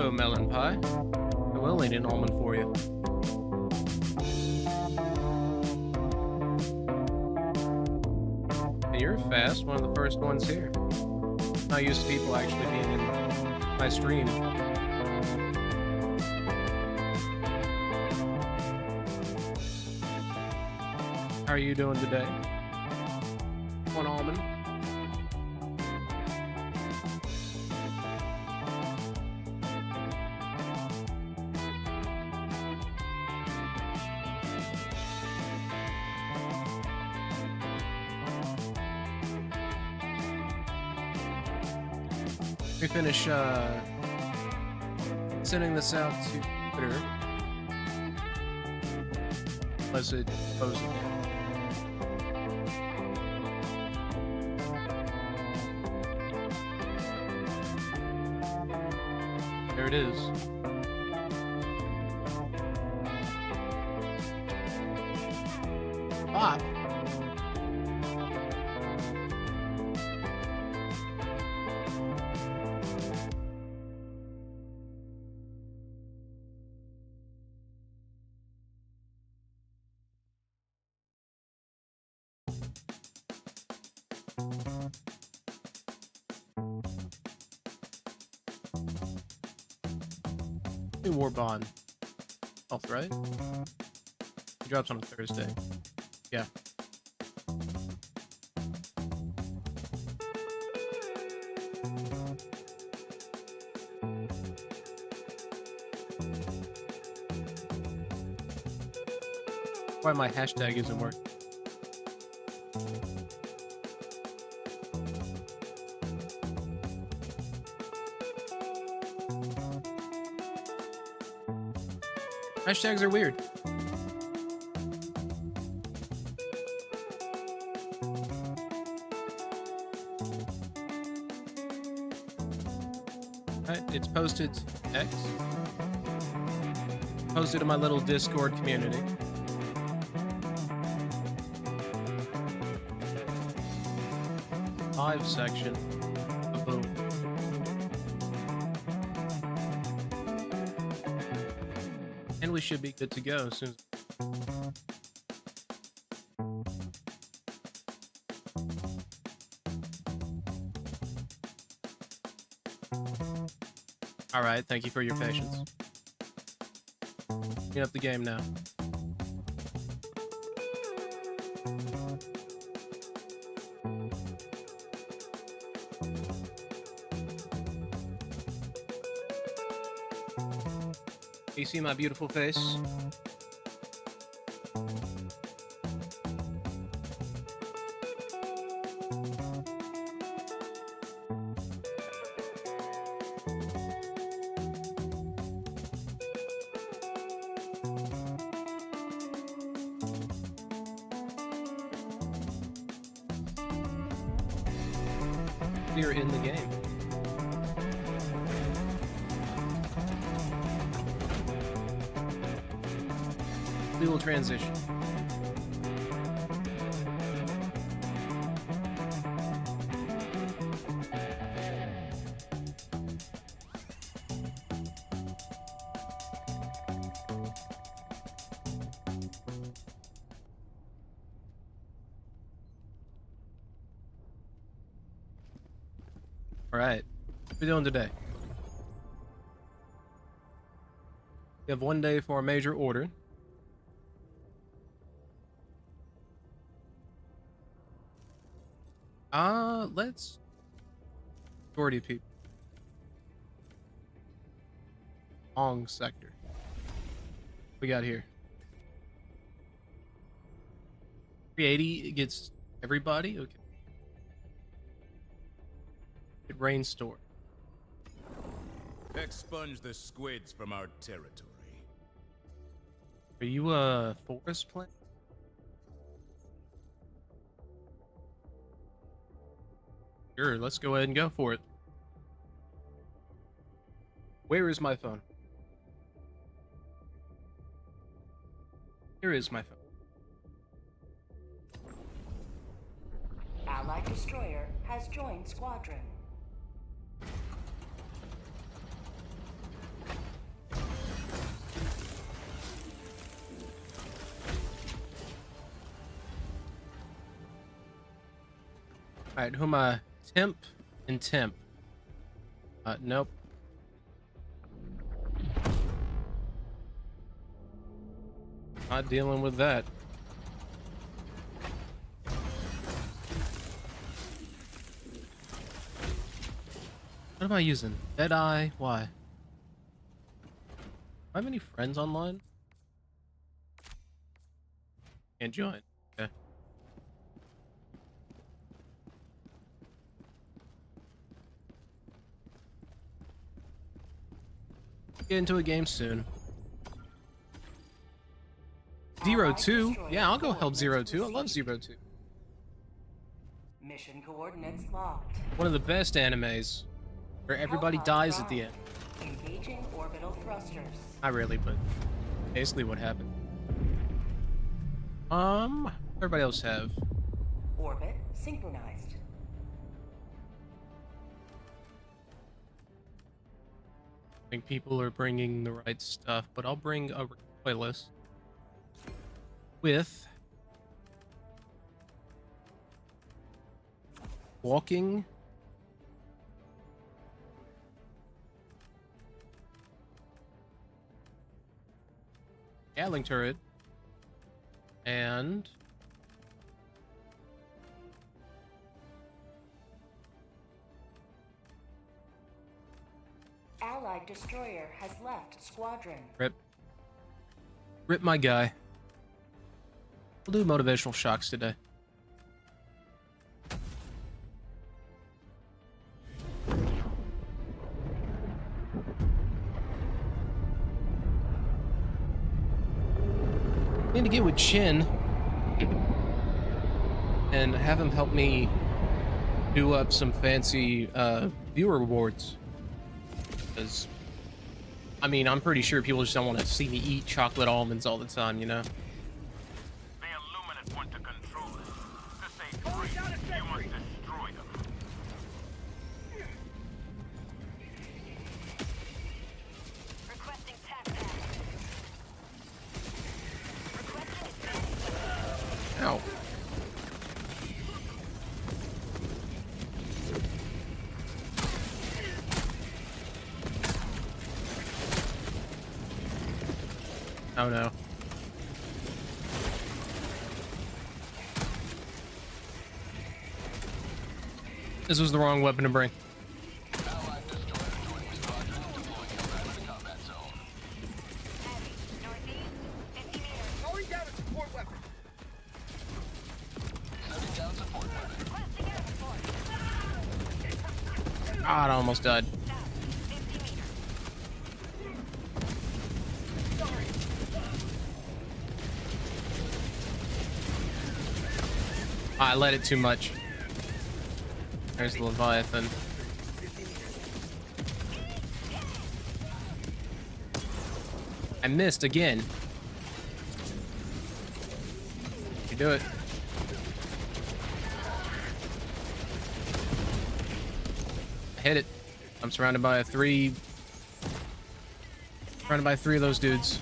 Hello, melon pie. I will eat an almond for you. And you're fast, one of the first ones here. Not used to people actually being in my stream. How are you doing today? One almond. We finish sending this out to Twitter. Unless it goes again. There it is. Pop. War Bond. Health, right? He drops on a Thursday. Yeah. Why my hashtag isn't working. Hashtags are weird. Alright, it's posted to X. Posted to my little Discord community. Live section. Boom. And we should be good to go as soon as... Alright, thank you for your patience. Get up the game now. You see my beautiful face? You're in the game. We will transition. All right, what are we doing today? We have 1 day for a major order. Let's majority of people. Long sector. We got here. 380 gets everybody? Okay. It rains store. Expunge the squids from our territory. Are you a forest plant? Sure, let's go ahead and go for it. Where is my phone? Here is my phone. Allied destroyer has joined squadron. Alright, who am I? Temp and temp. Nope. Not dealing with that. What am I using? Deadeye? Why? Do I have any friends online? Can't join. Okay. Get into a game soon. 02? Yeah, I'll go help 02. I love 02. Mission coordinates locked. One of the best animes where everybody dies at the end. Engaging orbital thrusters. Not really, but basically what happened. Everybody else have. Orbit synchronized. I think people are bringing the right stuff, but I'll bring a recoilless with walking, Gatling turret, and Allied destroyer has left squadron. rip my guy. We'll do motivational shocks today. Need to get with Chin and have him help me do up some fancy viewer rewards. Because, I mean, I'm pretty sure people just don't want to see me eat chocolate almonds all the time, you know? The Illuminate want to control us. To save free, you must destroy them. Requesting tactics. Ow. Oh no. This was the wrong weapon to bring. Allied destroyer joining squadron, deploying around the combat zone. Heavy. Northeast. 50 meters. Going down a support weapon. Setting down support weapon. Requesting air support. God, I almost died. South. 50 meters. I let it too much. There's the Leviathan. I missed again. You do it. I hit it. I'm surrounded by surrounded by three of those dudes.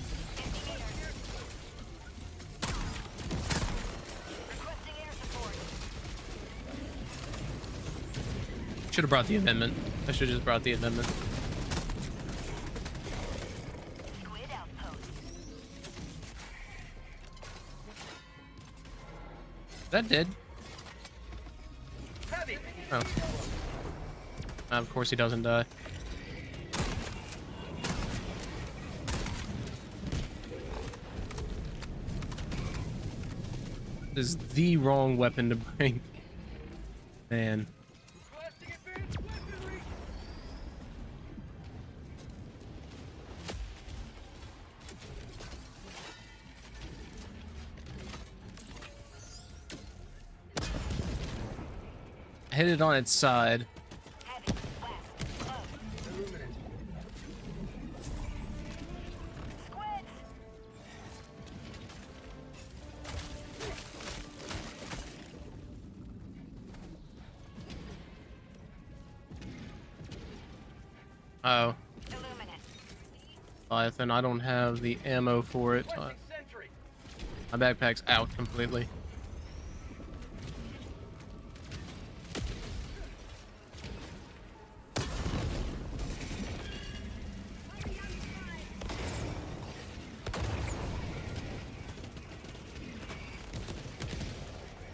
Requesting air support. Should have brought the amendment. I should have just brought the amendment. Squid outpost. That did. Heavy. Oh. Of course he doesn't die. This is the wrong weapon to bring. Man. Requesting advanced weaponry. I hit it on its side. Heavy. West. Close. Illuminate. Squids. Oh, Illuminate. Leviathan, I don't have the ammo for it. Requesting sentry. My backpack's out completely.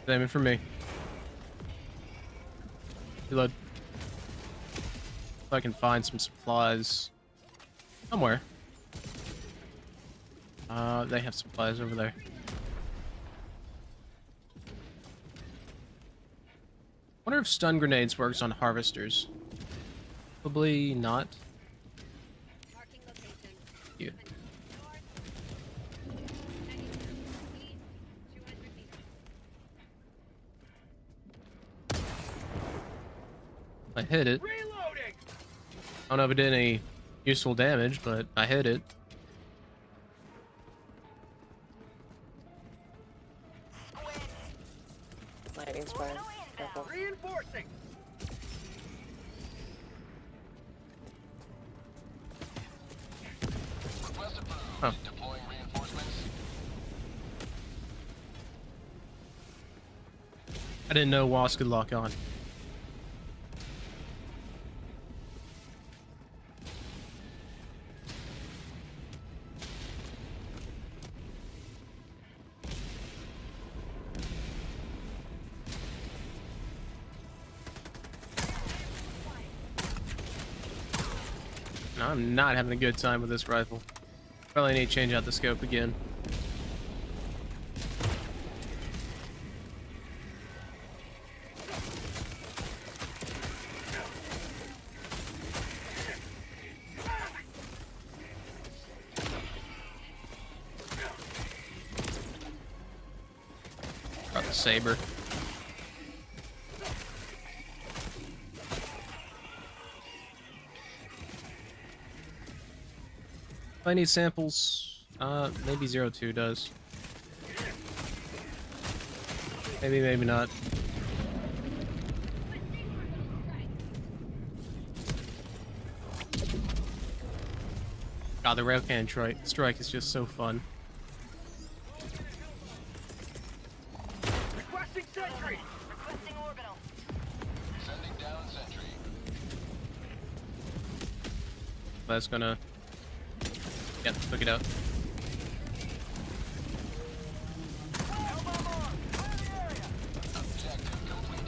Same for me. Reload. If I can find some supplies somewhere. They have supplies over there. Wonder if stun grenades works on harvesters. Probably not. Marking location. Yeah. North. Heading east. 200 meters. I hit it. Reloading! I don't know if it did any useful damage, but I hit it. Lighting spire. Careful. Reinforcing! Oh. Deploying reinforcements. I didn't know Wasp could lock on. No, I'm not having a good time with this rifle. Probably need to change out the scope again. Got the saber. If I need samples, maybe 02 does. Maybe, maybe not. God, the rail cannon strike is just so fun. Requesting sentry! Requesting orbital. Sending down sentry. That's gonna... Yeah, look it out. Objective complete.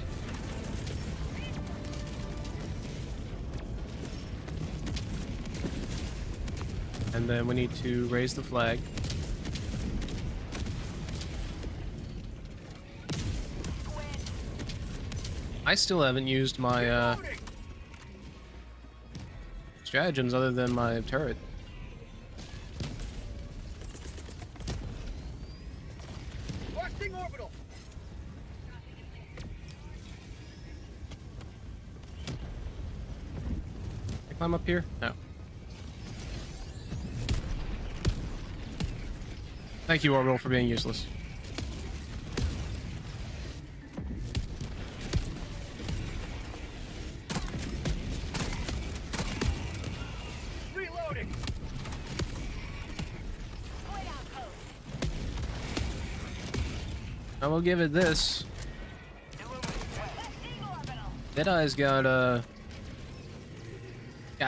And then we need to raise the flag. I still haven't used my Reloading! stratagems other than my turret. Requesting orbital! Can I climb up here? No. Thank you, Orbital, for being useless. Reloading! Squid outpost. I will give it this. Requesting orbital. Deadeye's got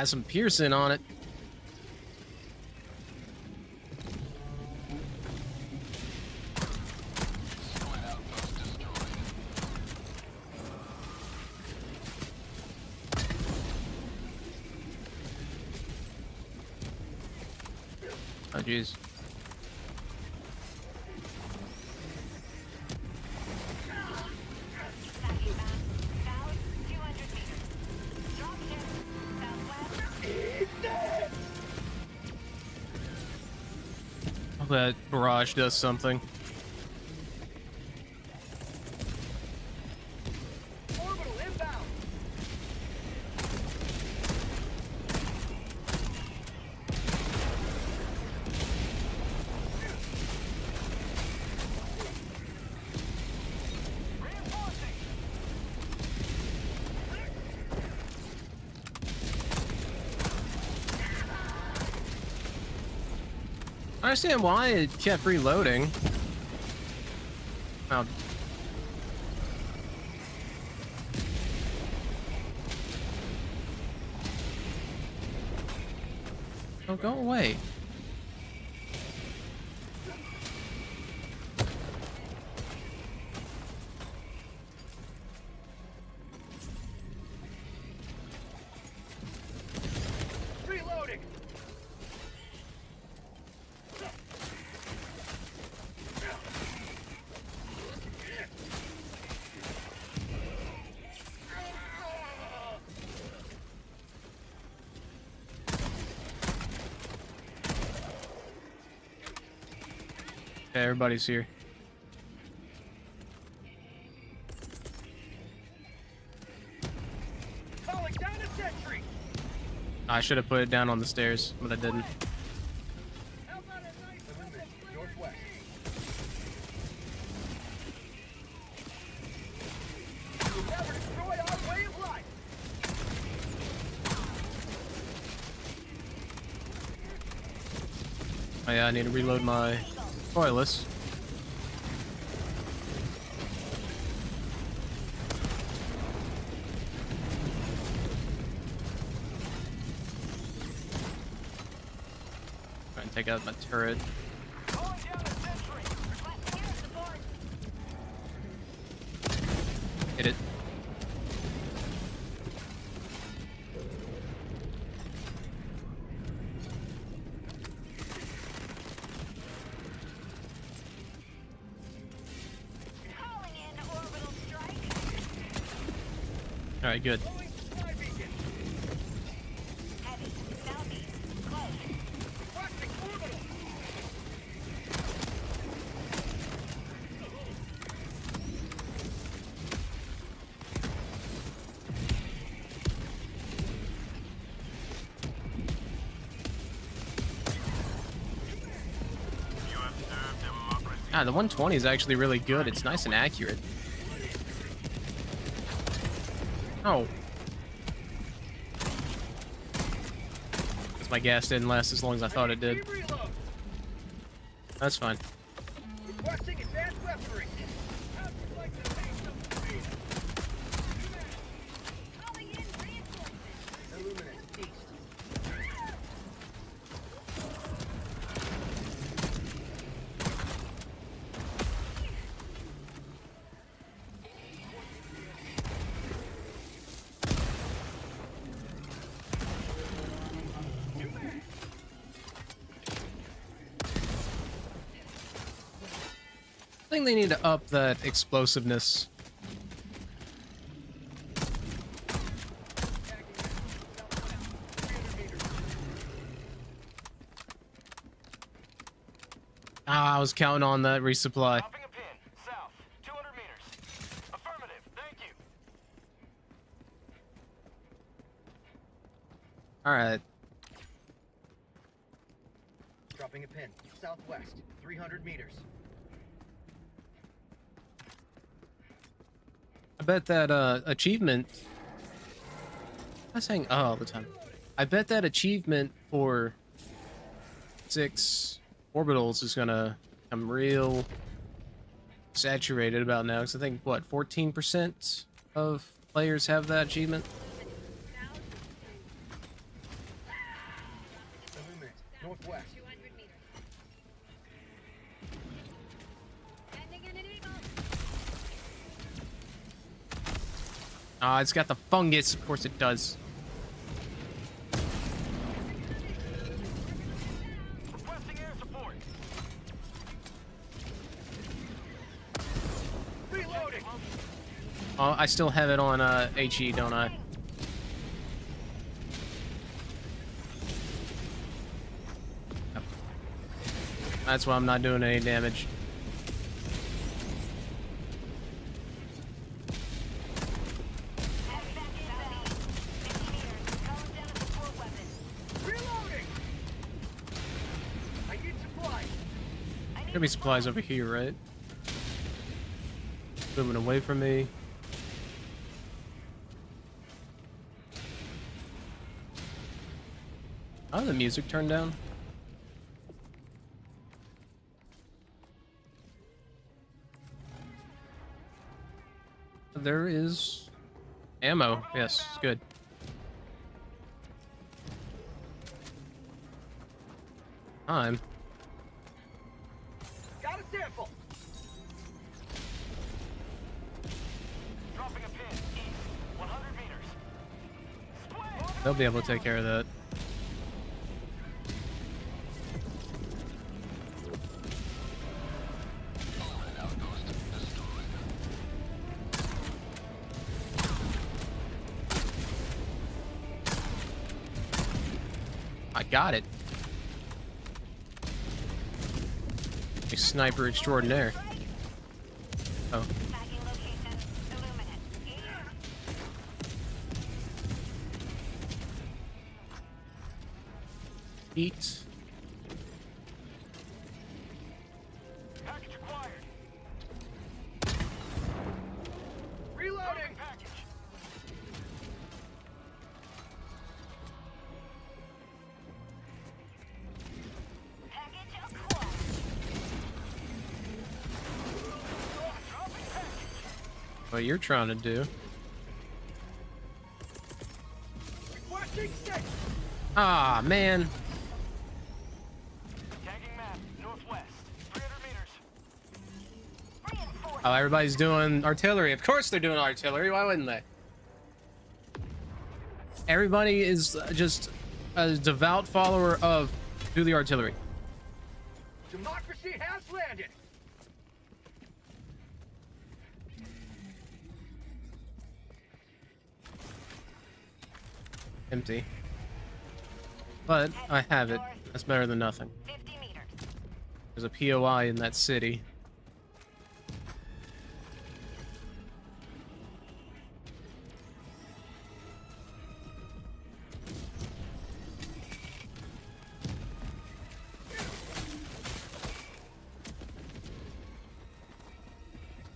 some piercing on it. Squid outpost destroyed. Oh, jeez. Tracking map. South 200 meters. Drop ship. Southwest. Hope that barrage does something. Orbital inbound! Reinforcing. I understand why it kept reloading. Oh. Oh, go away. everybody's here. Calling down a sentry. I should have put it down on the stairs, but I didn't. How about a nice movement northwest? You will never destroy our way of life. Oh yeah, I need to reload my spoilers. Try and take out my turret. Calling down a sentry. Requesting air support. Hit it. Calling in orbital strike. All right, good. Calling supply beacon. Heavy. Southeast. Close. Requesting orbital. You have served democracy. Ah, the 120 is actually really good. It's nice and accurate. Oh. My gas didn't last as long as I thought it did. Reload. That's fine. Requesting advanced weaponry. How'd you like to take some speed? Calling in reinforcements. Illuminate east. I think they need to up that explosiveness. Ah, I was counting on that resupply. Dropping a pin. South. 200 meters. Affirmative. Thank you. All right. Dropping a pin. Southwest. 300 meters. I bet that achievement. I'm saying all the time. I bet that achievement for 6 orbitals is gonna become real saturated about now. Because I think what 14% of players have that achievement. Illuminate northwest. 200 meters. Sending in an eagle. Ah, it's got the fungus. Of course it does. Requesting air support. Reloading. Oh, I still have it on HE, don't I? Yep. That's why I'm not doing any damage. Heavy back inbound. 50 meters. Calling down a support weapon. Reloading. I need supplies. There'll be supplies over here, right? Moving away from me. Oh, the music turned down. There is ammo. Yes, it's good. Time. Got a sample. Dropping a pin. East. 100 meters. Split. They'll be able to take care of that. I got it. A sniper extraordinaire. Oh. Tagging location. Illuminate. Eat. Package acquired. Reloading! Package. Package acquired. What you're trying to do. Requesting section! Ah, man. Tagging map. Northwest. 300 meters. Reinforced. Oh, everybody's doing artillery. Of course they're doing artillery. Why wouldn't they? Everybody is just a devout follower of do the artillery. Democracy has landed! Empty. But I have it. That's better than nothing. 50 meters. There's a POI in that city.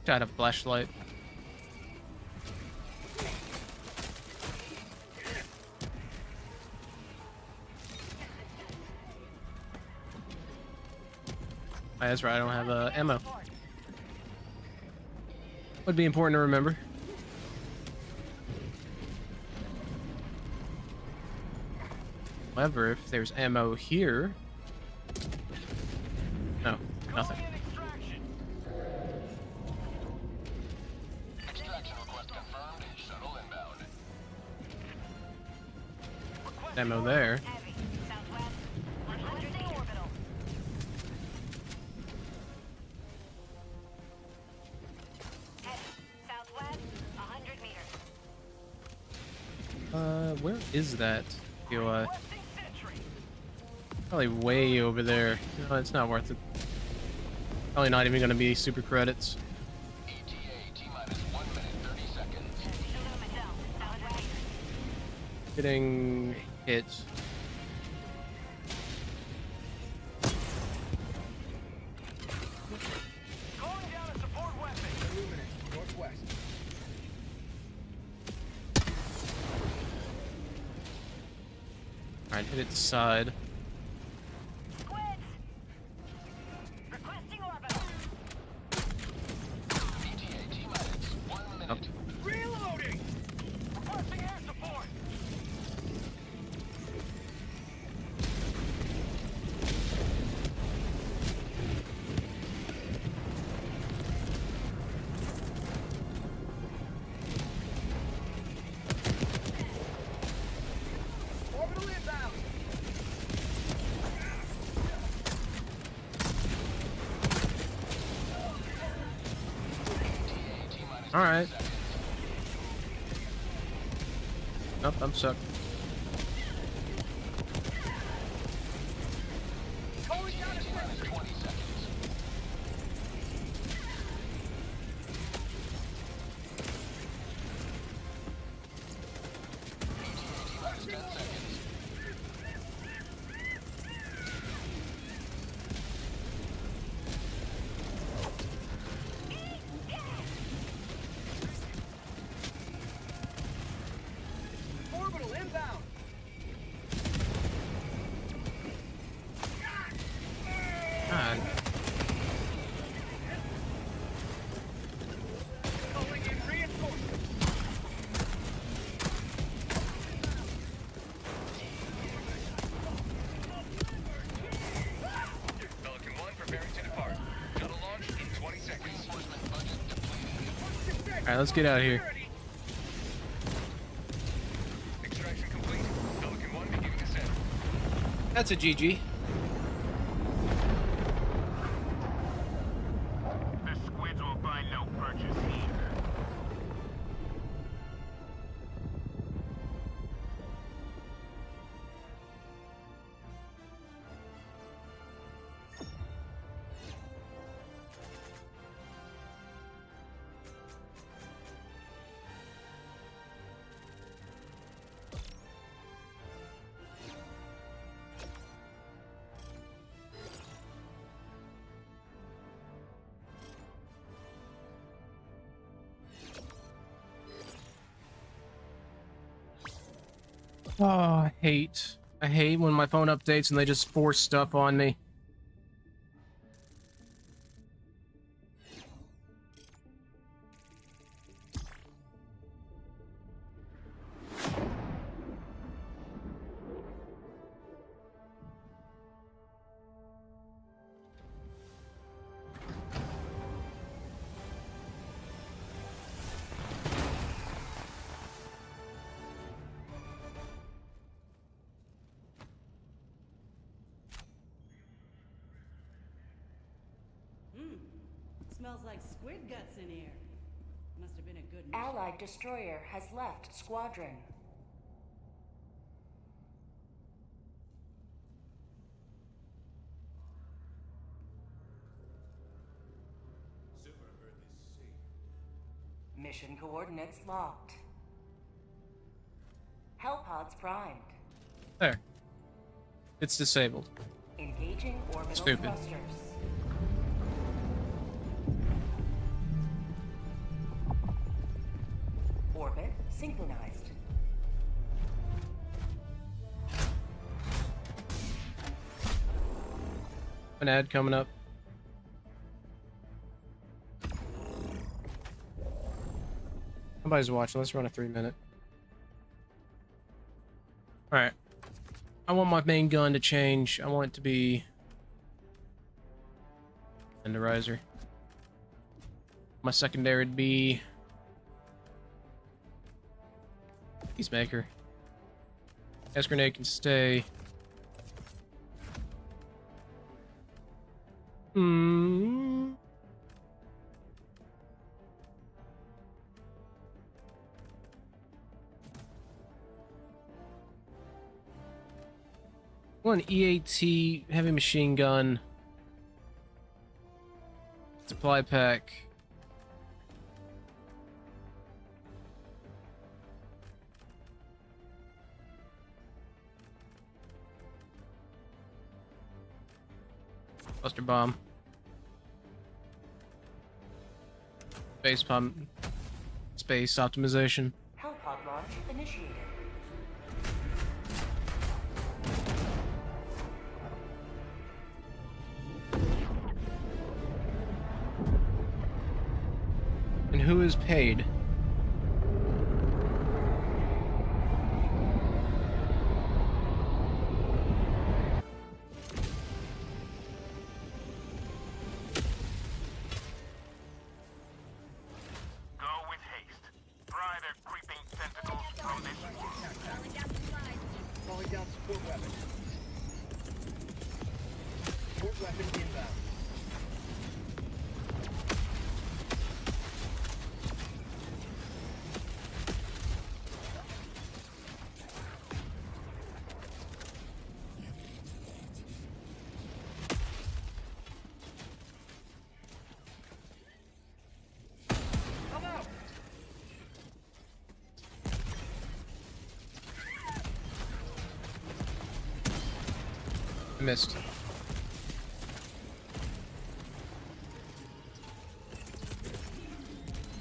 Got a flashlight. Oh, that's right, I don't have ammo. Would be important to remember. However, if there's ammo here... No, nothing. Calling in extraction. Extraction request confirmed. Shuttle inbound. Ammo there. Heavy. Southwest. 100 meters. Orbital. Heavy. Southwest. 100 meters. Where is that POI? Requesting sentry. Probably way over there. No, it's not worth it. Probably not even gonna be super credits. ETA T-minus 1 minute 30 seconds. Illuminate. Southwest. Getting hit. Calling down a support weapon. Illuminate. Northwest. Alright, hit its side. Squids. Requesting orbital. ETA T-minus 1 minute. Reloading! Requesting air support. Orbital inbound! Alright. Nope, I'm stuck. Calling down a sentry! 20 seconds. ETA T-minus 10 seconds. Orbital inbound! God. Calling in reinforcements! Pelican 1 preparing to depart. Shuttle launch in 20 seconds. Reinforcement budget depleted. Alright, let's get out of here. Extraction complete. Pelican 1 beginning ascent. That's a GG. The squids will find no purchase here. Oh, I hate when my phone updates and they just force stuff on me. Smells like squid guts in here. Must have been a good mission. Allied destroyer has left squadron. Mission coordinates locked. Hellpods primed. There. It's disabled. Engaging orbital Stupid. thrusters. Orbit synchronized. An ad coming up. Nobody's watching. Let's run a 3-minute. Alright. I want my main gun to change. I want it to be Tenderizer. My secondary would be Peacemaker. Gas grenade can stay. One EAT heavy machine gun. Supply pack. Buster bomb. Space pump. Space optimization. Hellpod launch initiated. And who is paid? Go with haste. Pry their creeping tentacles from this world. Calling down support weapon. Support weapon inbound. Come out! I missed.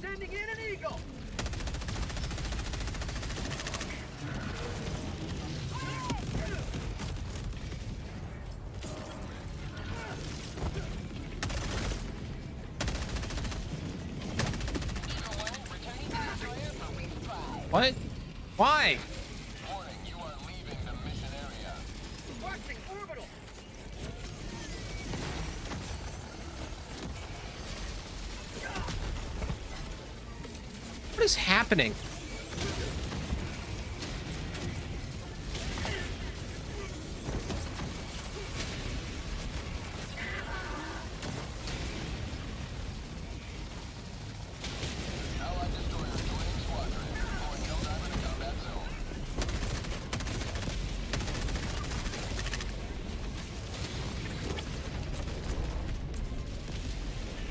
Sending in an eagle! What? Why? Warning, you are leaving the mission area. Watching orbital! What is happening? Allied destroyer joining squadron. Deploying Helldiver to combat zone.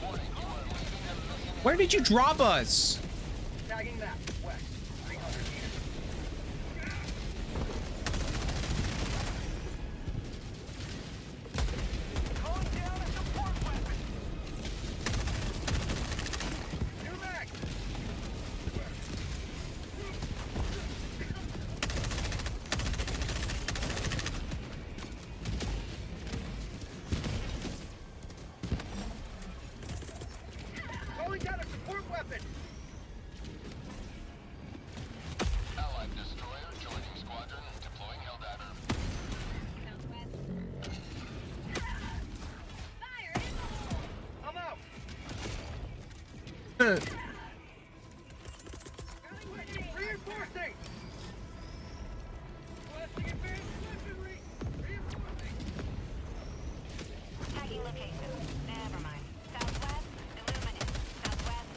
Warning, you are leaving the mission. Where did you drop us? Tagging map, west, 300 meters. Calling down a support weapon! New mag! weapon. Allied destroyer joining squadron. Deploying Helldiver. Fire in the hole! I'm out. Reinforcing. Requesting advanced weaponry. Reinforcing. Tagging location. Never mind. Southwest, illuminate. Southwest.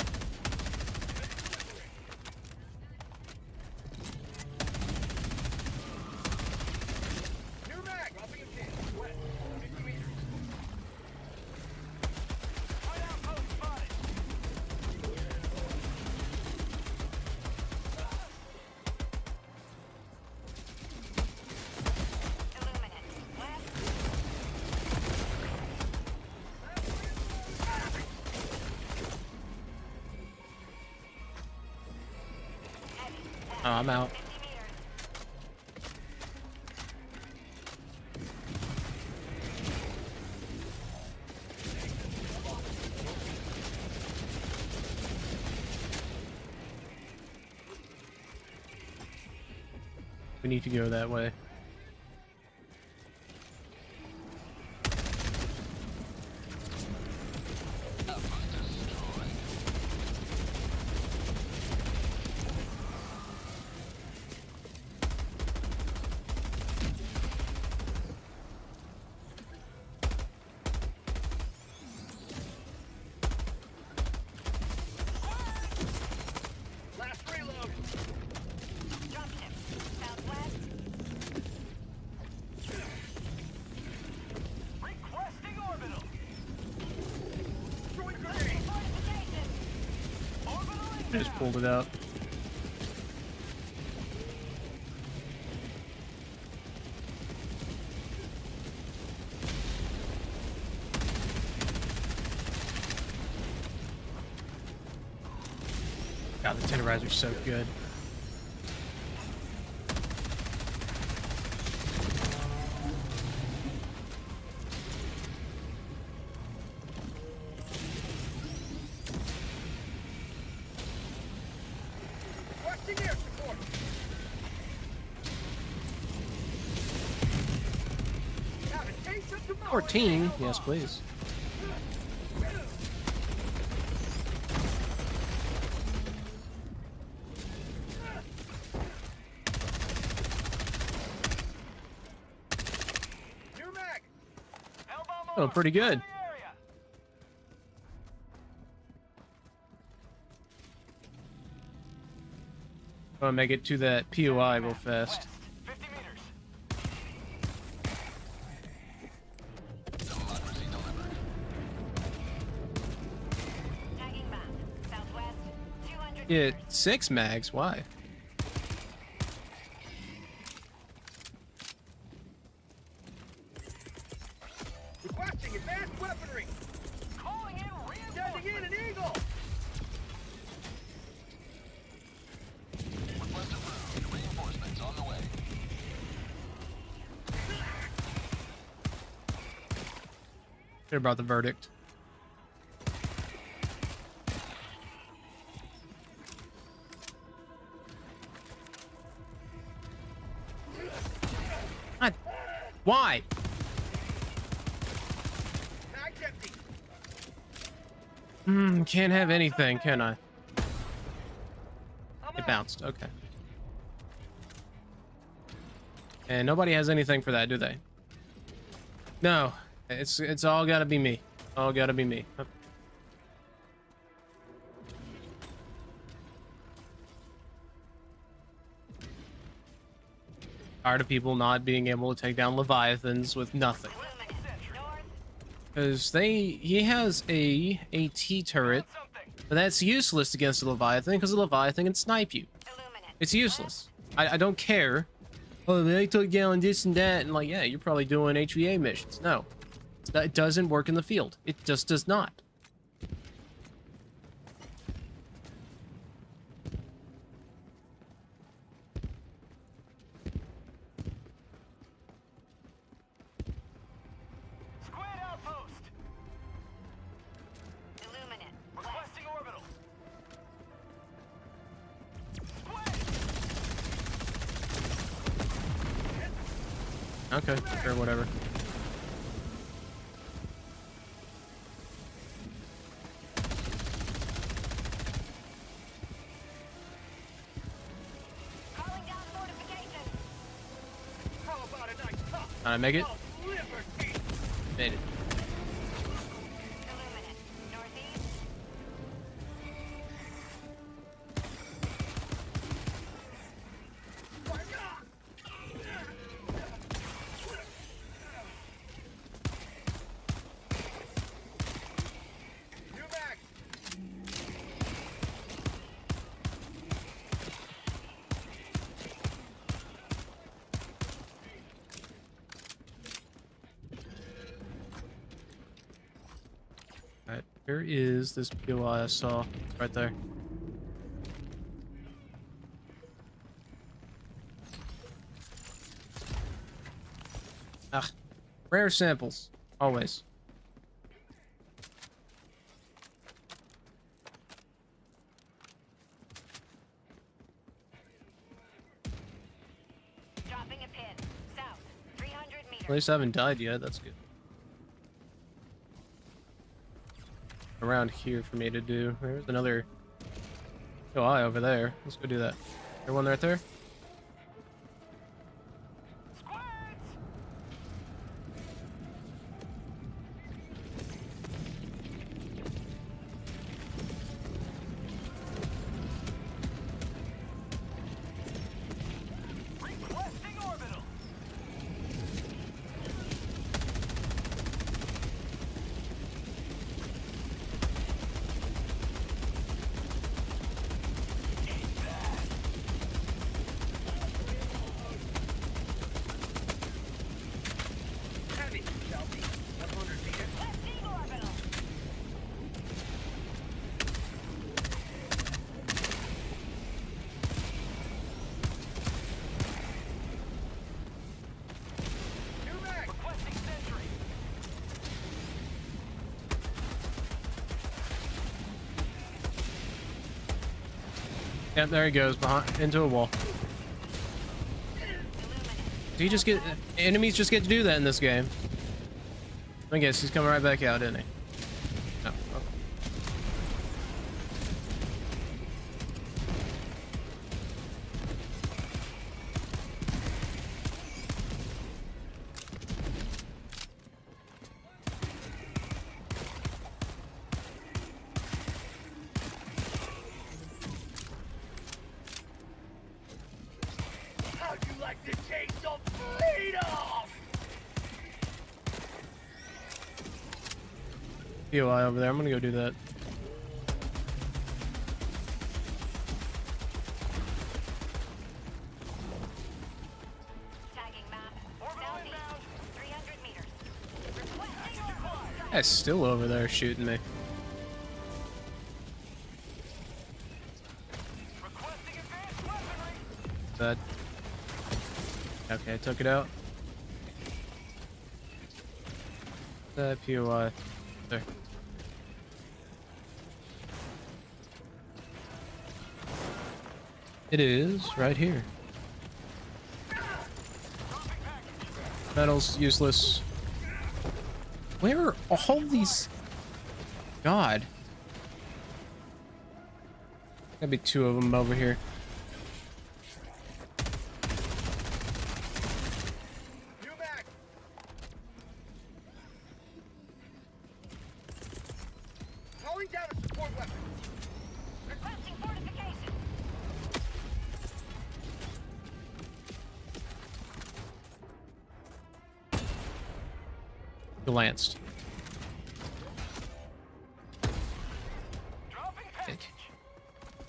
New mag. Dropping a pin. West. 50 meters. Right outpost spotted. Illuminate. West. Heavy. West. Oh, I'm out. 50 meters. We need to go that way. Last reload. Dropship. Southwest. Requesting orbital. Throwing grenade. Fortification. Orbital I just pulled it out. God, the tenderizer's so good. Requesting air support. Have a taste of tomorrow. 14, yes please. New mag. Elbow Oh, pretty good. the area. I'm gonna make it to that POI real fast. West. 50 meters. Democracy delivered. Tagging map. Southwest. 200 Yeah, meters. 6 mags, why? Requesting advanced weaponry. Calling in Sending in an eagle. Request approved. Reinforcements on the way. Hear about the verdict. God. Why? Mag's empty. Can't have anything, can I? I'm It out. bounced, okay. And nobody has anything for that, do they? No. It's all gotta be me. All gotta be me. Tired of people not being able to take down Leviathans with nothing. Illuminate. North. Because he has a AT turret, something. but that's useless against a Leviathan because a Leviathan can snipe you. Illuminate. It's useless. I don't care. Oh, they took down this and that, and like, yeah, you're probably doing HVA missions. No. It doesn't work in the field. It just does not. Squid outpost. Illuminate. Requesting orbital. Okay, sure, whatever. Calling down fortifications. How about a nice talk Can I make it? of liberty? Made it. Illuminate. Northeast. Why not? New mag. Alright, where is this POI I saw? It's right there. Ah, rare samples. Always. Dropping a pin. South. 300 meters. At least I haven't died yet. That's good. Around here for me to do. There's another POI over there. Let's go do that. There one right there? Requesting orbital. Heavy, Shelby. 100 meters. Requesting orbital. New mag. Requesting sentry. Yep, there he goes, behind into a wall. Do you just get enemies just get to do that in this game? I guess he's coming right back out, isn't he? No. Okay. How'd you like the taste of freedom? POI over there. I'm gonna go do that. Tagging map. Southeast. 300 meters. Requesting orbital. Guy's still over there shooting me. Requesting advanced weaponry. That. Okay, I took it out. That POI. There. It is right here. Metal's useless. Where are all these? God. Gotta be two of them over here. New mag. Calling down a support weapon. Requesting fortification. Glanced. Dropping package.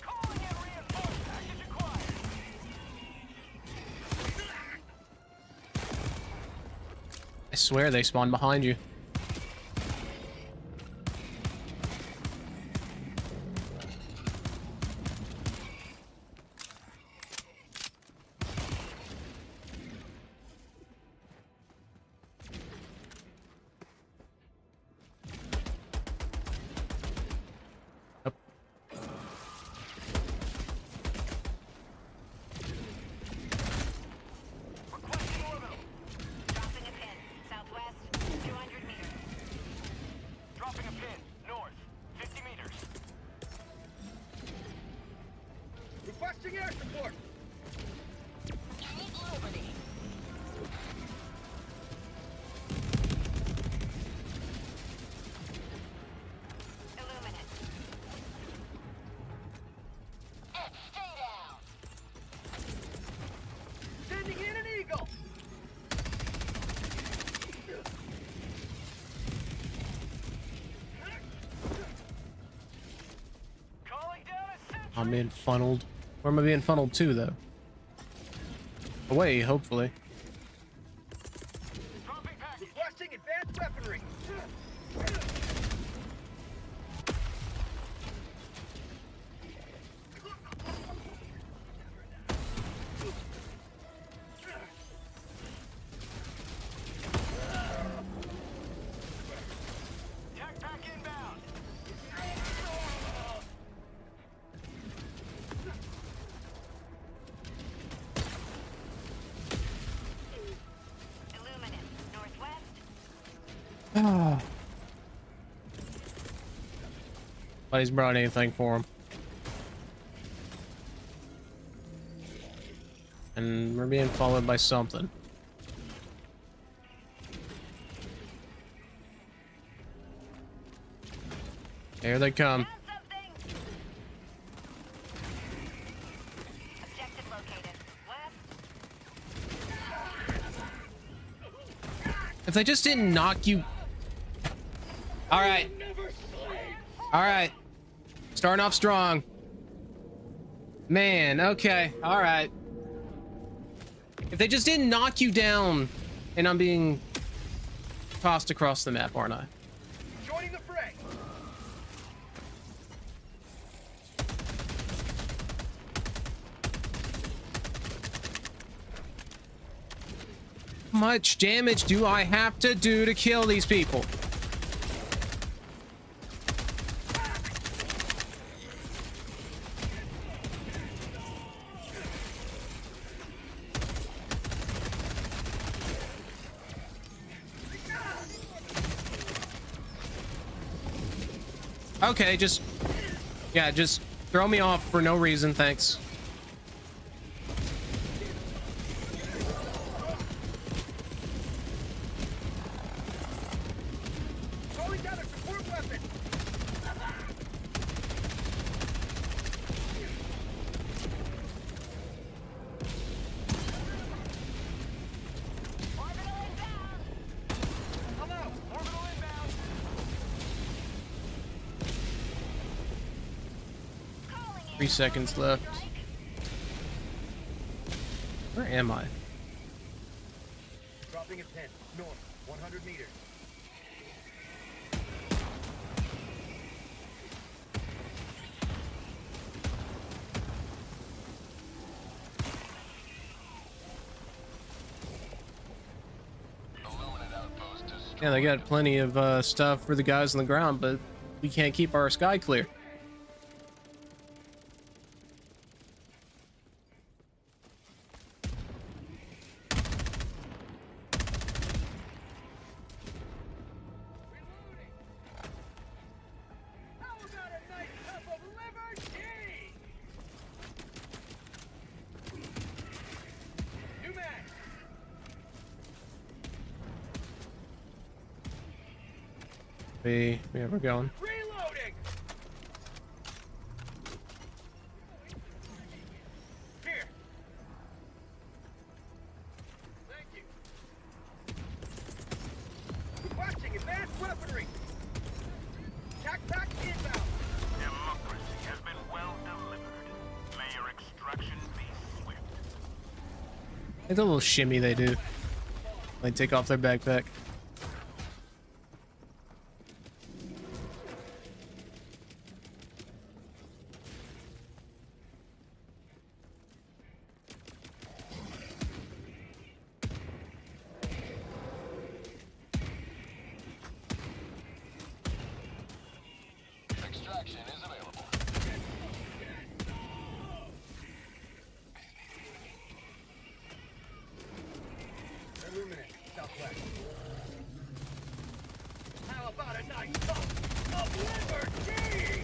Calling in reinforced package acquired. I swear they spawn behind you. Up. Requesting orbital. Requesting air support. Illuminate. Stay down. Sending in an eagle. Calling down a sentry. I'm being funneled. Where am I being funneled to, though? Away, hopefully. Dropping package. Requesting advanced weaponry. Tac pack inbound. Illuminate. Northwest. Nobody's brought anything for him. And we're being followed by something. Here they come. Found something. Objective located. West. If they just didn't knock you... Alright. Alright. Starting off strong. Man, okay. Alright. If they just didn't knock you down, and I'm being tossed across the map, aren't I? Joining the fray. How much damage do I have to do to kill these people? Okay, just throw me off for no reason, thanks. Calling down a support weapon. 3 seconds left. Where am I? Dropping a 10. North. 100 meters. Yeah, they got plenty of stuff for the guys on the ground, but we can't keep our sky clear. How about a nice cup of liberty? New mag. Yeah, we're going. Reloading. Here. Thank you. Requesting advanced weaponry. Tac pack inbound. Democracy has been well delivered. May your extraction be swift. Like the little shimmy they do. They take off their backpack. Extraction is available. Illuminate. Southwest. How about a nice cup of liberty?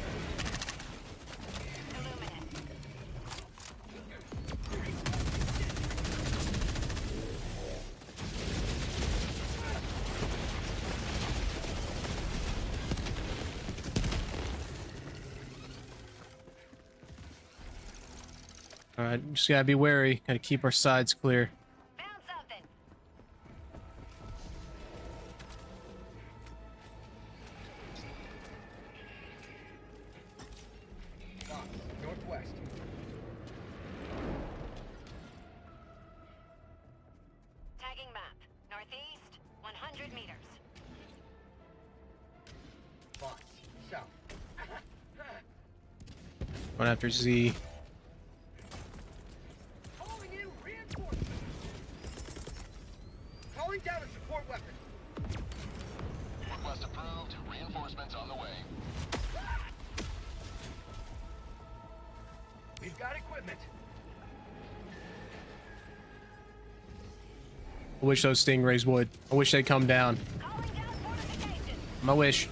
Illuminate. All right, just gotta be wary. Gotta keep our sides clear. Found something. Northwest. Tagging map. Northeast, 100 meters. Boss. South. Going after Z. Calling in reinforcements. Calling down a support weapon. Request approved. Reinforcements on the way. We've got equipment. I wish those stingrays would. I wish they'd come down. Calling down fortifications. My wish.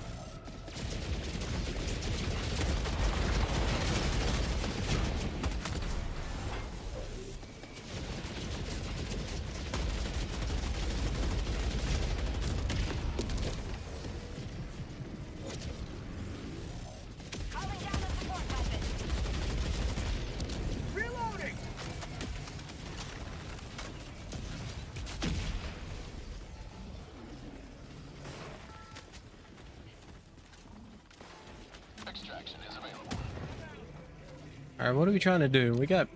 Calling down a support weapon. Reloading. Extraction is available. All right, what are we trying to do? We got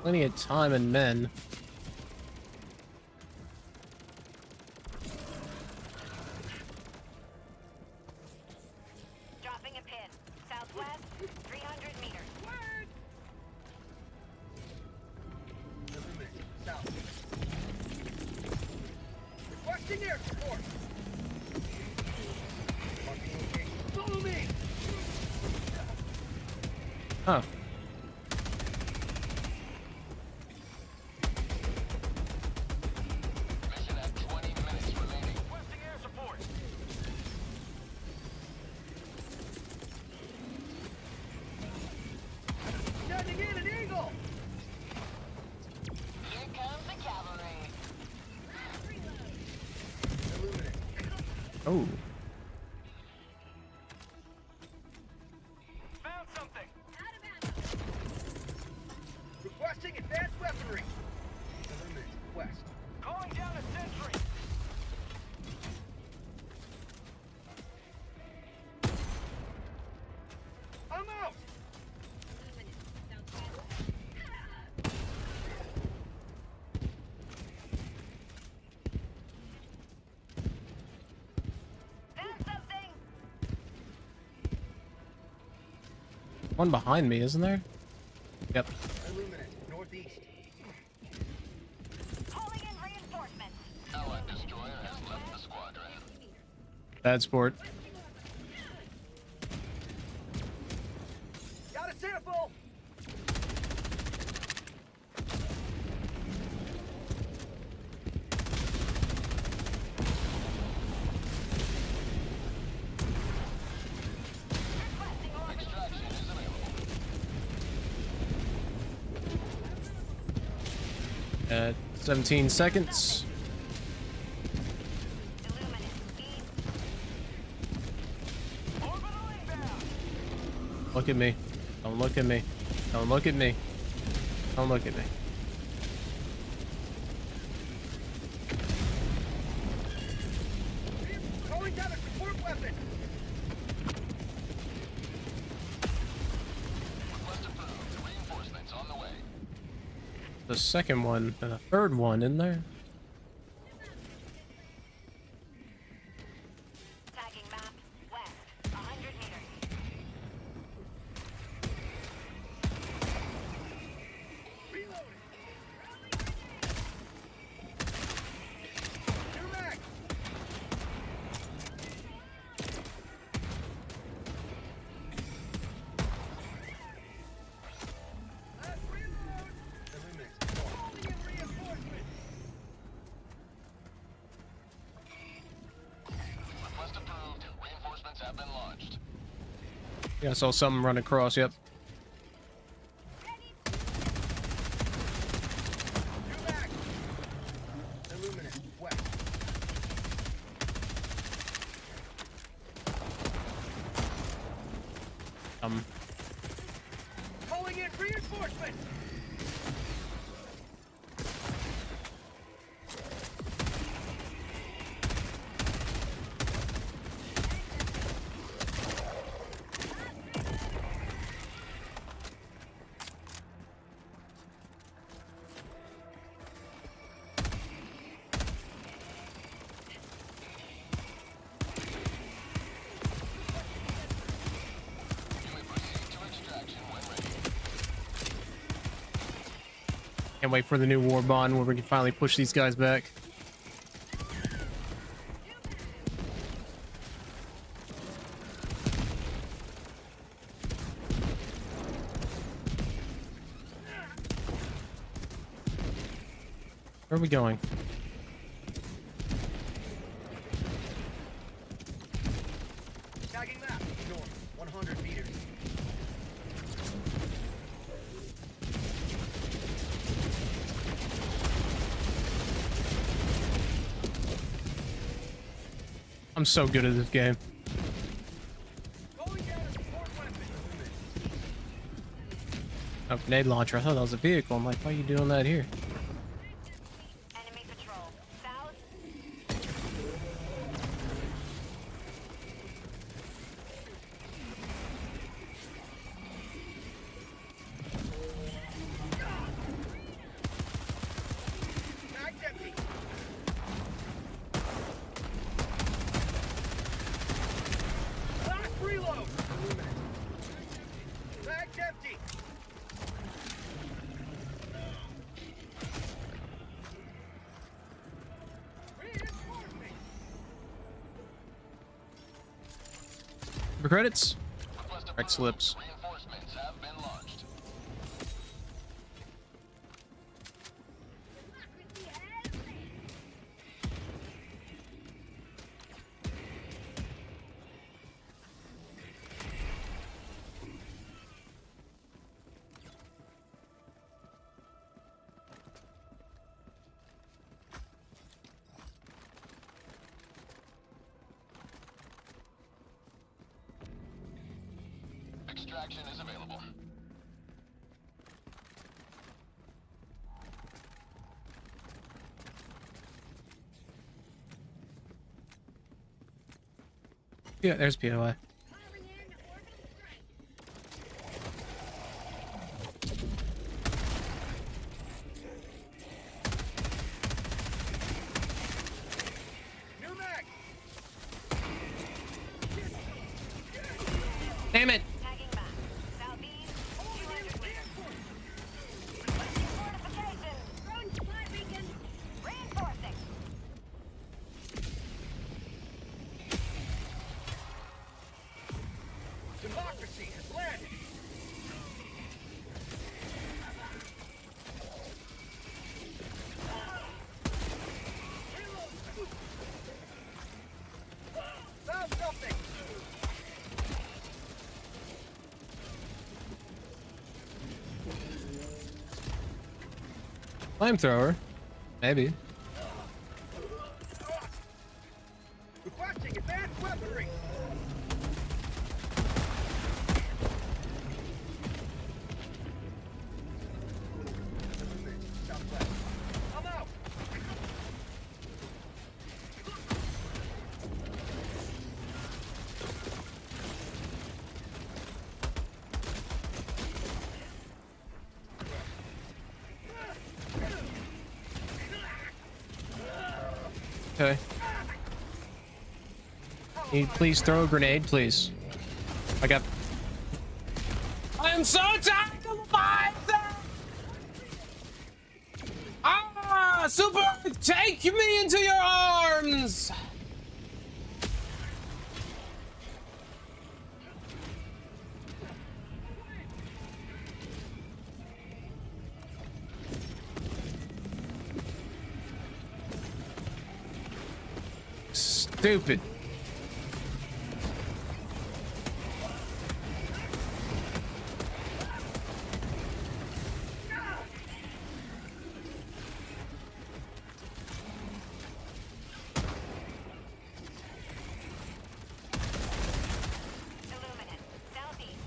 plenty of time and men. Dropping a pin. Southwest, 300 meters. Illuminate. South. Requesting air support. Marking location. Follow me. Oh. Mission at 20 minutes remaining. Requesting air support. Sending in an eagle. Here comes the cavalry. Illuminate. Oh. Found something. Requesting advanced weaponry. Illuminate. West. Calling down a sentry. I'm out. Found something. One behind me, isn't there? Yep. Illuminate. Northeast. Calling in reinforcements. Allied destroyer has left the squadron. Bad sport. Got a sample. Requesting order. Extraction is available. 17 seconds. Illuminate. East. Orbital inbound. Look at me. Don't look at me. Don't look at me. Don't look at me. Calling down a support weapon. Request approved. Reinforcements on the way. The second one and a third one in there. Tagging map. West, 100 meters. Reloading. Two max. Let's reload. Illuminate. Calling in reinforcements. Request approved. Reinforcements have been launched. Yeah, I saw something run across. Yep. Two max. Illuminate. West. Um. Calling in reinforcements. Can't wait for the new war bond where we can finally push these guys back. Where are we going? Tagging map. North, 100 meters. I'm so good at this game. Going down a support weapon. A grenade launcher. I thought that was a vehicle. I'm like, why are you doing that here? Enemy patrol. South. Mag's empty. Last reload. Mag's empty. Reinforcement. For credits? Request Right slips. Reinforcements have been launched. Extraction is available. Yeah, there's POI. Calling in orbital strike. New mag. Damn it! Tagging back. Southeast. 200 meters. Fortification. Throwing supply beacon. Reinforcing. Democracy has landed. Found something. Flamethrower? Maybe. Requesting advanced weaponry. Southwest. I'm out. Okay. Can you please throw a grenade, please? I got... I am so tired of the fight! Ah! Super! Take me into your arms! Stupid. Illuminate. Southeast.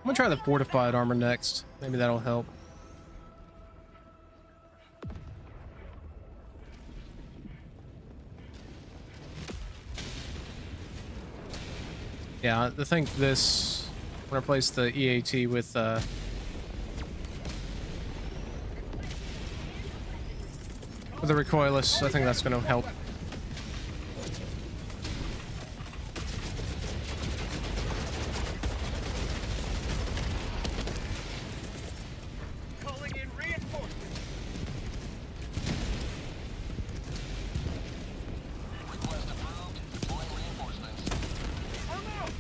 I'm gonna try the fortified armor next. Maybe that'll help. Yeah, I think this, I'm gonna replace the EAT with the recoilless. I think that's gonna help. Calling in reinforcements. Request approved. Deploying reinforcements. I'm out.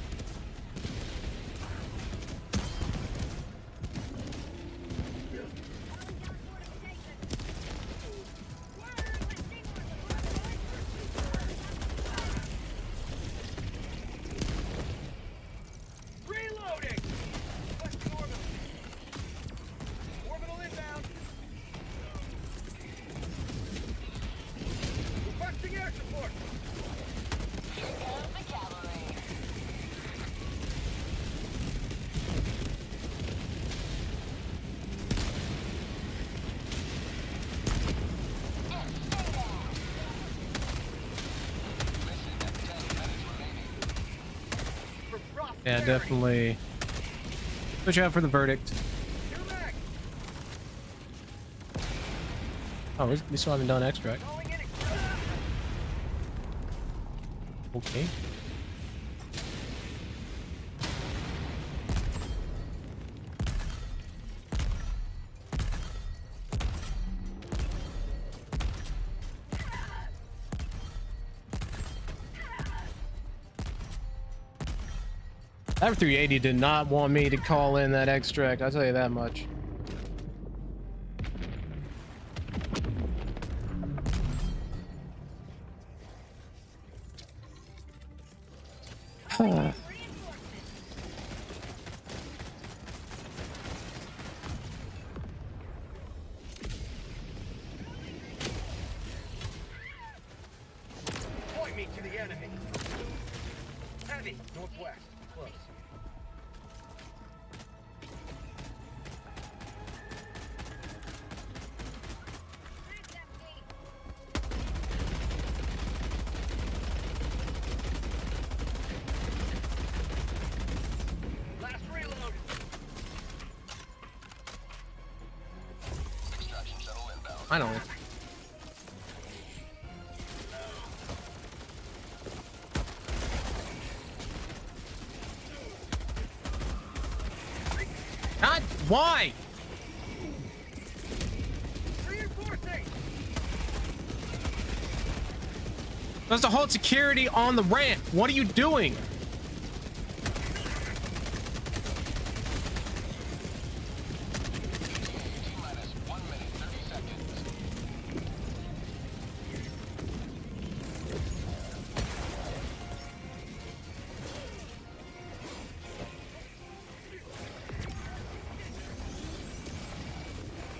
Reloading. Requesting orbital. Orbital inbound. Requesting air support. For Yeah, prosperity. definitely. Watch out for the verdict. Two max. Oh, we still haven't done extract. Calling in. Okay. That 380 did not want me to call in that extract, I'll tell you that much. Point me to the enemy. Heavy. Northwest. Close. Last reload. Extraction shuttle inbound. I know. God, why? Reinforcing. There's to hold security on the ramp. What are you doing? T-minus 1 minute, 30 seconds.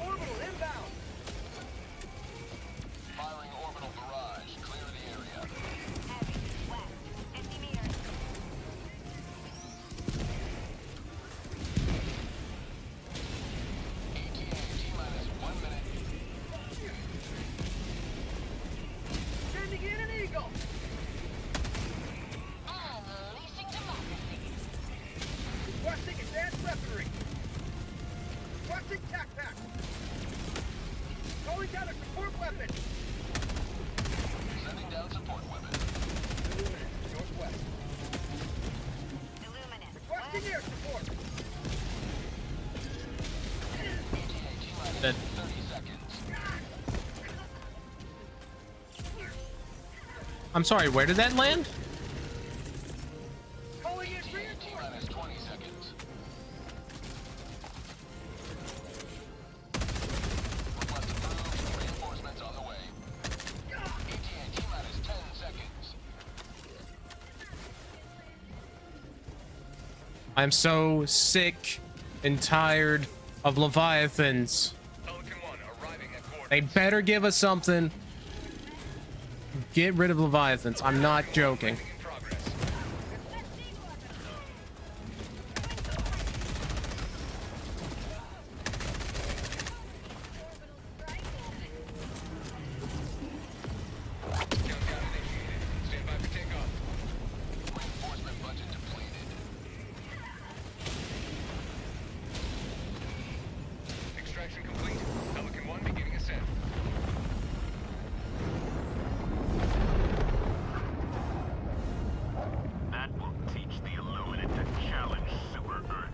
Orbital inbound. Firing orbital barrage. Clear the area. Heavy. West. 50 meters. ETA T-minus 1 minute. Sending in an eagle. Unleashing democracy. Requesting advanced weaponry. Requesting tac pack. Calling down a support weapon. Sending down support weapon. Northwest. Illuminous. Requesting air support. ETA T-minus Dead. 30 seconds. I'm sorry, where did that land? Calling in ETA reinforcements. T-minus 20 seconds. Request approved. Reinforcements on the way. ETA T-minus 10 seconds. I'm so sick and tired of Leviathans. Pelican 1 arriving at coordinates. They better give us something. Get rid of Leviathans. I'm not joking. In progress. extraction complete. Pelican 1 beginning ascent. That will teach the Illuminate to challenge Super Earth.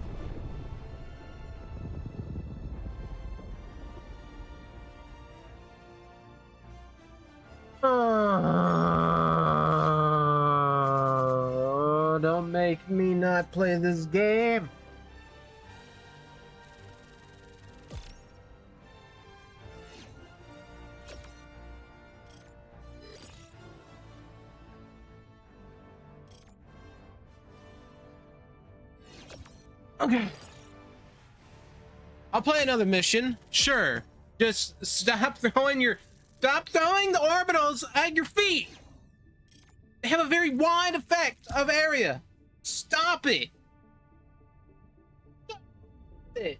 Oh, don't make me not play this game. Okay. I'll play another mission. Sure. Just stop throwing the orbitals at your feet. They have a very wide effect of area. Stop it. Stop it.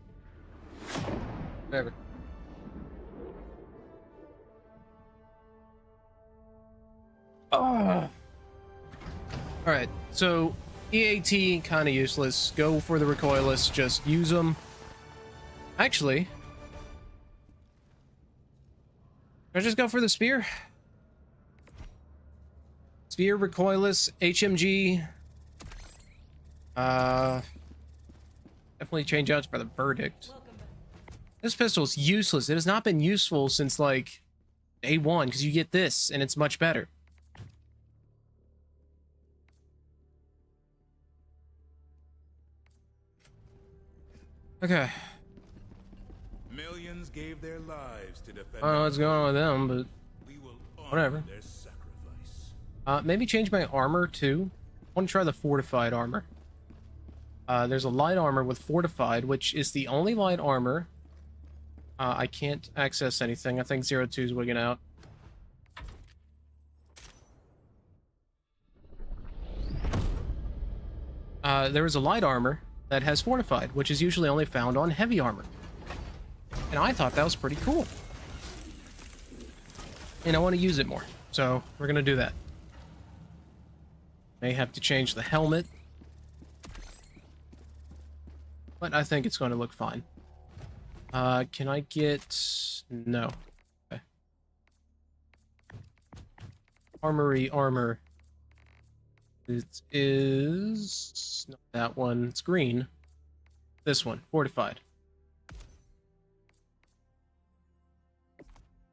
Whatever. Oh. All right. So EAT kind of useless. Go for the recoilless. Just use them. Actually, I just go for the spear. Spear, recoilless, HMG. Definitely change out for the verdict. This pistol is useless. It has not been useful since like day one because you get this and it's much better. Okay. Millions gave their lives to defend. I don't know what's going on with them, but we will honor whatever. their sacrifice. Maybe change my armor too. I want to try the fortified armor. There's a light armor with fortified, which is the only light armor. I can't access anything. I think 02 is wigging out. There is a light armor that has fortified, which is usually only found on heavy armor. And I thought that was pretty cool. And I want to use it more. So we're going to do that. May have to change the helmet. But I think it's going to look fine. Can I get... No. Okay. Armory armor. It is... not that one. It's green. This one. Fortified.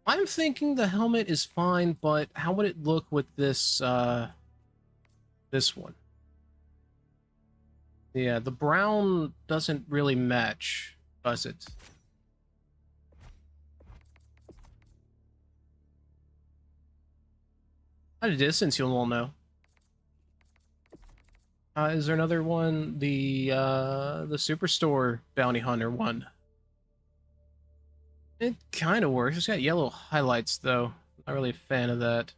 I'm thinking the helmet is fine, but how would it look with this, this one? Yeah, the brown doesn't really match, does it? At a distance, you'll know. Is there another one? The Superstore Bounty Hunter one. It kind of works. It's got yellow highlights, though. Not really a fan of that.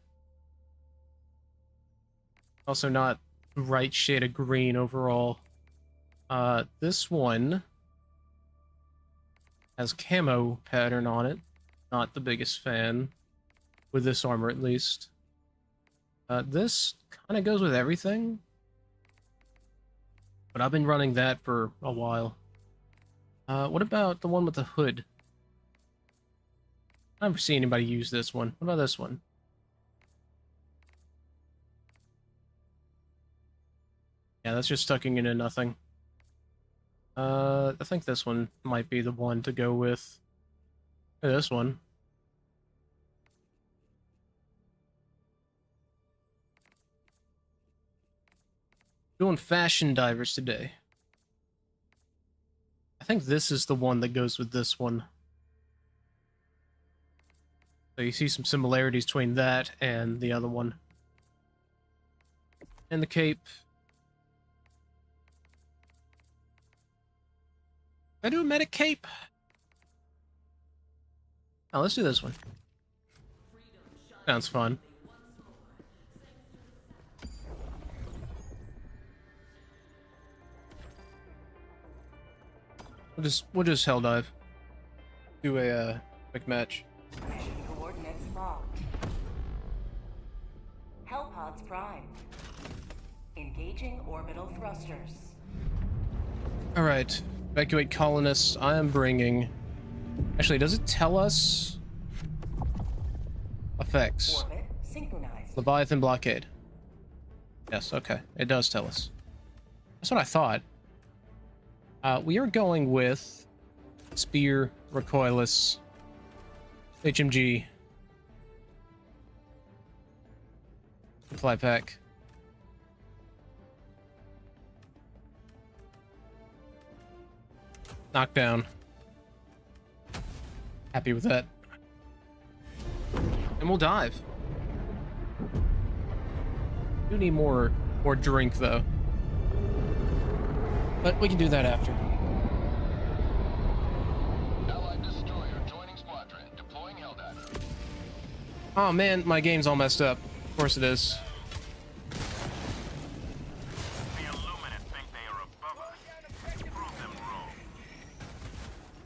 Also not right shade of green overall. This one has camo pattern on it. Not the biggest fan. With this armor, at least. This kind of goes with everything. But I've been running that for a while. What about the one with the hood? I've never seen anybody use this one. What about this one? Yeah, that's just tucking into nothing. I think this one might be the one to go with. This one. Doing fashion divers today. I think this is the one that goes with this one. So you see some similarities between that and the other one. And the cape. Can I do a medic cape? Oh, let's do this one. Sounds fun. We'll just hell dive. Do a quick match. Mission coordinates locked. Hellpods primed. Engaging orbital thrusters. Alright. Evacuate colonists. I am bringing Actually, does it tell us effects? Orbit synchronized. Leviathan blockade. Yes, okay. It does tell us. That's what I thought. We are going with spear, recoilless, HMG, supply pack. Knockdown. Happy with that. And we'll dive. Do need more drink though. But we can do that after. Allied destroyer joining squadron. Deploying Helldiver. Oh man, my game's all messed up. Of course it is. The Illuminate think they are above us. Prove them wrong.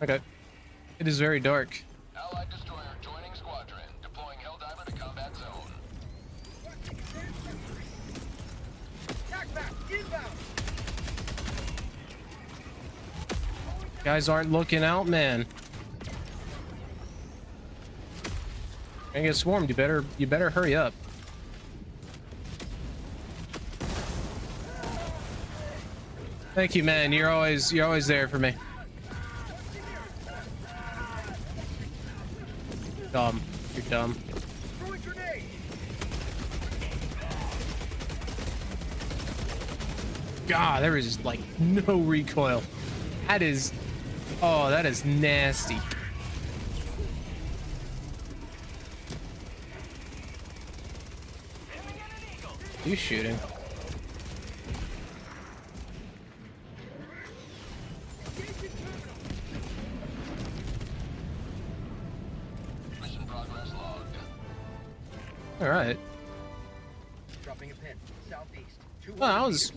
Okay. It is very dark. Allied destroyer joining squadron. Deploying Helldiver to combat zone. Attack back! Inbound! Guys aren't looking out, man. Gonna get swarmed. You better hurry up. Thank you, man. You're always there for me. Dumb. You're dumb. Throw a grenade! God, there is like no recoil. That is, oh, that is nasty. You shooting? Mission progress logged. All right. Dropping a pin. Southeast. Well, that was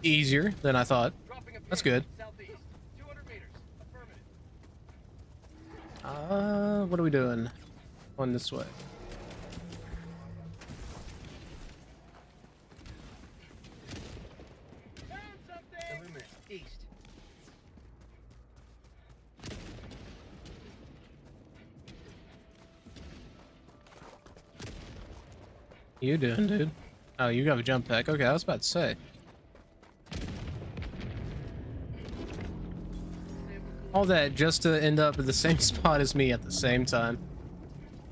easier than I thought. Dropping a pin. That's good. Southeast. 200 meters. Affirmative. What are we doing? Going this way. Found something! Illuminate. East. You doing, dude? Oh, you got a jump pack. Okay, I was about to say. All that just to end up at the same spot as me at the same time.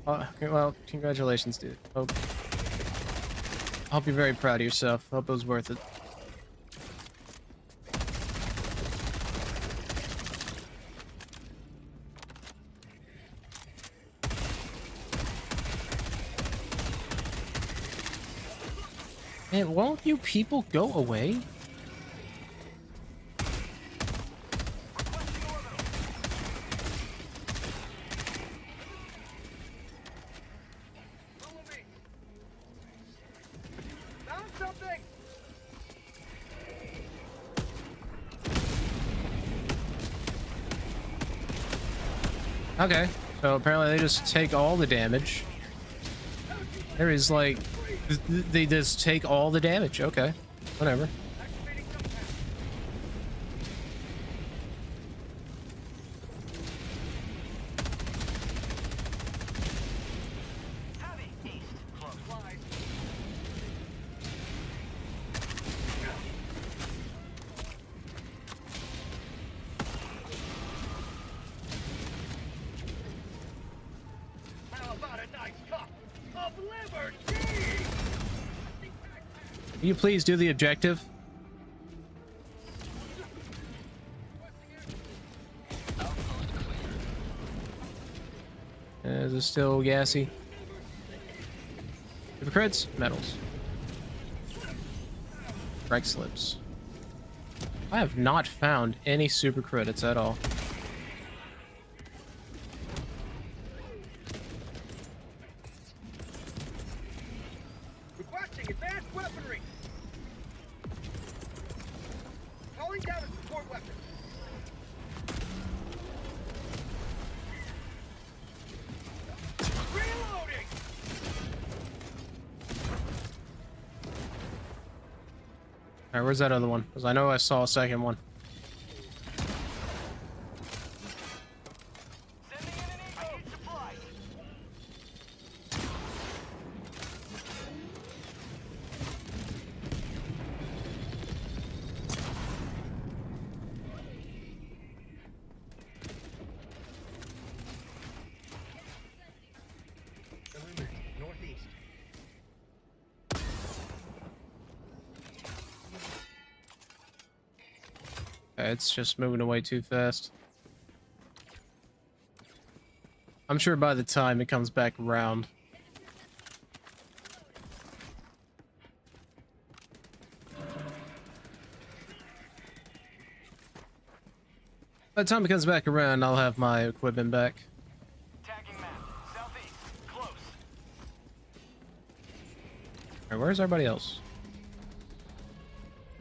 Okay, well, congratulations, dude. Hope you're very proud of yourself. Hope it was worth it. Man, won't you people go away? Follow me. Found something! Okay, so apparently they just take all the damage. There is like, they just take all the damage. Okay, whatever. Activating jump pad. Supplies. How about a nice cup of liberty? Will you please do the objective? Is it still gassy? Super crits? Medals. Strike slips. I have not found any super credits at all. Requesting advanced weaponry. Calling down a support weapon. Reloading. Alright, where's that other one? Because I know I saw a second one. It's just moving away too fast. I'm sure by the time it comes back around. By the time it comes back around, I'll have my equipment back. Tagging map. Southeast. Close. Alright, where's everybody else?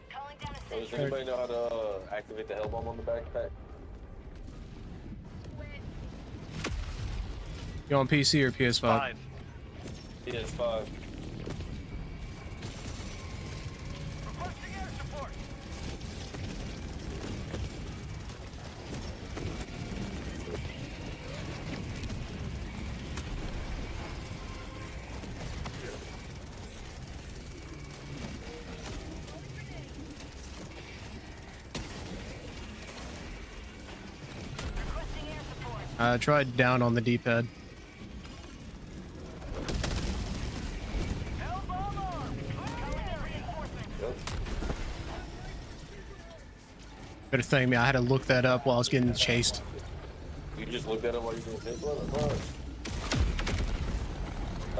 Calling down a Does sentry. anybody know how to activate the hell bomb on the backpack? You on PC or PS5? PS5. Requesting air support. Requesting air support. Try down on the D-pad. Hell bomb armed. Calling in reinforcements. Yep. Better thank me, I had to look that up while I was getting chased. You just looked at it while you're doing this? What?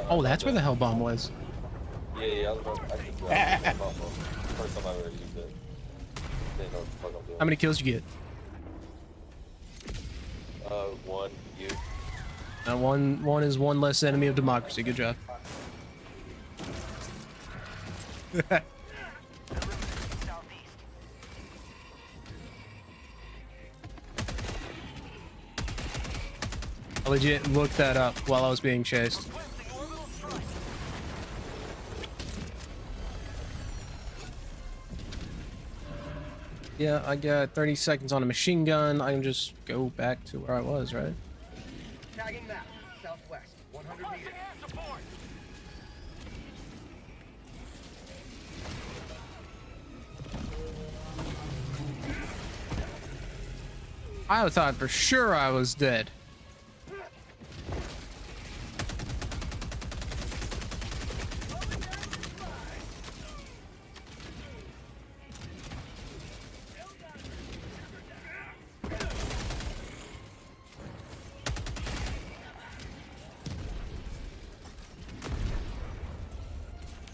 Oh, that's where the hell bomb was. Yeah, I was about to first time I ever used it. Didn't know what the fuck I'm doing. How many kills you get? One, you. One is one less enemy of democracy. Good job. I legit looked that up while I was being chased. Yeah, I got 30 seconds on a machine gun. I can just go back to where I was, right? Tagging map. Southwest. 100 meters. Requesting air support. I thought for sure I was dead.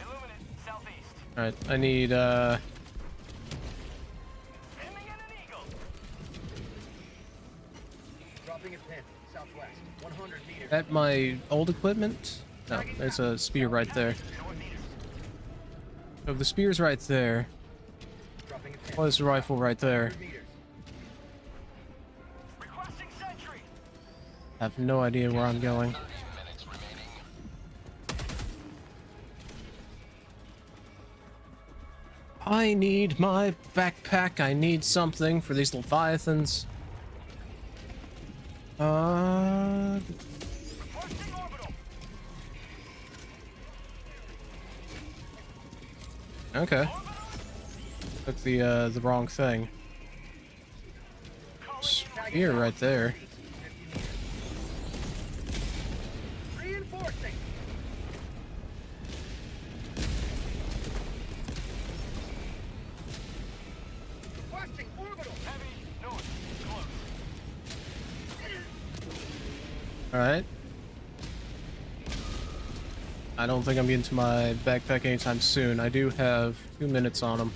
Illuminate. Southeast. Alright, I need, Aiming at an eagle. Dropping a pin. Southwest. 100 meters. that my old equipment? No, there's a spear right there. So the spear's right there. Dropping a pin. Oh, there's a rifle right there. 100 meters. Requesting sentry. I have no idea where I'm going. I need my backpack. I need something for these Leviathans. Requesting orbital. Okay. Took the wrong thing. Spear right there. Reinforcing. Requesting orbital. Heavy. North. Close. Alright. I don't think I'm getting to my backpack anytime soon. I do have 2 minutes on them.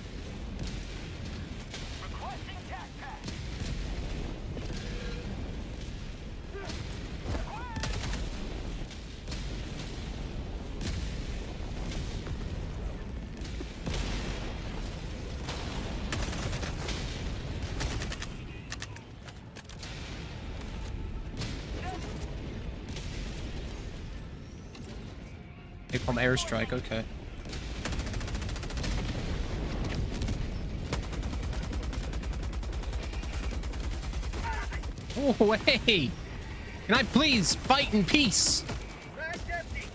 Requesting tac pack. Napalm airstrike, okay. Oh, hey! Can I please fight in peace? Mag's empty.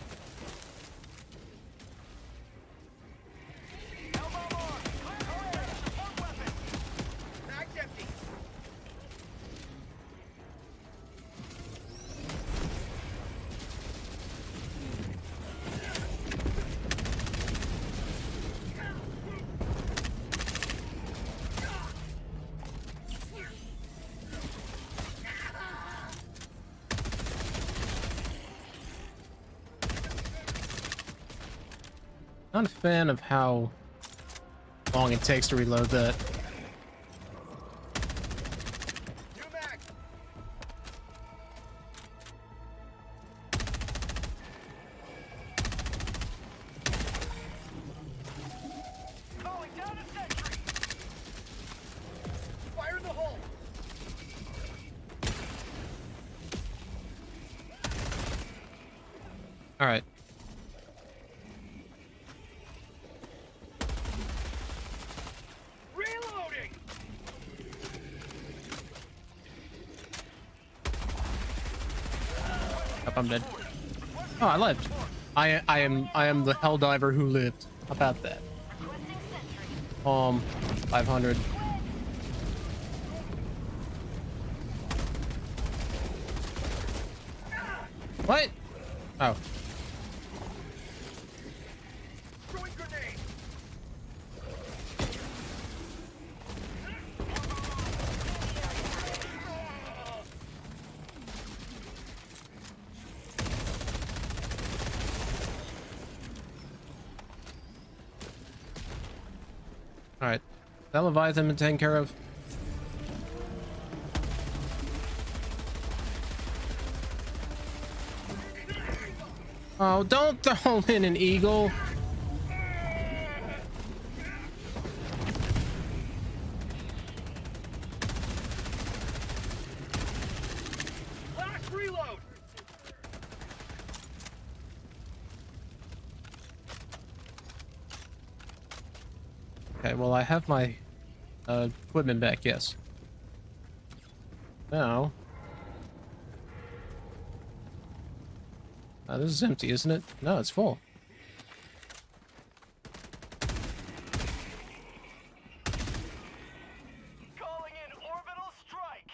Hell bomb armed. Clear area. Support weapon. Mag's empty. Not a fan of how long it takes to reload that. New mag. Calling down a sentry. Fire in the hole. All right. Reloading. Yep, I'm dead. Oh, I lived. I am the helldiver who lived. How about that? 500. What? Oh. Throwing grenade. All right. That Leviathan been taken care of. Oh, don't throw in an eagle. Last reload. Okay, well, I have my equipment back, yes. Now... this is empty, isn't it? No, it's full. Calling in orbital strike.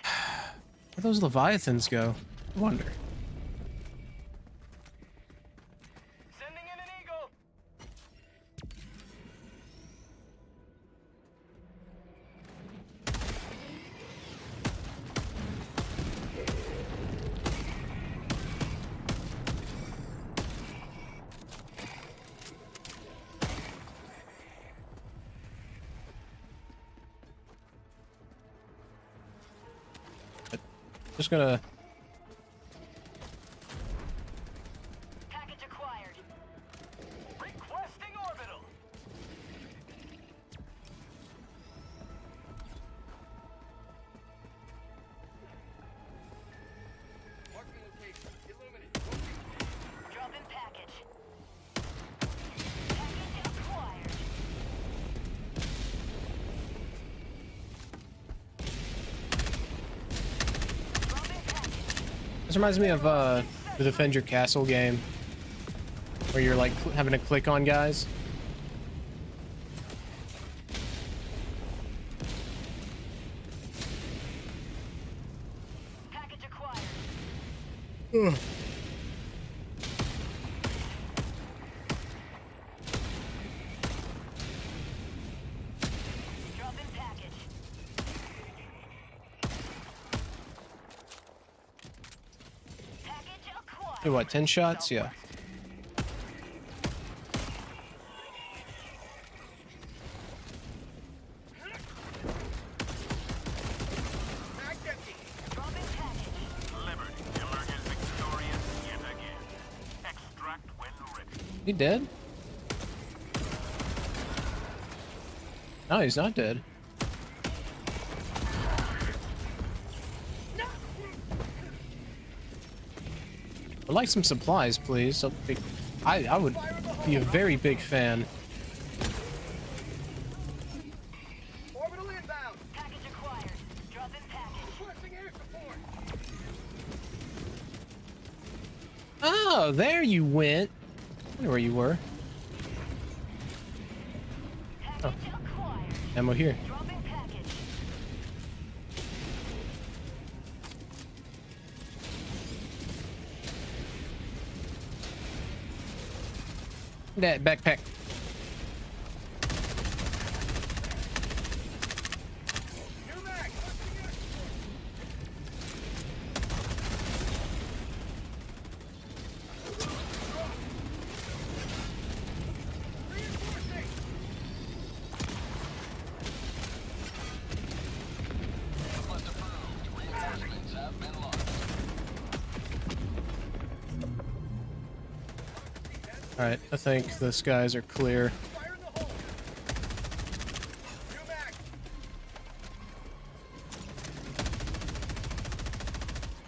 Where'd those Leviathans go? I wonder. Sending in an eagle. Just gonna... Package acquired. Requesting orbital. Marking location. Illuminate. Drop in package. Package acquired. Drop in package. This reminds me of the Defend Your Castle game, where you're like having to click on guys. Package acquired. Ugh. Drop in package. Package acquired. Do what, 10 shots? Yeah. Mag's empty. Drop in package. Liberty emerges victorious yet again. Extract when ready. He dead? No, he's not dead. I'd like some supplies, please. I would be a very big fan. Orbital inbound. Package acquired. Drop in package. Requesting air support. Oh, there you went. I wonder where you were. Package acquired. Ammo here. Drop in package. That backpack. New mag. Requesting air support. Alright, I think the skies are clear. Fire in the hole. New mag.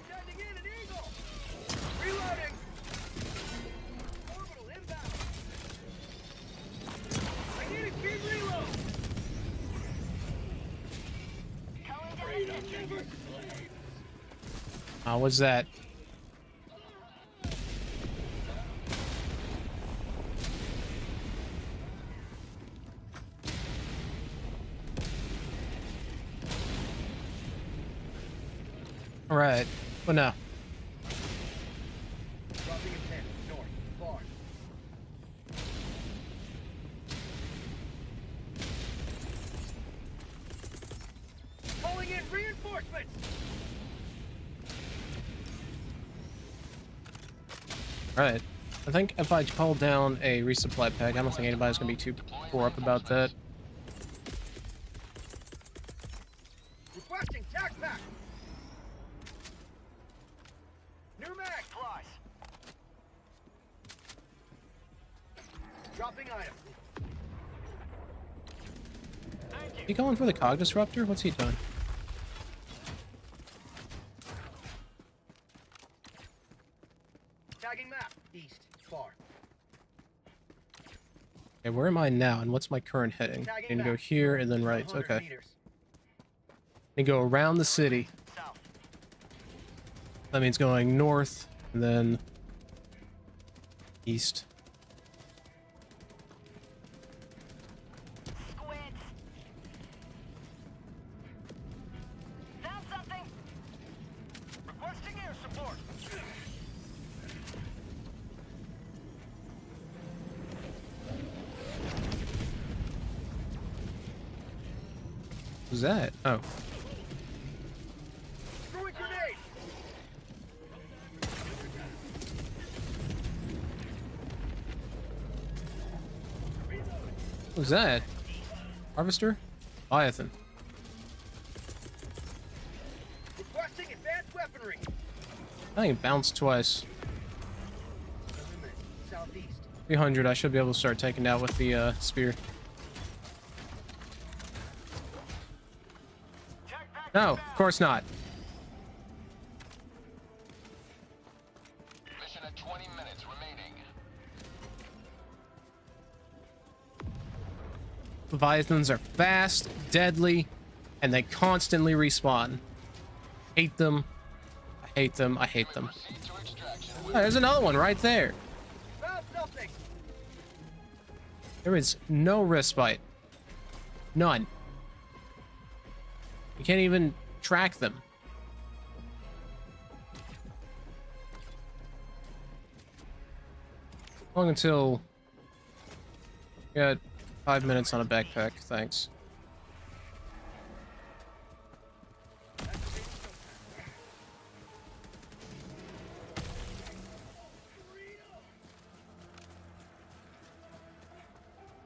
Sending in an eagle. Reloading. Orbital inbound. I need a speed reload. Calling down assistance. How was that? All right, what now? Dropping a 10. North. Far. Calling in reinforcements. All right, I think if I call down a resupply pack, I don't think anybody's gonna be too tore up about that. Requesting tac pack. New mag. Flies. Dropping item. He going for the cog disruptor? What's he doing? Tagging map. East. Far. Okay, where am I now, and what's my current heading? I need to go here and then right. 100 Okay. meters. And go around the city. South. That means going north and then east. Squids. Found something. Requesting air support. Who's that? Oh. Throwing grenade. Who's that? Harvester? Leviathan. Requesting advanced weaponry. I think it bounced twice. Southeast. 300, I should be able to start taking out with the spear. No, of course not. Mission at 20 minutes remaining. Leviathans are fast, deadly, and they constantly respawn. Hate them. I hate them. I hate them. Proceed to extraction. Oh, there's another one right there. Found something. There is no respite. None. You can't even track them. Long until... Got 5 minutes on a backpack, thanks.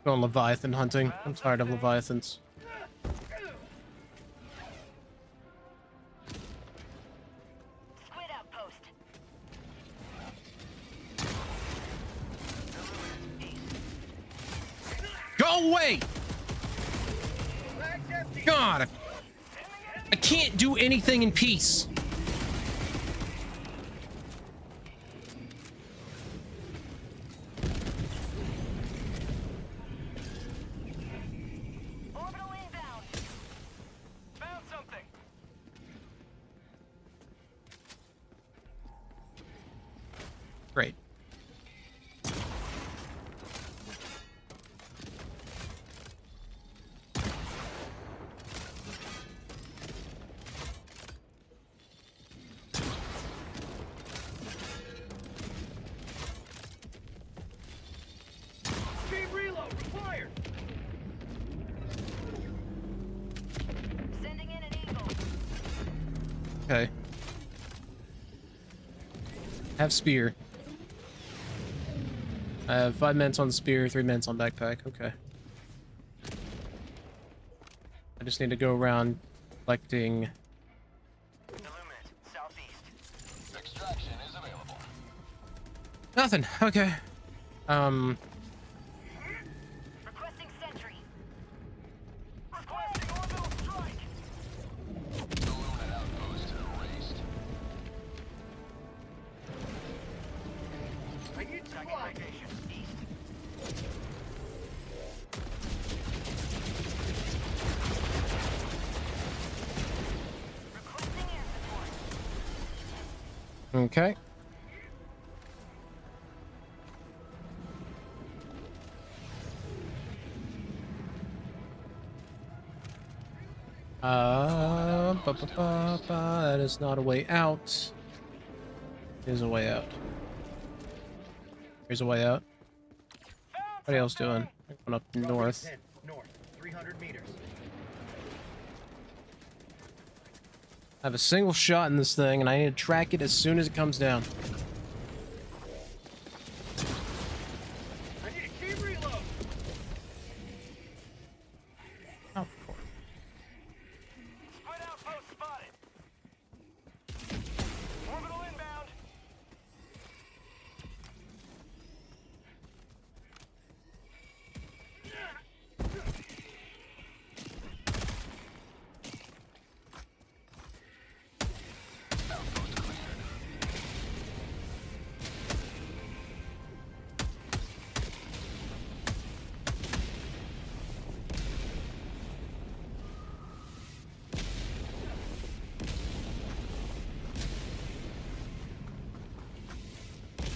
Going Leviathan hunting. I'm tired of Leviathans. Squid outpost. Go away! Mag's empty. God! I can't do anything in peace. Orbital inbound. Found something. Great. Speed reload required. Sending in an eagle. Okay. Have spear. I have 5 minutes on spear, 3 minutes on backpack. Okay. I just need to go around collecting. Illuminate. Southeast. Extraction is available. Nothing. Okay. Requesting sentry. Requesting orbital strike. Illuminate outpost erased. I need supplies. East. Requesting air support. Okay. That is not a way out. There's a way out. Here's a way out. What else doing? Going up north. 10, north, 300 meters. I have a single shot in this thing, and I need to track it as soon as it comes down. I need a key reload. Of course. Split outpost spotted. Orbital inbound. Outpost cleared.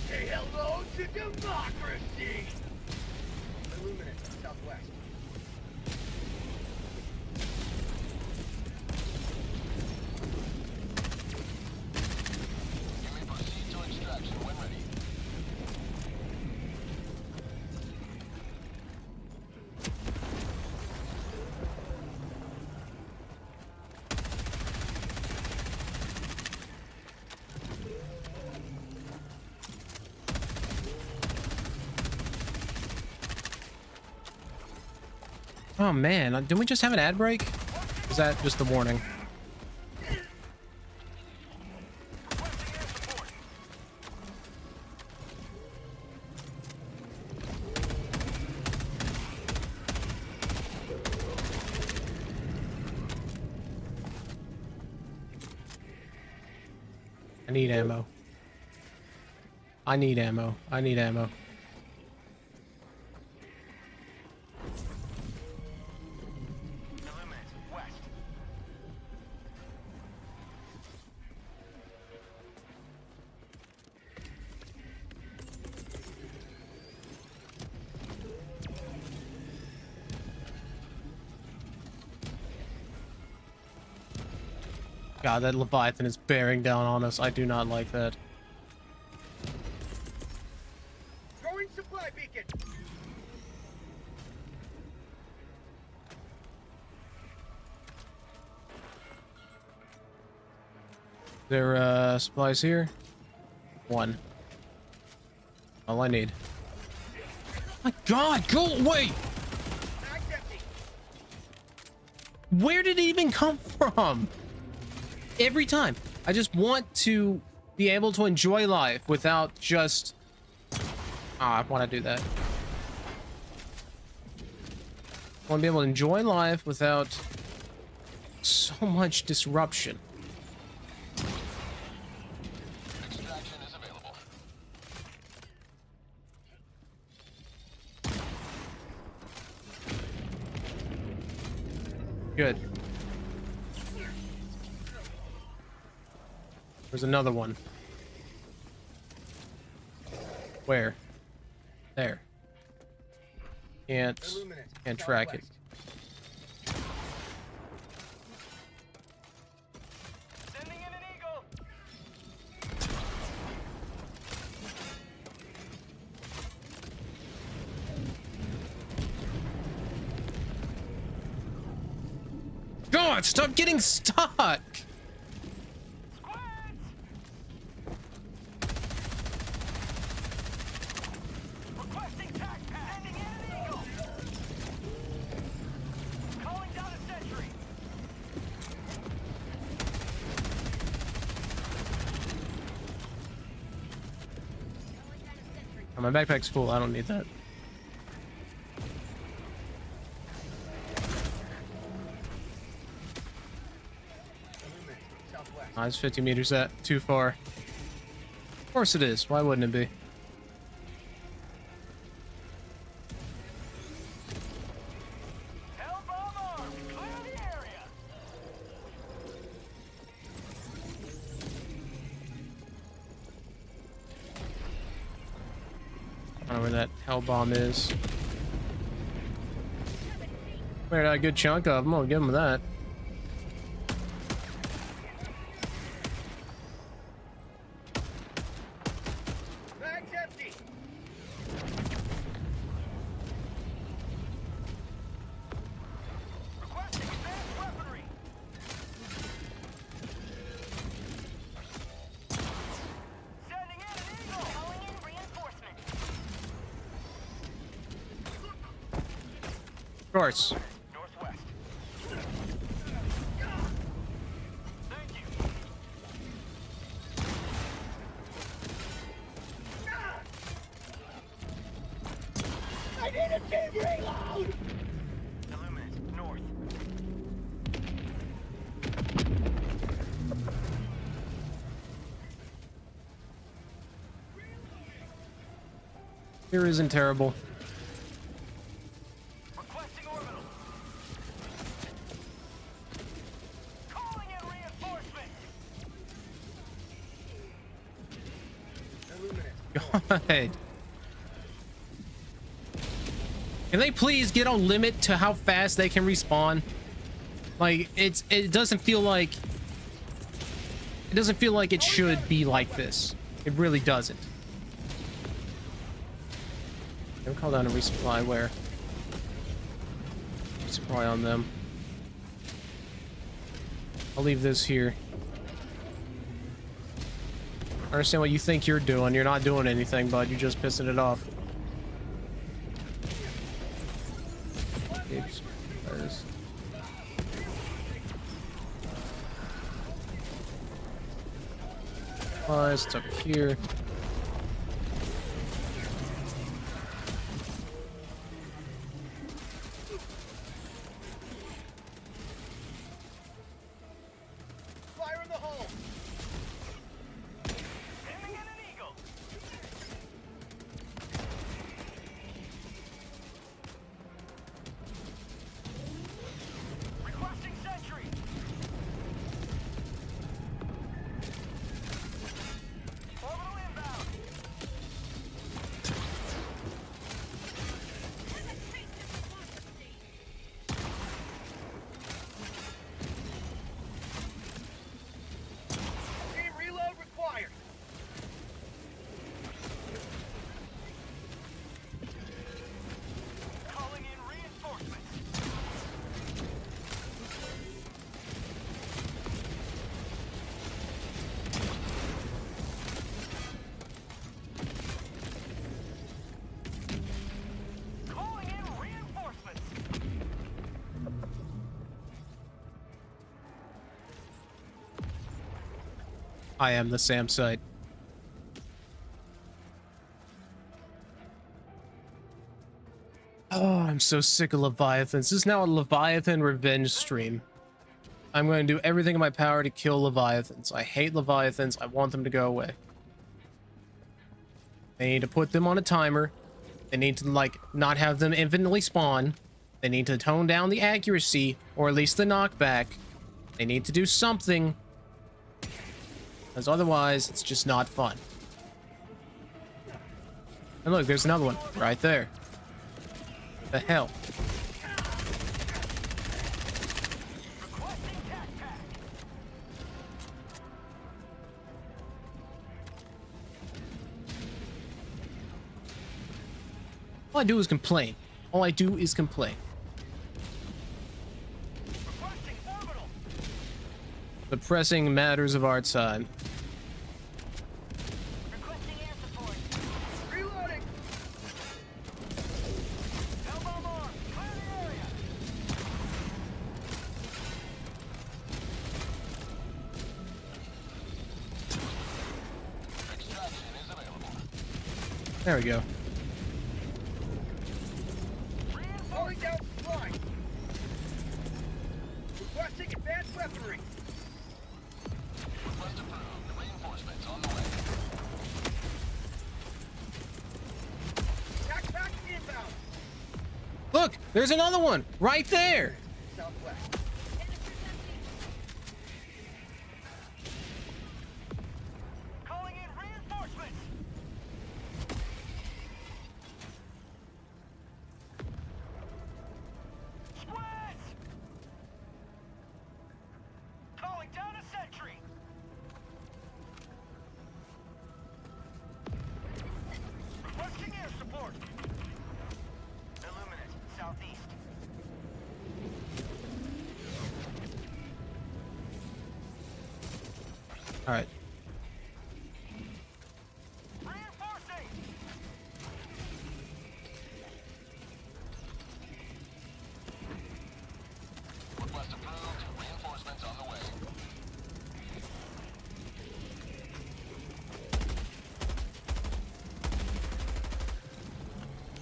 Say hello to democracy. Illuminate, southwest. You may proceed to extraction when ready. Oh man, didn't we just have an ad break? Is that just the warning? Requesting air support. I need ammo. I need ammo. I need ammo. Illuminate west. God, that Leviathan is bearing down on us. I do not like that. Throwing supply beacon. There, supplies here? One. All I need. My God, go away! Mag's empty. Where did it even come from? Every time. I just want to be able to enjoy life without just... I want to do that. I want to be able to enjoy life without so much disruption. Extraction is available. Good. There's another one. Where? There. Can't track it. Sending in an eagle. God, stop getting stuck! Requesting tac pad. Sending in an eagle. Calling down a sentry. Oh, my backpack's full. I don't need that. Southwest. Oh, it's 50 meters too far. Of course it is. Why wouldn't it be? Hell bomb armed. Clear the area. I don't know where that hell bomb is. Cleared out a good chunk of them. I'll give them that. Bag's empty. Requesting advanced weaponry. Sending in an eagle. Calling in reinforcements. Of course. Northwest. Thank you. I need a team reload. Illuminate. North. Here isn't terrible. Requesting orbital. Calling in reinforcements. Illuminate. God. Can they please get a limit to how fast they can respawn? Like, it doesn't feel like it should be like this. It really doesn't. Can we call down a resupply where? Resupply on them. I'll leave this here. I understand what you think you're doing. You're not doing anything, bud. You're just pissing it off. Oops. There's- It's up here. Fire in the hole. Sending in an eagle. Requesting sentry. Orbital inbound. Team reload required. Calling in reinforcements. Calling in reinforcements. I am the SAM site. Oh, I'm so sick of Leviathans. This is now a Leviathan revenge stream. I'm going to do everything in my power to kill Leviathans. I hate Leviathans. I want them to go away. They need to put them on a timer. They need to, like, not have them infinitely spawn. They need to tone down the accuracy, or at least the knockback. They need to do something. Because otherwise, it's just not fun. And look, there's another one right there. The hell? Requesting tac-tac. All I do is complain. All I do is complain. Requesting orbital. The pressing matters of our time. Requesting air support. Reloading. Hell bomb armed. Clear the area. Extraction is available. There we go. Calling down supply. Requesting advanced weaponry. Request approved. Reinforcements on the way. Backpack inbound. Look, there's another one right there. Southwest. Calling in reinforcements. Squads! Calling down a sentry. Requesting air support. Illuminate, southeast. All right. Reinforcing! Request approved. Reinforcements on the way.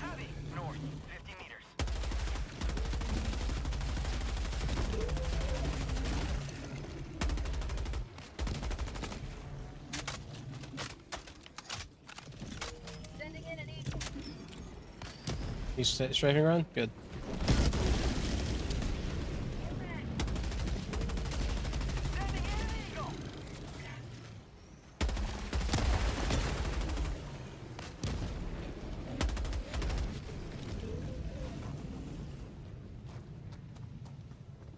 Heavy, north, 50 meters. Sending in an eagle. He's strafing around. Good. Sending in an eagle.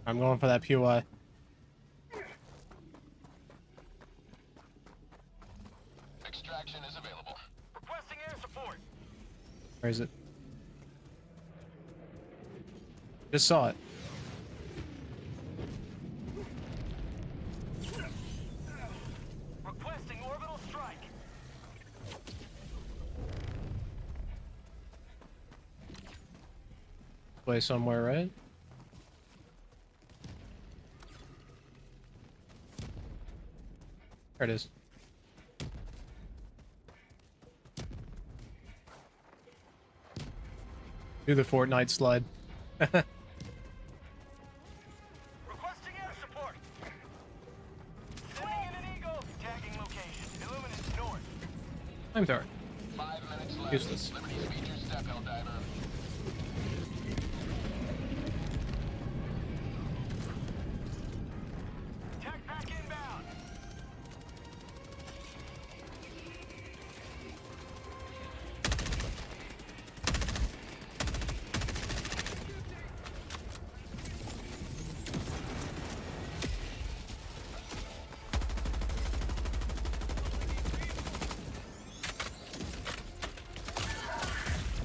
I'm going for that POI. Extraction is available. Requesting air support. Where is it? Just saw it. Requesting orbital strike. Play somewhere, right? There it is. Do the Fortnite slide. Requesting air support. Sending in an eagle. Tagging location. Illuminate north. I'm sorry. 5 minutes left. Useless. Liberty's feature step Helldiver. Tech pack inbound.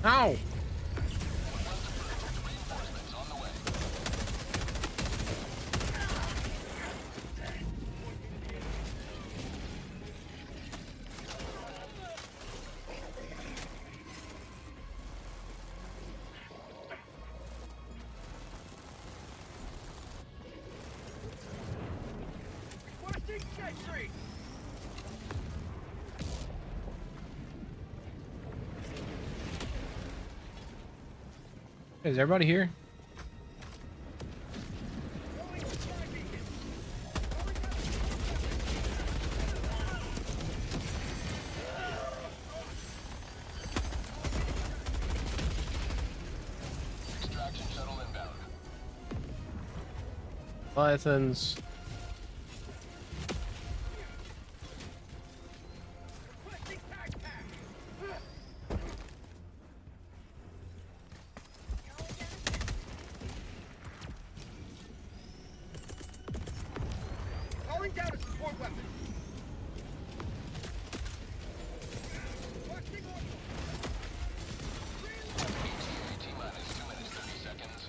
Ow! Reinforcements on the way. Requesting sentry. Is everybody here? Calling supply beacon. Extraction shuttle inbound. Leviathans. Requesting backpack. Calling down a support weapon. Requesting order. T minus 2 minutes 30 seconds.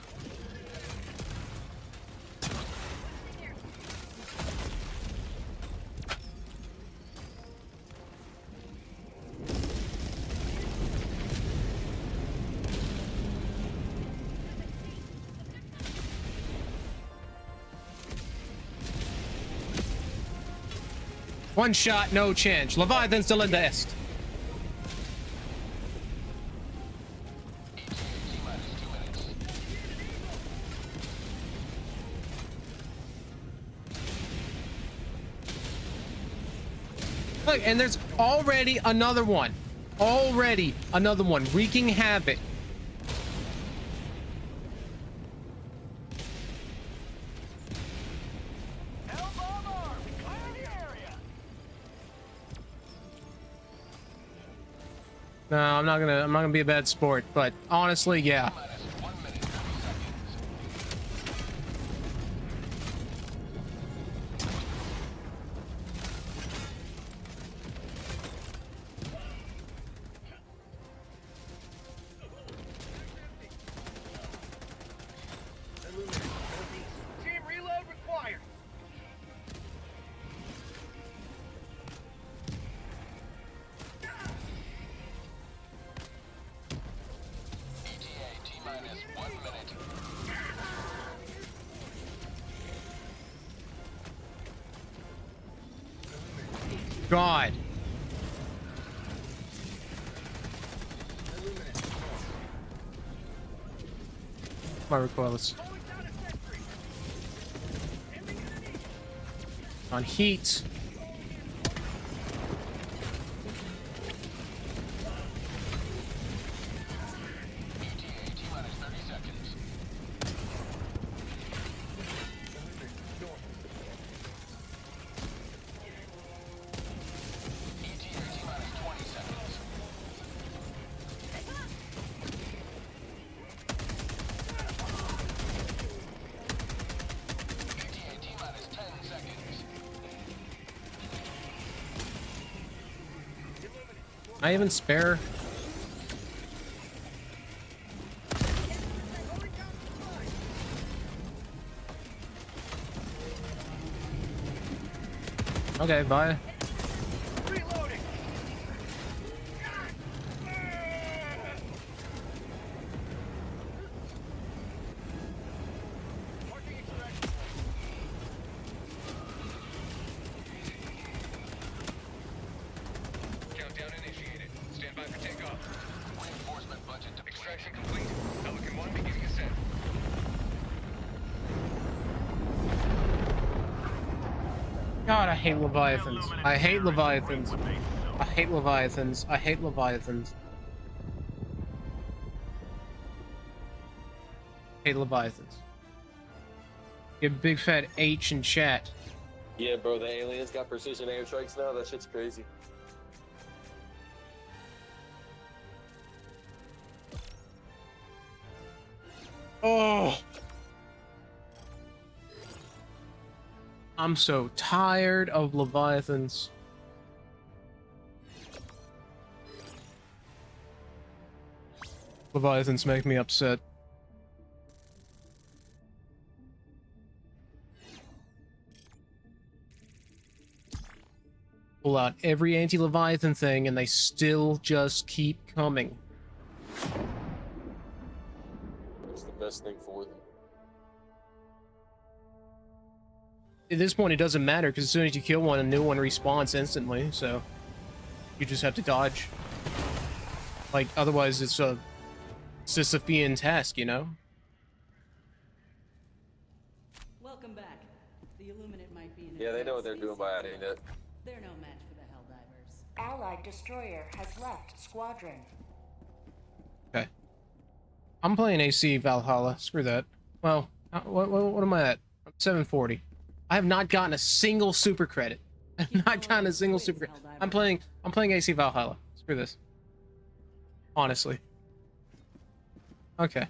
One shot, no chance. Leviathans Delenda est. look, and there's already another one. Already another one wreaking havoc. No, I'm not gonna be a bad sport, but honestly, yeah. Team reload required. ETA T-minus 1 minute. God. My recoilless. On heat. ETA T-minus 30 seconds. ETA T-minus 20 seconds. ETA T-minus 10 seconds. I even spare. Okay, bye. Reloading. Marking extraction. Countdown initiated. Stand by for takeoff. Reinforcement budget deployed. Extraction complete. Pelican 1 beginning ascent. God, I hate Leviathans. I hate Leviathans. I hate Leviathans. I hate Leviathans. Hate Leviathans. Get a big fat H in chat. Yeah, bro, the aliens got precision airstrikes now. That shit's crazy. Oh. I'm so tired of Leviathans. Leviathans make me upset. Pull out every anti-Leviathan thing and they still just keep coming. It's the best thing for them. At this point, it doesn't matter because as soon as you kill one, a new one respawns instantly. So you just have to dodge. Like otherwise, it's a Sisyphean task, you know. Welcome back. The Illuminate might be in Yeah, they know what advanced they're doing by adding it. They're no match for the Helldivers. Allied destroyer has left squadron. Okay. I'm playing AC Valhalla. Screw that. Well, what am I at? I'm 740. I have not gotten a single super credit. I've not gotten a single super credit. I'm playing AC Valhalla. Screw this. Honestly. Okay.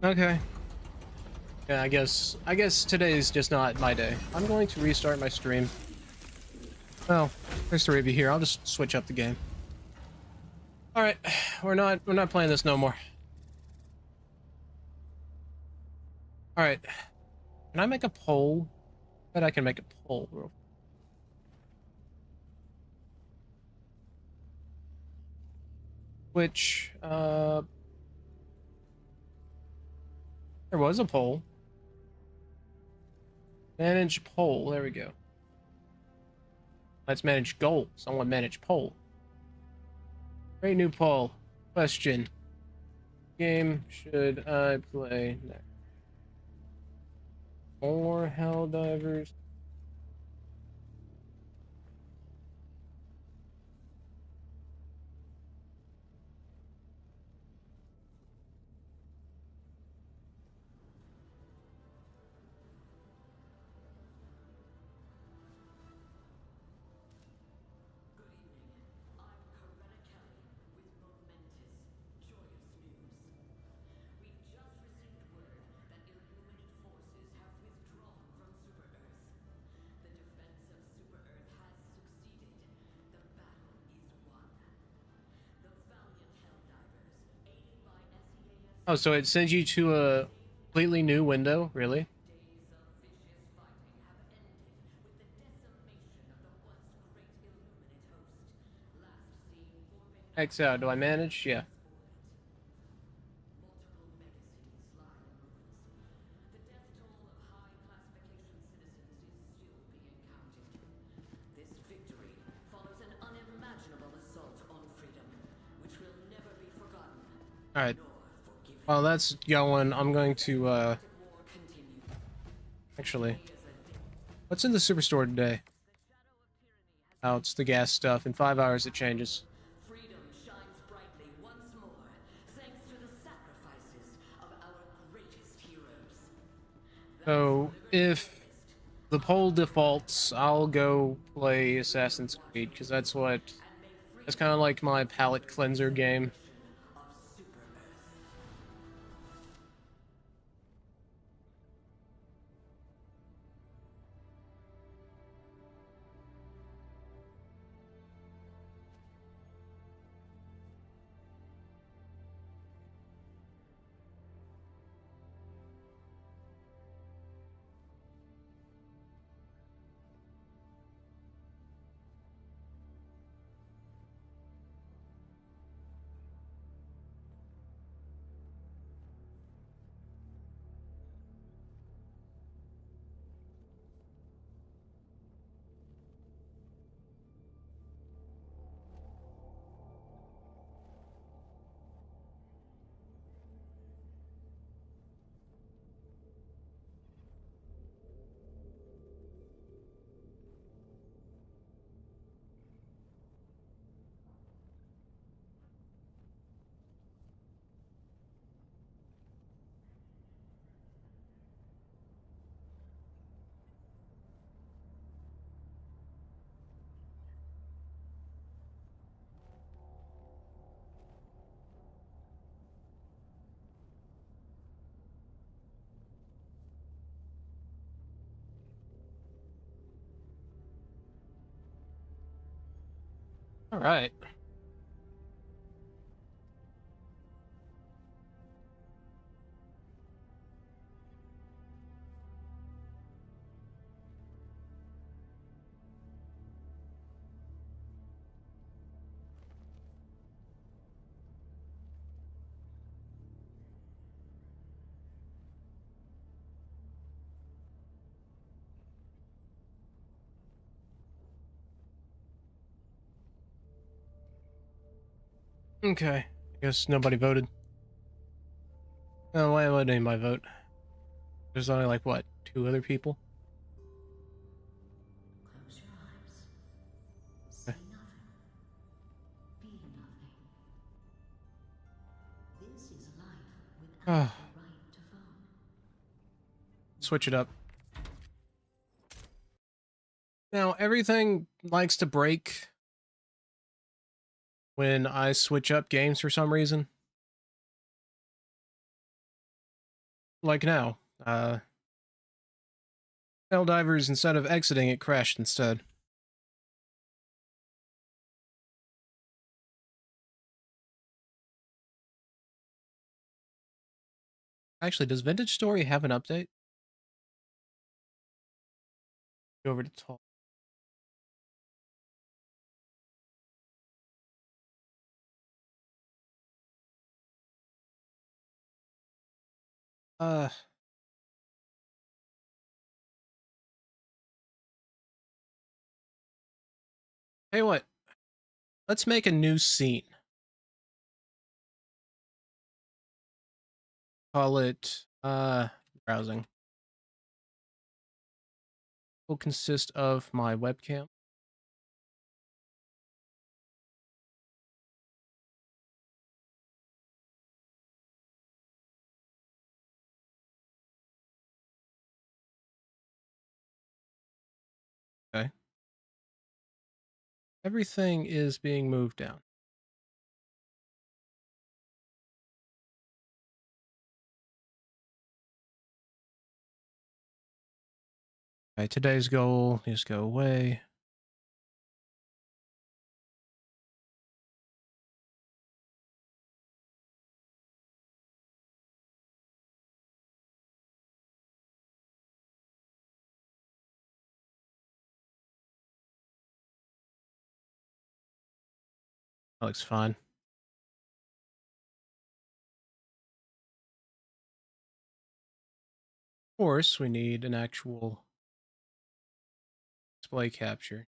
Okay. Yeah, I guess today's just not my day. I'm going to restart my stream. Well, there's three of you here. I'll just switch up the game. All right, we're not playing this no more. All right, can I make a poll? I bet I can make a poll. Which, there was a poll. Manage poll. There we go. Let's manage goals. I want to manage poll. Create new poll. Question. Game should I play next? More Helldivers. Oh, so it sends you to a completely new window, really? X out. Do I manage? Yeah. All right. While that's going, I'm going to actually, what's in the superstore today? Oh, it's the gas stuff. In 5 hours, it changes. Freedom shines brightly once more, thanks to the sacrifices of our greatest heroes. So, if the poll defaults, I'll go play Assassin's Creed, because that's kind of like my palate cleanser game. All right. Okay. I guess nobody voted. Oh, why would anybody vote? There's only like, what, 2 other people? Close your eyes. See Okay. nothing. Be nothing. This is life without Ah, the right to vote. switch it up. Now, everything likes to break when I switch up games for some reason. Like now. Helldivers, instead of exiting, it crashed instead. Actually, does Vintage Story have an update? Go over to talk. Uh, Hey, what? Let's make a new scene. Call it, browsing. Will consist of my webcam. Okay. Everything is being moved down. Okay, today's goal is go away. That looks fine. Of course, we need an actual display capture.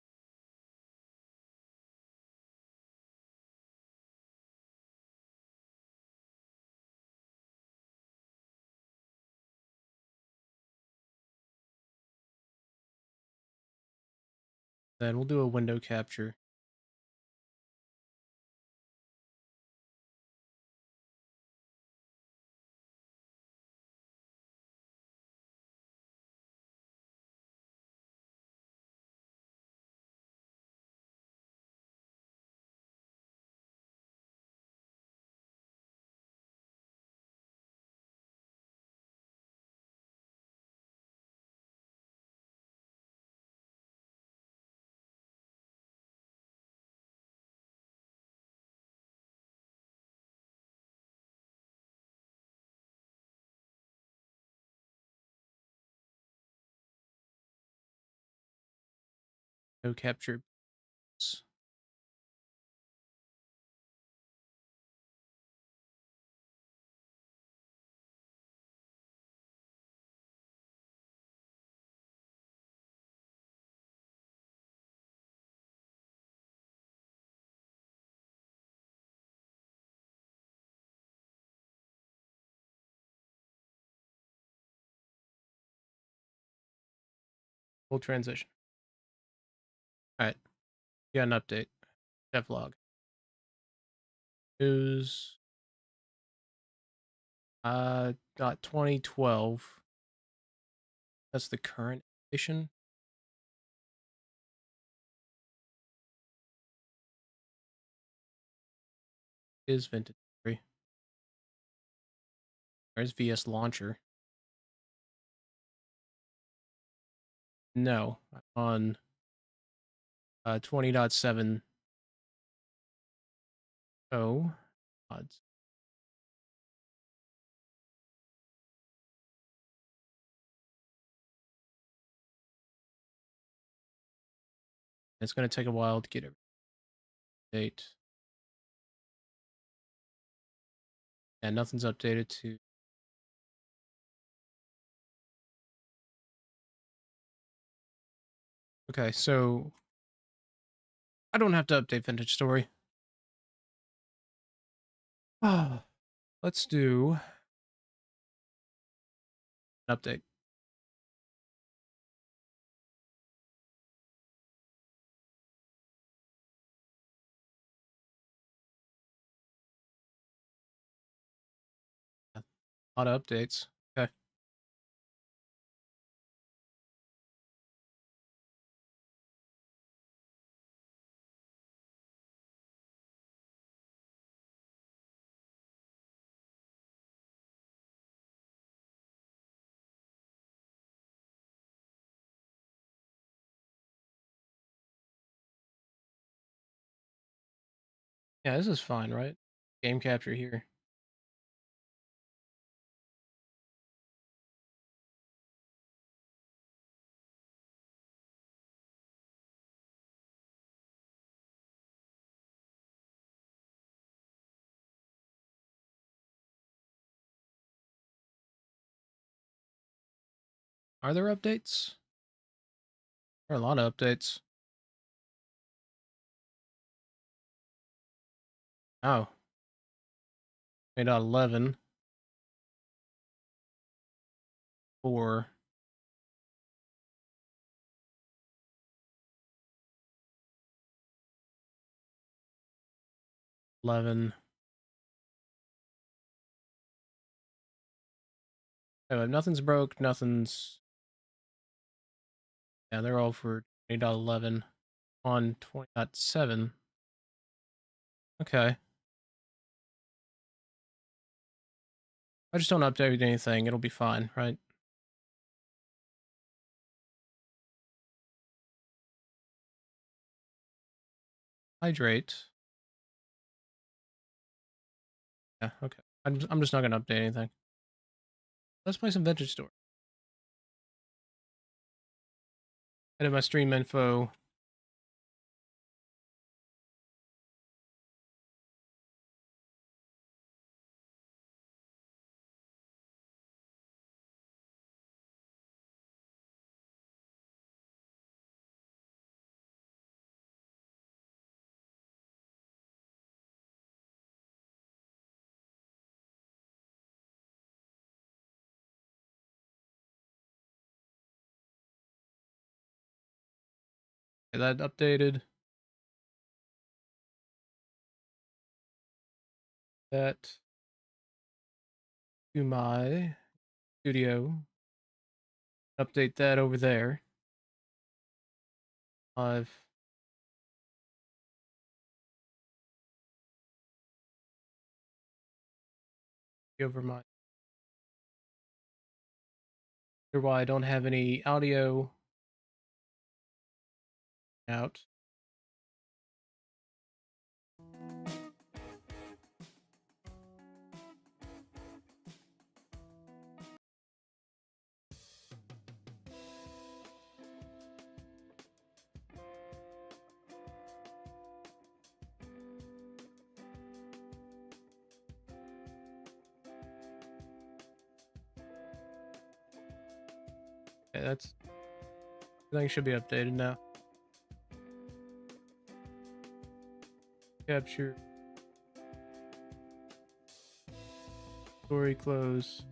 Then we'll do a window capture. No capture. Full transition. All right. You got an update. Devlog. News. Got 2012. That's the current edition. Is vintage. There's VS Launcher. No, on 20.7. Oh, odds. It's going to take a while to get it. Date. And nothing's updated to. Okay, so I don't have to update Vintage Story. Let's do an update. A lot of updates. Okay. Yeah, this is fine, right? Game capture here. Are there updates? There are a lot of updates. Oh. 8.11. 4. $11. Oh, nothing's broke, nothing's... Yeah, they're all for 8.11 on 20.7. Okay. I just don't update anything, it'll be fine, right? Hydrate. Yeah, okay. I'm just not gonna update anything. Let's play some Vintage Store. Edit my stream info. Okay, that updated. That to my studio. Update that over there. I've over my why I don't have any audio out. Okay, that's everything should be updated now. Capture. Story close.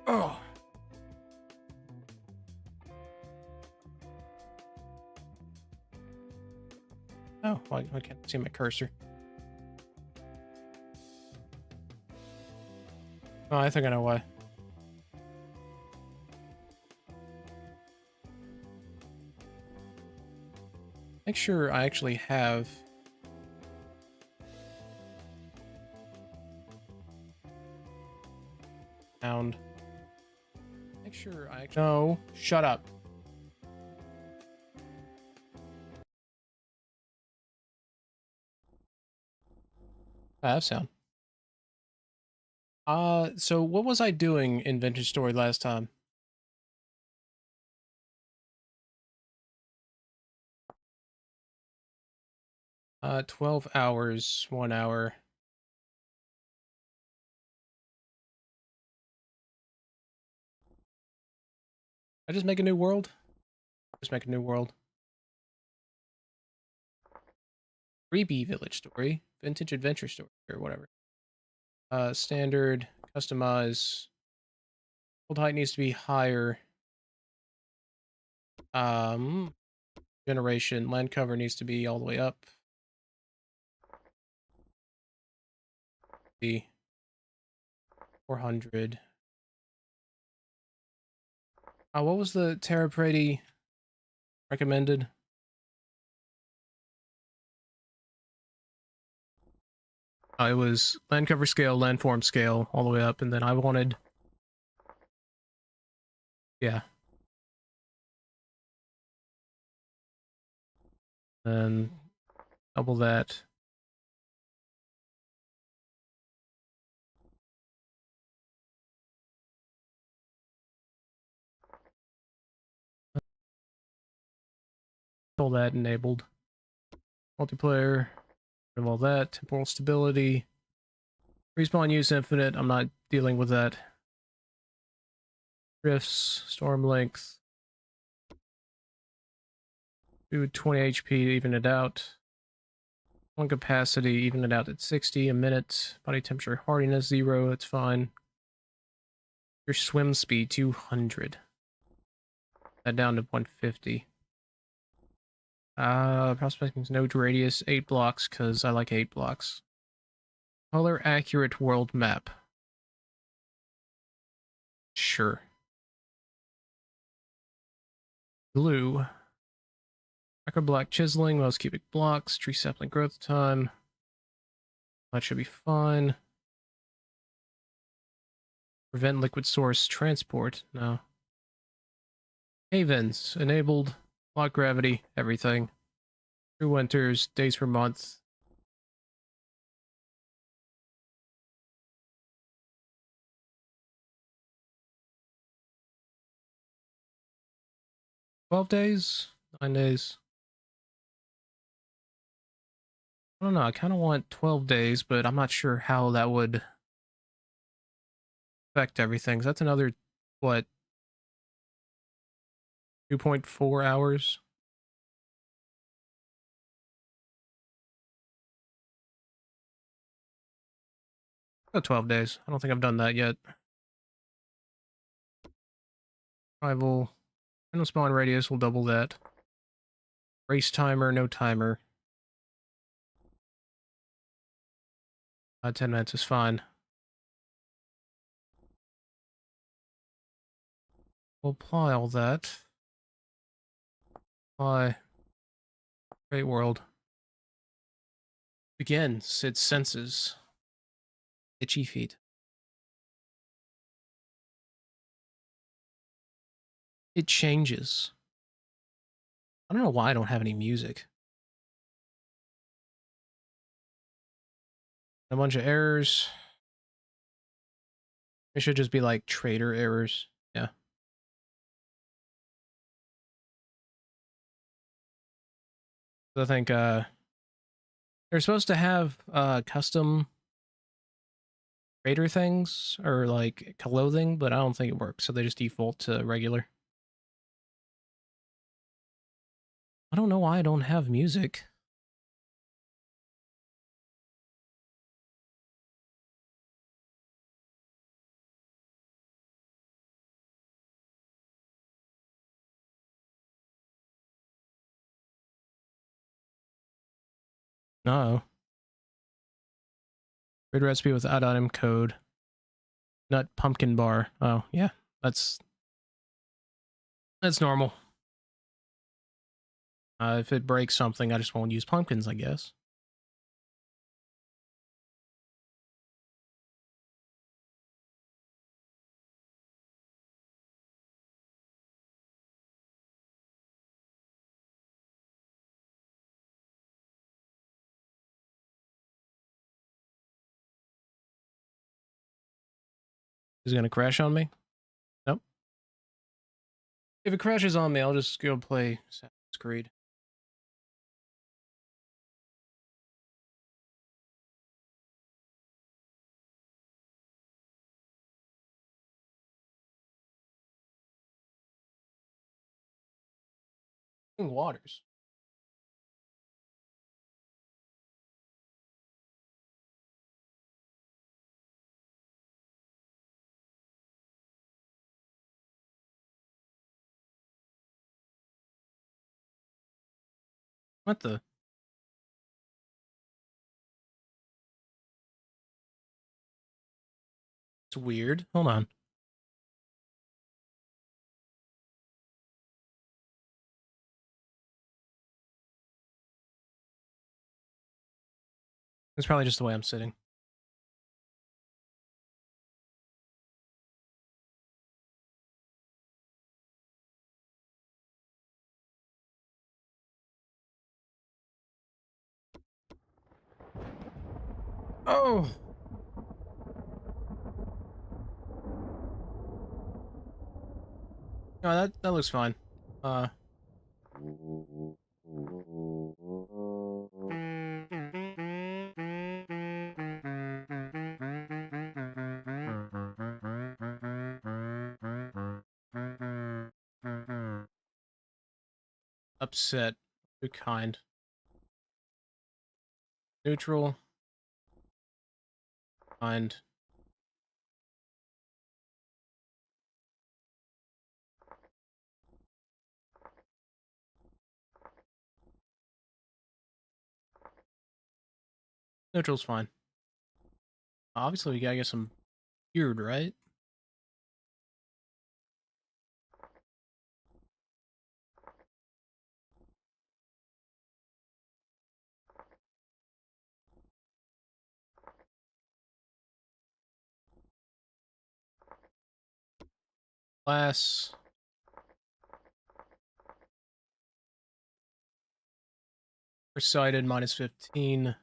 Oh. Oh, well, I can't see my cursor. Oh, I think I know why. Make sure I actually have sound. Make sure I actually... No, shut up. I have sound. So what was I doing in Vintage Story last time? 12 hours, 1 hour. I just make a new world? Just make a new world. Freebie Village Story, Vintage Adventure Story, or whatever. Standard, customize. Hold height needs to be higher. Generation, land cover needs to be all the way up. Be 400. What was the Terra Preti recommended? It was land cover scale, landform scale, all the way up, and then I wanted... Yeah. And double that. All that enabled. multiplayer, of all that, temporal stability, respawn use infinite. I'm not dealing with that. Drifts, storm length, do 20 HP to even it out. One capacity, even it out at 60 a minute. Body temperature, hardiness 0. That's fine. Your swim speed 200. That down to 150. Prospecting's node radius 8 blocks because I like 8 blocks. Color accurate world map. Sure. Blue. Micro block chiseling, most cubic blocks, tree sapling growth time. That should be fine. Prevent liquid source transport. No. Havens enabled. Lock gravity, everything. True winters, days per month. $12 days? 9 days? I don't know, I kind of want 12 days, but I'm not sure how that would affect everything. So that's another, what, 2.4 hours? Oh, 12 days. I don't think I've done that yet. Rival. Random spawn radius will double that. Race timer, no timer. 10 minutes is fine. We'll apply all that. Apply. Great world. Begins its senses. Itchy feet. It changes. I don't know why I don't have any music. A bunch of errors. It should just be like trader errors. Yeah. I think they're supposed to have custom trader things or like clothing, but I don't think it works, so they just default to regular. I don't know why I don't have music. No. Grid recipe with add item code. Nut pumpkin bar. Oh, yeah. That's normal. If it breaks something, I just won't use pumpkins, I guess. Is it gonna crash on me? Nope. If it crashes on me, I'll just go play Assassin's Creed. Waters. What the? It's weird. Hold on. It's probably just the way I'm sitting. Oh! No, that looks fine. Upset. Good kind. Neutral. Kind. Neutral's fine. Obviously, we gotta get some beard, right? Class. Recited -15.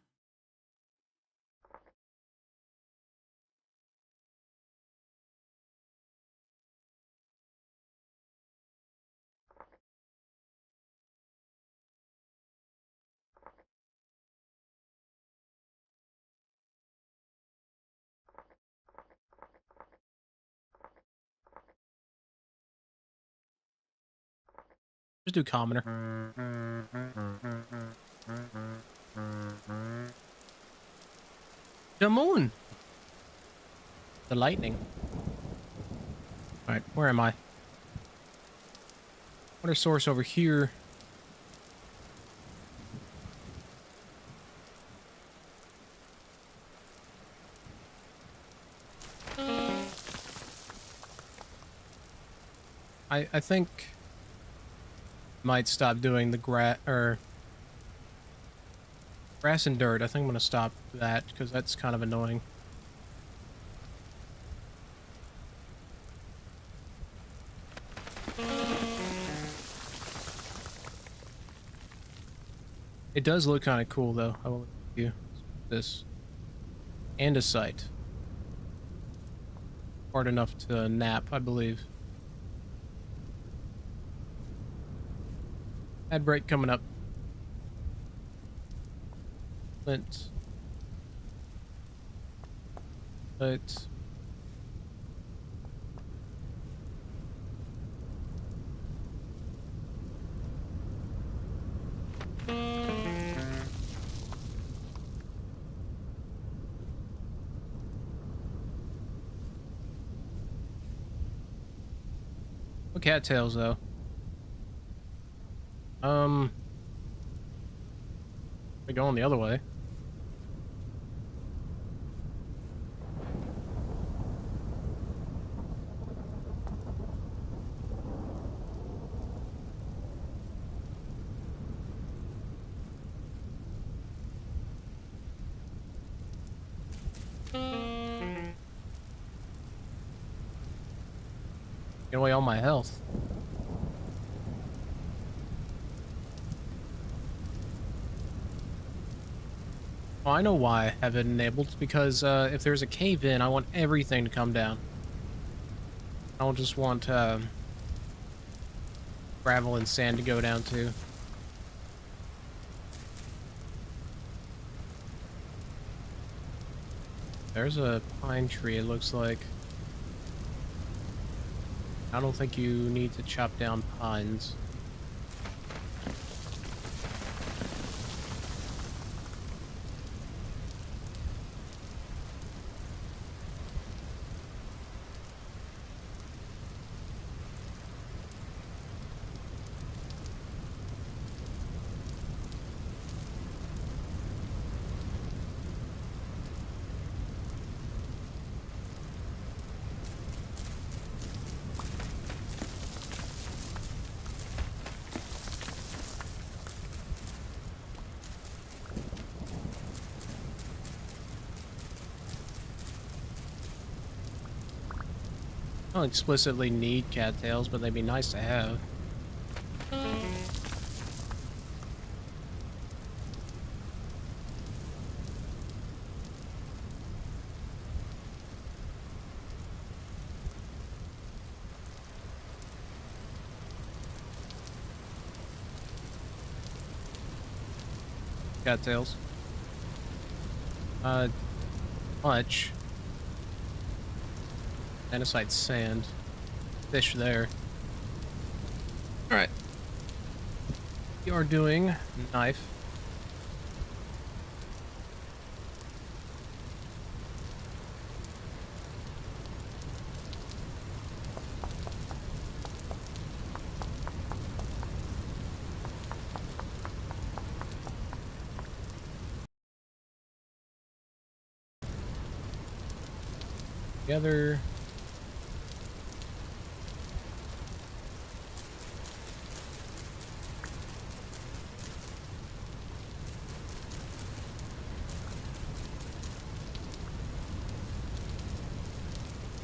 Just do commoner. The moon. The lightning. Alright, where am I? Water source over here. I think might stop doing the grass and dirt. I think I'm gonna stop that because that's kind of annoying. It does look kind of cool though. I will give you this and a sight. Hard enough to nap, I believe. Ad break coming up. Flint. But no cattails though. We're going the other way. Get away all my health. Oh, I know why I have it enabled. Because if there's a cave in, I want everything to come down. I don't just want gravel and sand to go down too. There's a pine tree, it looks like. I don't think you need to chop down pines. I don't explicitly need cattails, but they'd be nice to have. Cattails. Much. Andesite sand. Fish there. Alright. We are doing knife. Together.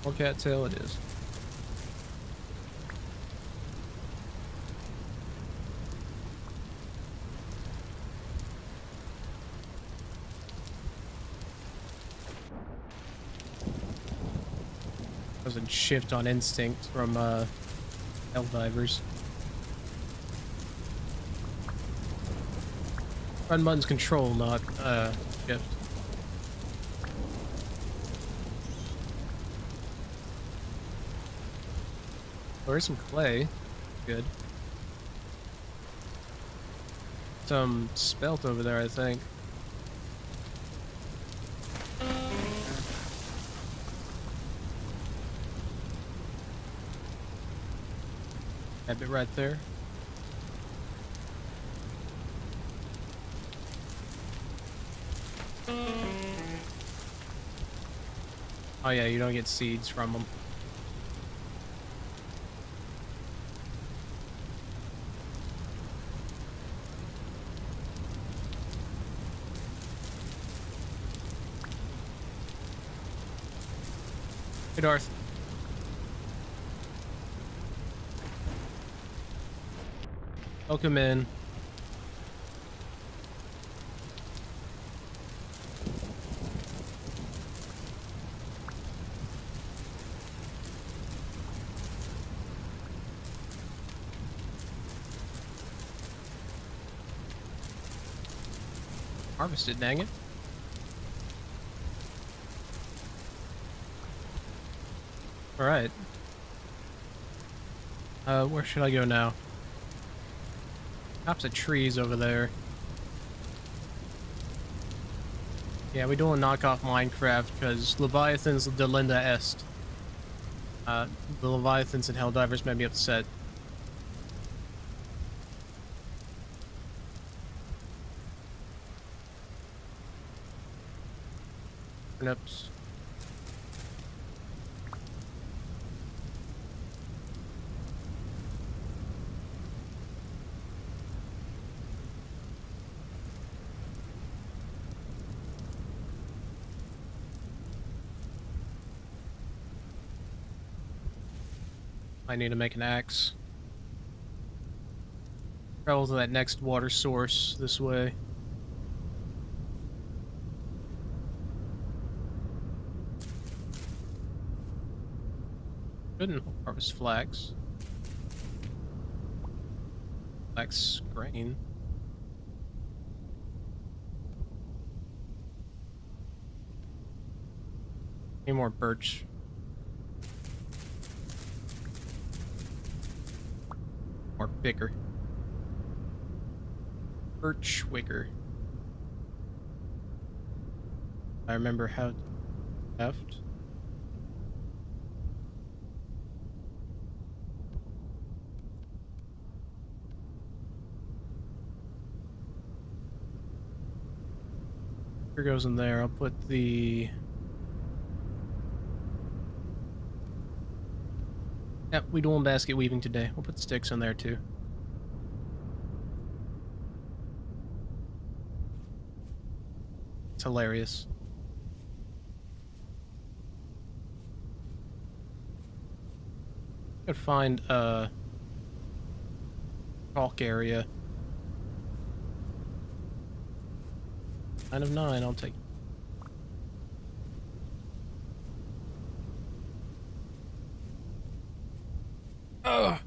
Or cattail it is. Doesn't shift on instinct from Helldivers. Run button's control, not shift. There's some clay. Good. Some spelt over there, I think. That bit right there. Oh yeah, you don't get seeds from them. Hey, Darth. Welcome in. Harvested, dang it. Alright. Where should I go now? Tops of trees over there. Yeah, we don't knock off Minecraft because Leviathans Delenda est. The Leviathans and Helldivers made me upset. Turnips. I need to make an axe. Travel to that next water source this way. Couldn't harvest flax. Flax grain. Need more birch. More bicker. Birch wicker. I remember how left. Here goes in there. I'll put the... Yep, we doing basket weaving today. We'll put sticks in there too. It's hilarious. Could find a chalk area. 9 of 9, I'll take. Ugh.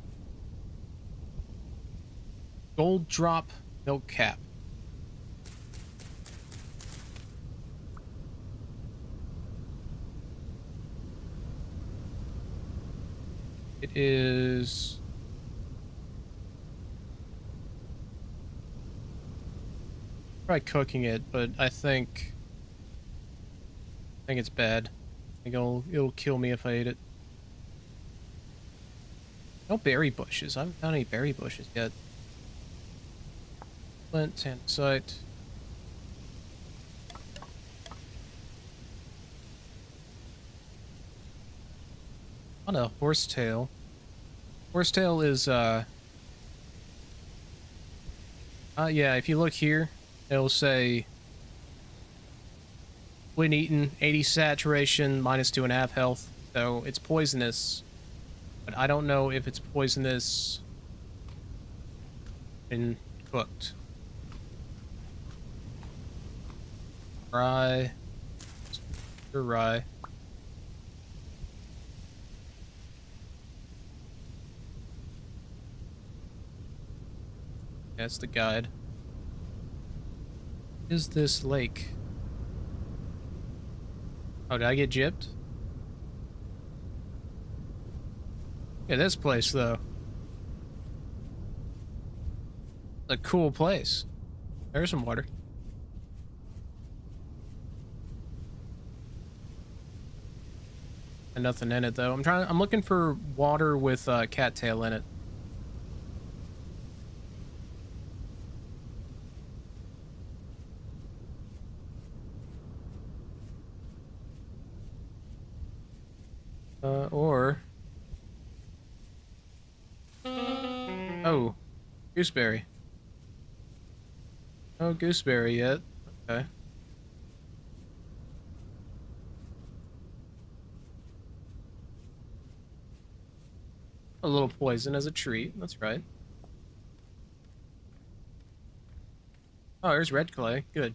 Gold drop milk cap. It is Try cooking it, but I think it's bad. I think it'll kill me if I eat it. No berry bushes. I haven't found any berry bushes yet. Flint, andesite. On a horsetail. Horsetail is yeah, if you look here, it'll say when eaten, 80 saturation, -2.5 health. So it's poisonous. But I don't know if it's poisonous when cooked. Rye. Rye. That's the guide. Is this lake? Oh, did I get gypped? Yeah, this place, though. A cool place. There's some water. And nothing in it, though. I'm looking for water with cattail in it. Or... Oh, gooseberry. No gooseberry yet. Okay. A little poison as a treat. That's right. Oh, there's red clay. Good.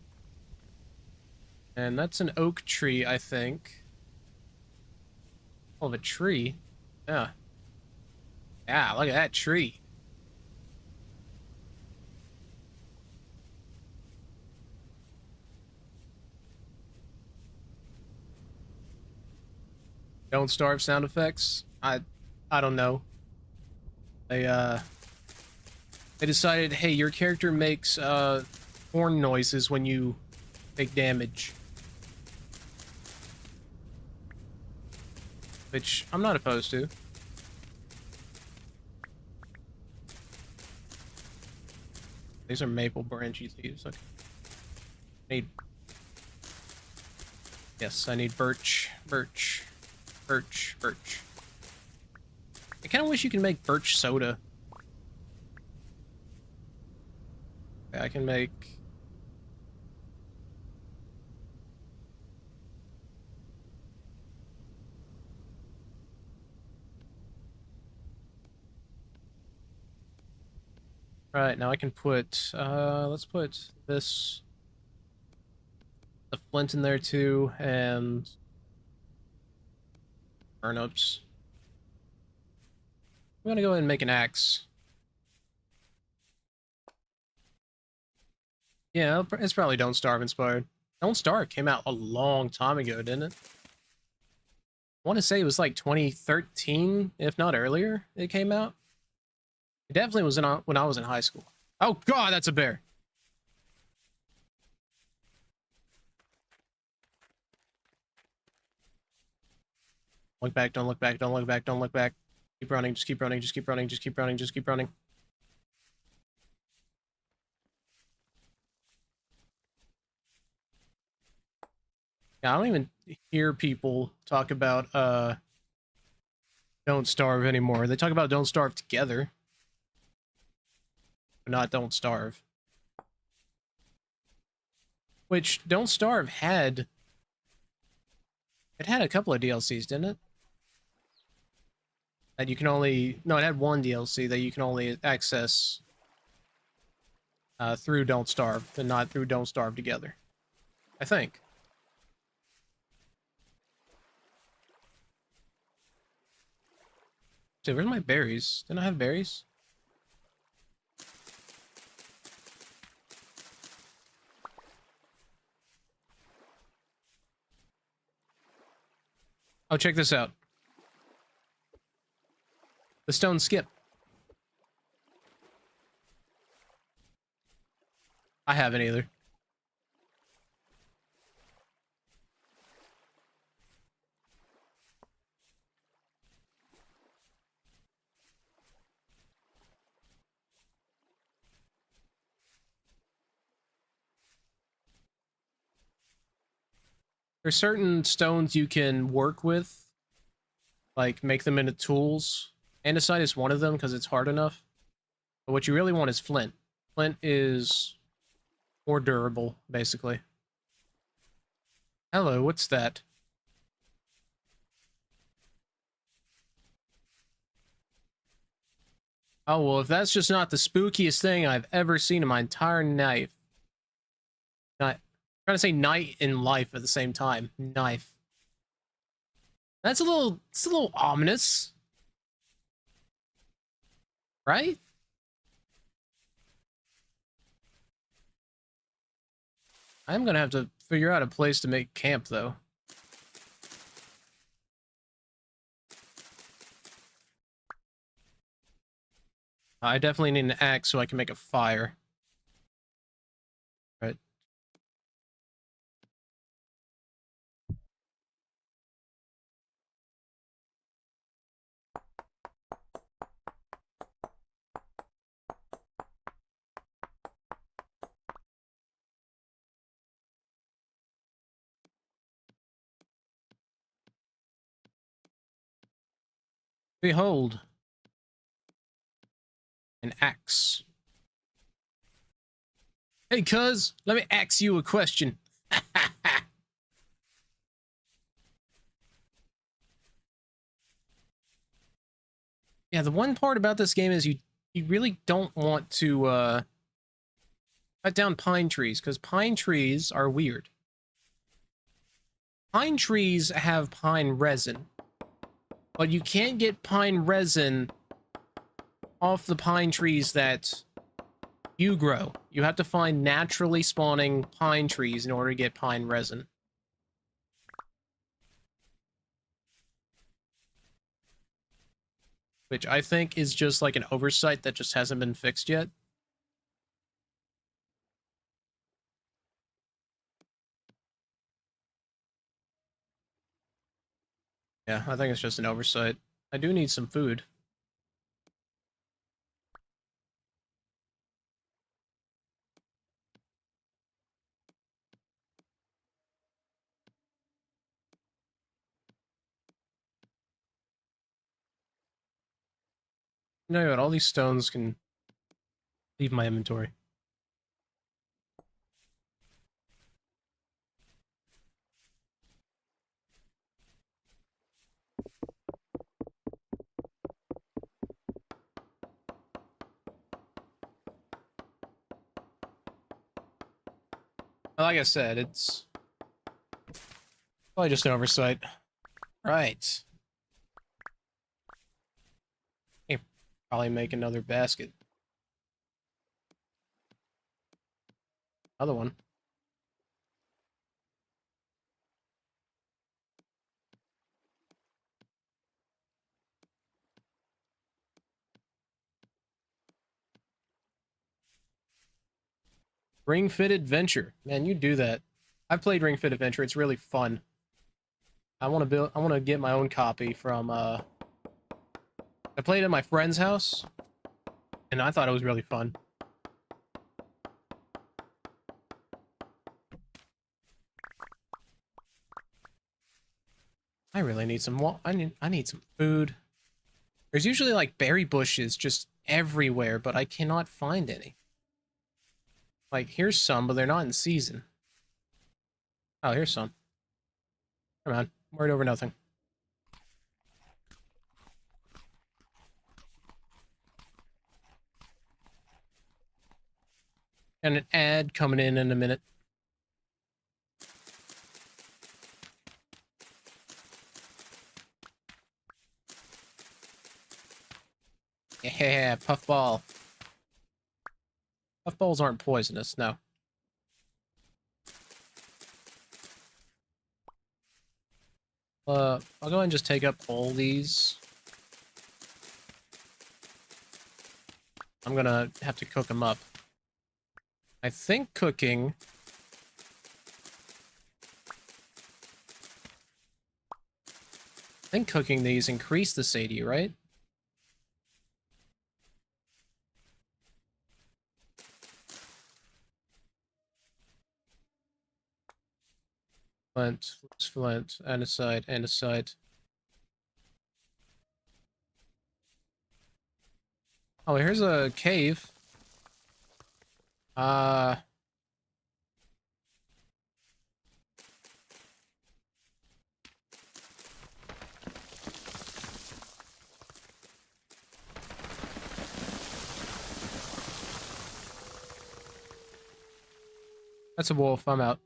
And that's an oak tree, I think. Oh, of a tree? Yeah. Yeah, look at that tree. Don't starve sound effects? I don't know. They decided, hey, your character makes horn noises when you take damage. Which I'm not opposed to. These are maple branchy leaves. Okay. Yes, I need birch. Birch. Birch. Birch. I kind of wish you could make birch soda. Okay, I can make... Right, now I can put, let's put this, the flint in there too, and turnips. I'm gonna go ahead and make an axe. Yeah, it's probably Don't Starve inspired. Don't Starve came out a long time ago, didn't it? I want to say it was like 2013, if not earlier, it came out. It definitely was when I was in high school. Oh god, that's a bear. Look back, don't look back, don't look back, don't look back. Keep running, just keep running, just keep running, just keep running, just keep running. Yeah, I don't even hear people talk about Don't Starve anymore. They talk about Don't Starve together. But not Don't Starve. Which Don't Starve had... It had a couple of DLCs, didn't it? That you can only... No, it had one DLC that you can only access through Don't Starve, and not through Don't Starve together. I think. Dude, where's my berries? Didn't I have berries? Oh, check this out. The stone skip. I haven't either. There's certain stones you can work with, like make them into tools. Andesite is one of them because it's hard enough. But what you really want is flint. Flint is more durable, basically. Hello, what's that? Oh, well, if that's just not the spookiest thing I've ever seen in my entire life. Not trying to say night in life at the same time. Knife. It's a little ominous. Right? I'm gonna have to figure out a place to make camp, though. I definitely need an axe so I can make a fire. Right. Behold. An axe. Hey, cuz, let me ask you a question. Yeah, the one part about this game is you really don't want to cut down pine trees, because pine trees are weird. Pine trees have pine resin, but you can't get pine resin off the pine trees that you grow. You have to find naturally spawning pine trees in order to get pine resin. Which I think is just like an oversight that just hasn't been fixed yet. Yeah, I think it's just an oversight. I do need some food. You know what? All these stones can leave my inventory. Like I said, it's probably just an oversight. Right. Hey, probably make another basket. Another one. Ring Fit Adventure. Man, you do that. I've played Ring Fit Adventure. It's really fun. I want to get my own copy from I played at my friend's house and I thought it was really fun. I really need some I need some food. There's usually like berry bushes just everywhere, but I cannot find any. Like here's some, but they're not in season. Oh, here's some. Come on, I'm worried over nothing. And an ad coming in a minute. Yeah, puffball. Puffballs aren't poisonous, no. I'll go ahead and just take up all these. I'm gonna have to cook them up. I think cooking... these increase the satiety, right? Flint, loose flint, andesite, andesite. Oh, here's a cave. That's a wolf. I'm out.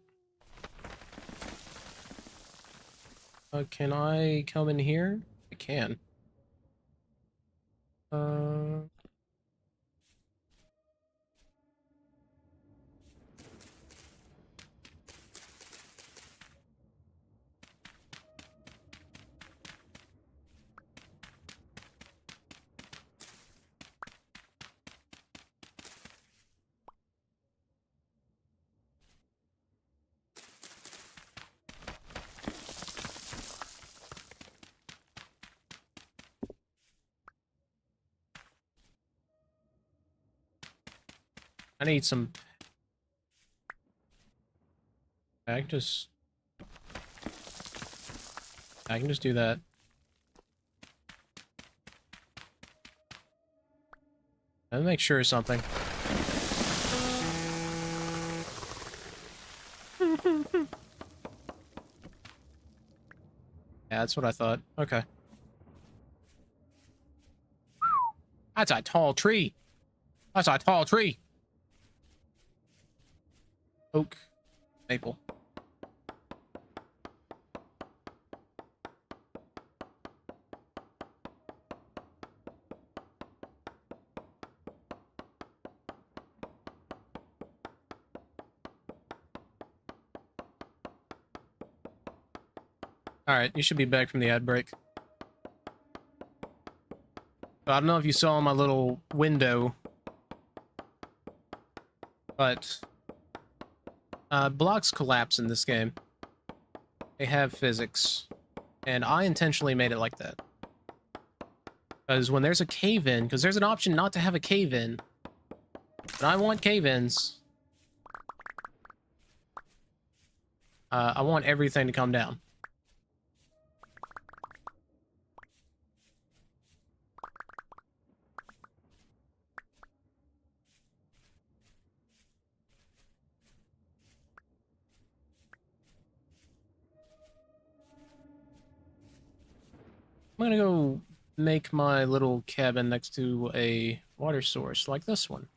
Can I come in here? I can. I need some. I can just do that. Let me make sure of something. Yeah, that's what I thought. Okay. That's a tall tree. That's a tall tree. Oak. Maple. Alright, you should be back from the ad break. I don't know if you saw my little window, but blocks collapse in this game. They have physics, and I intentionally made it like that. Because when there's a cave-in, because there's an option not to have a cave-in, but I want cave-ins. I want everything to come down. I'm gonna go make my little cabin next to a water source like this one.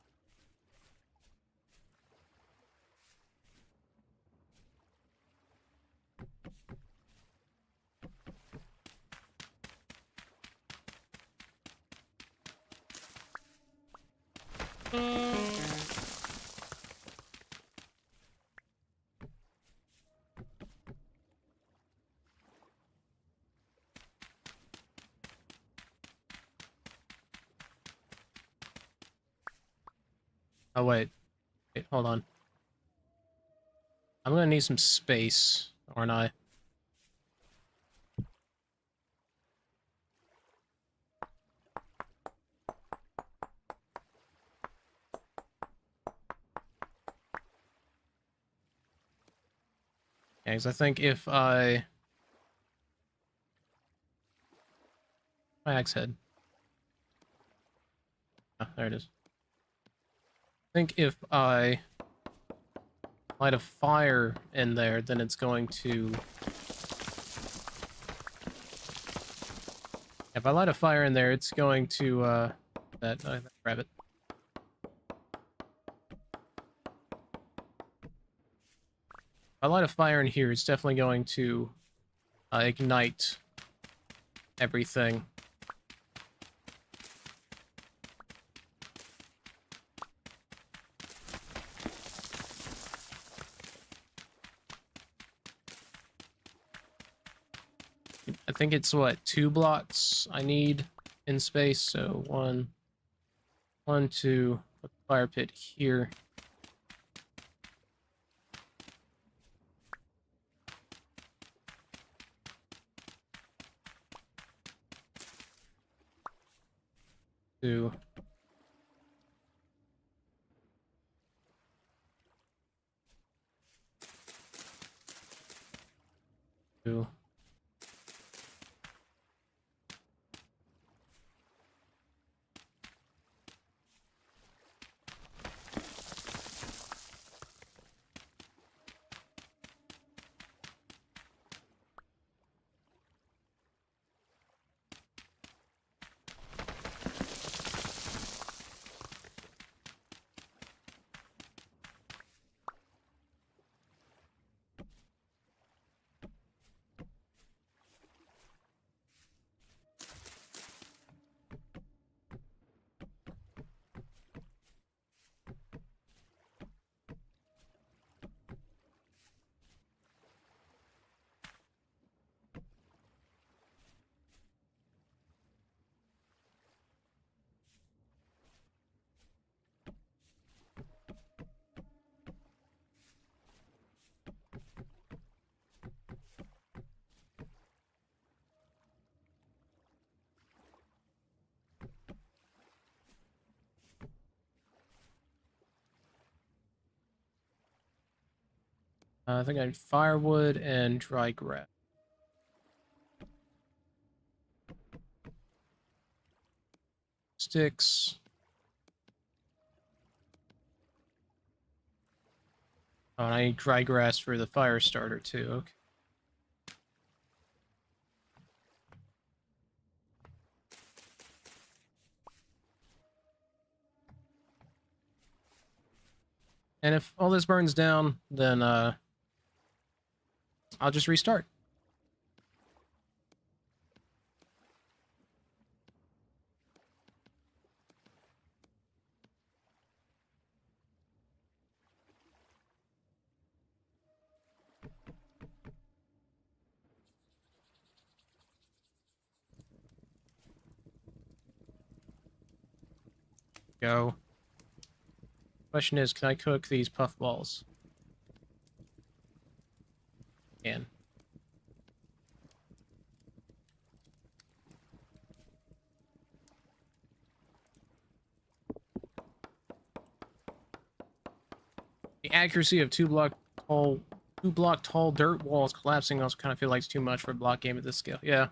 Oh, wait, hold on. I'm gonna need some space, aren't I? Yeah, 'cause I think if my axe head. Oh, there it is. I think if I light a fire in there, then it's going to... If I light a fire in there, it's going to, grab it. If I light a fire in here, it's definitely going to ignite everything. I think it's, what, 2 blocks I need in space, so 1, 2, put the fire pit here. Two. Ooh. I think I need firewood and dry grass. Sticks. Oh, and I need dry grass for the fire starter too. Okay. And if all this burns down, then I'll just restart. Go. Question is, can I cook these puffballs? Can. The accuracy of two block tall dirt walls collapsing also kind of feel like it's too much for a block game at this scale. Yeah.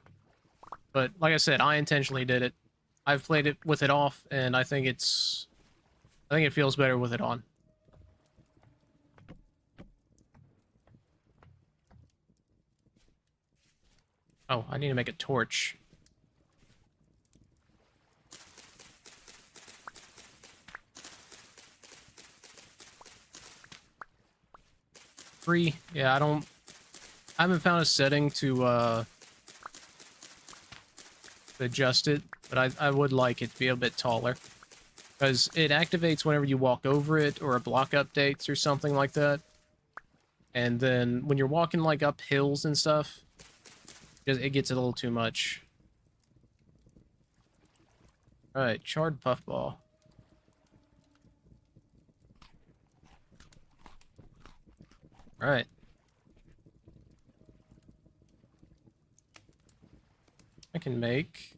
But like I said, I intentionally did it. I've played it with it off, and I think it feels better with it on. Oh, I need to make a torch. Yeah, I haven't found a setting to adjust it, but I would like it to be a bit taller. Because it activates whenever you walk over it, or a block updates or something like that. And then when you're walking like up hills and stuff, it gets a little too much. Alright, charred puffball. Alright. I can make...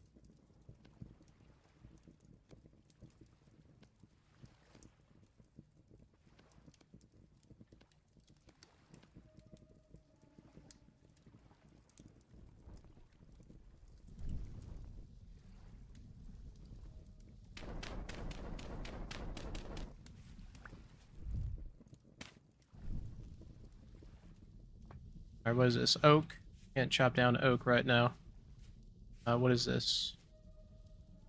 Alright, what is this? Oak? Can't chop down oak right now. What is this?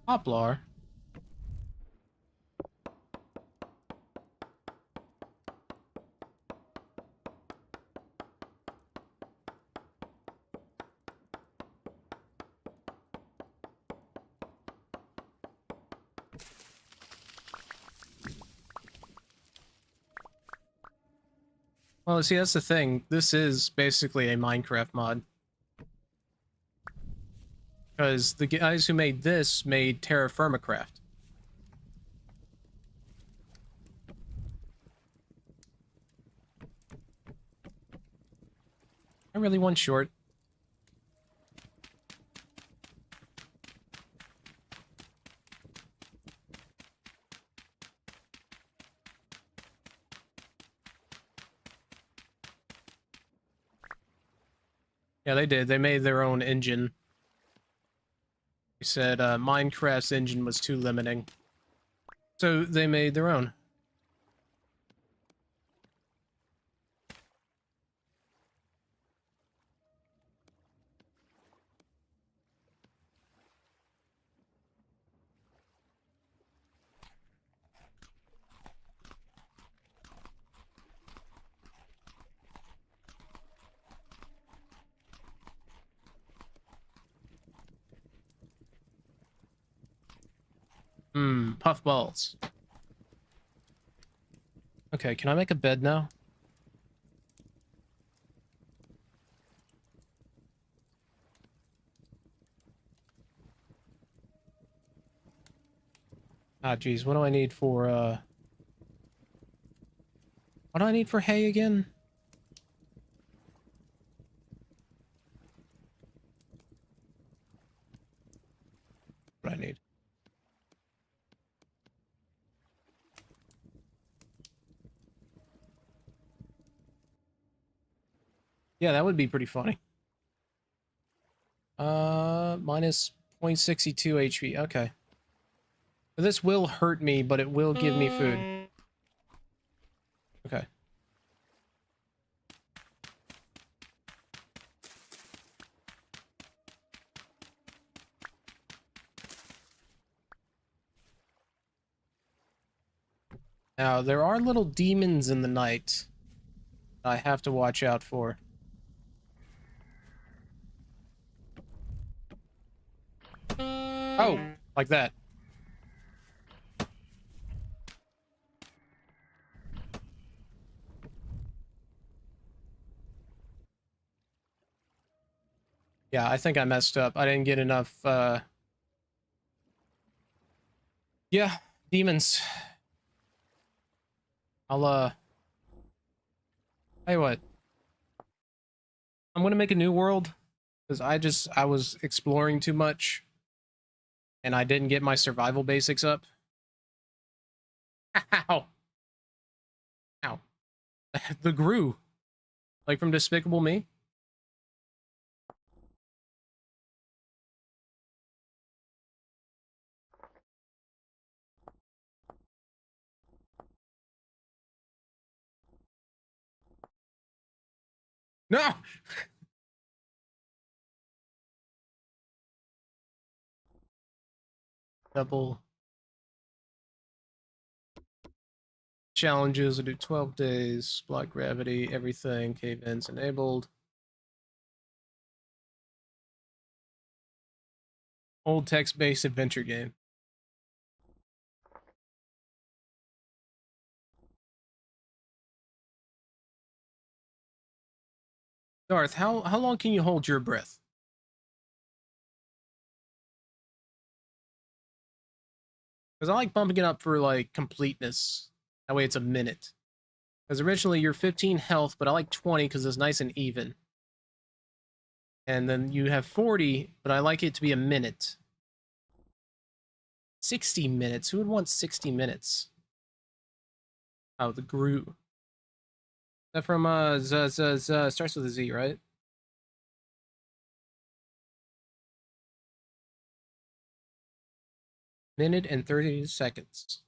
Poplar? Well, see, that's the thing. This is basically a Minecraft mod. Because the guys who made this made Terra Firmacraft. I really want short. Yeah, they did. They made their own engine. They said Minecraft's engine was too limiting. So they made their own. Puffballs. Okay, can I make a bed now? Ah, geez, what do I need for, what do I need for hay again? What do I need? Yeah, that would be pretty funny. Minus 0.62 HP. Okay. This will hurt me, but it will give me food. Okay. Now, there are little demons in the night I have to watch out for. Oh, like that. Yeah, I think I messed up. I didn't get enough, yeah, demons. I'll, tell you what. I'm gonna make a new world, because I was exploring too much, and I didn't get my survival basics up. Ow. Ow. The Gru. Like from Despicable Me? No! Double challenges. I do 12 days. Block gravity, everything. Cave ends enabled. Old text-based adventure game. Darth, how long can you hold your breath? Because I like bumping it up for, like, completeness. That way it's a minute. Because originally you're 15 health, but I like 20 because it's nice and even. And then you have 40, but I like it to be a minute. 60 minutes? Who would want 60 minutes? Oh, the Gru. Is that from, starts with a Z, right? Minute and 30 seconds.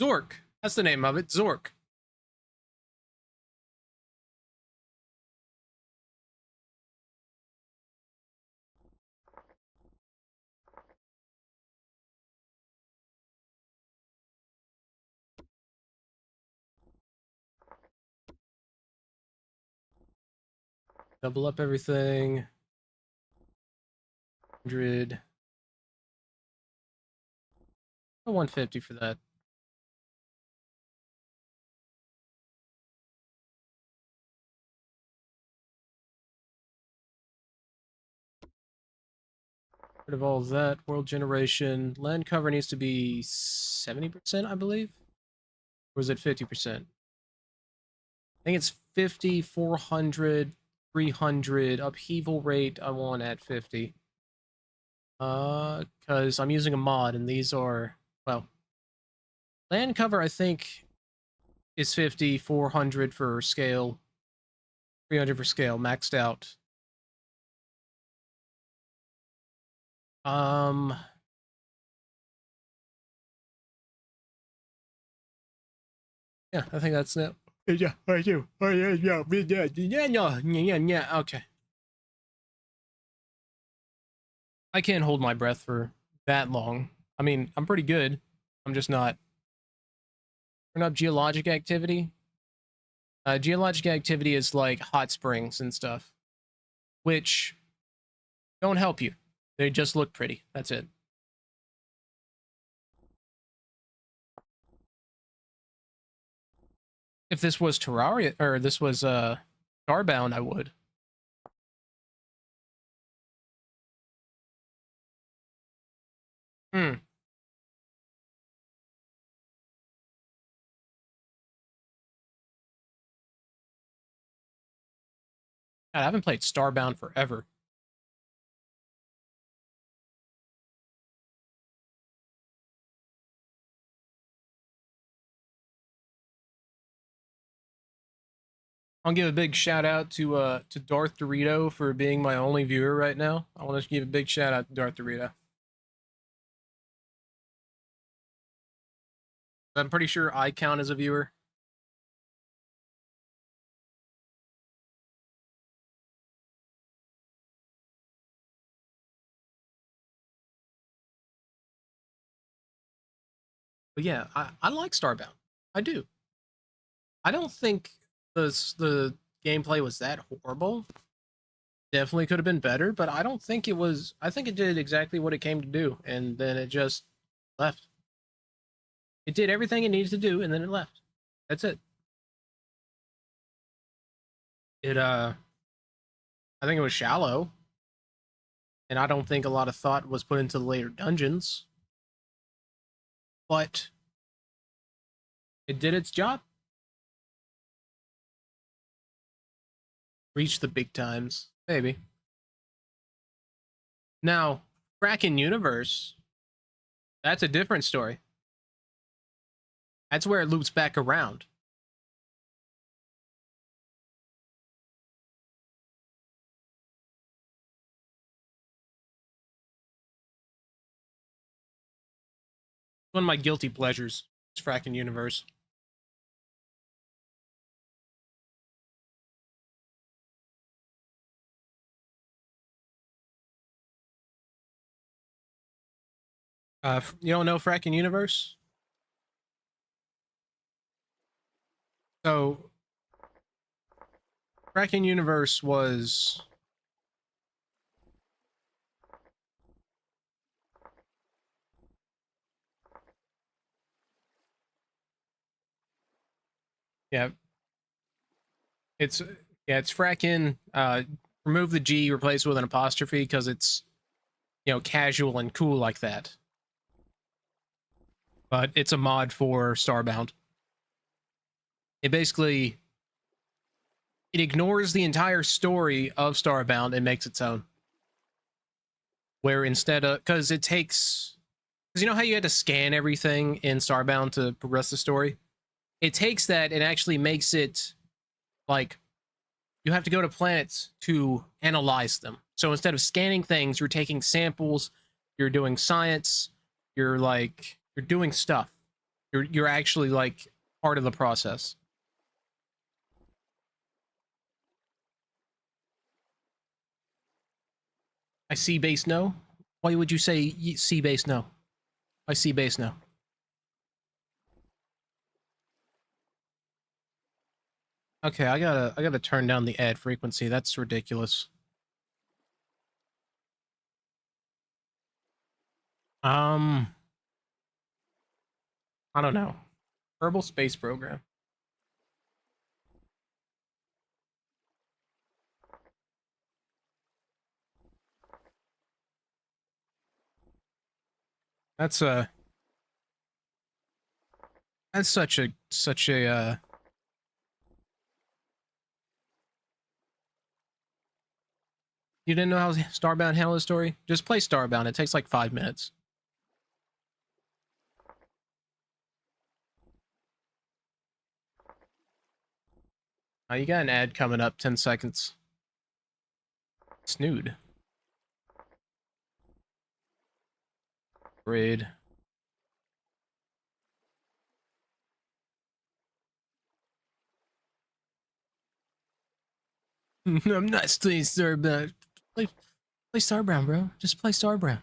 Zork! That's the name of it, Zork. Double up everything. 100. 150 for that. Rid of all of that. World generation. Land cover needs to be 70%, I believe. Or is it 50%? I think it's 50, 400, 300. Upheaval rate, I want at 50. Because I'm using a mod, and these are, well, land cover, I think, is 50, 400 for scale, 300 for scale, maxed out. Um. Yeah, I think that's it. Yeah, I do. Oh, yeah. Okay. I can't hold my breath for that long. I mean, I'm pretty good. I'm just not. Turn up geologic activity. Geologic activity is like hot springs and stuff, which don't help you. They just look pretty. That's it. If this was Terraria or this was Starbound, I would. Hmm. God, I haven't played Starbound forever. I'll give a big shout out to Darth Dorito for being my only viewer right now. I want to give a big shout out to Darth Dorito. I'm pretty sure I count as a viewer. But yeah, I like Starbound. I do. I don't think the gameplay was that horrible. Definitely could have been better, but I don't think it was. I think it did exactly what it came to do, and then it just left. It did everything it needed to do, and then it left. That's it. It I think it was shallow, and I don't think a lot of thought was put into the later dungeons, but it did its job. Reached the big times, maybe. Now, Kraken Universe, that's a different story. That's where it loops back around. One of my guilty pleasures is Kraken Universe. You don't know Kraken Universe? So, Kraken Universe was yeah, it's it's Kraken. Remove the G, replace it with an apostrophe because it's casual and cool like that. But it's a mod for Starbound. It basically it ignores the entire story of Starbound and makes its own. Where instead of because it takes because you know how you had to scan everything in Starbound to progress the story? It takes that and actually makes it like you have to go to planets to analyze them. So instead of scanning things, you're taking samples, you're doing science, you're doing stuff. You're actually like part of the process. I see base no. Why would you say see base no? I see base no. Okay, I gotta turn down the ad frequency. That's ridiculous. Um, I don't know. Herbal space program. That's a that's such a You didn't know how Starbound handled the story? Just play Starbound. It takes like 5 minutes. You got an ad coming up. 10 seconds. Snood. Raid. I'm not playing Starbound. Play Starbound, bro. Just play Starbound.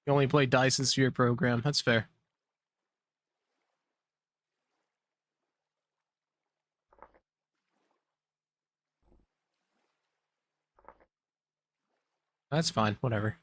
You only play Dyson Sphere program. That's fair. That's fine. Whatever.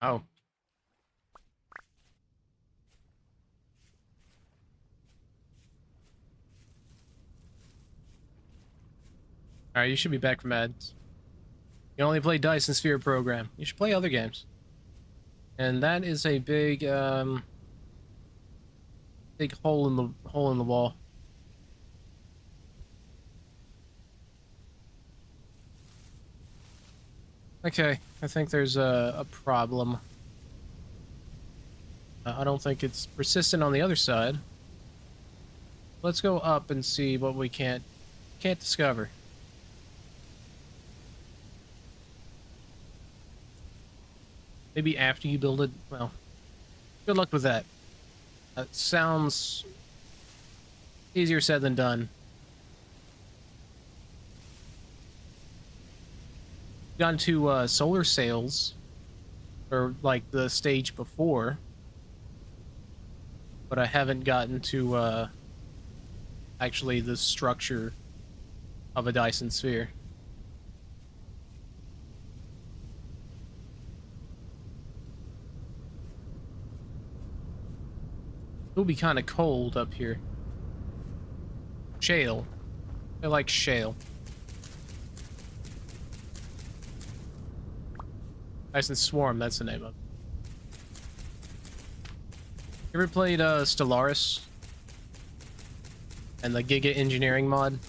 Oh. Alright, you should be back from ads. You only play Dyson Sphere program. You should play other games. And that is a big big hole in the wall. Okay, I think there's a problem. I don't think it's persistent on the other side. Let's go up and see what we can't discover. Maybe after you build it. Well, good luck with that. That sounds easier said than done. Got into solar sails, or like the stage before, but I haven't gotten to actually the structure of a Dyson sphere. It'll be kind of cold up here. Shale. I like shale. Dyson Swarm, that's the name of it. You ever played Stellaris? And the Giga Engineering mod?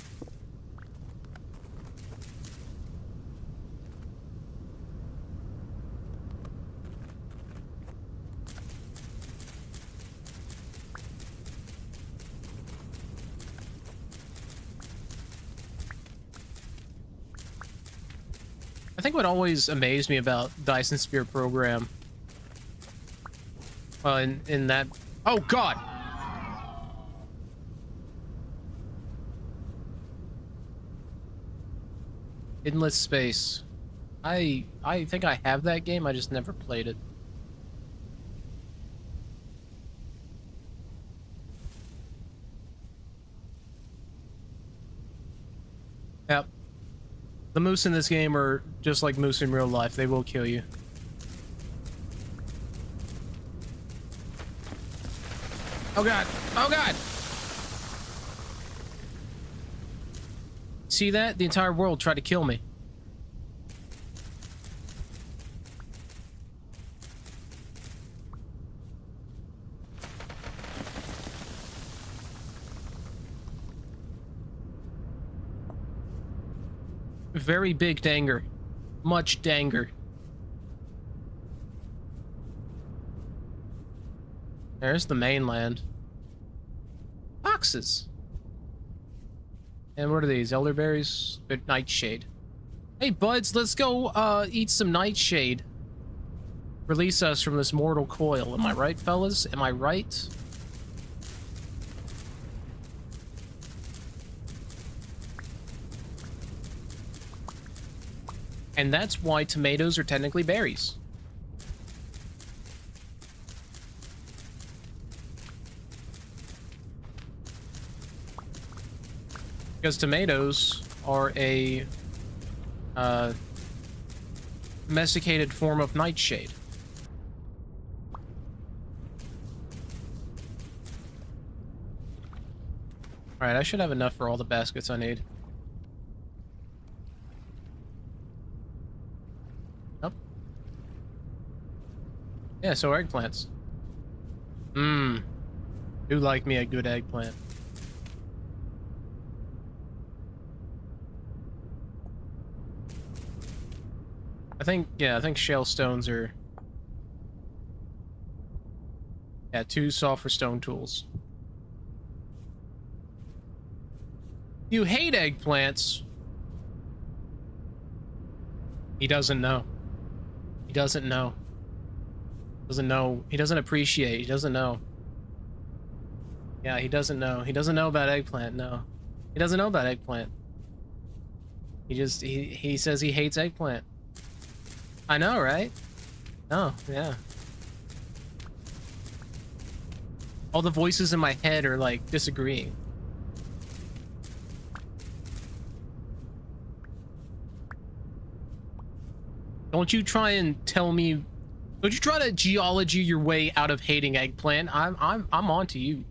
I think what always amazed me about Dyson Sphere program, well, in that, oh god, Endless Space. I think I have that game. I just never played it. Yep. The moose in this game are just like moose in real life. They will kill you. Oh god! Oh god! See that? The entire world tried to kill me. Very big danger. Much danger. There's the mainland. Boxes. And what are these? Elderberries? Nightshade. Hey, buds, let's go eat some nightshade. Release us from this mortal coil. Am I right, fellas? Am I right? And that's why tomatoes are technically berries. Because tomatoes are a domesticated form of nightshade. Alright, I should have enough for all the baskets I need. Yep. Yeah, so eggplants. Mmm. Do like me a good eggplant. I think shell stones are... Yeah, too soft for stone tools. You hate eggplants. He doesn't know. He doesn't know. Doesn't know. He doesn't appreciate. He doesn't know. Yeah, he doesn't know. He doesn't know about eggplant, no. He doesn't know about eggplant. He says he hates eggplant. I know, right? Oh, yeah. All the voices in my head are, like, disagreeing. Don't you try and tell me... Don't you try to geology your way out of hating eggplant. I'm on to you.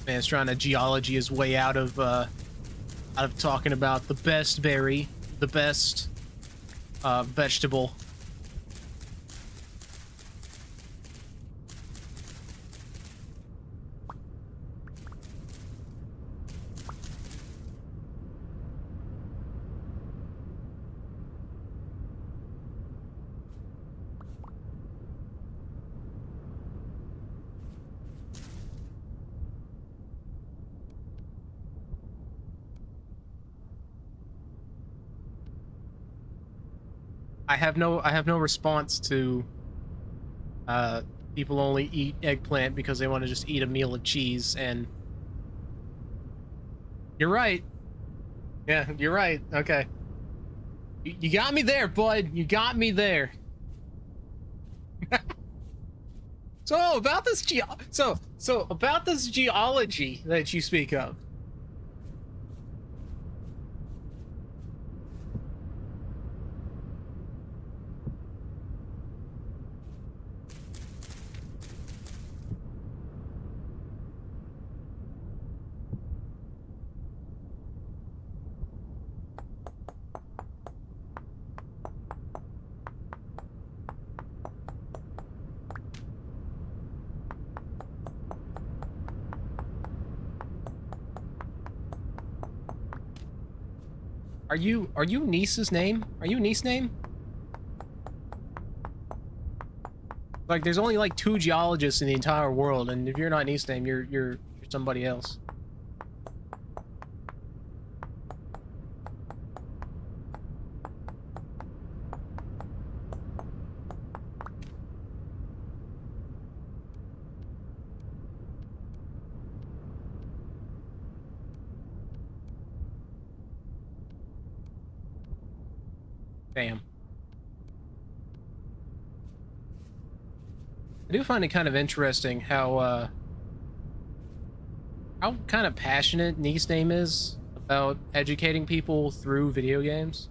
Man's trying to geology his way out of talking about the best berry, the best vegetable. I have no response to people only eat eggplant because they want to just eat a meal of cheese, and you're right. Yeah, you're right. Okay. You got me there, bud. You got me there. So about this about this geology that you speak of. Are you Niece's name? Are you Niece name? Like, there's only like 2 geologists in the entire world, and if you're not Niece name, you're somebody else. Damn. I do find it kind of interesting how kind of passionate Niece name is about educating people through video games.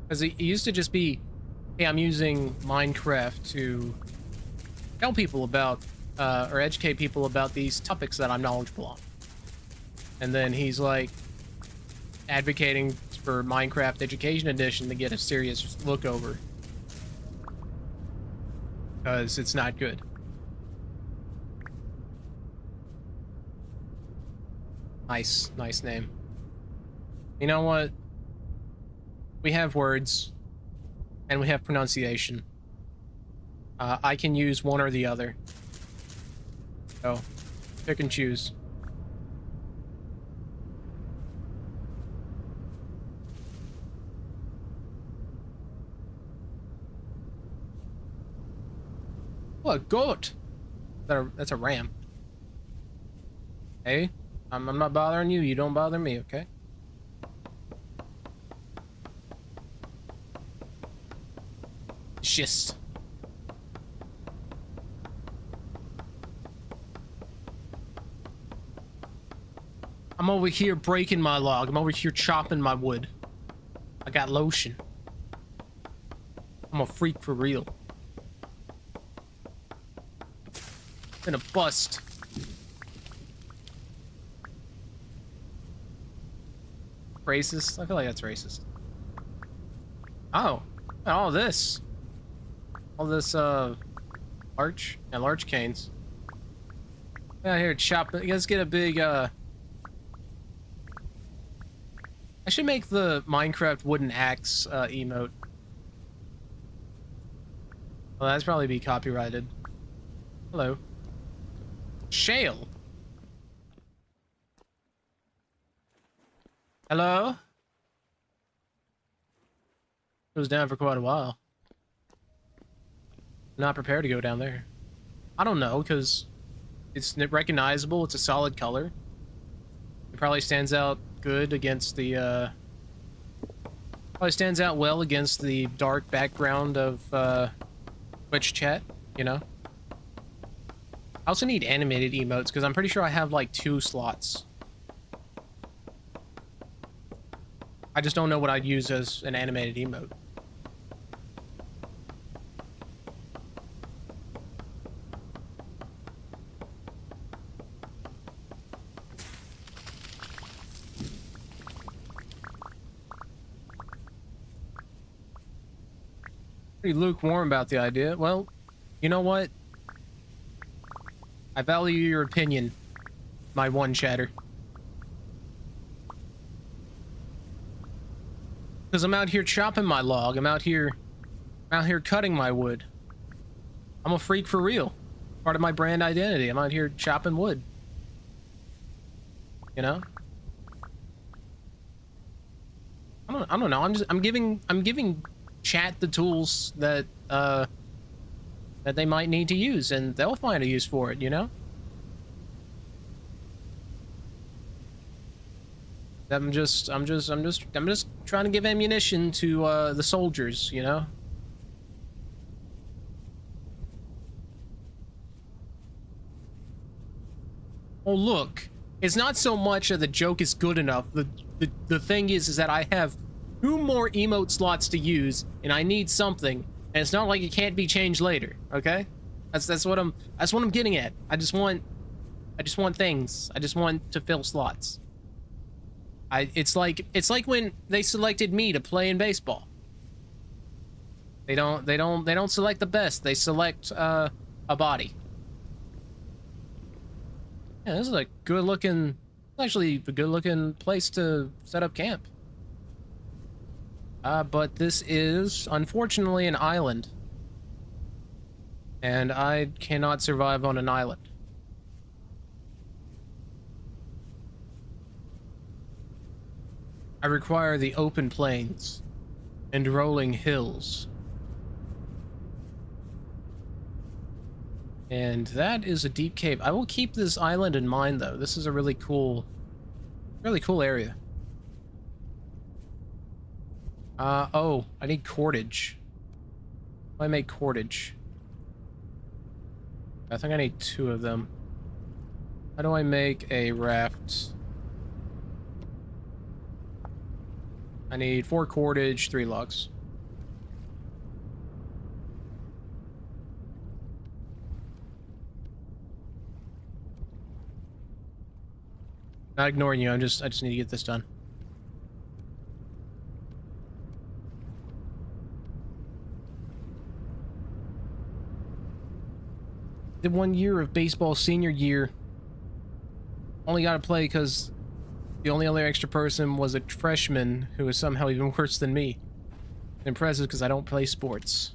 Because it used to just be, hey, I'm using Minecraft to tell people about, or educate people about these topics that I'm knowledgeable on. And then he's like advocating for Minecraft Education Edition to get a serious look over. Because it's not good. Nice name. You know what? We have words. and we have pronunciation. I can use one or the other. So, pick and choose. What goat? That's a ram. Hey, I'm not bothering you. You don't bother me, okay? Just. I'm over here breaking my log. I'm over here chopping my wood. I got lotion. I'm a freak for real. Been a bust. Racist? I feel like that's racist. Oh. All this. All this, larch and larch canes. Out here chopping. Let's get a big, I should make the Minecraft wooden axe, emote. Well, that's probably be copyrighted. Hello. Shale. Hello? It was down for quite a while. Not prepared to go down there. I don't know, because it's recognizable. It's a solid color. It probably stands out good against the, probably stands out well against the dark background of, Twitch chat, you know? I also need animated emotes, because I'm pretty sure I have, like, 2 slots. I just don't know what I'd use as an animated emote. Pretty lukewarm about the idea. Well, you know what? I value your opinion, my one chatter. Because I'm out here chopping my log. I'm out here cutting my wood. I'm a freak for real. Part of my brand identity. I'm out here chopping wood. You know? I don't know. I'm giving chat the tools that that they might need to use, and they'll find a use for it, you know? I'm just trying to give ammunition to the soldiers, you know? Oh look, it's not so much that the joke is good enough. The thing is that I have 2 more emote slots to use, and I need something, and it's not like it can't be changed later. Okay, that's what I'm getting at. I just want things. I just want to fill slots. It's like when they selected me to play in baseball. They don't select the best. They select a body. Yeah, this is a good looking, actually a good looking place to set up camp. But this is unfortunately an island, and I cannot survive on an island. I require the open plains and rolling hills. And that is a deep cave. I will keep this island in mind, though. This is a really cool area. Oh, I need cordage. How do I make cordage? I think I need 2 of them. How do I make a raft? I need 4 cordage, 3 logs. Not ignoring you, I just need to get this done. Did 1 year of baseball senior year. Only got to play because the only other extra person was a freshman who was somehow even worse than me. Impressive because I don't play sports.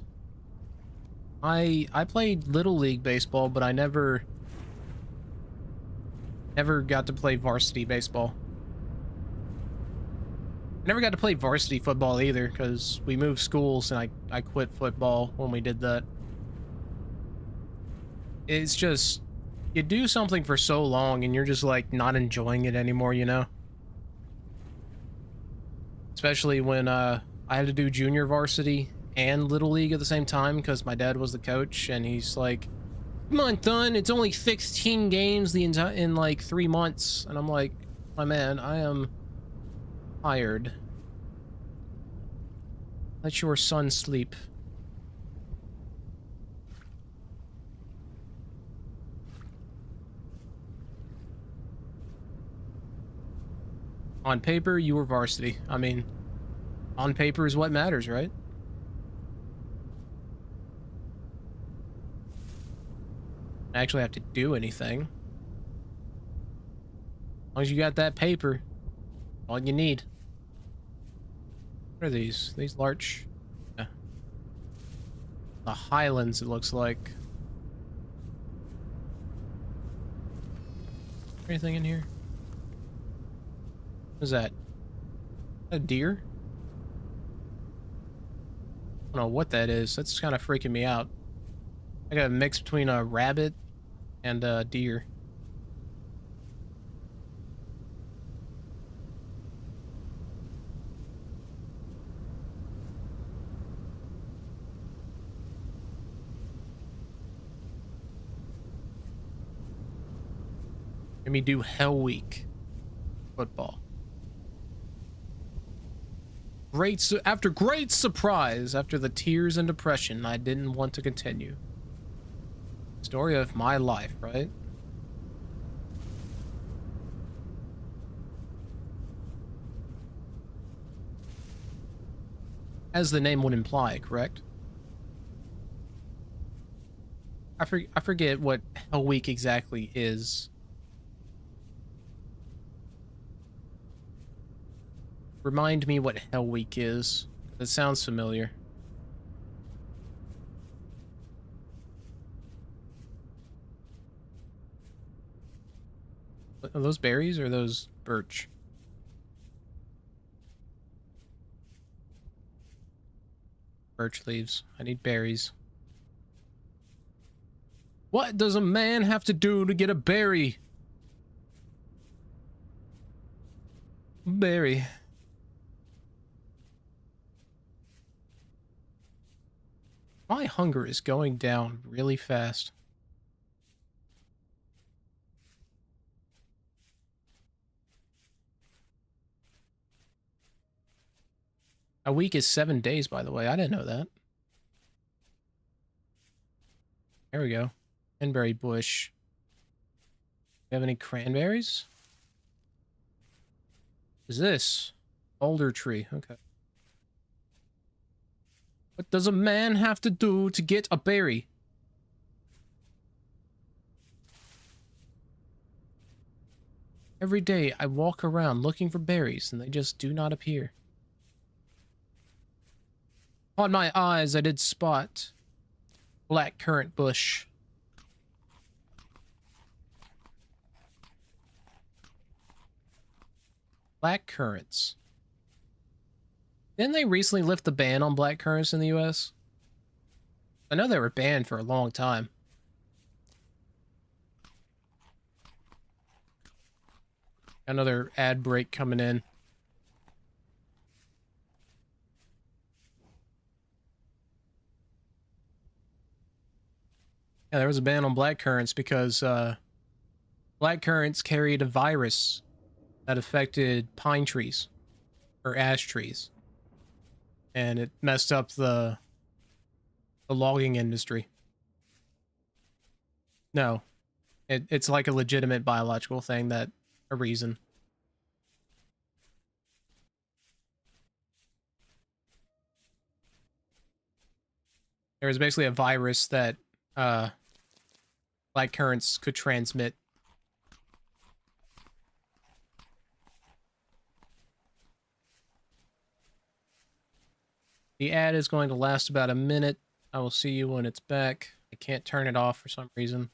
I played Little League baseball, but I never got to play varsity baseball. I never got to play varsity football either because we moved schools and I quit football when we did that. It's just, you do something for so long and you're just like not enjoying it anymore, you know? Especially when I had to do junior varsity and Little League at the same time because my dad was the coach and he's like, come on, son, it's only 16 games in like 3 months. And I'm like, my man, I am tired. Let your son sleep. On paper, you were varsity. I mean, on paper is what matters, right? I actually have to do anything. As long as you got that paper, all you need. What are these? These larch? Yeah. The Highlands, it looks like. Anything in here? What is that? A deer? I don't know what that is. That's kind of freaking me out. I got a mix between a rabbit and a deer. Let me do Hell Week football. After great surprise, after the tears and depression, I didn't want to continue. Story of my life, right? As the name would imply, correct? I forget what Hell Week exactly is. Remind me what Hell Week is. It sounds familiar. Are those berries or are those birch? Birch leaves. I need berries. What does a man have to do to get a berry? Berry. My hunger is going down really fast. A week is 7 days, by the way. I didn't know that. There we go. Cranberry bush. Do you have any cranberries? What is this? Boulder tree. Okay. What does a man have to do to get a berry? Every day I walk around looking for berries and they just do not appear. On my eyes I did spot black currant bush. Black currants. Didn't they recently lift the ban on black currants in the US? I know they were banned for a long time. Another ad break coming in. Yeah, there was a ban on black currants because black currants carried a virus that affected pine trees or ash trees. And it messed up the logging industry. No. It's like a legitimate biological thing that a reason. There was basically a virus that black currants could transmit. The ad is going to last about a minute. I will see you when it's back. I can't turn it off for some reason.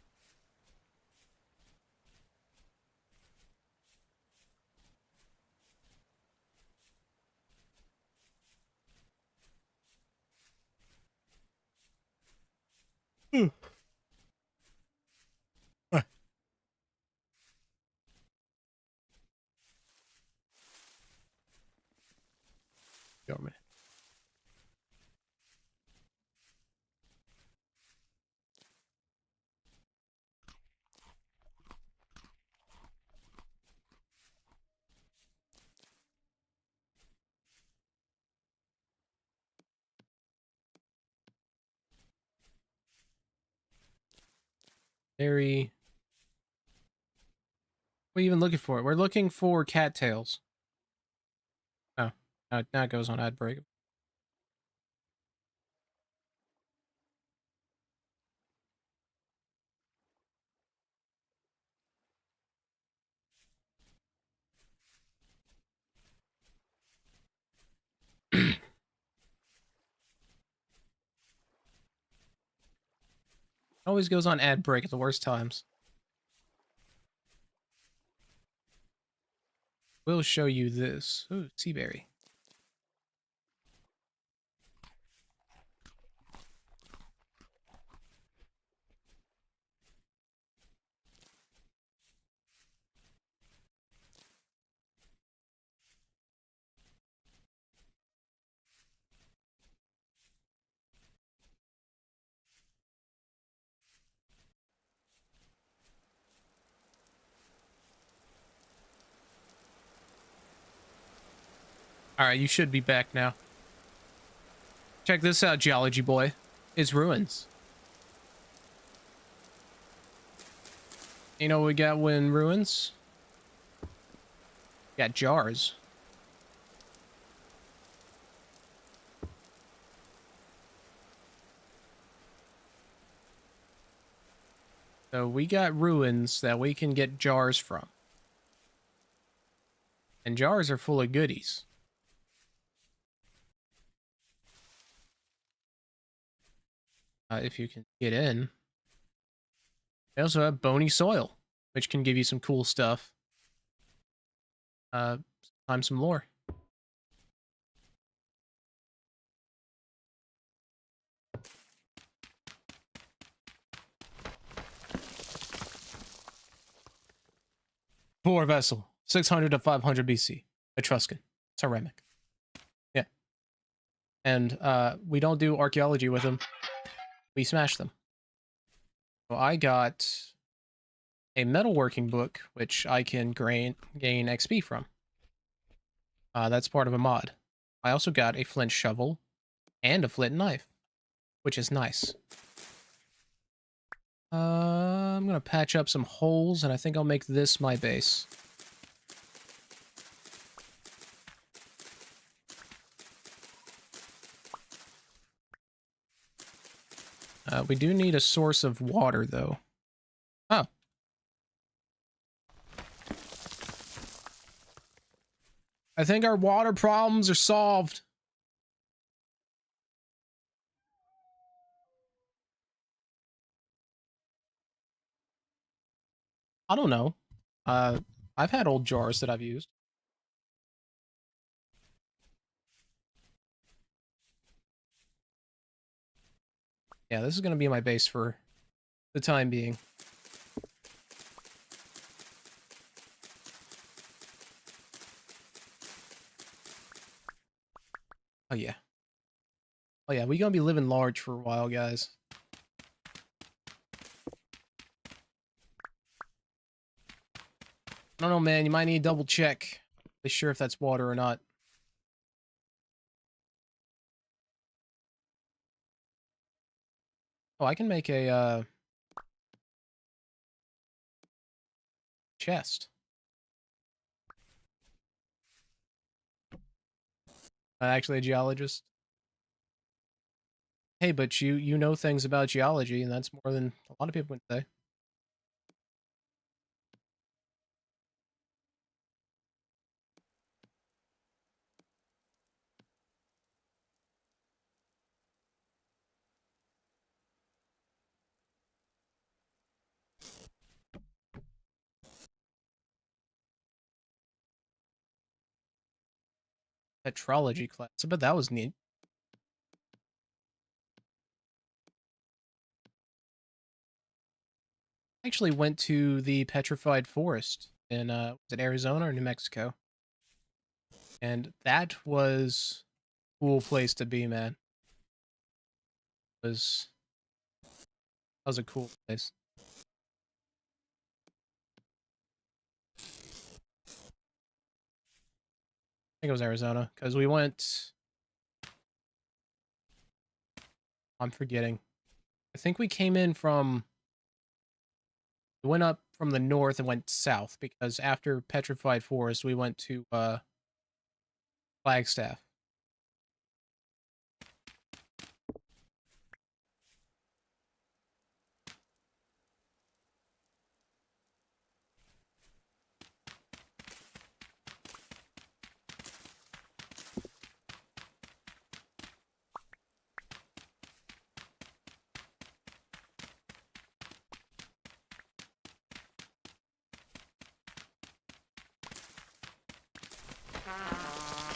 Government. Very. What are you even looking for? We're looking for cattails. Oh, now it goes on ad break. Always goes on ad break at the worst times. We'll show you this. Ooh, Seaberry. Alright, you should be back now. Check this out, Geology Boy. It's ruins. You know what we got when ruins? Got jars. So we got ruins that we can get jars from. And jars are full of goodies. If you can get in. They also have bony soil, which can give you some cool stuff. Sometimes some lore. Boar vessel, 600 to 500 BC, Etruscan, ceramic. Yeah. And we don't do archaeology with them. We smash them. So I got a metalworking book, which I can gain XP from. That's part of a mod. I also got a flint shovel and a flint knife, which is nice. I'm gonna patch up some holes, and I think I'll make this my base. We do need a source of water, though. Oh. I think our water problems are solved. I don't know. I've had old jars that I've used. Yeah, this is going to be my base for the time being. Oh, yeah. Oh, yeah, we're going to be living large for a while, guys. I don't know, man. You might need to double check. Be sure if that's water or not. Oh, I can make a, chest. I'm actually a geologist. Hey, but you know things about geology, and that's more than a lot of people would say. Petrology class. I bet that was neat. I actually went to the Petrified Forest in was it Arizona or New Mexico? And that was a cool place to be, man. Was that was a cool place. I think it was Arizona because we went. I'm forgetting. I think we came in from. We went up from the north and went south because after Petrified Forest we went to Flagstaff.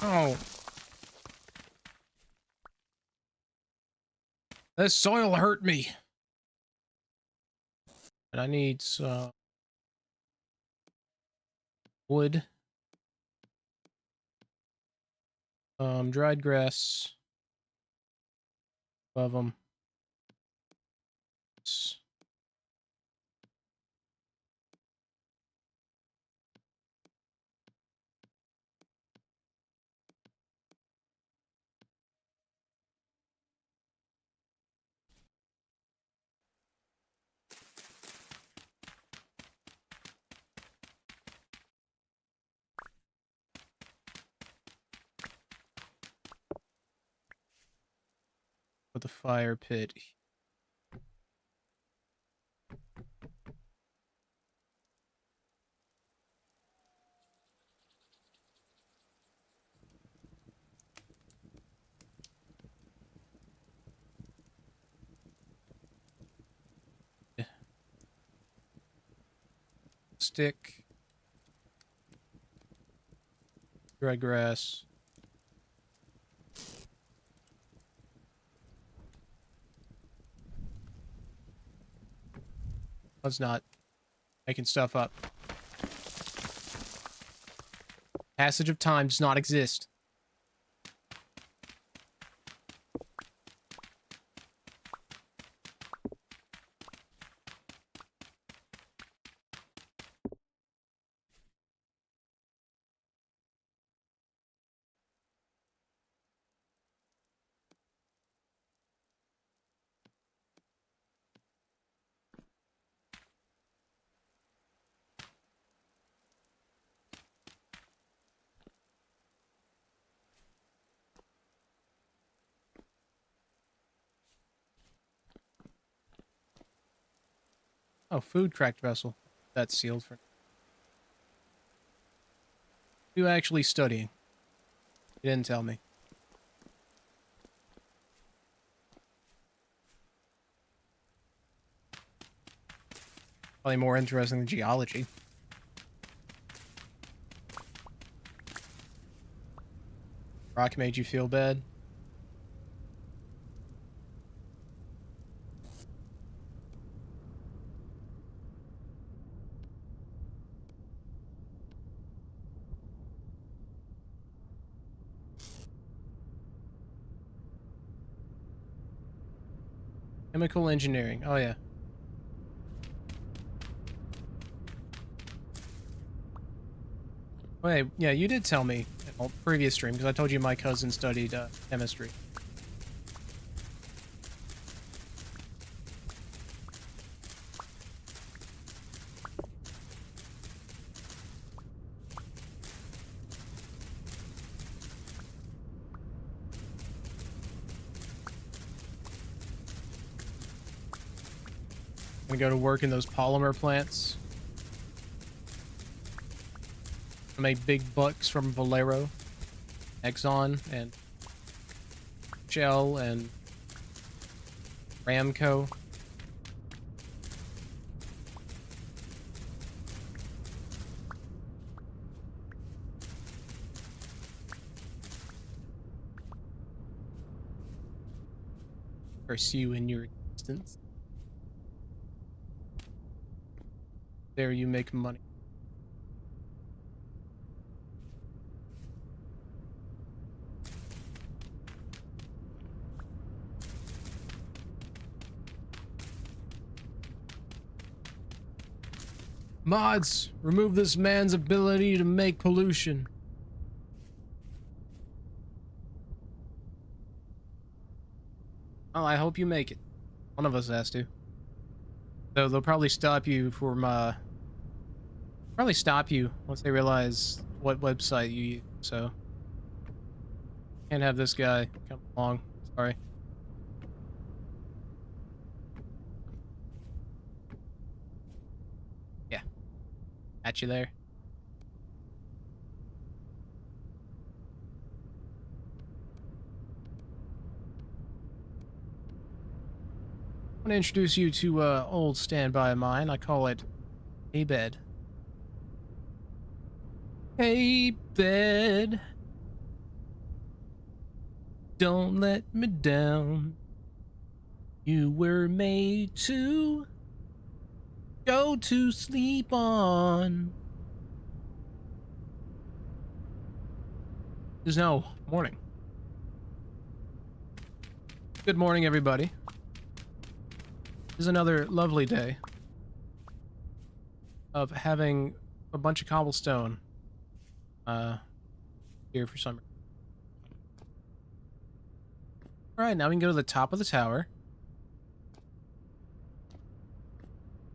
Oh. This soil hurt me. And I need some wood. Dried grass. Above them. With the fire pit. Stick. Dry grass. Let's not making stuff up. Passage of time does not exist. Oh, food cracked vessel. That's sealed for. You actually studying? You didn't tell me. Probably more interesting than geology. Rock made you feel bad? Chemical engineering. Oh, yeah. Wait, yeah, you did tell me in a previous stream, because I told you my cousin studied chemistry. I'm gonna go to work in those polymer plants. I make big bucks from Valero, Exxon, and Shell, and Ramco. curse you in your existence. There you make money. Mods, remove this man's ability to make pollution. Well, I hope you make it. One of us has to. So they'll probably stop you from, probably stop you once they realize what website you use, so. Can't have this guy come along. Sorry. Yeah. At you there. I want to introduce you to old standby of mine. I call it Hey Bed. Hey Bed, don't let me down. You were made to go to sleep on. It is now morning. Good morning, everybody. This is another lovely day of having a bunch of cobblestone here for summer. Alright, now we can go to the top of the tower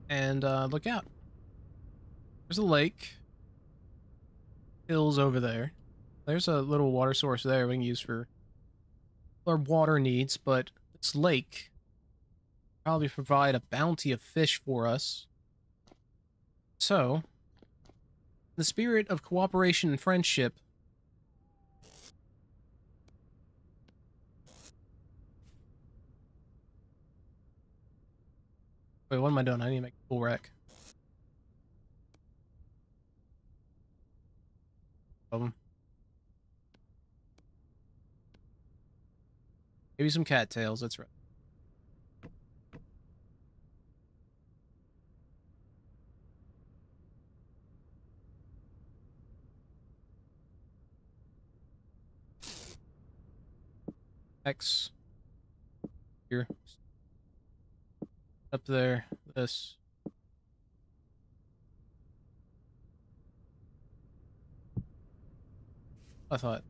and look out. There's a lake. Hills over there. There's a little water source there we can use for our water needs, but this lake probably provide a bounty of fish for us. So, in the spirit of cooperation and friendship, wait, what am I doing? I need to make a full rack. Of them. Maybe some cattails, that's right. X. Here. Up there. This. I thought.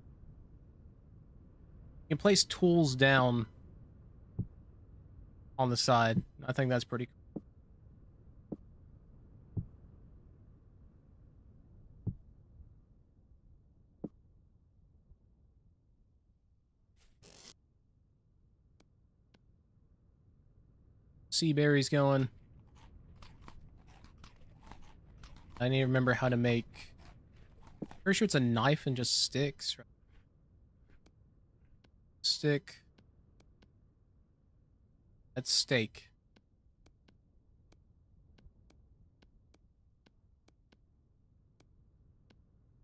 You can place tools down on the side. I think that's pretty cool. Sea berries going. I need to remember how to make. Pretty sure it's a knife and just sticks. Right? Stick. That's steak.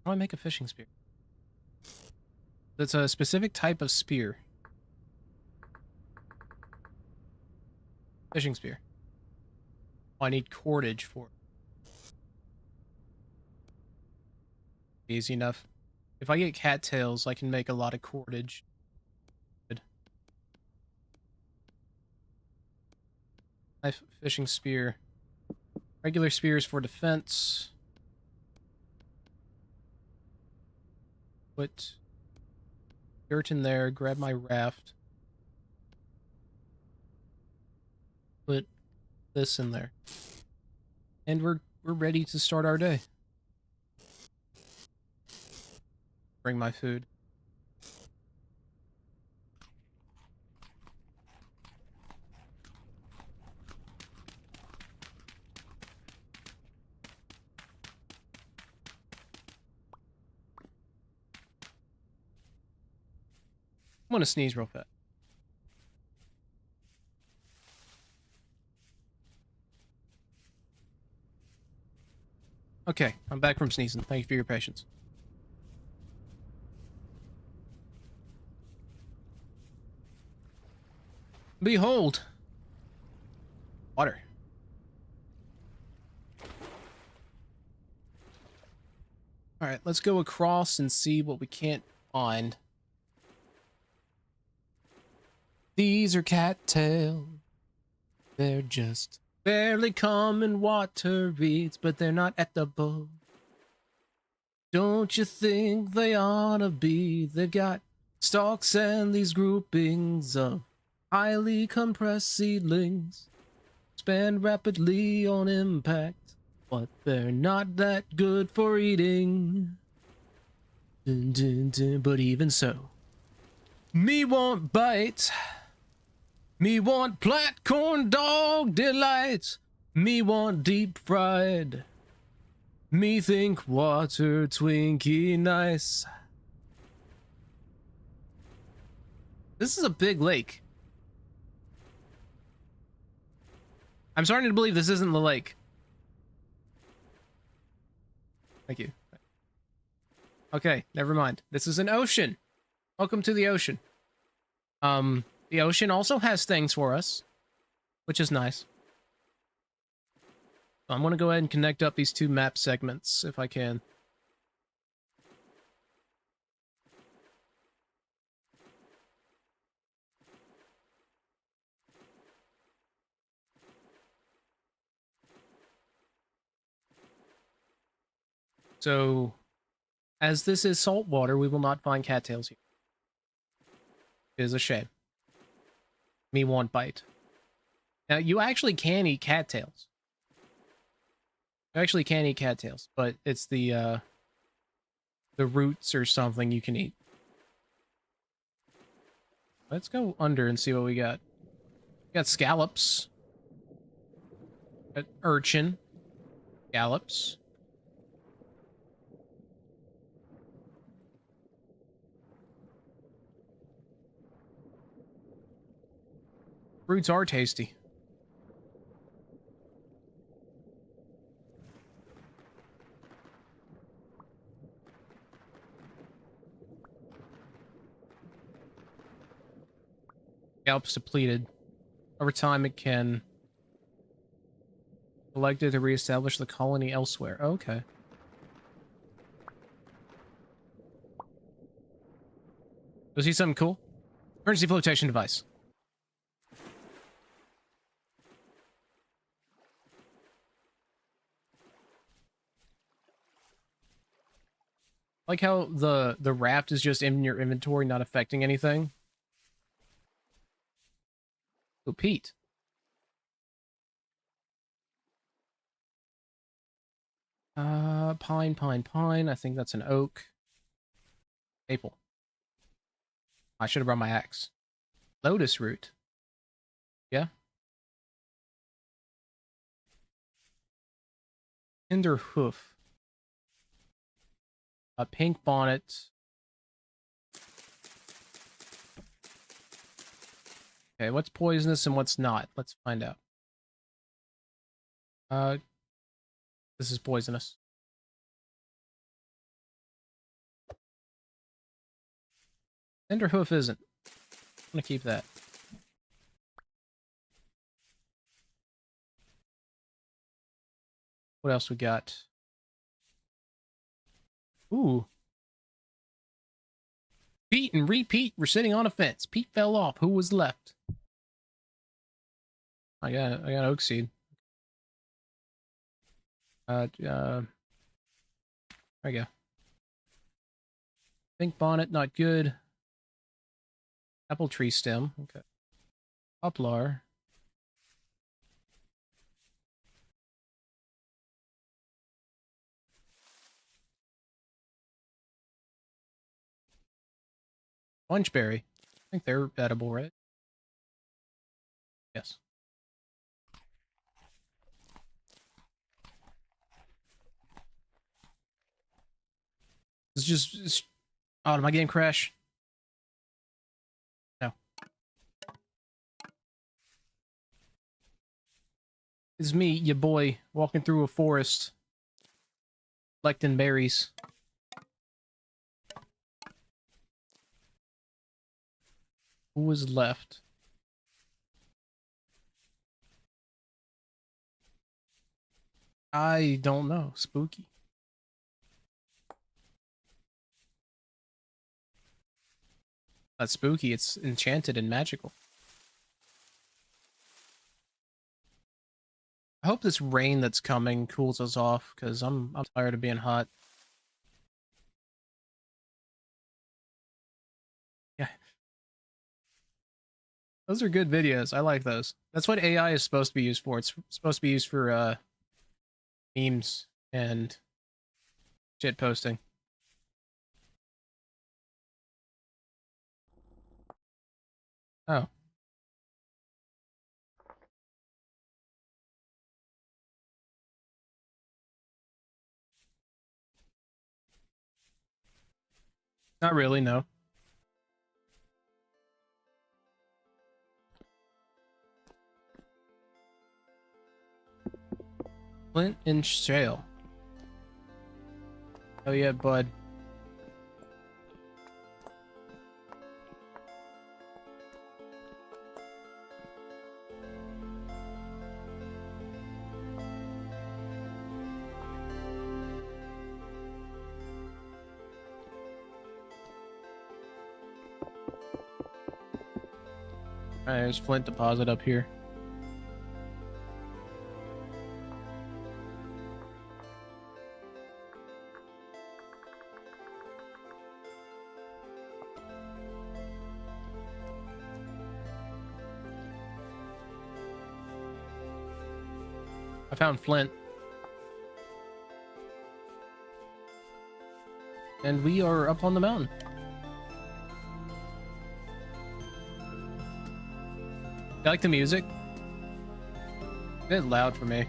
How do I make a fishing spear? That's a specific type of spear. Fishing spear. Oh, I need cordage for it. Easy enough. If I get cattails, I can make a lot of cordage. Good. Knife, fishing spear. Regular spears for defense. Put dirt in there, grab my raft. Put this in there. And we're ready to start our day. Bring my food. I'm gonna sneeze real fast. Okay, I'm back from sneezing. Thank you for your patience. Behold. Water. Alright, let's go across and see what we can't find. These are cattails. They're just barely common water reeds, but they're not edible. Don't you think they ought to be? They've got stalks and these groupings of highly compressed seedlings. Expand rapidly on impact, but they're not that good for eating. Dun, dun, dun. But even so, me want bite. Me want platcorn dog delights. Me want deep fried. Me think water Twinkie nice. This is a big lake. I'm starting to believe this isn't the lake. Thank you. Okay, never mind. This is an ocean. Welcome to the ocean. The ocean also has things for us, which is nice. I'm gonna go ahead and connect up these two map segments if I can. So, as this is salt water, we will not find cattails here. It is a shame. Me want bite. Now, you actually can eat cattails. You actually can eat cattails, but it's the roots or something you can eat. Let's go under and see what we got. We got scallops. Got urchin. Scallops. Fruits are tasty. Scalps depleted. Over time, it can collected to reestablish the colony elsewhere. Okay. Go see something cool? Emergency flotation device. Like how the raft is just in your inventory, not affecting anything. Oh, Pete. Pine, pine, pine. I think that's an oak. Maple. I should have brought my axe. Lotus root. Yeah. Tinder hoof. A pink bonnet. Okay, what's poisonous and what's not? Let's find out. This is poisonous. Tinder hoof isn't. I'm gonna keep that. What else we got? Ooh. Pete and repeat were sitting on a fence. Pete fell off. Who was left? I got oak seed. There we go. Pink bonnet, not good. Apple tree stem. Okay. Poplar. Bunchberry. I think they're edible, right? Yes. It's oh, did my game crash? No. It's me, your boy, walking through a forest, collecting berries. Who was left? I don't know. Spooky. Not spooky, it's enchanted and magical. I hope this rain that's coming cools us off, because I'm tired of being hot. Yeah. Those are good videos. I like those. That's what AI is supposed to be used for. It's supposed to be used for memes and shit posting. Oh. Not really, no. Flint and shale. Oh yeah, bud. Alright, there's flint deposit up here. I found flint. And we are up on the mountain. You like the music? A bit loud for me.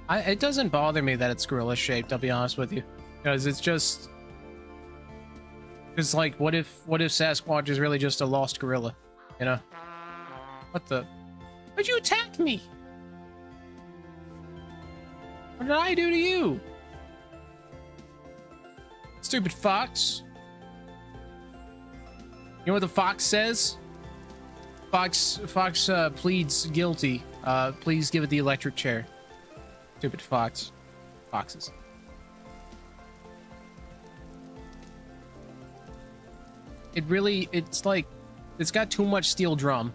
It doesn't bother me that it's gorilla shaped, I'll be honest with you. Because it's just... Because, like, what if Sasquatch is really just a lost gorilla? You know? What the... Why'd you attack me? What did I do to you? Stupid fox. You know what the fox says? Fox pleads guilty. Please give it the electric chair. Stupid fox. Foxes. It's like, it's got too much steel drum.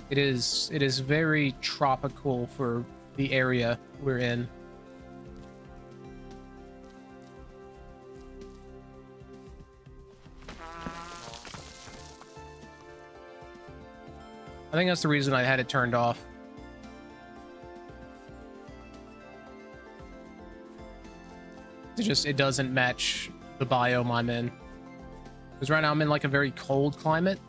It is very tropical for the area we're in. I think that's the reason I had it turned off. It doesn't match the biome I'm in. Because right now I'm in like a very cold climate.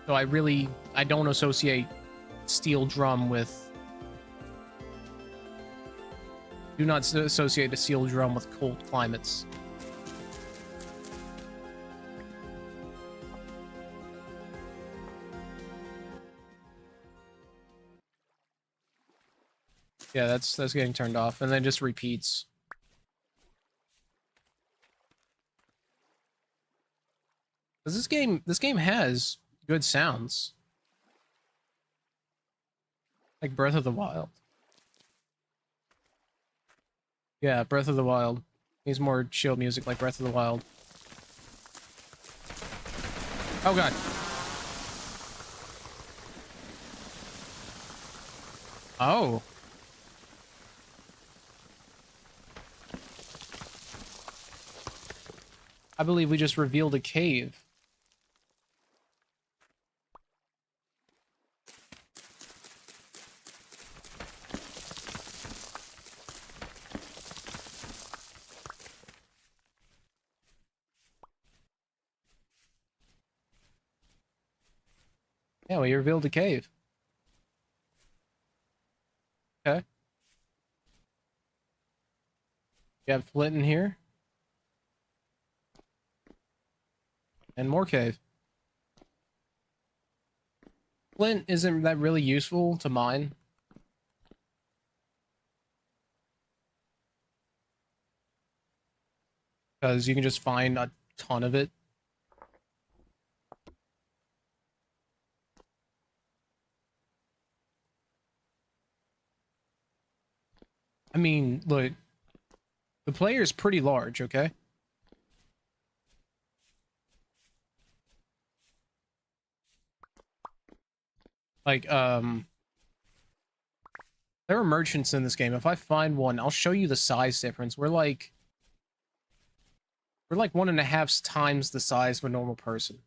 So I don't associate steel drum with... Do not associate a steel drum with cold climates. Yeah, that's getting turned off, and then just repeats. Because this game has good sounds. Like Breath of the Wild. Yeah, Breath of the Wild. Needs more chill music like Breath of the Wild. Oh god. Oh. I believe we just revealed a cave. Yeah, we revealed a cave. Okay. You have flint in here. And more cave. Flint isn't that really useful to mine. because you can just find a ton of it. I mean, look, the player is pretty large, okay? Like, there are merchants in this game. If I find one, I'll show you the size difference. We're like 1.5 times the size of a normal person.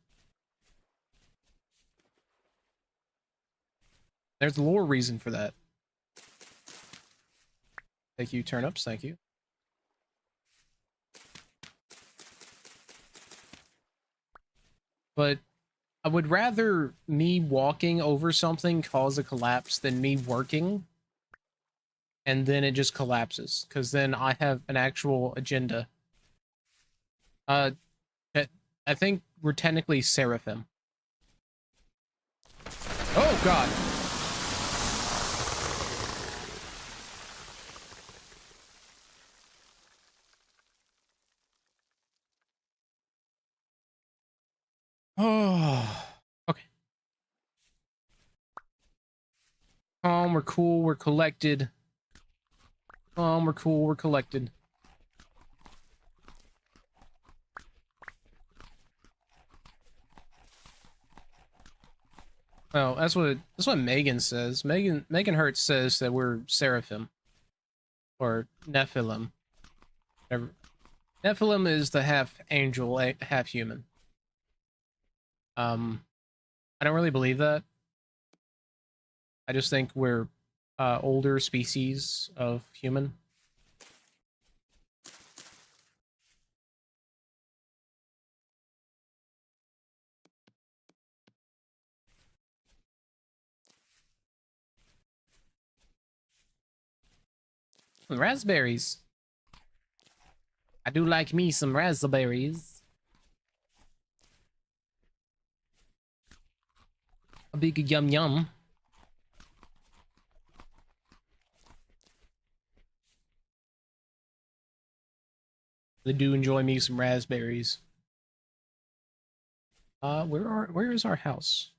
There's a lore reason for that. Thank you, turnips. Thank you. But I would rather me walking over something cause a collapse than me working and then it just collapses, because then I have an actual agenda. I think we're technically Seraphim. Oh god. Oh, okay. We're cool, we're collected. We're cool, we're collected. Well, that's what Megan says. Megan Hertz says that we're Seraphim. Or Nephilim. Whatever. Nephilim is the half angel, half human. I don't really believe that. I just think we're older species of human. Raspberries. I do like me some raspberries. A big yum yum. I do enjoy me some raspberries. Where is our house?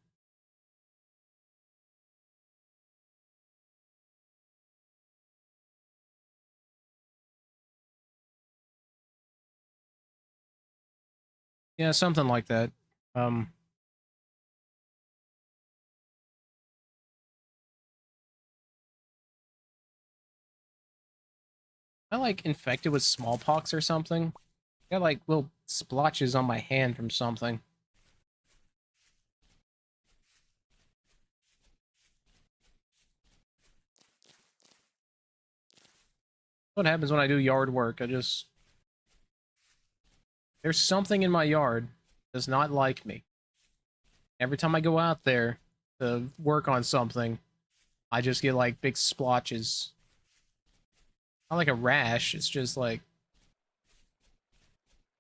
Yeah, something like that. I like infected with smallpox or something. I got like little splotches on my hand from something. What happens when I do yard work? There's something in my yard does not like me. Every time I go out there to work on something, I just get like big splotches. Not like a rash, it's just like,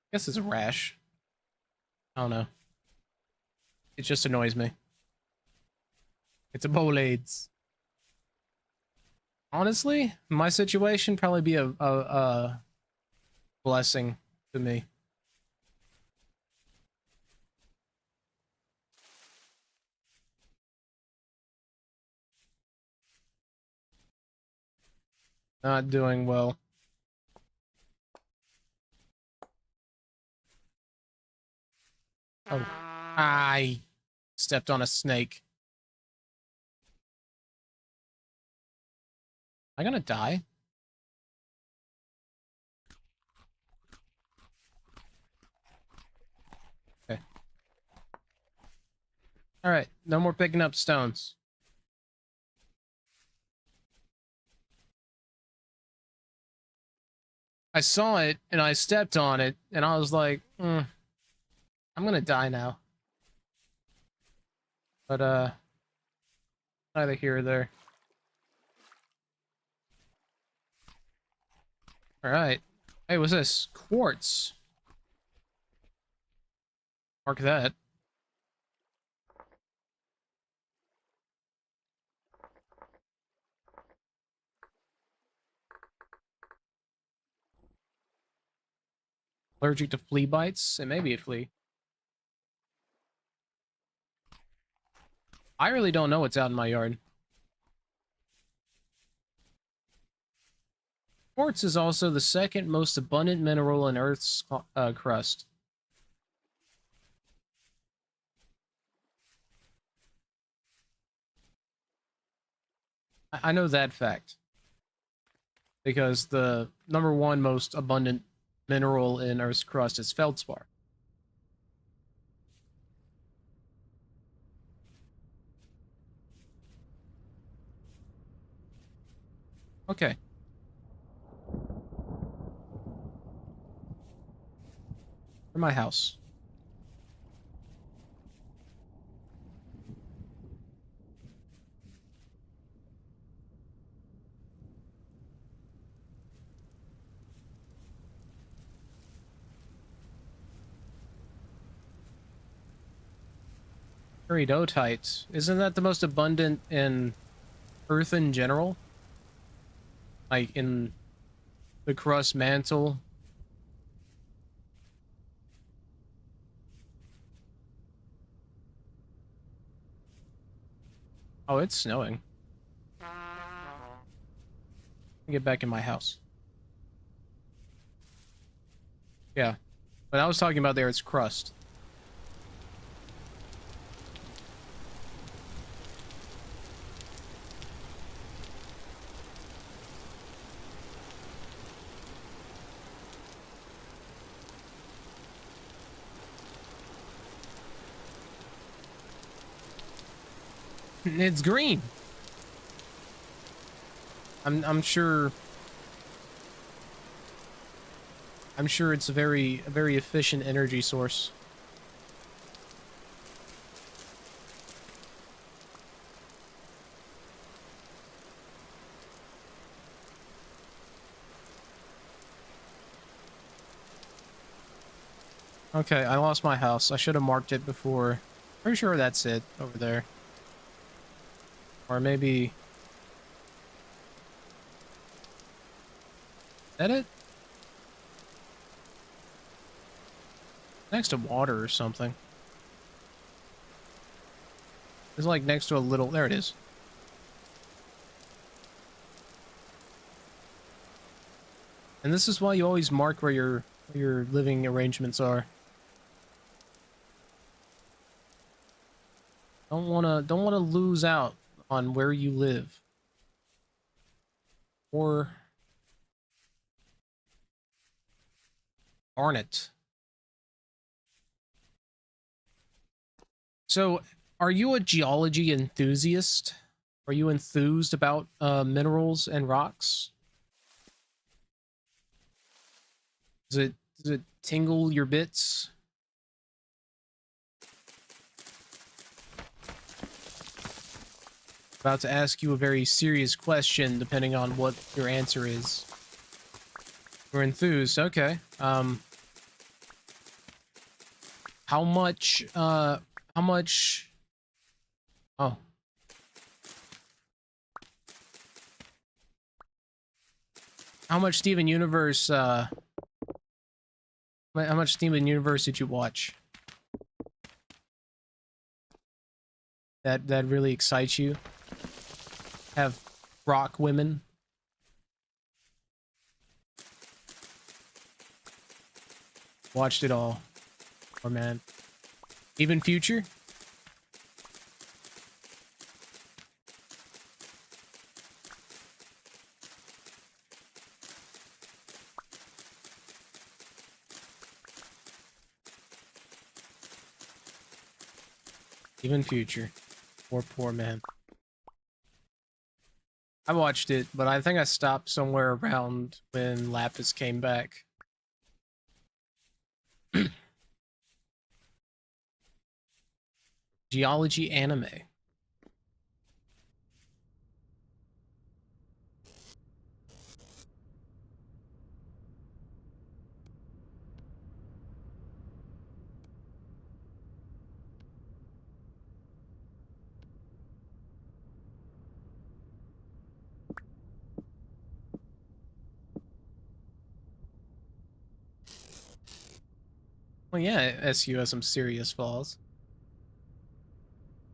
I guess it's a rash. I don't know. It just annoys me. It's a bolades. Honestly, my situation probably be a blessing to me. Not doing well. Oh, I stepped on a snake. Am I gonna die? Okay. Alright, no more picking up stones. I saw it, and I stepped on it, and I was like, I'm gonna die now. But, neither here or there. Alright. Hey, what's this? Quartz. Mark that. Allergic to flea bites? It may be a flea. I really don't know what's out in my yard. Quartz is also the second most abundant mineral in Earth's crust. I know that fact. Because the number one most abundant mineral in Earth's crust is feldspar. Okay. For my house. Peridotite. Isn't that the most abundant in Earth in general? Like in the crust mantle? Oh, it's snowing. Get back in my house. Yeah. But I was talking about there, it's crust. It's green. I'm sure it's a very efficient energy source. Okay, I lost my house. I should have marked it before. Pretty sure that's it over there. Or maybe... Is that it? Next to water or something. It's like next to a little... There it is. And this is why you always mark where your living arrangements are. Don't wanna lose out on where you live. Or darn it. So, are you a geology enthusiast? Are you enthused about minerals and rocks? Does it tingle your bits? About to ask you a very serious question, depending on what your answer is. You're enthused, okay. How much, oh. How much Steven Universe, how much Steven Universe did you watch? That really excites you? Have rock women? Watched it all. Oh man. Even Future? Even Future. Poor man. I watched it, but I think I stopped somewhere around when Lapis came back. Geology anime. Well, yeah, SU has some serious flaws.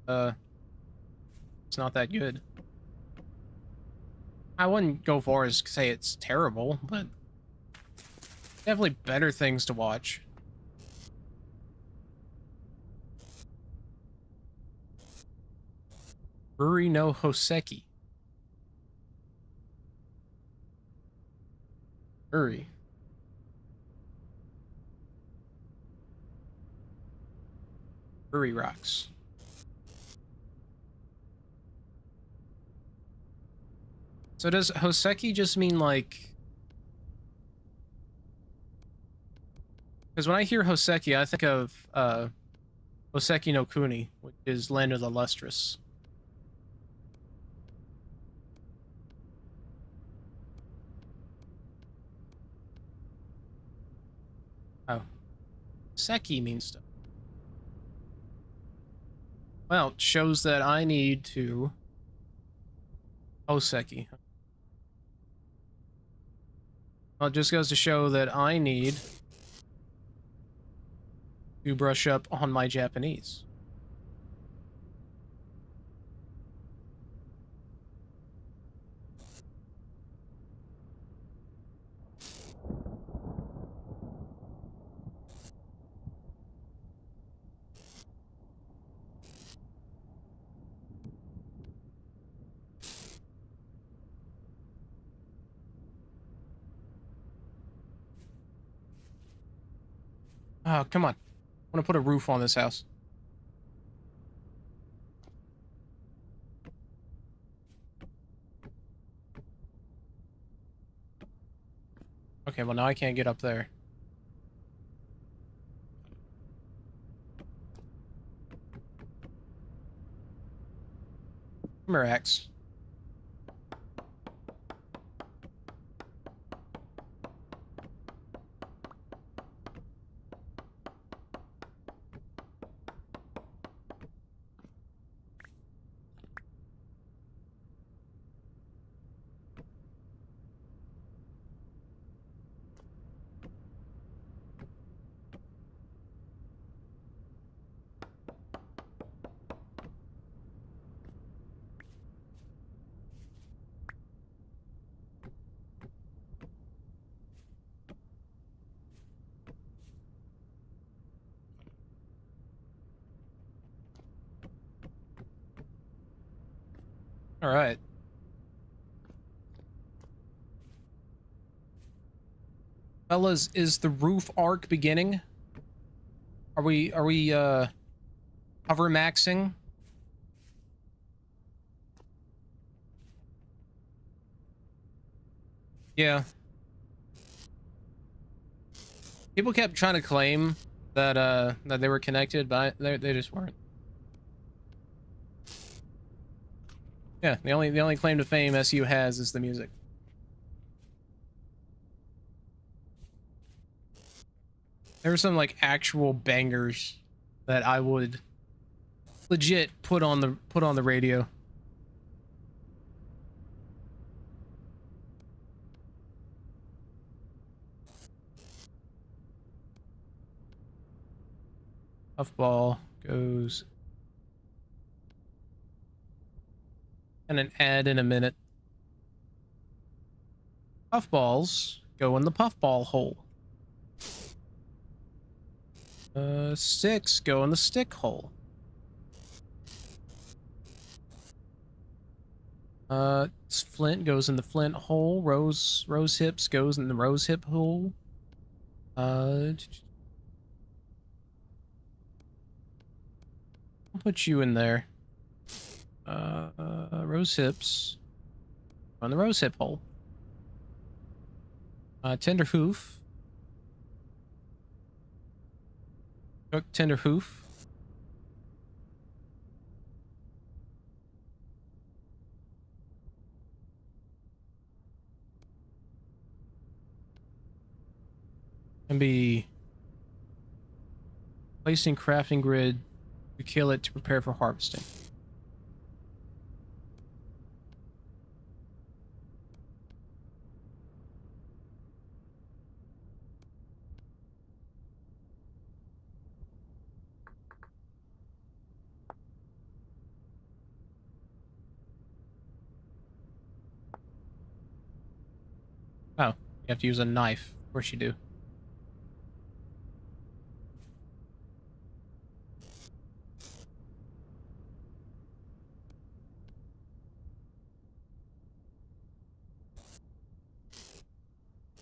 It's not that good. I wouldn't go far as to say it's terrible, but definitely better things to watch. Brewery no Hoseki. Brewery. Brewery rocks. So does Hoseki just mean like... Because when I hear Hoseki, I think of Hoseki no Kuni, which is Land of the Lustrous. Oh. Seki means stuff. Well, it shows that I need to... Hoseki. Well, it just goes to show that I need to brush up on my Japanese. Oh, come on. I want to put a roof on this house. Okay, well now I can't get up there. Come here, Axe. All right. Fellas, is the roof arc beginning? Are we hover maxing? Yeah. People kept trying to claim that that they were connected, but they just weren't. Yeah, the only claim to fame SU has is the music. There were some like actual bangers that I would legit put on the radio. Puffball goes and an ad in a minute. Puffballs go in the puffball hole. Sticks go in the stick hole. Flint goes in the flint hole. Rose hips goes in the rose hip hole. I'll put you in there. Rose hips on the rose hip hole. Tender hoof. Cook tender hoof. Can be placing crafting grid to kill it to prepare for harvesting. have to use a knife. Of course you do.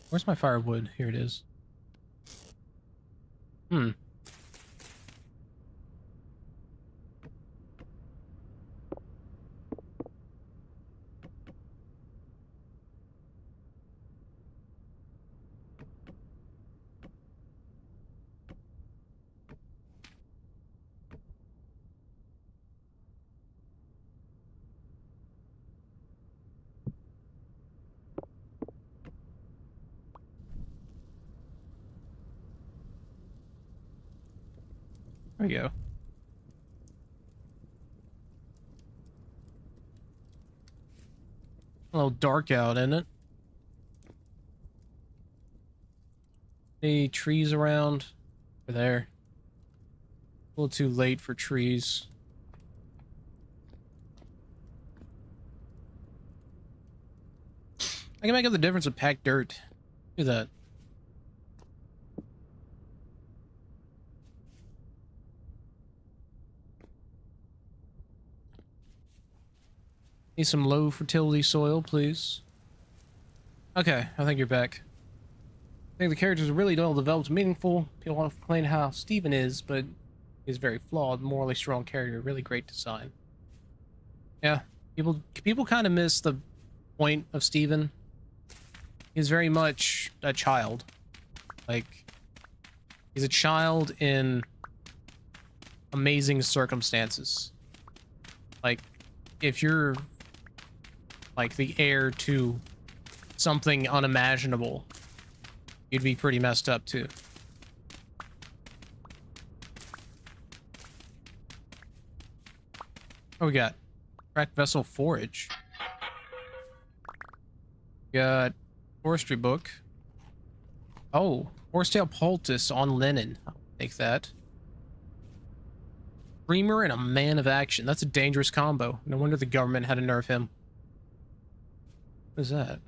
Where's my firewood? Here it is. Hmm. There we go. A little dark out, isn't it? Any trees around? Over there. A little too late for trees. I can make up the difference with packed dirt. Do that. Need some low fertility soil, please. Okay, I think you're back. I think the characters are really well developed, meaningful. People want to complain how Steven is, but he's very flawed, morally strong character. Really great design. Yeah, people kind of miss the point of Steven. He's very much a child. Like, he's a child in amazing circumstances. Like, if you're like the heir to something unimaginable, you'd be pretty messed up too. What we got? Cracked vessel forage. Got forestry book. Oh, horsetail poultice on linen. I'll take that. Dreamer and a man of action. That's a dangerous combo. No wonder the government had to nerf him. What is that?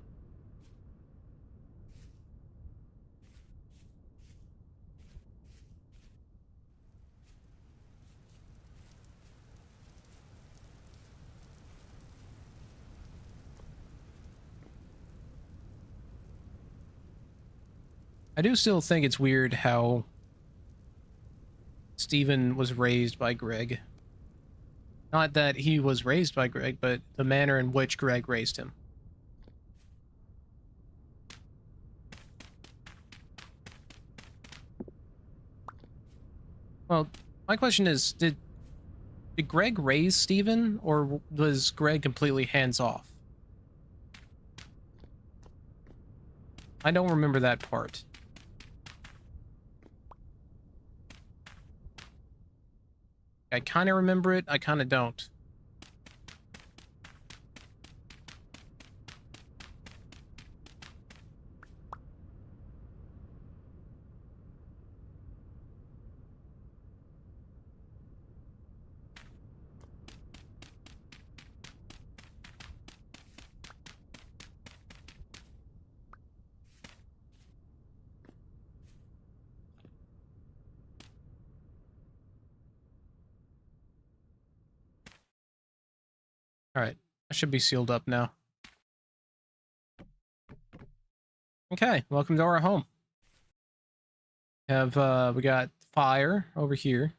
I do still think it's weird how Steven was raised by Greg. Not that he was raised by Greg, but the manner in which Greg raised him. Well, my question is, did Greg raise Steven, or was Greg completely hands-off? I don't remember that part. I kind of remember it, I kind of don't. All right, I should be sealed up now. Okay, welcome to our home. We got fire over here.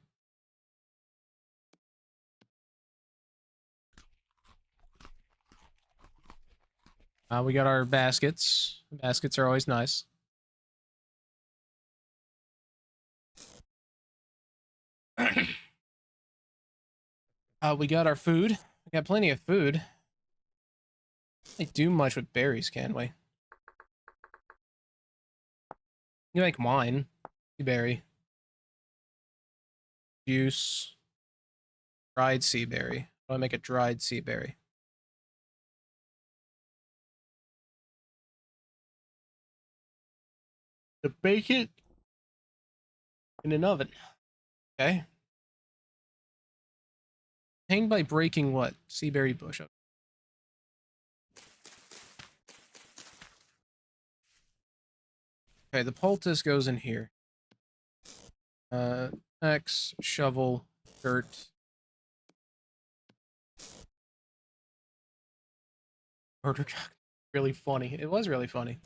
We got our baskets. Baskets are always nice. We got our food. We got plenty of food. Can't do much with berries, can we? You make wine. Sea berry. Juice. Dried sea berry. I want to make a dried sea berry. To bake it in an oven. Okay. Hanged by breaking what? Sea berry bush. Okay, the poultice goes in here. Axe, shovel, dirt. Murder cock. Really funny. It was really funny.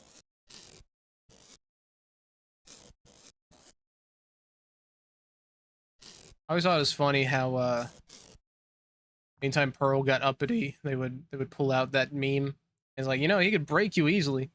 I always thought it was funny how anytime Pearl got uppity, they would pull out that meme. It's like, you know, he could break you easily.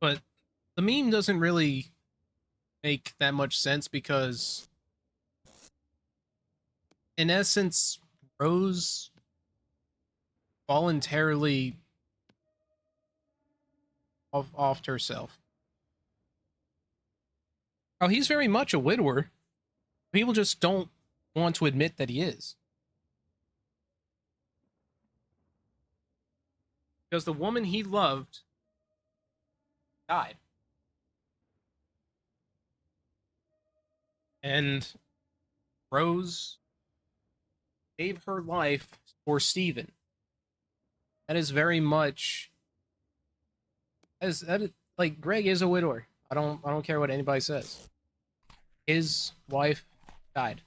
But the meme doesn't really make that much sense because, in essence, Rose voluntarily offed herself. Oh, he's very much a widower. People just don't want to admit that he is. Because the woman he loved died. And Rose gave her life for Steven. That is very much like Greg is a widower. I don't care what anybody says. His wife died.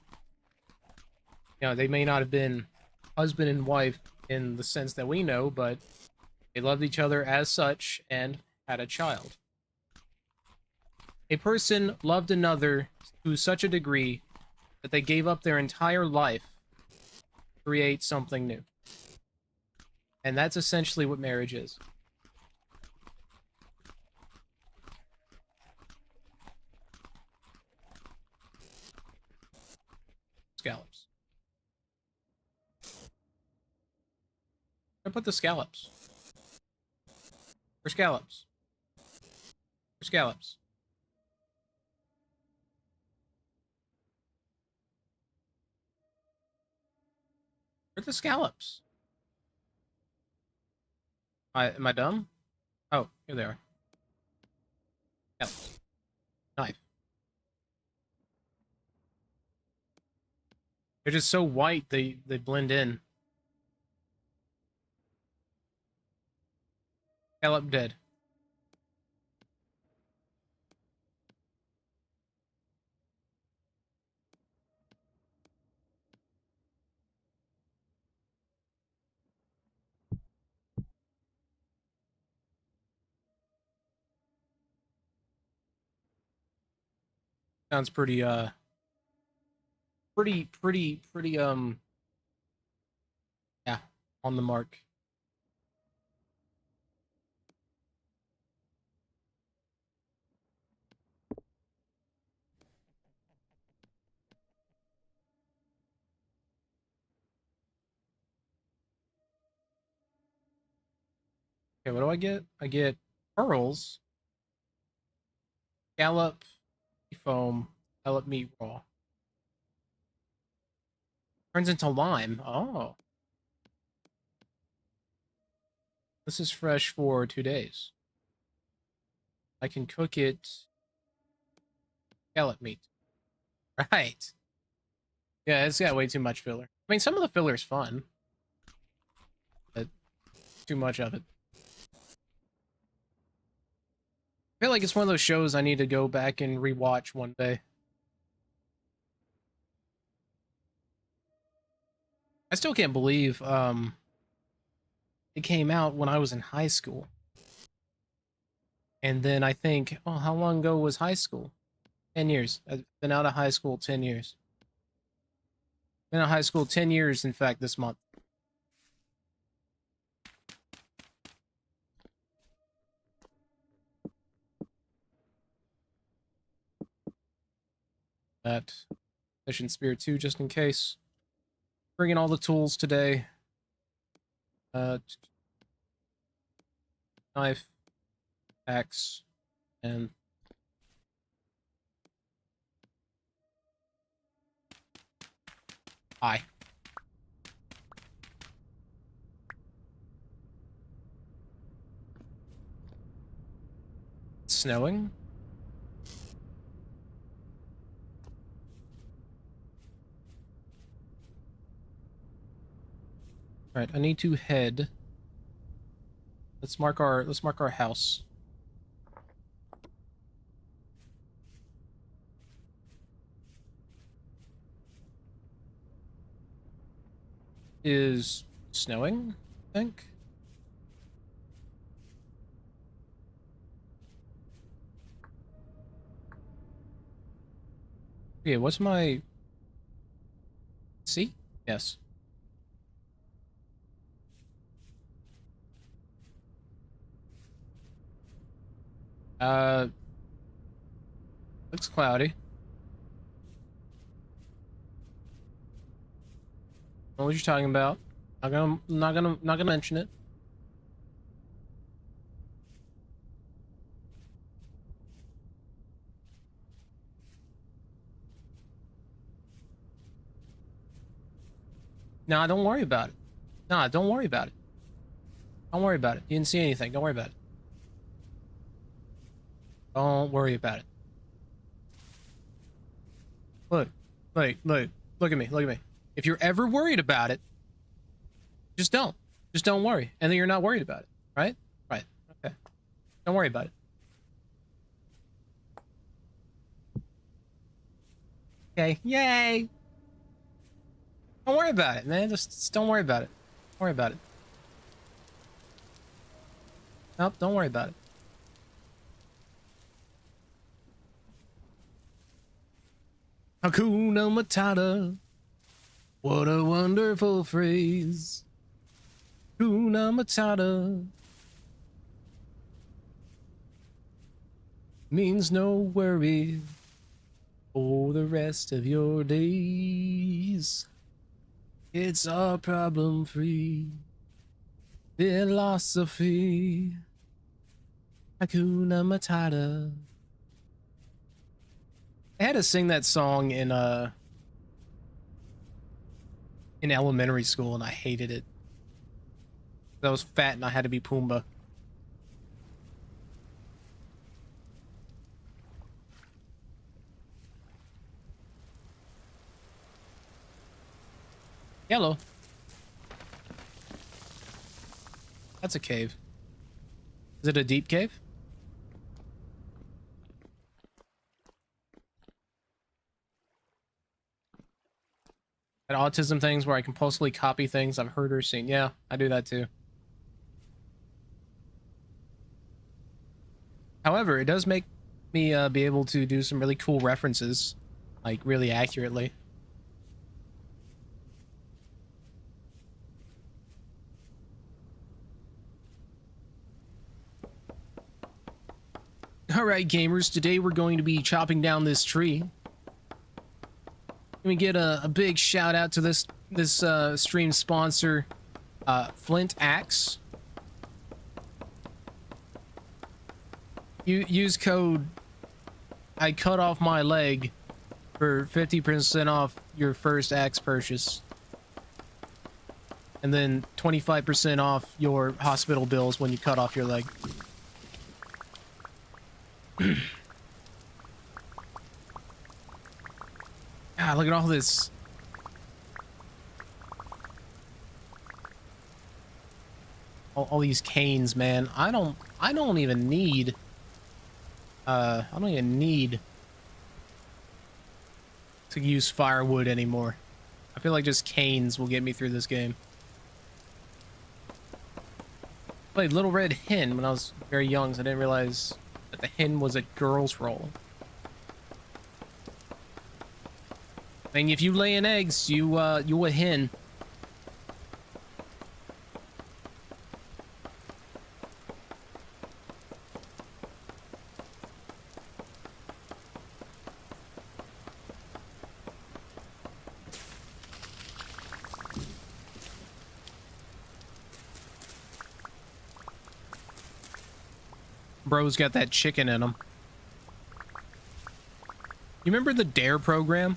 You know, they may not have been husband and wife in the sense that we know, but they loved each other as such and had a child. A person loved another to such a degree that they gave up their entire life to create something new. And that's essentially what marriage is. Scallops. I put the scallops. For scallops. For scallops. Where's the scallops? Am I dumb? Oh, here they are. Scallops. Knife. They're just so white they blend in. Scallop dead. Sounds pretty pretty yeah, on the mark. Okay, what do I get? I get pearls, scallop, foam, scallop meat raw. Turns into lime. Oh. This is fresh for 2 days. I can cook it scallop meat. Right. Yeah, it's got way too much filler. I mean, some of the filler is fun, but too much of it. I feel like it's one of those shows I need to go back and rewatch one day. I still can't believe it came out when I was in high school. And then I think, oh, how long ago was high school? 10 years. I've been out of high school 10 years. Been out of high school 10 years, in fact, this month. That Mission Spear 2, just in case. Bringing all the tools today. Knife, axe, and eye. It's snowing. All right, I need to head. Let's mark our house. Is snowing, I think. Okay, what's my C? Yes. Looks cloudy. Know what you're talking about. Not gonna mention it. Nah, don't worry about it. Nah, don't worry about it. Don't worry about it. You didn't see anything. Don't worry about it. Don't worry about it. Look, look at me, look at me. If you're ever worried about it, just don't worry. And then you're not worried about it, right? Right, okay. Don't worry about it. Okay, yay! Don't worry about it, man. Just don't worry about it. Don't worry about it. Nope, don't worry about it. Hakuna Matata. What a wonderful phrase. Hakuna Matata. Means no worry for the rest of your days. It's all problem-free philosophy. Hakuna Matata. I had to sing that song in elementary school, and I hated it. I was fat, and I had to be Pumbaa. Hello. That's a cave. Is it a deep cave? At autism things where I compulsively copy things I've heard or seen. Yeah, I do that too. However, it does make me be able to do some really cool references, like really accurately. Alright gamers, today we're going to be chopping down this tree. Let me get a big shout out to this stream sponsor, Flint Axe. Use code I cut off my leg for 50% off your first axe purchase. And then 25% off your hospital bills when you cut off your leg. God, look at all this. All these canes, man. I don't even need I don't even need to use firewood anymore. I feel like just canes will get me through this game. I played Little Red Hen when I was very young, so I didn't realize that the hen was a girl's role. I mean, if you lay in eggs, you a hen. Bro's got that chicken in him. You remember the DARE program?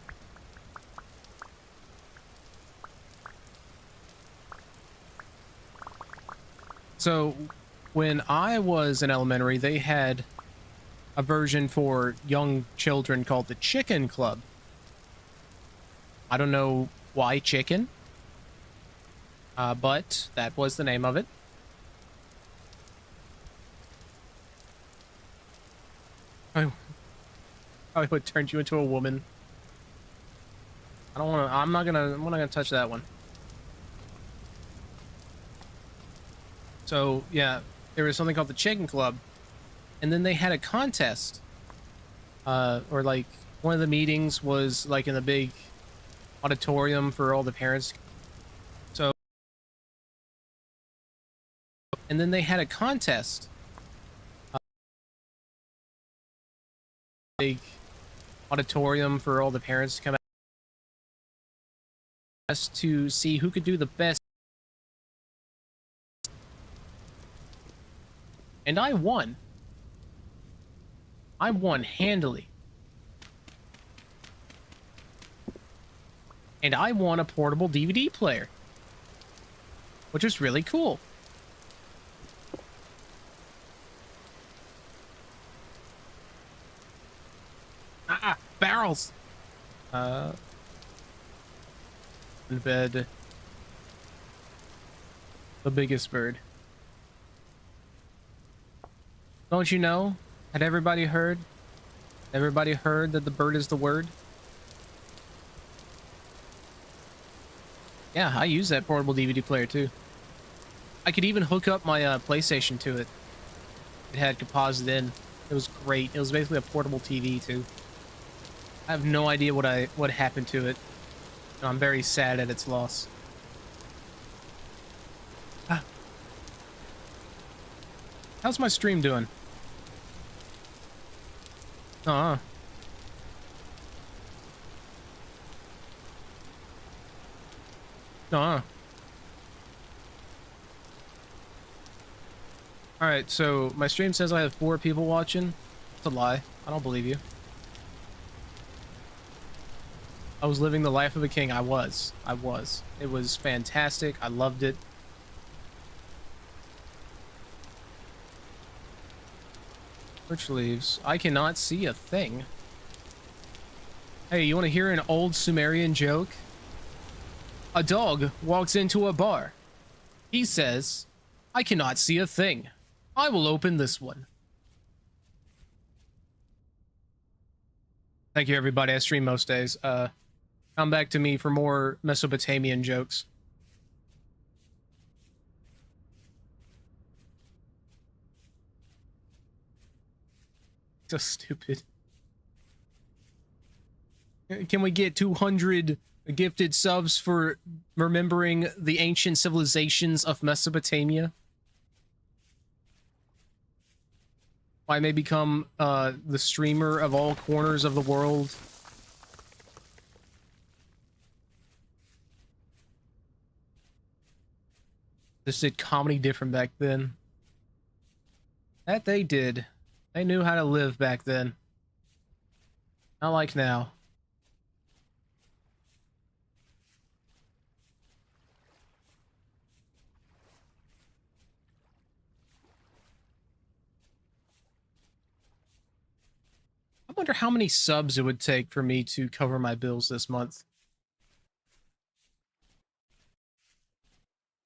So, when I was in elementary, they had a version for young children called the Chicken Club. I don't know why chicken, but that was the name of it. I would turn you into a woman. I don't want to. I'm not gonna touch that one. So yeah, there was something called the Chicken Club, and then they had a contest. Or like one of the meetings was like in the big auditorium for all the parents. So, and then they had a contest. Big auditorium for all the parents to come out to see who could do the best. And I won. I won handily. And I won a portable DVD player, which is really cool. Barrels. In bed. The biggest bird. Don't you know? Had everybody heard? Everybody heard that the bird is the word? Yeah, I use that portable DVD player too. I could even hook up my PlayStation to it. It had composite in. It was great. It was basically a portable TV too. I have no idea what happened to it. And I'm very sad at its loss. How's my stream doing? Alright, so my stream says I have 4 people watching. It's a lie. I don't believe you. I was living the life of a king. I was. It was fantastic. I loved it. Which leaves. I cannot see a thing. Hey, you want to hear an old Sumerian joke? A dog walks into a bar. He says, I cannot see a thing. I will open this one. Thank you, everybody. I stream most days. Come back to me for more Mesopotamian jokes. So stupid. Can we get 200 gifted subs for remembering the ancient civilizations of Mesopotamia? I may become the streamer of all corners of the world. Just did comedy different back then. That they did. They knew how to live back then. Not like now. I wonder how many subs it would take for me to cover my bills this month.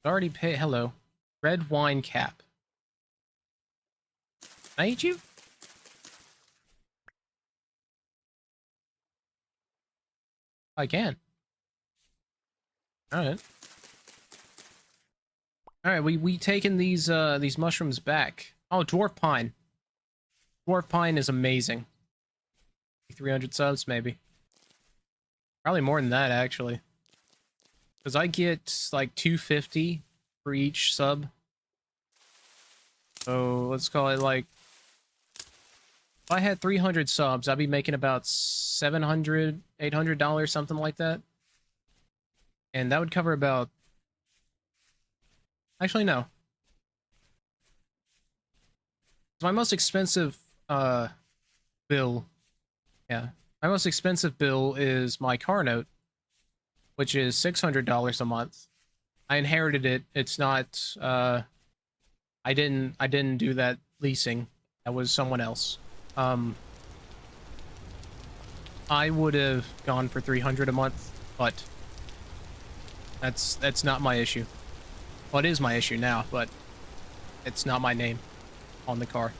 Already pay. Hello. Red wine cap. Can I eat you? I can. Alright. Alright, we taken these mushrooms back. Oh, dwarf pine. Dwarf pine is amazing. 300 subs, maybe. Probably more than that, actually. Because I get, like, 250 for each sub. So, let's call it, like... If I had 300 subs, I'd be making about $700, $800, something like that. And that would cover about... Actually, no. My most expensive, bill... Yeah. My most expensive bill is my car note, which is $600 a month. I inherited it. It's not, I didn't do that leasing. That was someone else. I would have gone for 300 a month, but that's not my issue. Well, it is my issue now, but it's not my name on the car.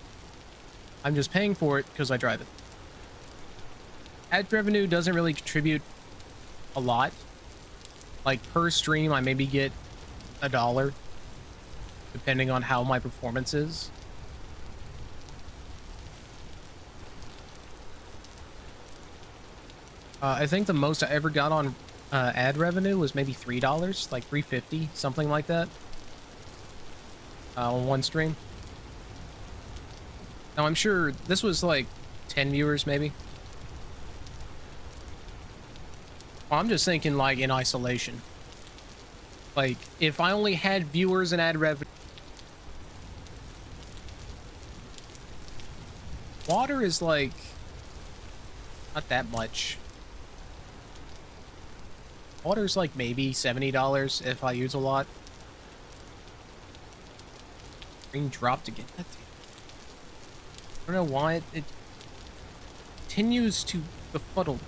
I'm just paying for it because I drive it. Ad revenue doesn't really contribute a lot. Like per stream, I maybe get $1, depending on how my performance is. I think the most I ever got on ad revenue was maybe $3, like $3.50, something like that, on one stream. Now I'm sure this was like 10 viewers maybe. Well, I'm just thinking like in isolation. Like if I only had viewers and ad revenue. Water is like not that much. Water's like maybe $70 if I use a lot. Screen dropped again. I don't know why it continues to befuddle.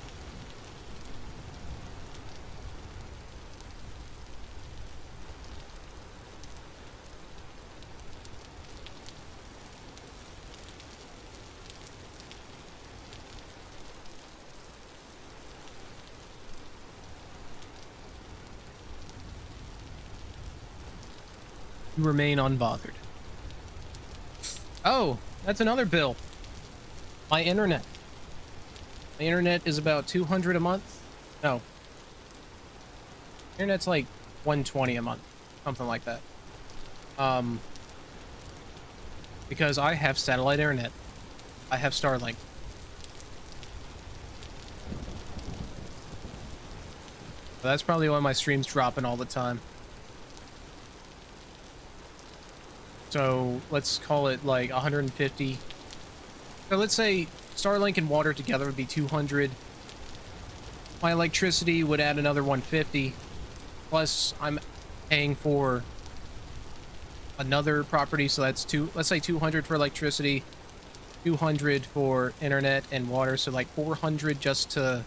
You remain unbothered. Oh, that's another bill. My internet. My internet is about $200 a month. No. Internet's like $120 a month. Something like that. Because I have satellite internet. I have Starlink. So that's probably why my stream's dropping all the time. So let's call it like 150. So let's say Starlink and water together would be 200. My electricity would add another 150. Plus I'm paying for another property, so that's let's say 200 for electricity, 200 for internet and water, so like 400 just to,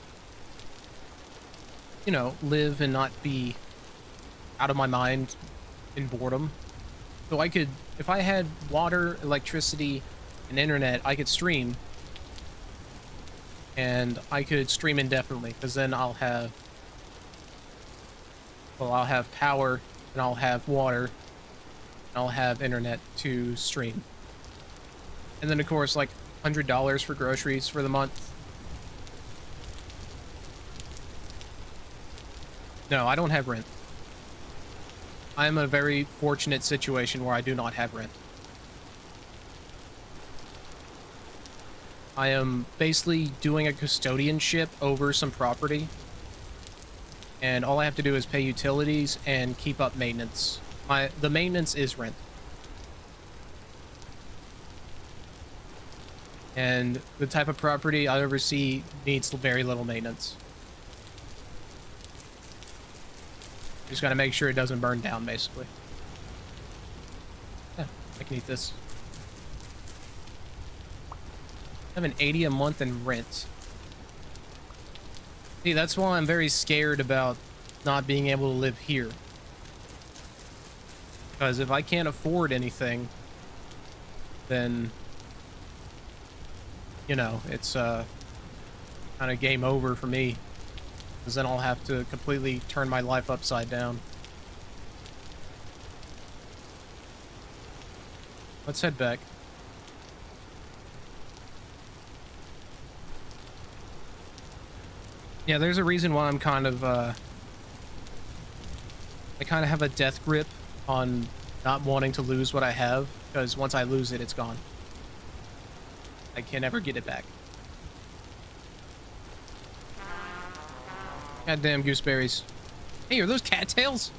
you know, live and not be out of my mind in boredom. So I could, if I had water, electricity, and internet, I could stream. And I could stream indefinitely, because then I'll have, well, I'll have power, and I'll have water, and I'll have internet to stream. And then, of course, like $100 for groceries for the month. No, I don't have rent. I'm in a very fortunate situation where I do not have rent. I am basically doing a custodianship over some property. And all I have to do is pay utilities and keep up maintenance. The maintenance is rent. And the type of property I oversee needs very little maintenance. Just gotta make sure it doesn't burn down, basically. Yeah, I can eat this. I have an 80 a month in rent. See, that's why I'm very scared about not being able to live here. Because if I can't afford anything, then, you know, it's kind of game over for me. Because then I'll have to completely turn my life upside down. Let's head back. Yeah, there's a reason why I'm kind of, I kind of have a death grip on not wanting to lose what I have, because once I lose it, it's gone. I can never get it back. Goddamn gooseberries. Hey, are those cattails?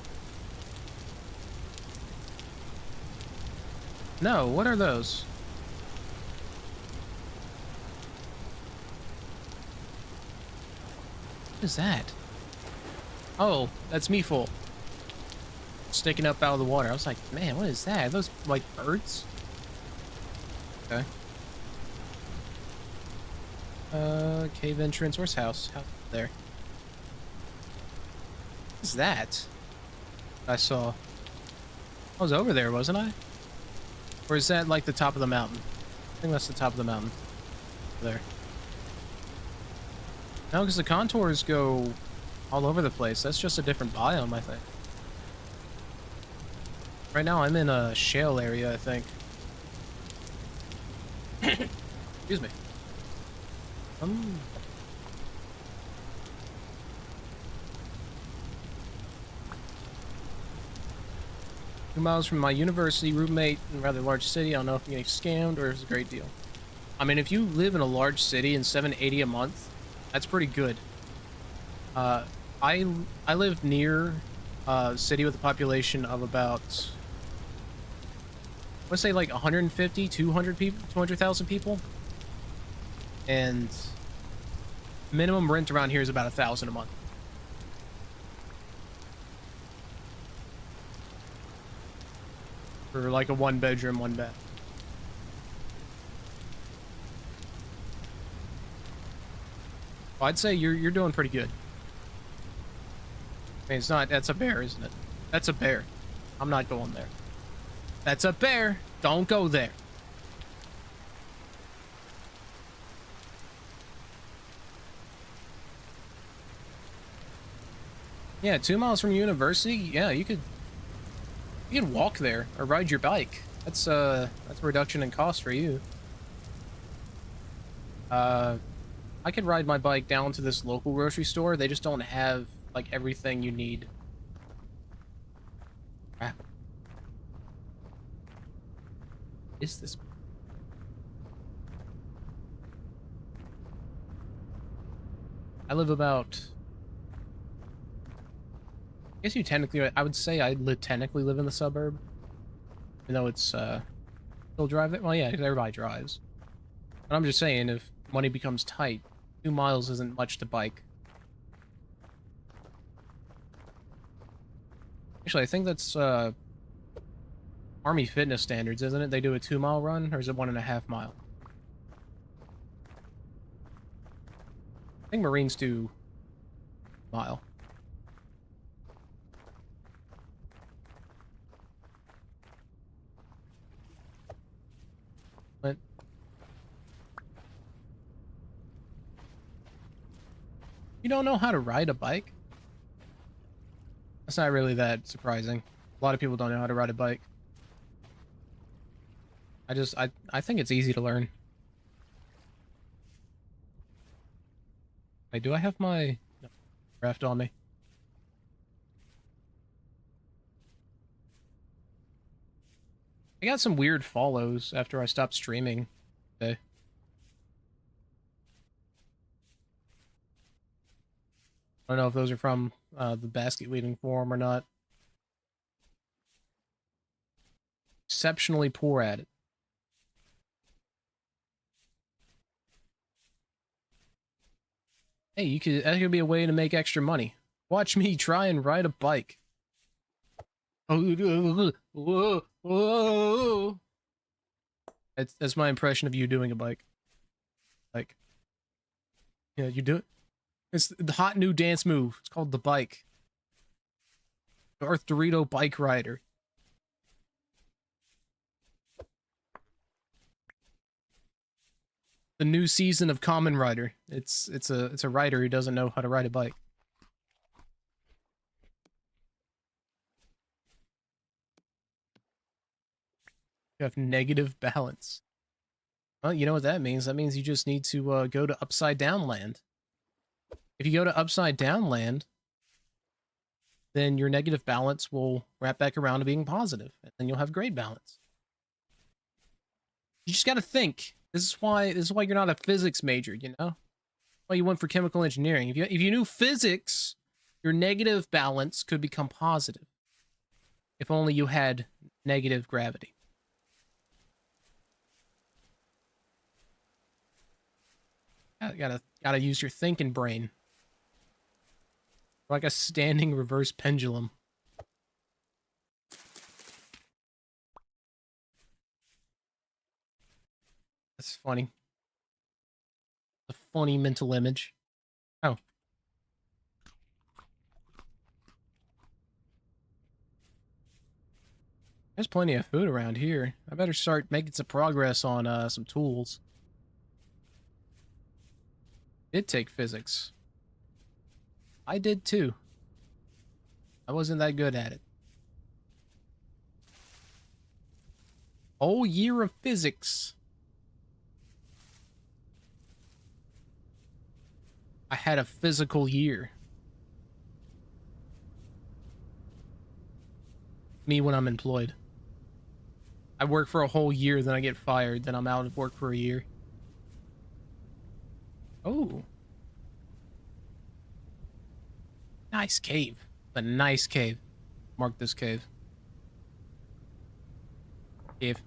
No, what are those? What is that? Oh, that's me full. Sticking up out of the water. I was like, man, what is that? Are those like birds? Okay. Cave entrance. Where's house? House there. What's that? I saw. I was over there, wasn't I? Or is that like the top of the mountain? I think that's the top of the mountain. There. No, because the contours go all over the place. That's just a different biome, I think. Right now, I'm in a shale area, I think. Excuse me. 2 miles from my university, roommate in a rather large city. I don't know if I'm getting scammed or if it's a great deal. I mean, if you live in a large city and $780 a month, that's pretty good. I live near a city with a population of about, let's say like 150, 200 people, 200,000 people. And minimum rent around here is about $1,000 a month. For like a 1-bedroom, 1-bath. Well, I'd say you're doing pretty good. I mean, it's not. That's a bear, isn't it? That's a bear. I'm not going there. That's a bear. Don't go there. Yeah, 2 miles from university. Yeah, you could walk there or ride your bike. That's a reduction in cost for you. I could ride my bike down to this local grocery store. They just don't have like everything you need. Crap. Is this? I live about. I guess you technically, I would say I technically live in the suburb. Even though it's, still drive it. Well, yeah, because everybody drives. But I'm just saying, if money becomes tight, 2 miles isn't much to bike. Actually, I think that's, Army fitness standards, isn't it? They do a 2-mile run, or is it 1.5 mile? I think Marines do mile. But you don't know how to ride a bike? That's not really that surprising. A lot of people don't know how to ride a bike. I think it's easy to learn. Wait, do I have my craft on me? I got some weird follows after I stopped streaming today. I don't know if those are from the basket weaving forum or not. Exceptionally poor at it. Hey, that could be a way to make extra money. Watch me try and ride a bike. That's my impression of you doing a bike. Like, yeah, you do it. It's the hot new dance move. It's called the bike. Darth Dorito bike rider. The new season of Kamen Rider. It's a rider who doesn't know how to ride a bike. You have negative balance. Well, you know what that means? That means you just need to go to Upside Down Land. If you go to Upside Down Land, then your negative balance will wrap back around to being positive, and then you'll have great balance. You just got to think. This is why you're not a physics major, you know? Why you went for chemical engineering. If you knew physics, your negative balance could become positive. If only you had negative gravity. Gotta use your thinking brain. Like a standing reverse pendulum. That's funny. The funny mental image. Oh. There's plenty of food around here. I better start making some progress on some tools. Did take physics. I did too. I wasn't that good at it. Whole year of physics. I had a physical year. Me when I'm employed. I work for a whole year, then I get fired, then I'm out of work for a year. Oh. Nice cave. A nice cave. Mark this cave. Cave.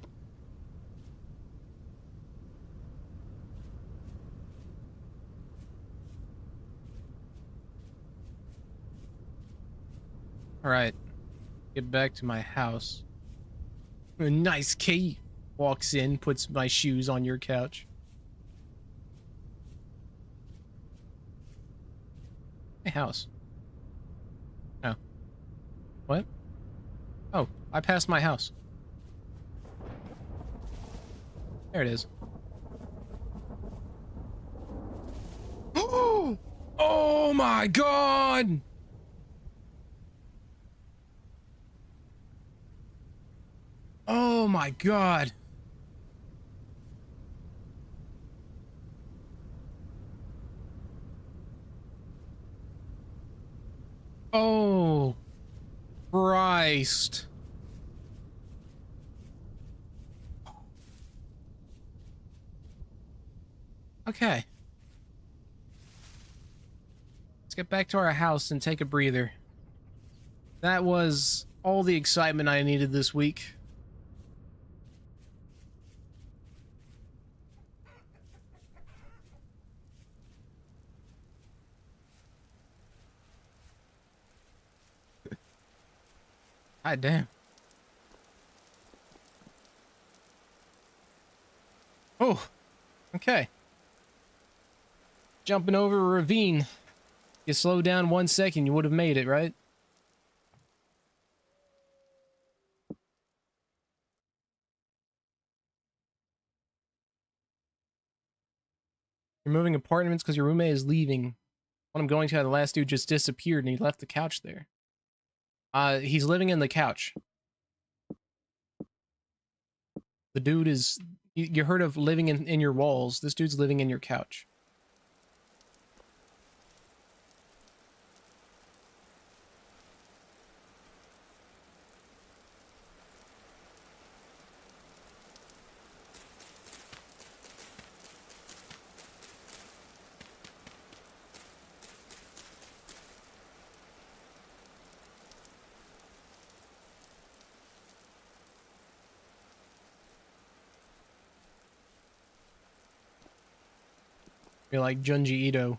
Alright. Get back to my house. A nice cave. Walks in, puts my shoes on your couch. My house. Oh. What? Oh, I passed my house. There it is. Oh my god! Oh my god. Oh Christ. Okay. Let's get back to our house and take a breather. That was all the excitement I needed this week. God damn. Oh, okay. Jumping over a ravine. You slow down 1 second, you would have made it, right? You're moving apartments because your roommate is leaving. When I'm going to, the last dude just disappeared and he left the couch there. He's living in the couch. The dude is... You heard of living in your walls. This dude's living in your couch. You're like Junji Ito.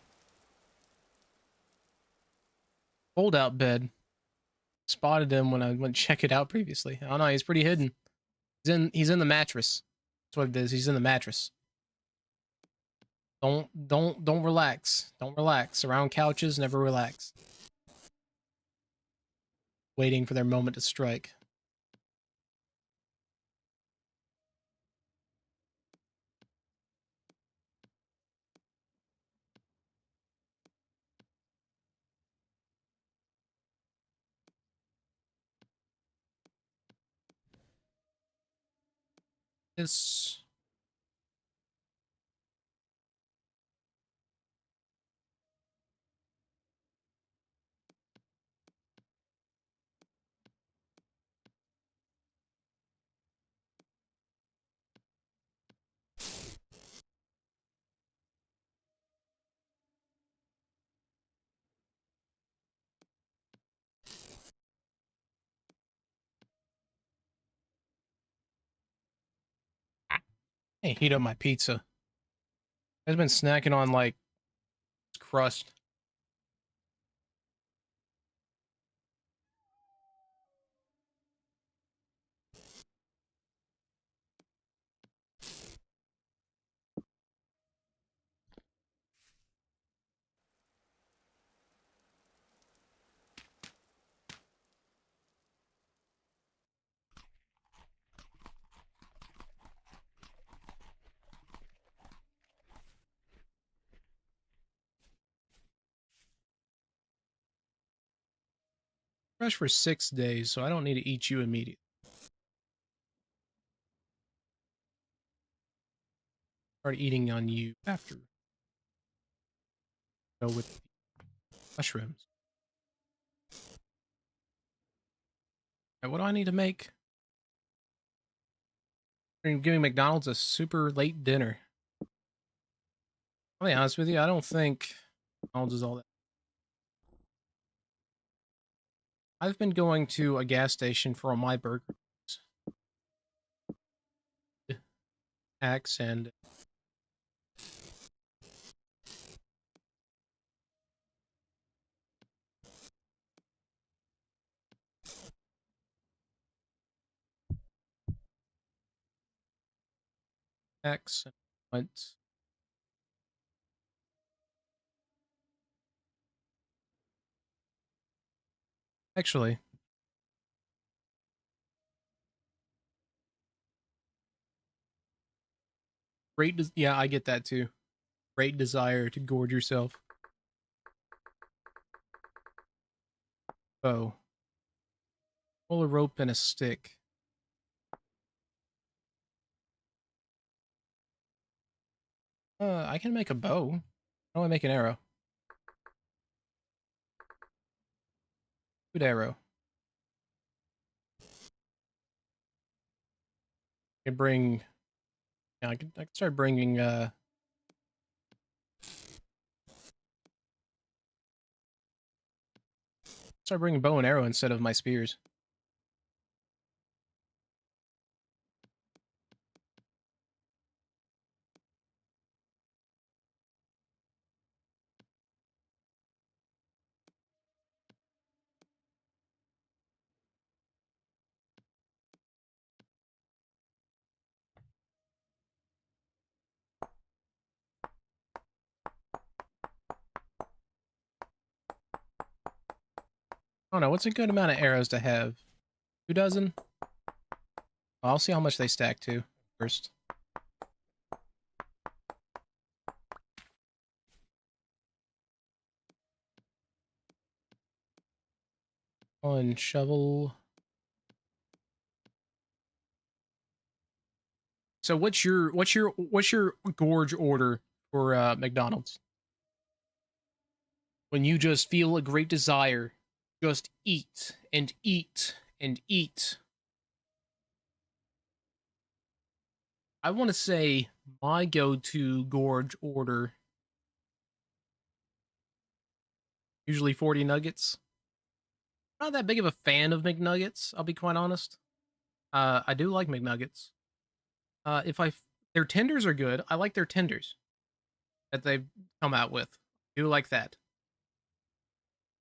Fold-out bed. Spotted him when I went to check it out previously. I don't know, he's pretty hidden. He's in the mattress. That's what it is. He's in the mattress. Don't relax. Don't relax. Around couches, never relax. Waiting for their moment to strike. This... Hey, heat up my pizza. I've been snacking on, like, crust. fresh for 6 days, so I don't need to eat you immediately. Start eating on you after. Go with mushrooms. Right, what do I need to make? You're giving McDonald's a super late dinner. I'll be honest with you, I don't think McDonald's is all that. I've been going to a gas station for all my burgers. Axe and Axe and went. Actually, yeah, I get that too. Great desire to gorge yourself. Oh. Pull a rope and a stick. I can make a bow. How do I make an arrow? Good arrow. I can bring... Yeah, I can start bringing, start bringing bow and arrow instead of my spears. I don't know, what's a good amount of arrows to have? 2 dozen? I'll see how much they stack to first. One shovel. So what's your gorge order for McDonald's? When you just feel a great desire, just eat and eat and eat. I want to say my go-to gorge order, usually 40 nuggets. Not that big of a fan of McNuggets, I'll be quite honest. I do like McNuggets. Their tenders are good. I like their tenders that they've come out with. I do like that.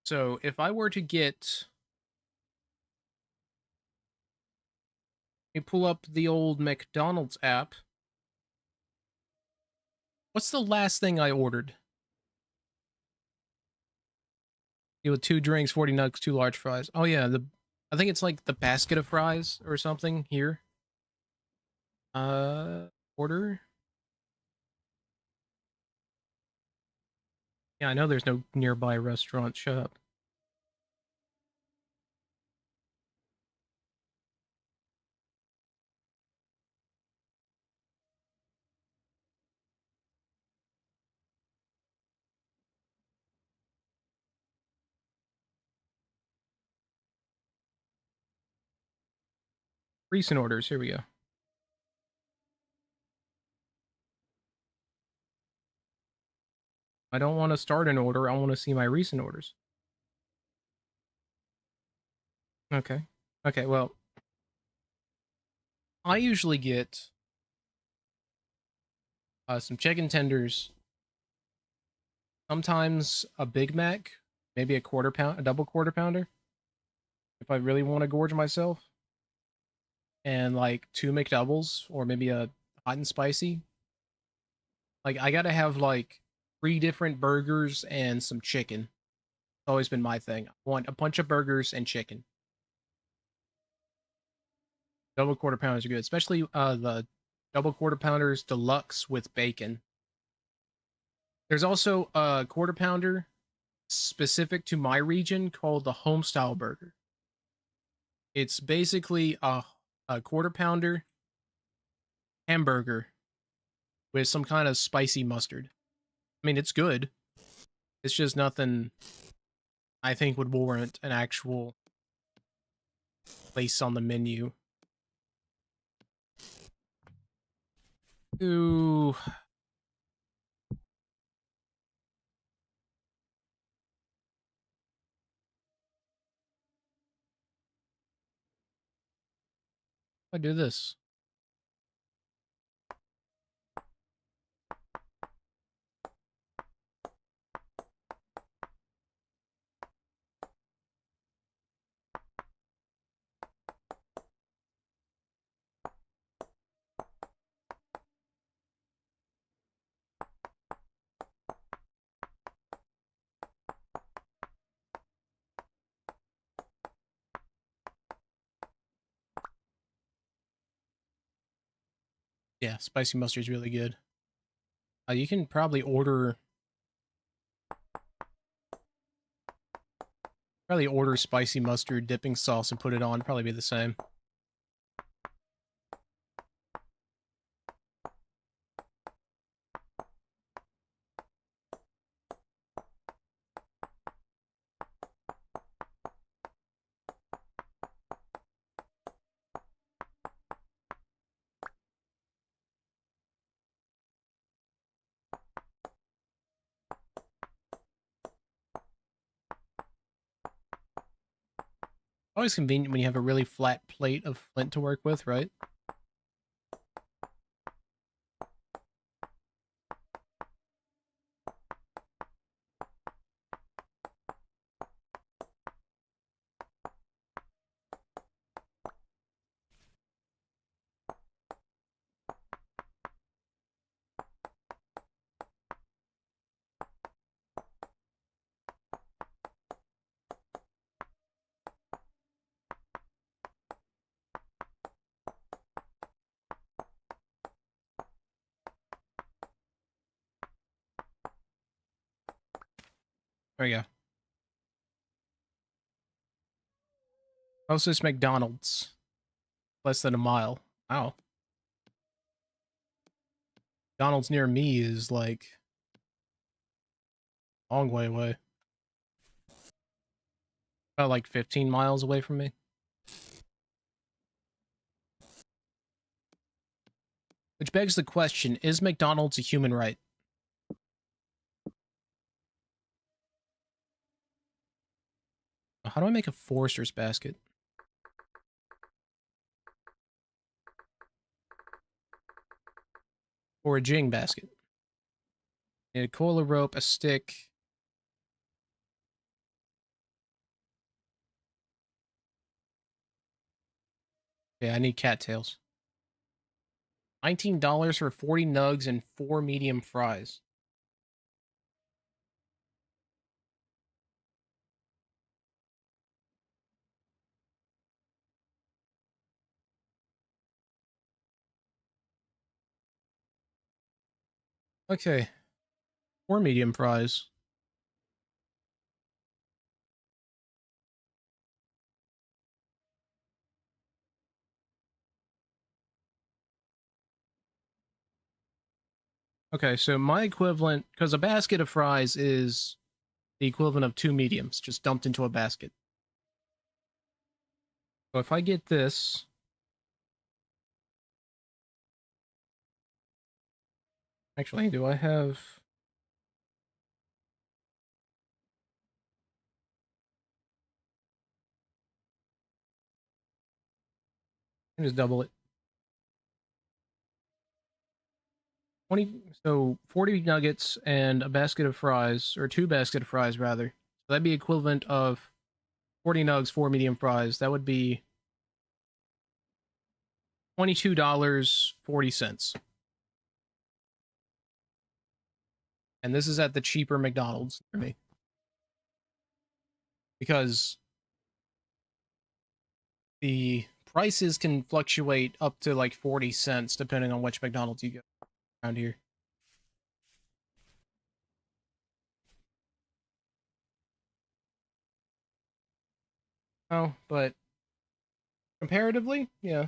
So if I were to get, let me pull up the old McDonald's app. What's the last thing I ordered? With 2 drinks, 40 nugs, 2 large fries. Oh yeah, I think it's like the basket of fries or something here. Order. Yeah, I know there's no nearby restaurant. Shut up. Recent orders. Here we go. I don't want to start an order. I want to see my recent orders. Okay. Okay, well, I usually get some chicken tenders, sometimes a Big Mac, maybe a double quarter pounder, if I really want to gorge myself, and like 2 McDoubles, or maybe a hot and spicy. Like, I gotta have like 3 different burgers and some chicken. It's always been my thing. I want a bunch of burgers and chicken. Double quarter pounders are good, especially the double quarter pounders deluxe with bacon. There's also a quarter pounder specific to my region called the homestyle burger. It's basically a quarter pounder hamburger with some kind of spicy mustard. I mean, it's good. It's just nothing I think would warrant an actual place on the menu. Ooh. I do this. Yeah, spicy mustard's really good. You can probably order spicy mustard dipping sauce and put it on. Probably be the same. Always convenient when you have a really flat plate of flint to work with, right? There we go. Closest McDonald's. Less than a mile. Wow. McDonald's near me is like a long way away. About like 15 miles away from me. Which begs the question, is McDonald's a human right? How do I make a Forester's basket? Or a Jing basket? Need a coil of rope, a stick. Yeah, I need cattails. $19 for 40 nugs and 4 medium fries. Okay. 4 medium fries. Okay, so my equivalent, because a basket of fries is the equivalent of 2 mediums, just dumped into a basket. So if I get this, actually, do I have? I can just double it. 20, so 40 nuggets and a basket of fries, or 2 basket of fries rather. So that'd be equivalent of 40 nugs, 4 medium fries. That would be $22.40. And this is at the cheaper McDonald's for me. Because the prices can fluctuate up to like 40 cents depending on which McDonald's you go around here. Oh, but Comparatively, yeah.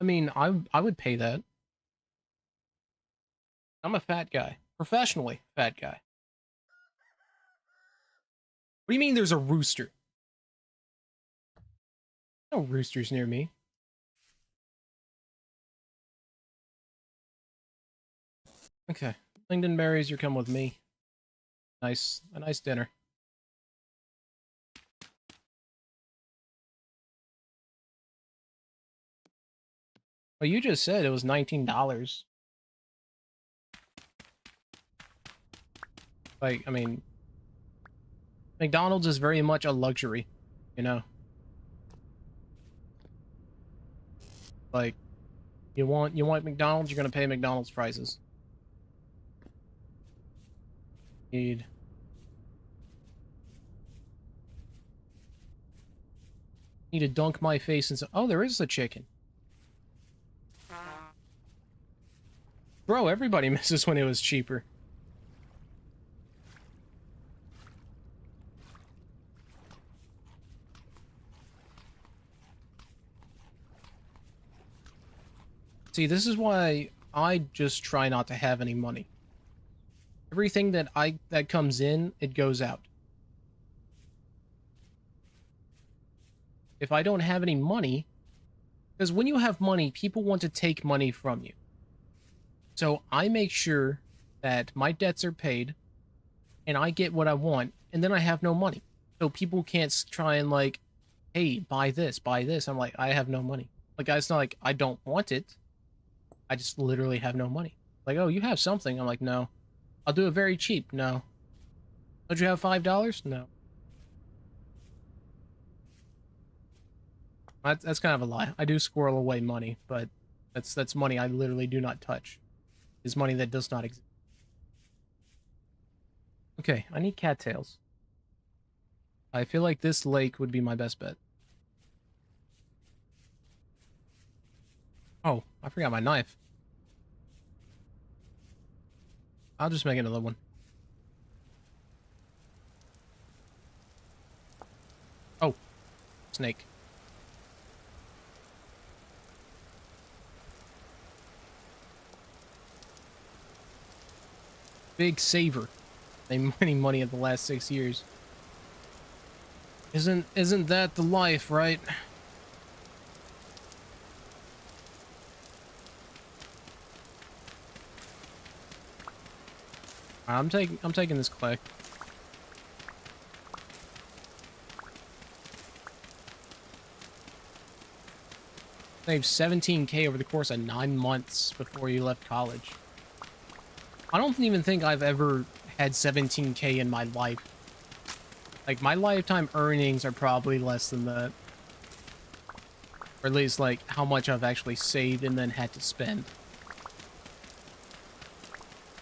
I mean, I would pay that. I'm a fat guy. Professionally fat guy. What do you mean there's a rooster? No roosters near me. Okay. Lingonberries, you're coming with me. A nice dinner. Well, you just said it was $19. Like, I mean, McDonald's is very much a luxury, you know? Like, you want McDonald's, you're gonna pay McDonald's prices. Need to dunk my face in some... Oh, there is a chicken. Bro, everybody misses when it was cheaper. See, this is why I just try not to have any money. Everything that comes in, it goes out. If I don't have any money, because when you have money, people want to take money from you. So I make sure that my debts are paid, and I get what I want, and then I have no money. So people can't try and like, hey, buy this, buy this. I'm like, I have no money. Like, it's not like I don't want it. I just literally have no money. Like, oh, you have something. I'm like, no. I'll do it very cheap. No. Don't you have $5? No. That's kind of a lie. I do squirrel away money, but that's money I literally do not touch. It's money that does not exist. Okay, I need cattails. I feel like this lake would be my best bet. Oh, I forgot my knife. I'll just make another one. Oh, snake. Big saver. Made many money in the last 6 years. Isn't that the life, right? I'm taking this clay. Saved 17K over the course of 9 months before you left college. I don't even think I've ever had 17K in my life. Like, my lifetime earnings are probably less than that. Or at least, like, how much I've actually saved and then had to spend.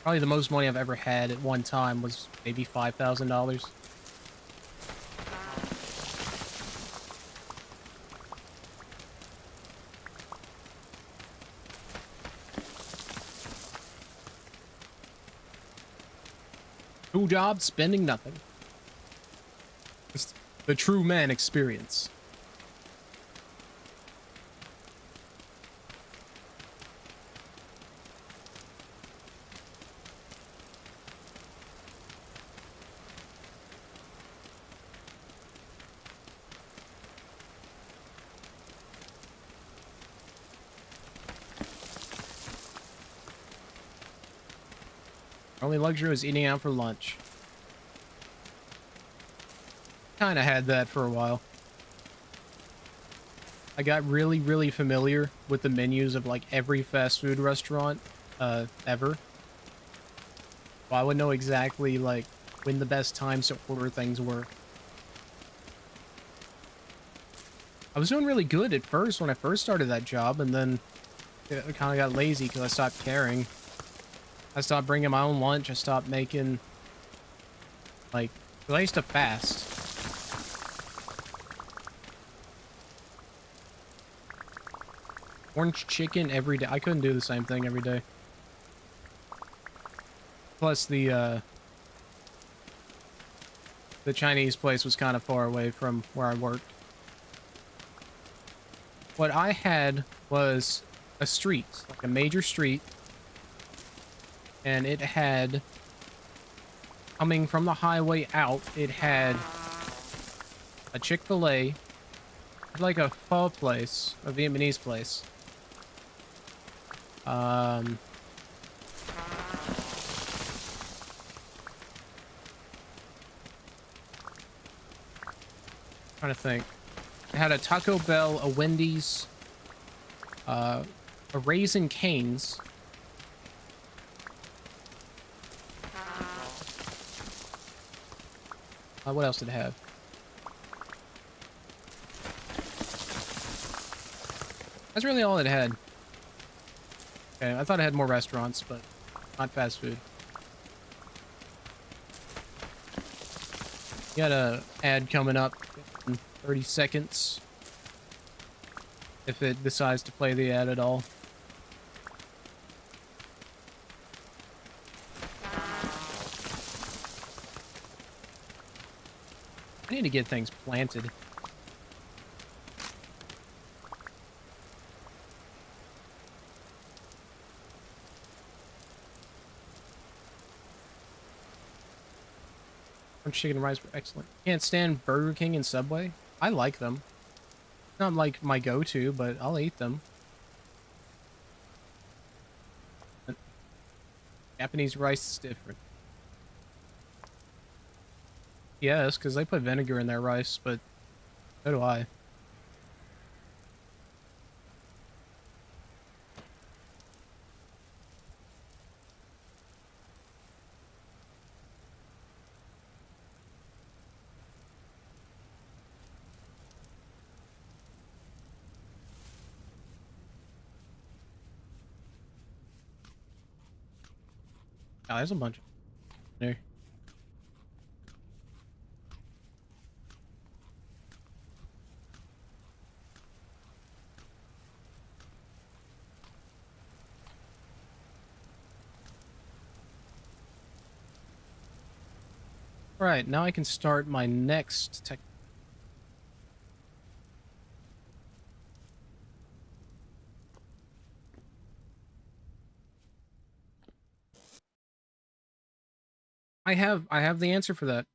Probably the most money I've ever had at one time was maybe $5,000. Two jobs, spending nothing. It's the true man experience. Our only luxury was eating out for lunch. Kinda had that for a while. I got really, really familiar with the menus of like every fast food restaurant ever. So I would know exactly like when the best times to order things were. I was doing really good at first when I first started that job, and then it kind of got lazy because I stopped caring. I stopped bringing my own lunch. I stopped making, like, 'cause I used to fast. Orange chicken every day. I couldn't do the same thing every day. Plus, the Chinese place was kind of far away from where I worked. what I had was a street, like a major street, and it had, coming from the highway out, it had a Chick-fil-A, like a pho place, a Vietnamese place. Trying to think. It had a Taco Bell, a Wendy's, a Raising Cane's. What else did it have? That's really all it had. Okay, I thought it had more restaurants, but not fast food. You got a ad coming up in 30 seconds. If it decides to play the ad at all. I need to get things planted. Chicken and rice were excellent. Can't stand Burger King and Subway. I like them. Not like my go-to, but I'll eat them. Japanese rice is different. Yes, because they put vinegar in their rice, but so do I. Oh, there's a bunch there. Alright, now I can start my next tech. I have the answer for that.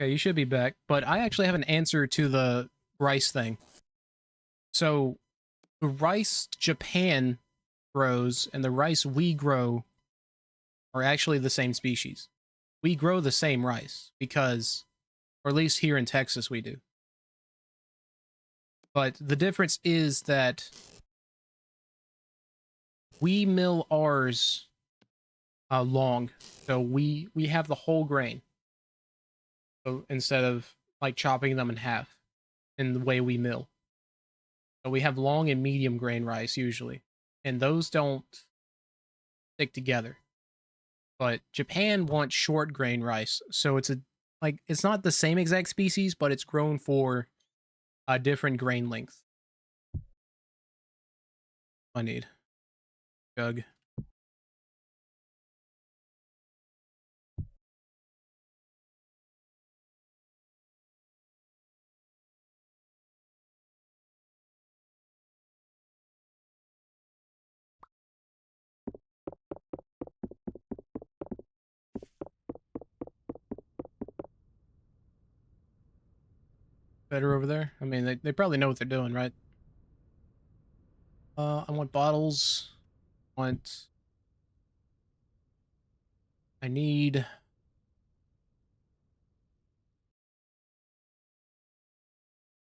Okay, you should be back, but I actually have an answer to the rice thing. So, the rice Japan grows and the rice we grow are actually the same species. We grow the same rice because, or at least here in Texas we do. But the difference is that we mill ours long, so we have the whole grain. So instead of like chopping them in half in the way we mill. So we have long and medium grain rice usually, and those don't stick together. But Japan wants short grain rice, so it's it's not the same exact species, but it's grown for a different grain length. I need jug. Better over there. I mean, they probably know what they're doing, right? I want bottles. I need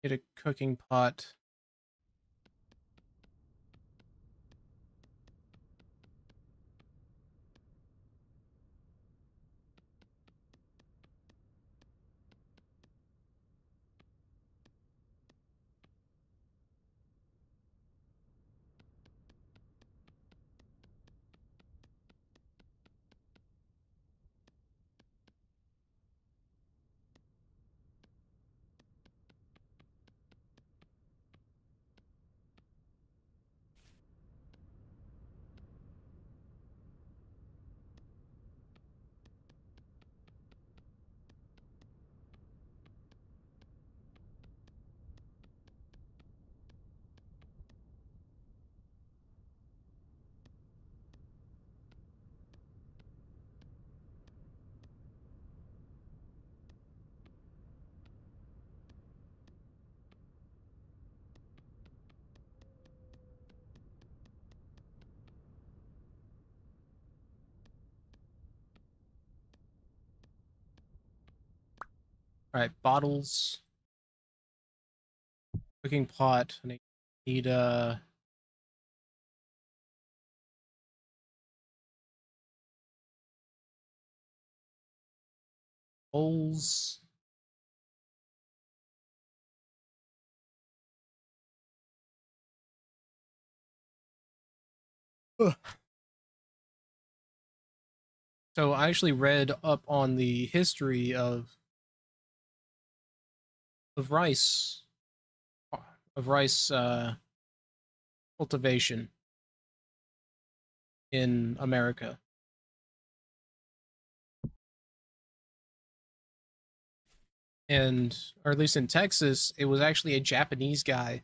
get a cooking pot. All right, bottles, cooking pot. I need bowls. Ugh. So I actually read up on the history of rice cultivation in America. And or at least in Texas, it was actually a Japanese guy.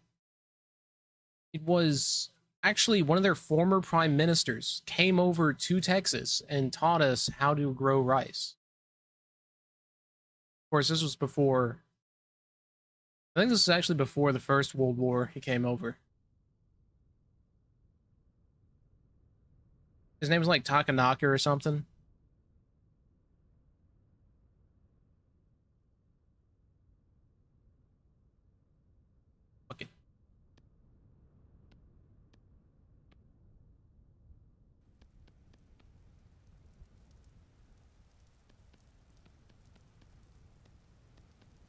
It was actually one of their former prime ministers came over to Texas and taught us how to grow rice. Of course, this was before, I think this was actually before the First World War he came over. His name was like Takanaka or something. Okay.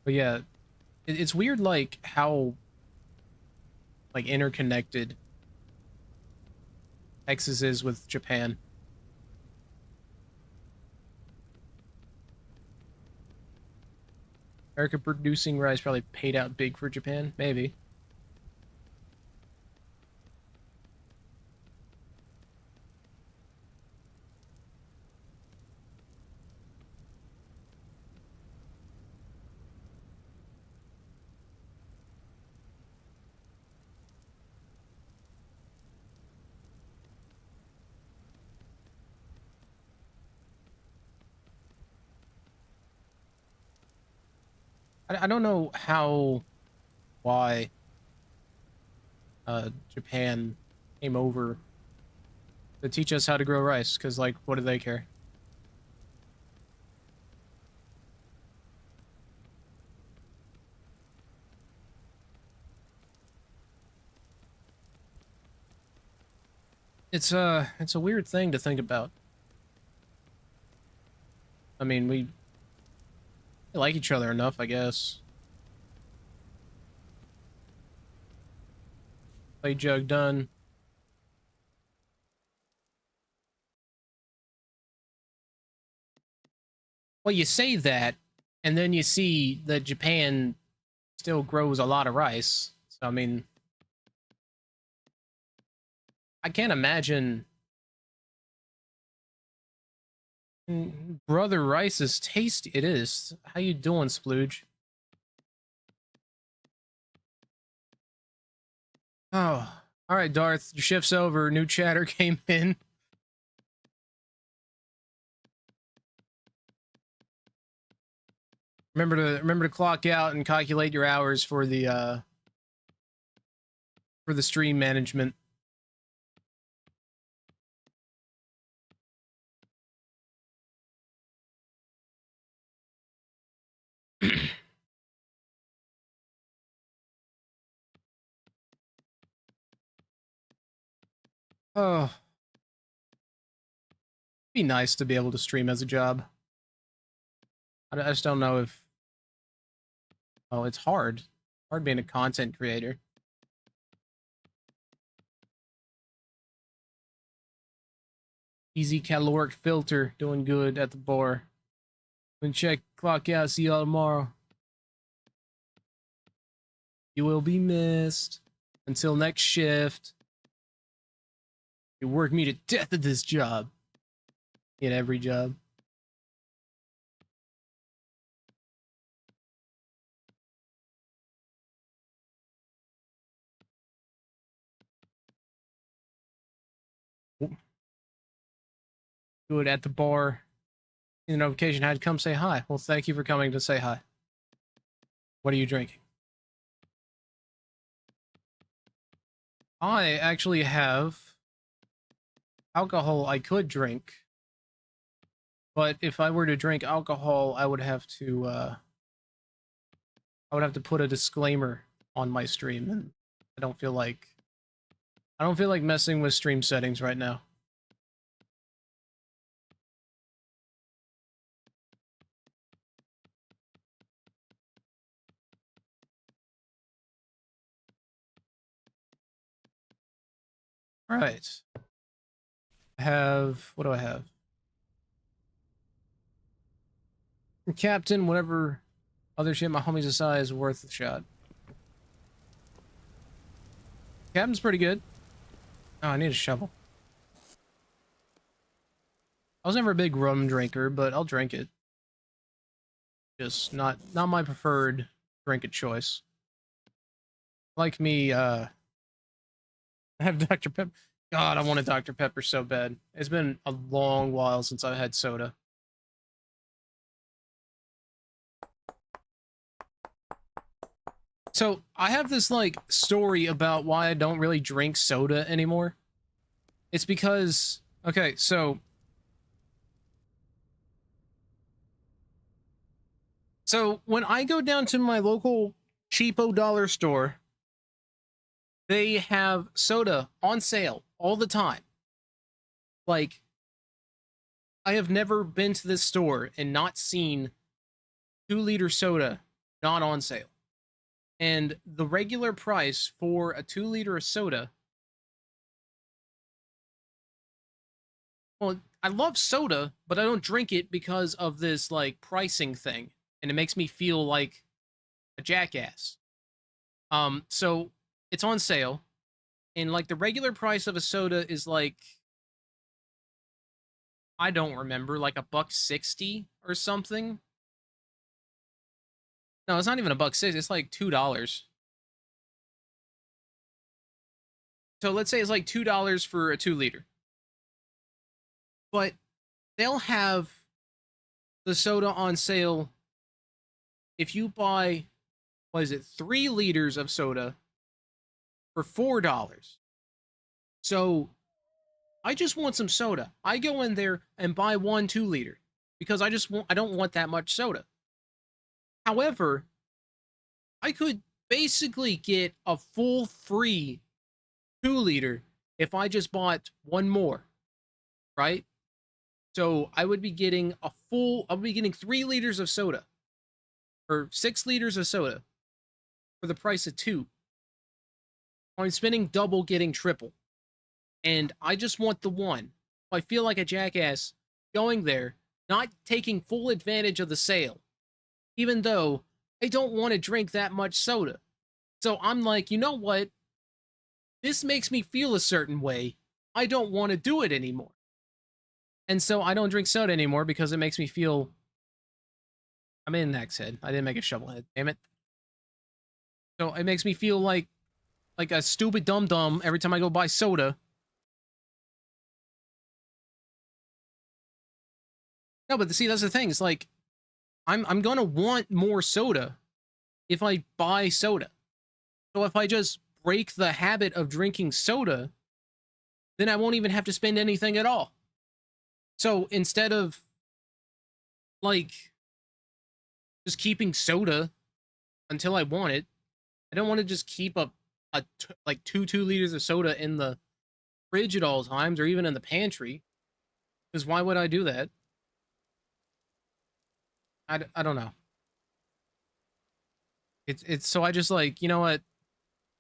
But yeah, it's weird like how like interconnected Texas is with Japan. America producing rice probably paid out big for Japan, maybe. I don't know why Japan came over to teach us how to grow rice, because like what do they care? It's a weird thing to think about. I mean, we like each other enough, I guess. Play jug done. Well, you say that, and then you see that Japan still grows a lot of rice. So, I mean, I can't imagine. Brother, rice is tasty. It is. How you doing, Splooge? Oh, all right, Darth. Your shift's over. New chatter came in. Remember to clock out and calculate your hours for the stream management. Oh, be nice to be able to stream as a job. I just don't know if. Oh, it's hard. Hard being a content creator. Easy caloric filter, doing good at the bar. When check, clock out, see y'all tomorrow. You will be missed. Until next shift. You work me to death at this job. In every job. Good at the bar. In the notification had to come say hi. Well, thank you for coming to say hi. What are you drinking? I actually have alcohol I could drink. But if I were to drink alcohol, I would have to I would have to put a disclaimer on my stream, and I don't feel like messing with stream settings right now. All right. I have, what do I have? Captain, whatever other shit my homies aside is worth the shot. Captain's pretty good. Oh, I need a shovel. I was never a big rum drinker, but I'll drink it. Just not my preferred drink of choice. Like me, I have Dr. Pepper. God, I wanted Dr. Pepper so bad. It's been a long while since I've had soda. So, I have this, like, story about why I don't really drink soda anymore. It's because... Okay, so... So, when I go down to my local cheapo dollar store, they have soda on sale all the time. Like, I have never been to this store and not seen 2-liter soda not on sale. And the regular price for a 2-liter of soda... Well, I love soda, but I don't drink it because of this, like, pricing thing. And it makes me feel like a jackass. So it's on sale. And, like, the regular price of a soda is, like... I don't remember, like $1.60 or something. No, it's not even $1.60. It's like $2. So let's say it's like $2 for a 2-liter. But they'll have the soda on sale if you buy, what is it, 3 liters of soda for $4. So I just want some soda. I go in there and buy 1 2-liter because I don't want that much soda. However, I could basically get a full free 2-liter if I just bought 1 more, right? So I would be getting I'll be getting 3 liters of soda, or 6 liters of soda for the price of 2. I'm spending double, getting triple. And I just want the 1. I feel like a jackass going there, not taking full advantage of the sale, even though I don't want to drink that much soda. So I'm like, you know what? This makes me feel a certain way. I don't want to do it anymore. And so I don't drink soda anymore because it makes me feel... I'm in Next Head. I didn't make a shovel head. Damn it. So it makes me feel like a stupid dum-dum every time I go buy soda. No, but see, that's the thing. It's like, I'm gonna want more soda if I buy soda. So if I just break the habit of drinking soda, then I won't even have to spend anything at all. So instead of, like, just keeping soda until I want it, I don't want to just keep like 2 liters of soda in the fridge at all times, or even in the pantry. Because why would I do that? I don't know. It's so I just, like, you know what?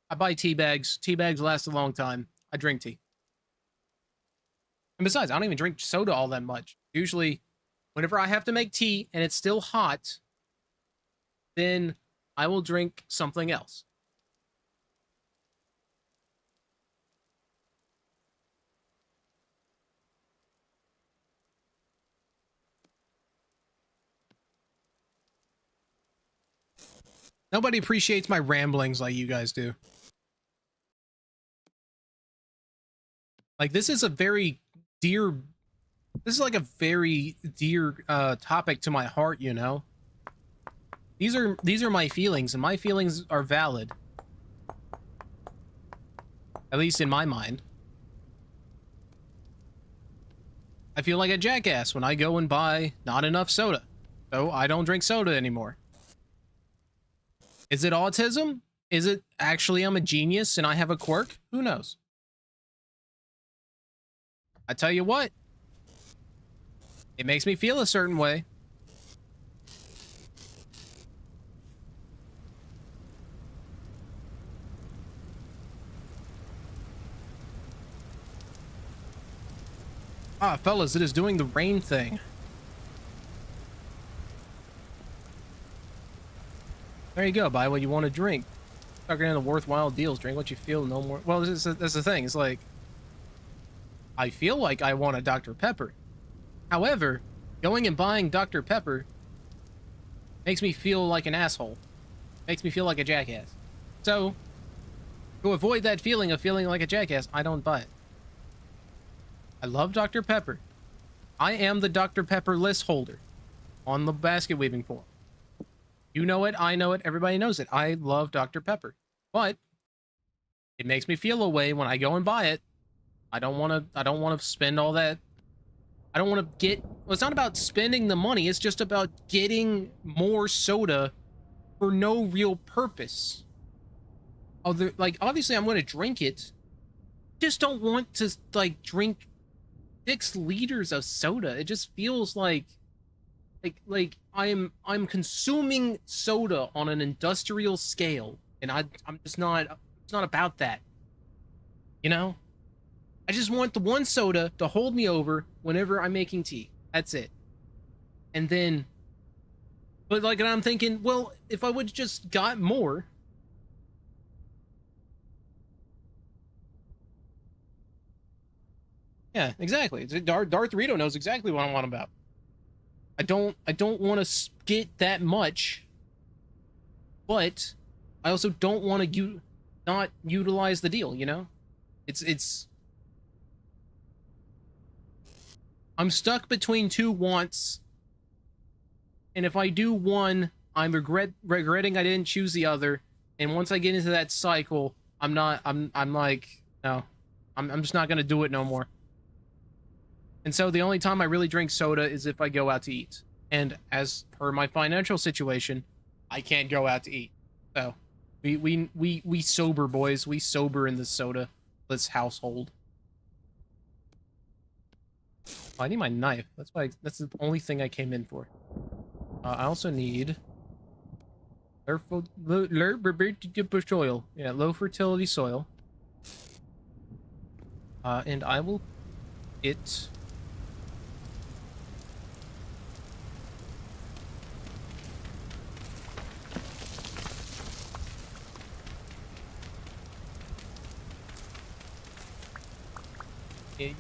I buy tea bags. Tea bags last a long time. I drink tea. And besides, I don't even drink soda all that much. Usually, whenever I have to make tea and it's still hot, then I will drink something else. Nobody appreciates my ramblings like you guys do. Like, this is a very dear... This is like a very dear topic to my heart, you know? These are my feelings, and my feelings are valid. At least in my mind. I feel like a jackass when I go and buy not enough soda. So I don't drink soda anymore. Is it autism? Is it actually I'm a genius and I have a quirk? Who knows? I tell you what, it makes me feel a certain way. Ah, fellas, it is doing the rain thing. There you go. Buy what you want to drink. Start getting the worthwhile deals. Drink what you feel. No more. Well, that's the thing. It's like, I feel like I want a Dr. Pepper. However, going and buying Dr. Pepper makes me feel like an asshole. Makes me feel like a jackass. So, to avoid that feeling of feeling like a jackass, I don't buy it. I love Dr. Pepper. I am the Dr. Pepper list holder on the basket weaving forum. You know it, I know it, everybody knows it. I love Dr. Pepper. But it makes me feel a way when I go and buy it. I don't want to spend all that. I don't want to get, well, it's not about spending the money, it's just about getting more soda for no real purpose. Other, like, obviously I'm going to drink it. Just don't want to, like, drink 6 liters of soda. It just feels like I'm consuming soda on an industrial scale, and I'm just not, it's not about that. You know? I just want the one soda to hold me over whenever I'm making tea. That's it. And then, but like, and I'm thinking, well, if I would just got more. Yeah, exactly. Darth Rito knows exactly what I'm on about. I don't want to get that much, but I also don't want to not utilize the deal, you know? It's I'm stuck between 2 wants, and if I do one, I'm regretting I didn't choose the other, and once I get into that cycle, I'm like, no, I'm just not gonna do it no more. And so the only time I really drink soda is if I go out to eat. And as per my financial situation, I can't go out to eat. So we sober, boys. We sober in this soda-less household. Oh, I need my knife. That's the only thing I came in for. I also need soil. Yeah, low fertility soil. And I will get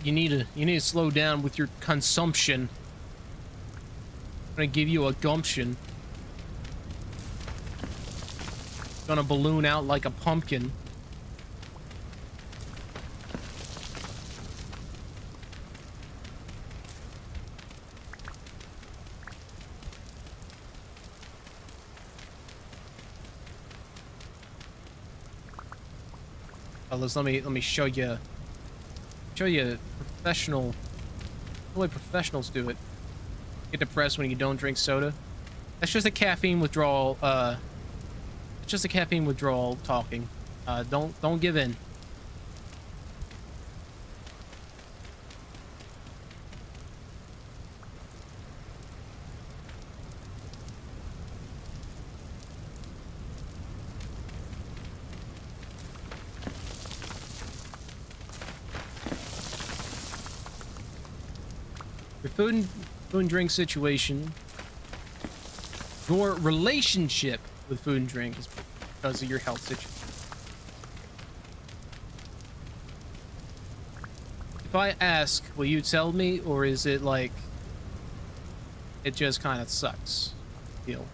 you need to slow down with your consumption. I'm gonna give you a gumption. Gonna balloon out like a pumpkin. Let me show you professional, the way professionals do it. Get depressed when you don't drink soda. That's just a caffeine withdrawal. It's just a caffeine withdrawal talking. Don't give in. Your food and drink situation, your relationship with food and drink is because of your health situation. If I ask, will you tell me, or is it like it just kind of sucks? Deal.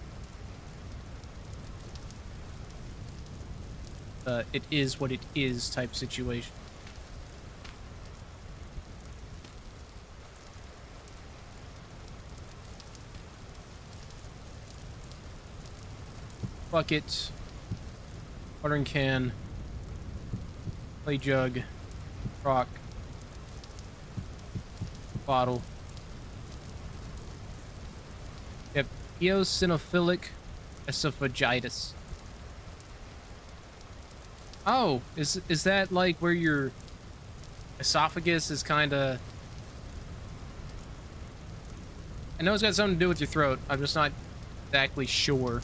It is what it is type situation. Bucket, watering can, clay jug, rock, bottle. Yep, eosinophilic esophagitis. Oh, is that like where your esophagus is kind of... I know it's got something to do with your throat. I'm just not exactly sure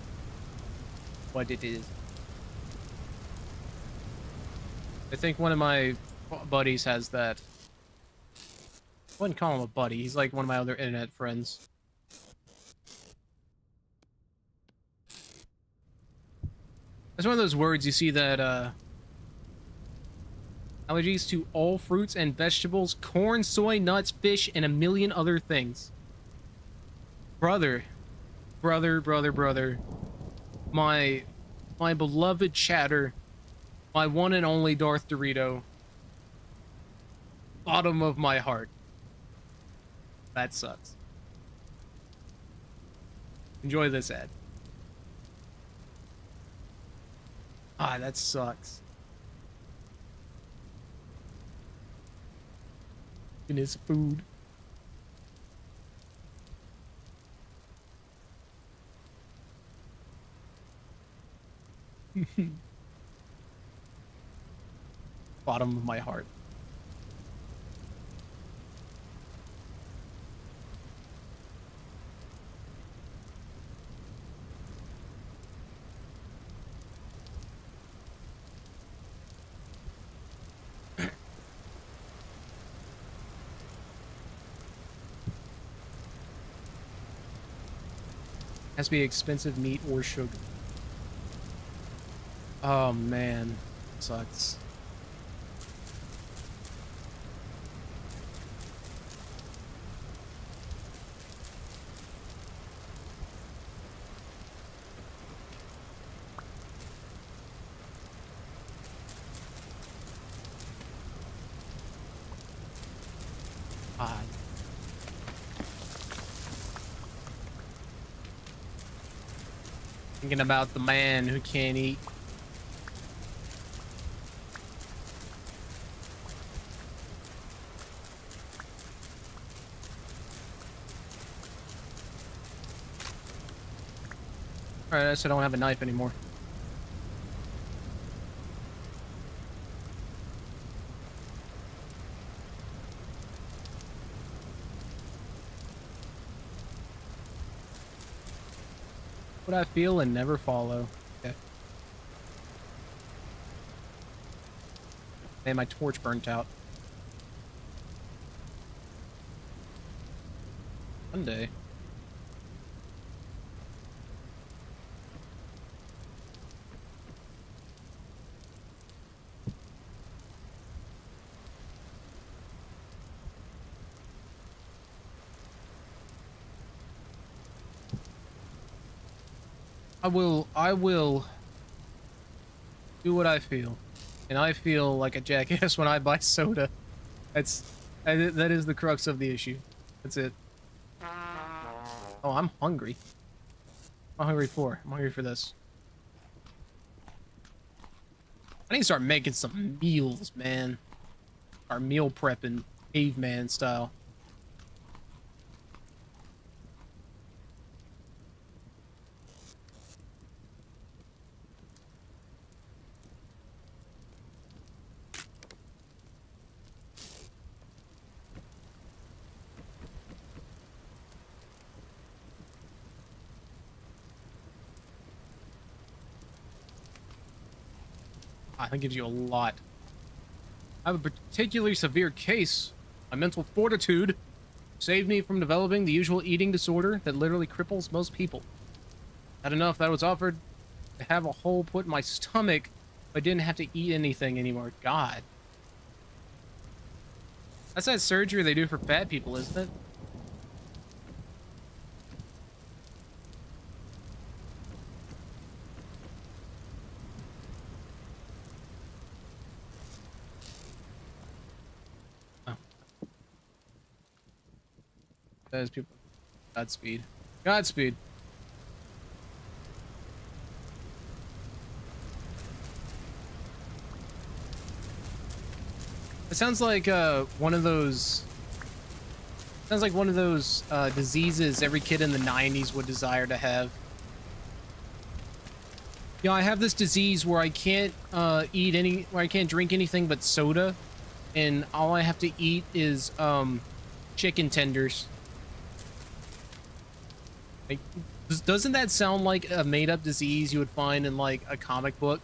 what it is. I think one of my buddies has that. I wouldn't call him a buddy. He's like one of my other internet friends. That's one of those words you see that, allergies to all fruits and vegetables, corn, soy, nuts, fish, and a million other things. Brother. My beloved chatter. My one and only Darth Dorito. Bottom of my heart. That sucks. Enjoy this ad. Ah, that sucks. In his food. Bottom of my heart. Has to be expensive meat or sugar. Oh man, sucks. God. Thinking about the man who can't eat. Alright, I said I don't have a knife anymore. What I feel and never follow. Okay. Man, my torch burnt out. One day. I will do what I feel. And I feel like a jackass when I buy soda. That is the crux of the issue. That's it. Oh, I'm hungry. I'm hungry for this. I need to start making some meals, man. Our meal prepping, caveman style. That gives you a lot. I have a particularly severe case. My mental fortitude saved me from developing the usual eating disorder that literally cripples most people. Not enough that I was offered to have a hole put in my stomach, but I didn't have to eat anything anymore. God. That's that surgery they do for fat people, isn't it? Those people. Godspeed. Godspeed. It sounds like one of those. Sounds like one of those diseases every kid in the '90s would desire to have. Yeah, I have this disease where I can't where I can't drink anything but soda, and all I have to eat is chicken tenders. Like, doesn't that sound like a made-up disease you would find in like a comic book?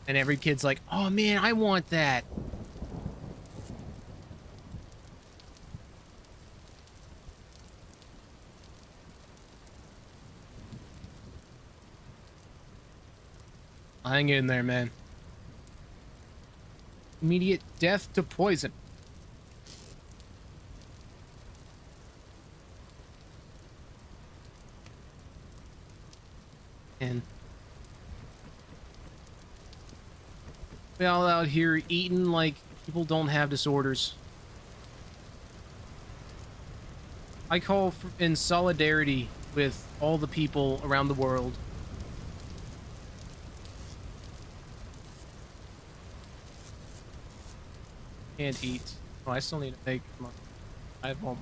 And every kid's like, "Oh man, I want that." Hang in there, man. Immediate death to poison. And we all out here eating like people don't have disorders. I call in solidarity with all the people around the world. Can't eat. Oh, I still need to make. Come on. I have all my.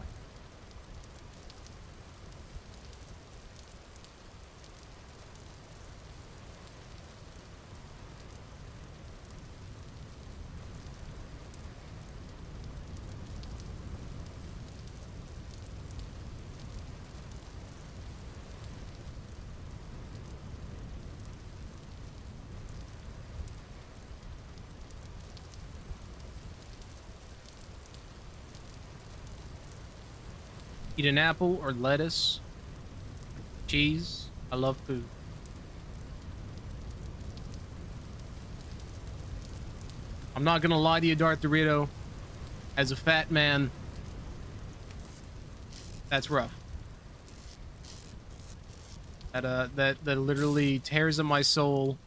Eat an apple or lettuce. Cheese. I love food. I'm not gonna lie to you, Darth Dorito. As a fat man, that's rough. That literally tears at my soul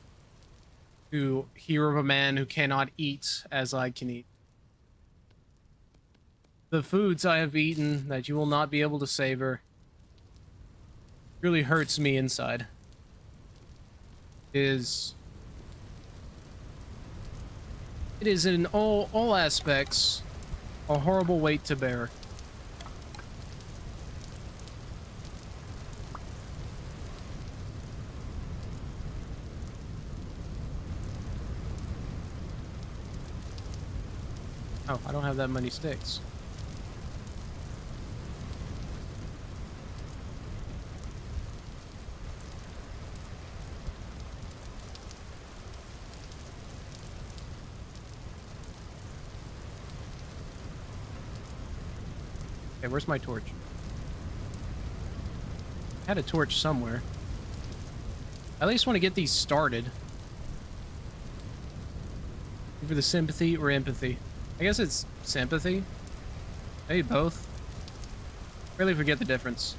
to hear of a man who cannot eat as I can eat. The foods I have eaten that you will not be able to savor really hurts me inside. It is in all aspects a horrible weight to bear. Oh, I don't have that many sticks. Okay, where's my torch? I had a torch somewhere. I at least want to get these started. Either the sympathy or empathy. I guess it's sympathy. Maybe both. Really forget the difference.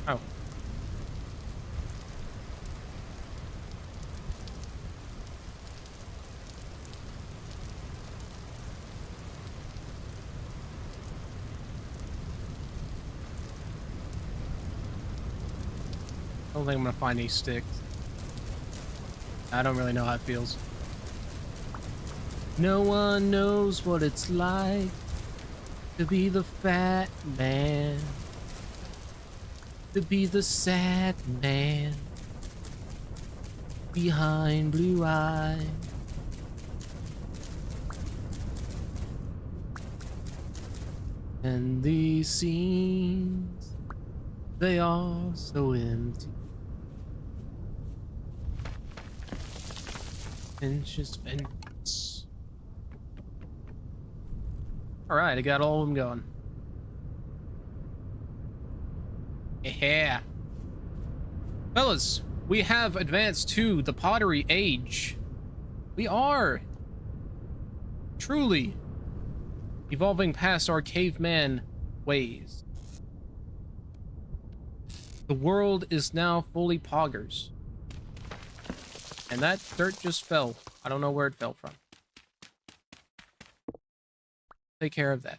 Oh. I don't think I'm gonna find any sticks. I don't really know how it feels. No one knows what it's like to be the fat man. To be the sad man behind blue eyes. And these scenes, they are so empty. Finch's vengeance. Alright, I got all of them going. Yeah. Fellas, we have advanced to the pottery age. We are truly evolving past our caveman ways. The world is now fully poggers. And that dirt just fell. I don't know where it fell from. Take care of that.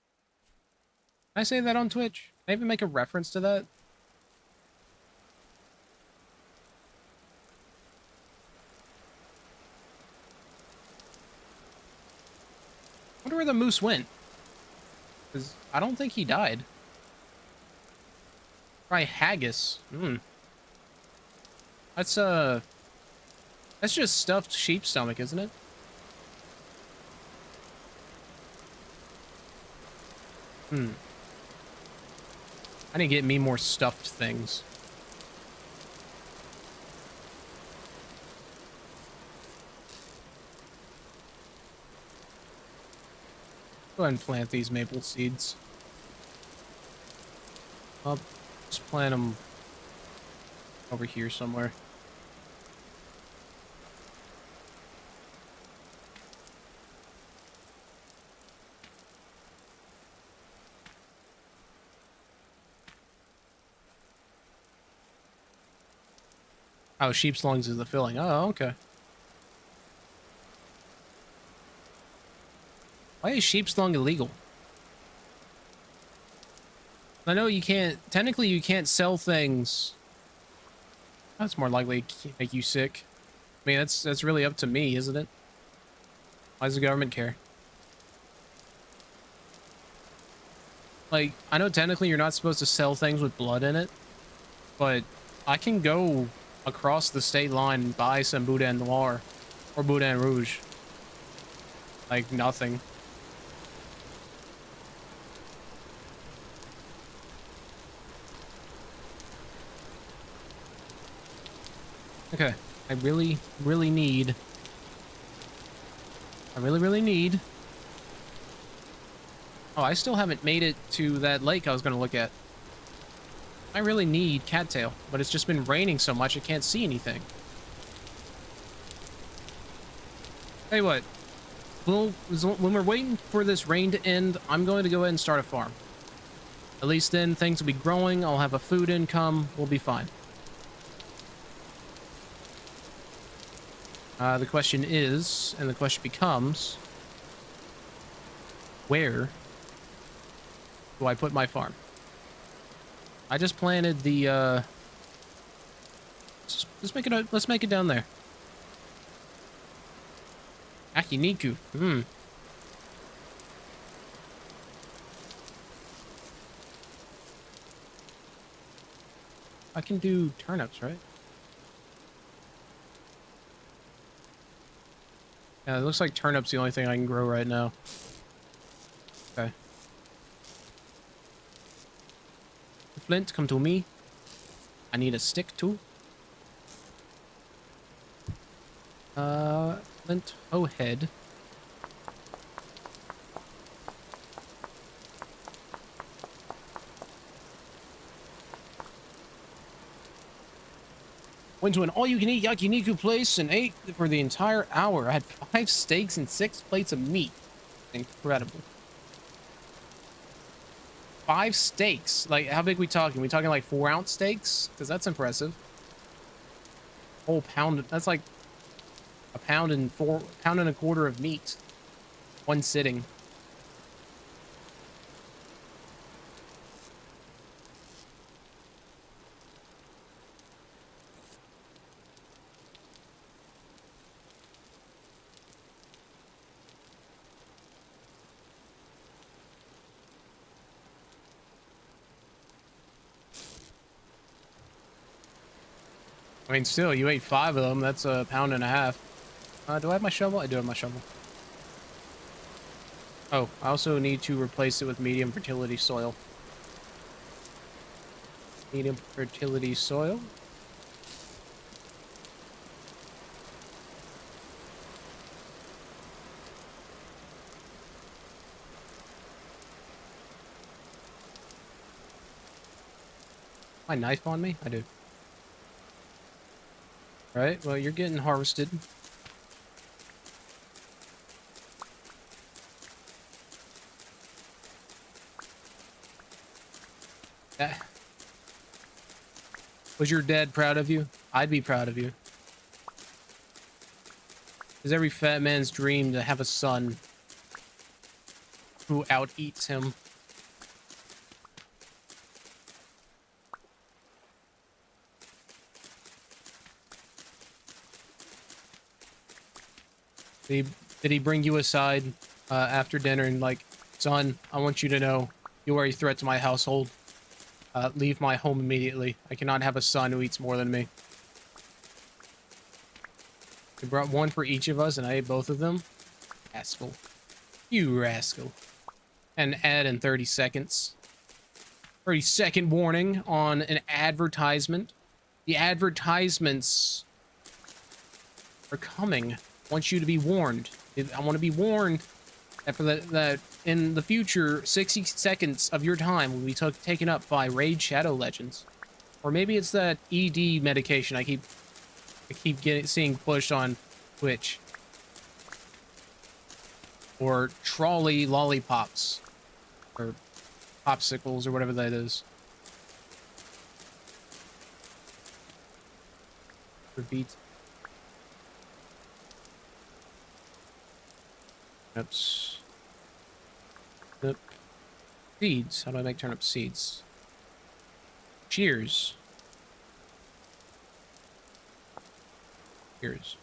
I say that on Twitch? Can I even make a reference to that? I wonder where the moose went. Because I don't think he died. Try haggis. That's just stuffed sheep stomach, isn't it? I need to get me more stuffed things. Go ahead and plant these maple seeds. I'll just plant them over here somewhere. Oh, sheep's lungs is the filling. Oh, okay. Why is sheep's lung illegal? I know you can't, technically you can't sell things. That's more likely to make you sick. I mean, that's really up to me, isn't it? Why does the government care? Like, I know technically you're not supposed to sell things with blood in it, but I can go across the state line and buy some Boudin Noir or Boudin Rouge. Like, nothing. Okay, I really need... Oh, I still haven't made it to that lake I was going to look at. I really need cattail, but it's just been raining so much I can't see anything. Tell you what, when we're waiting for this rain to end, I'm going to go ahead and start a farm. At least then things will be growing, I'll have a food income, we'll be fine. The question is, and the question becomes, where do I put my farm? I just planted the, let's make it down there. Akiniku, I can do turnips, right? Yeah, it looks like turnips the only thing I can grow right now. Okay. Flint, come to me. I need a stick too. Flint, oh head. Went to an all-you-can-eat yakiniku place and ate for the entire hour. I had 5 steaks and 6 plates of meat. Incredible. 5 steaks? Like, how big we talking? We talking like 4-ounce steaks? Because that's impressive. Whole pound. That's like a pound and a quarter of meat. One sitting. I mean, still, you ate 5 of them. That's a pound and a half. Do I have my shovel? I do have my shovel. Oh, I also need to replace it with medium fertility soil. Medium fertility soil. My knife on me? I do. Right, well, you're getting harvested. Was your dad proud of you? I'd be proud of you. It's every fat man's dream to have a son who out-eats him. Did he bring you aside after dinner and like, son, I want you to know you are a threat to my household. Leave my home immediately. I cannot have a son who eats more than me. He brought one for each of us and I ate both of them. Rascal. You rascal. And add in 30 seconds. 30-second warning on an advertisement. The advertisements are coming. I want you to be warned. I want to be warned that that in the future, 60 seconds of your time will be taken up by Raid Shadow Legends. Or maybe it's that ED medication I keep seeing pushed on Twitch. Or trolley lollipops. Or popsicles or whatever that is. Repeat. Turnips. Turnip. Seeds. How do I make turnip seeds? Cheers. Cheers.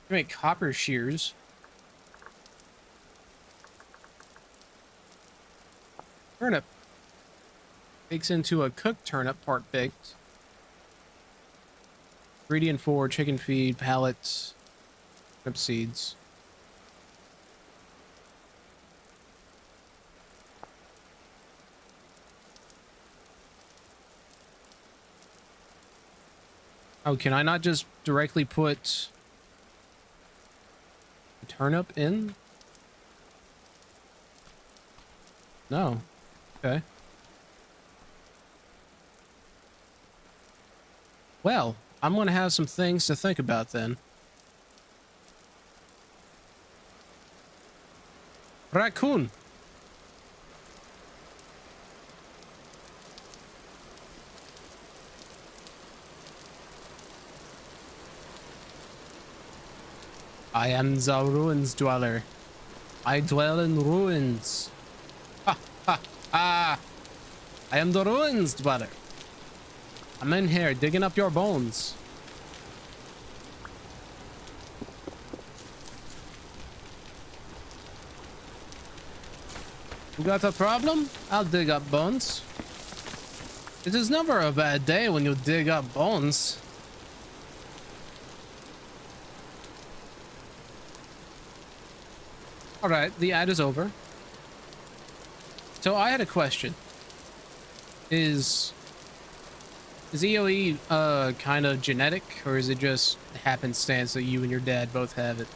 Make copper shears. Turnip. Bakes into a cooked turnip, part baked. Ingredient 4, chicken feed, pellets, turnip seeds. Oh, can I not just directly put the turnip in? No. Okay. Well, I'm gonna have some things to think about then. Raccoon. I am the ruins dweller. I dwell in ruins. Ha ha ha! I am the ruins dweller. I'm in here digging up your bones. You got a problem? I'll dig up bones. It is never a bad day when you dig up bones. Alright, the ad is over. So I had a question. Is EOE kind of genetic, or is it just happenstance that you and your dad both have it?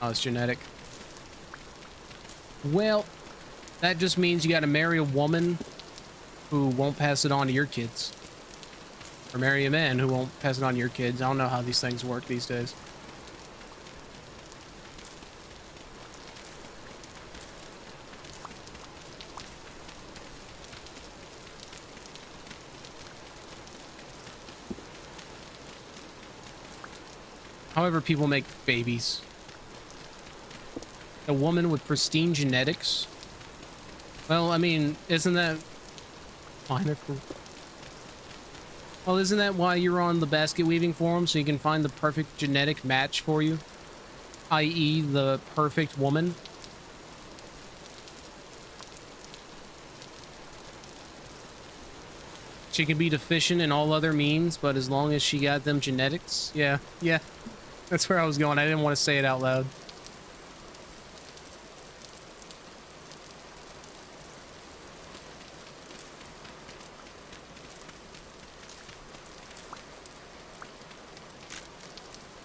Oh, it's genetic. Well, that just means you gotta marry a woman who won't pass it on to your kids. Or marry a man who won't pass it on to your kids. I don't know how these things work these days. However, people make babies. A woman with pristine genetics. Well, I mean, isn't that minor? Well, isn't that why you're on the basket weaving forum, so you can find the perfect genetic match for you? I.e., the perfect woman? She can be deficient in all other means, but as long as she got them genetics, yeah. That's where I was going. I didn't want to say it out loud.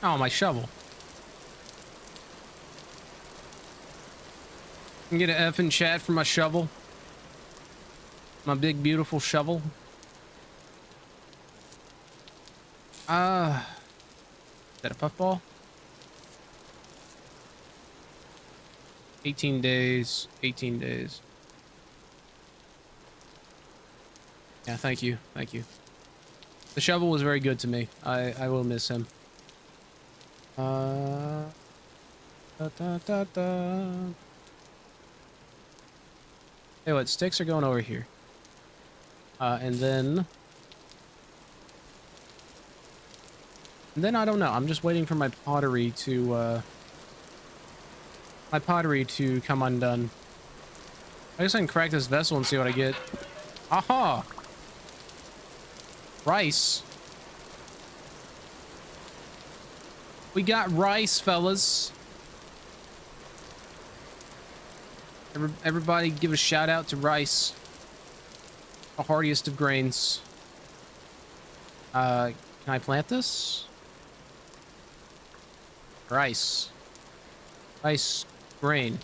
Oh, my shovel. Can get an F in chat for my shovel. My big, beautiful shovel. Is that a puffball? 18 days. 18 days. Yeah, thank you. Thank you. The shovel was very good to me. I will miss him. Da, da, da, da. Hey, what? Sticks are going over here. And then I don't know. I'm just waiting for my pottery to come undone. I guess I can crack this vessel and see what I get. Aha! Rice. We got rice, fellas. Everybody give a shout out to rice. The hardiest of grains. Can I plant this? Rice. Rice grain.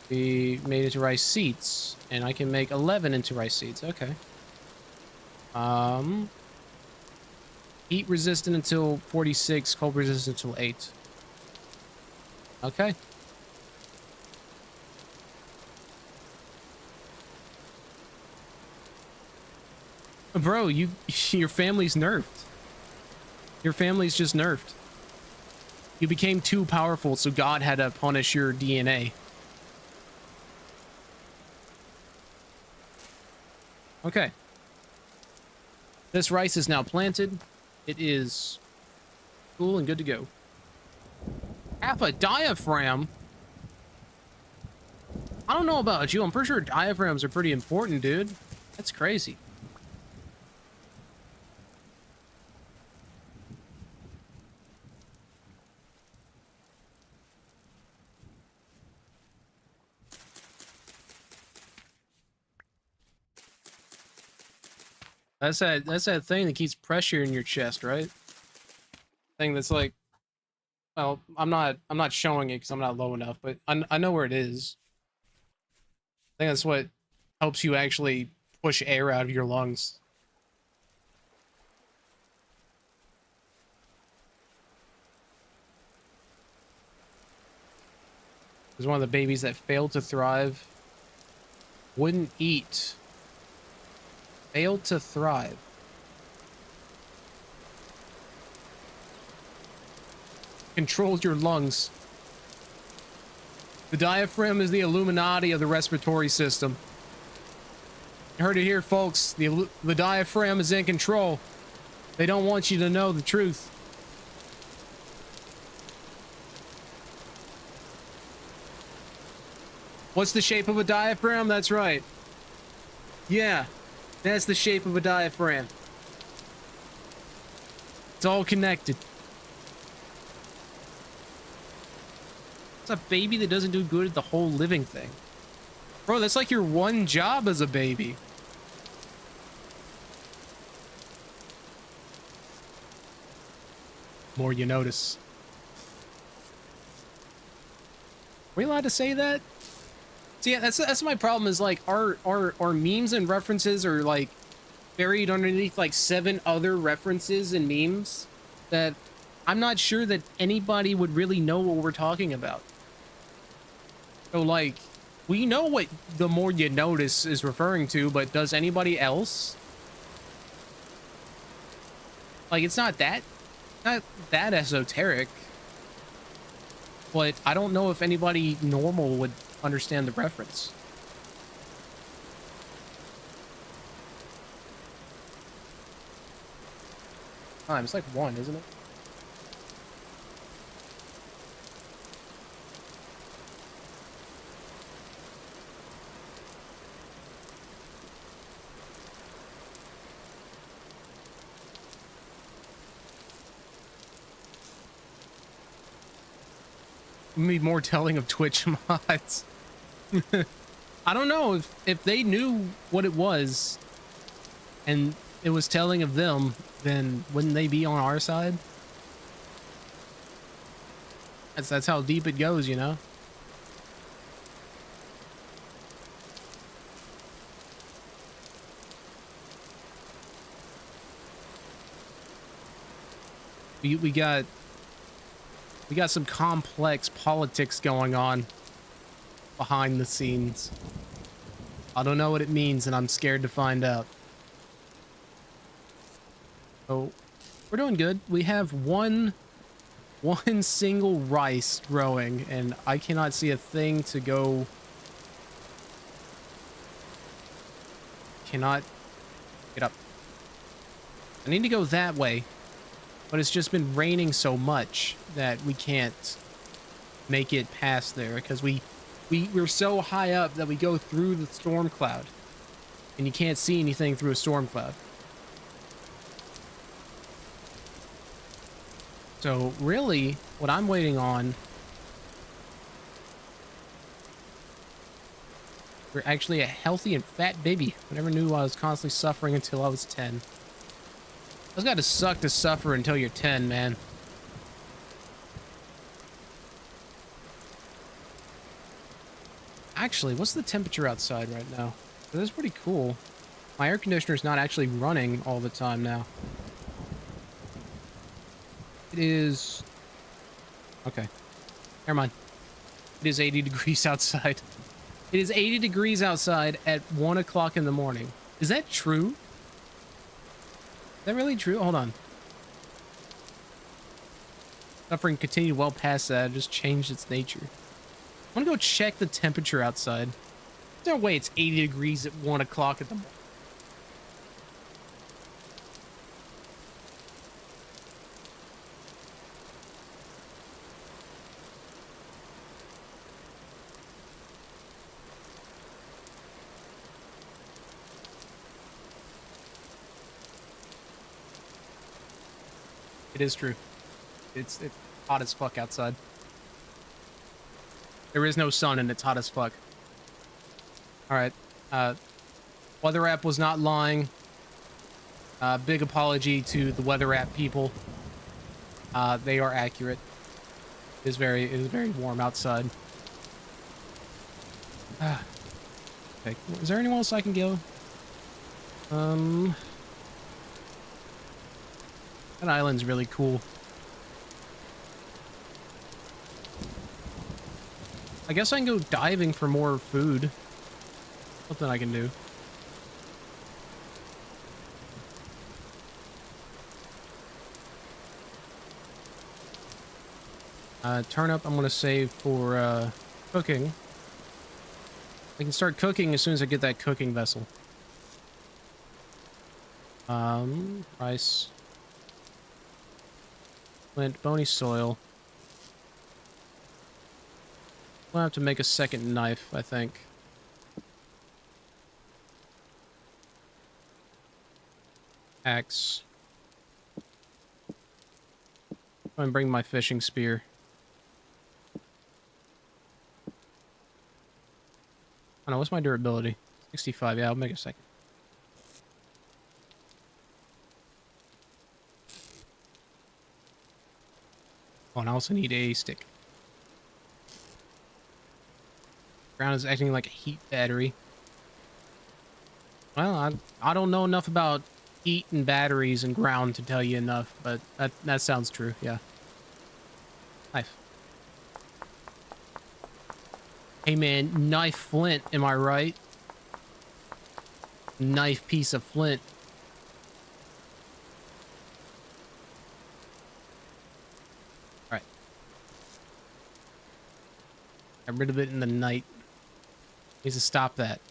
We made it to rice seeds, and I can make 11 into rice seeds. Okay. Heat resistant until 46, cold resistant until 8. Okay. Bro, your family's nerfed. Your family's just nerfed. You became too powerful, so God had to punish your DNA. Okay. This rice is now planted. It is cool and good to go. Half a diaphragm? I don't know about you. I'm pretty sure diaphragms are pretty important, dude. That's crazy. That's that thing that keeps pressure in your chest, right? Thing that's like, well, I'm not showing it because I'm not low enough, but I know where it is. I think that's what helps you actually push air out of your lungs. There's one of the babies that failed to thrive. Wouldn't eat. Failed to thrive. Controls your lungs. The diaphragm is the Illuminati of the respiratory system. You heard it here, folks. The diaphragm is in control. They don't want you to know the truth. What's the shape of a diaphragm? That's right. Yeah. That's the shape of a diaphragm. It's all connected. It's a baby that doesn't do good at the whole living thing. Bro, that's like your one job as a baby. More you notice. Are we allowed to say that? See, yeah, that's my problem is like our memes and references are like buried underneath like 7 other references and memes that I'm not sure that anybody would really know what we're talking about. So like, we know what the more you notice is referring to, but does anybody else? Like, it's not that esoteric, but I don't know if anybody normal would understand the reference. It's like 1, isn't it? Me more telling of Twitch mods. I don't know if they knew what it was and it was telling of them, then wouldn't they be on our side? That's how deep it goes, you know? We got some complex politics going on behind the scenes. I don't know what it means, and I'm scared to find out. So, we're doing good. We have one single rice growing, and I cannot see a thing to go. Cannot get up. I need to go that way, but it's just been raining so much that we can't make it past there because we're so high up that we go through the storm cloud, and you can't see anything through a storm cloud. So really, what I'm waiting on, we're actually a healthy and fat baby. I never knew I was constantly suffering until I was 10. It's got to suck to suffer until you're 10, man. Actually, what's the temperature outside right now? That's pretty cool. My air conditioner's not actually running all the time now. It is... Okay. Never mind. It is 80 degrees outside. It is 80 degrees outside at 1 o'clock in the morning. Is that true? Is that really true? Hold on. Suffering continued well past that. It just changed its nature. I'm gonna go check the temperature outside. There's no way it's 80 degrees at 1 o'clock in the morning. It is true. It's hot as fuck outside. There is no sun and it's hot as fuck. Alright. Weather app was not lying. Big apology to the weather app people. They are accurate. It is very warm outside. Okay. Is there anywhere else I can go? That island's really cool. I guess I can go diving for more food. Something I can do. Turnip I'm gonna save for cooking. I can start cooking as soon as I get that cooking vessel. Rice. Flint, bony soil. We'll have to make a second knife, I think. Axe. I'm gonna bring my fishing spear. I don't know, what's my durability? 65, yeah, I'll make a second. Oh, and I also need a stick. Ground is acting like a heat battery. Well, I don't know enough about heat and batteries and ground to tell you enough, but that sounds true, yeah. Knife. Hey man, knife flint, am I right? Knife piece of flint. Alright. Got rid of it in the night. Needs to stop that.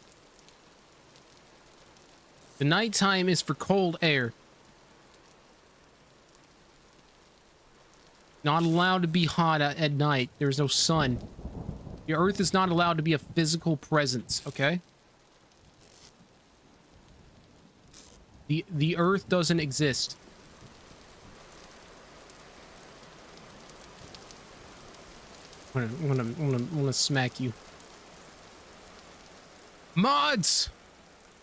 The nighttime is for cold air. Not allowed to be hot at night. There's no sun. The earth is not allowed to be a physical presence, okay? The earth doesn't exist. I'm gonna smack you. Mods!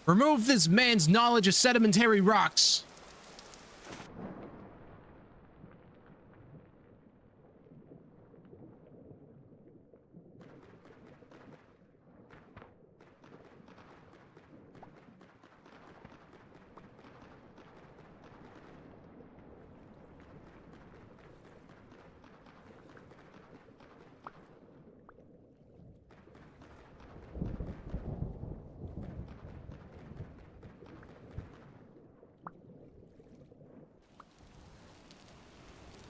Remove this man's knowledge of sedimentary rocks.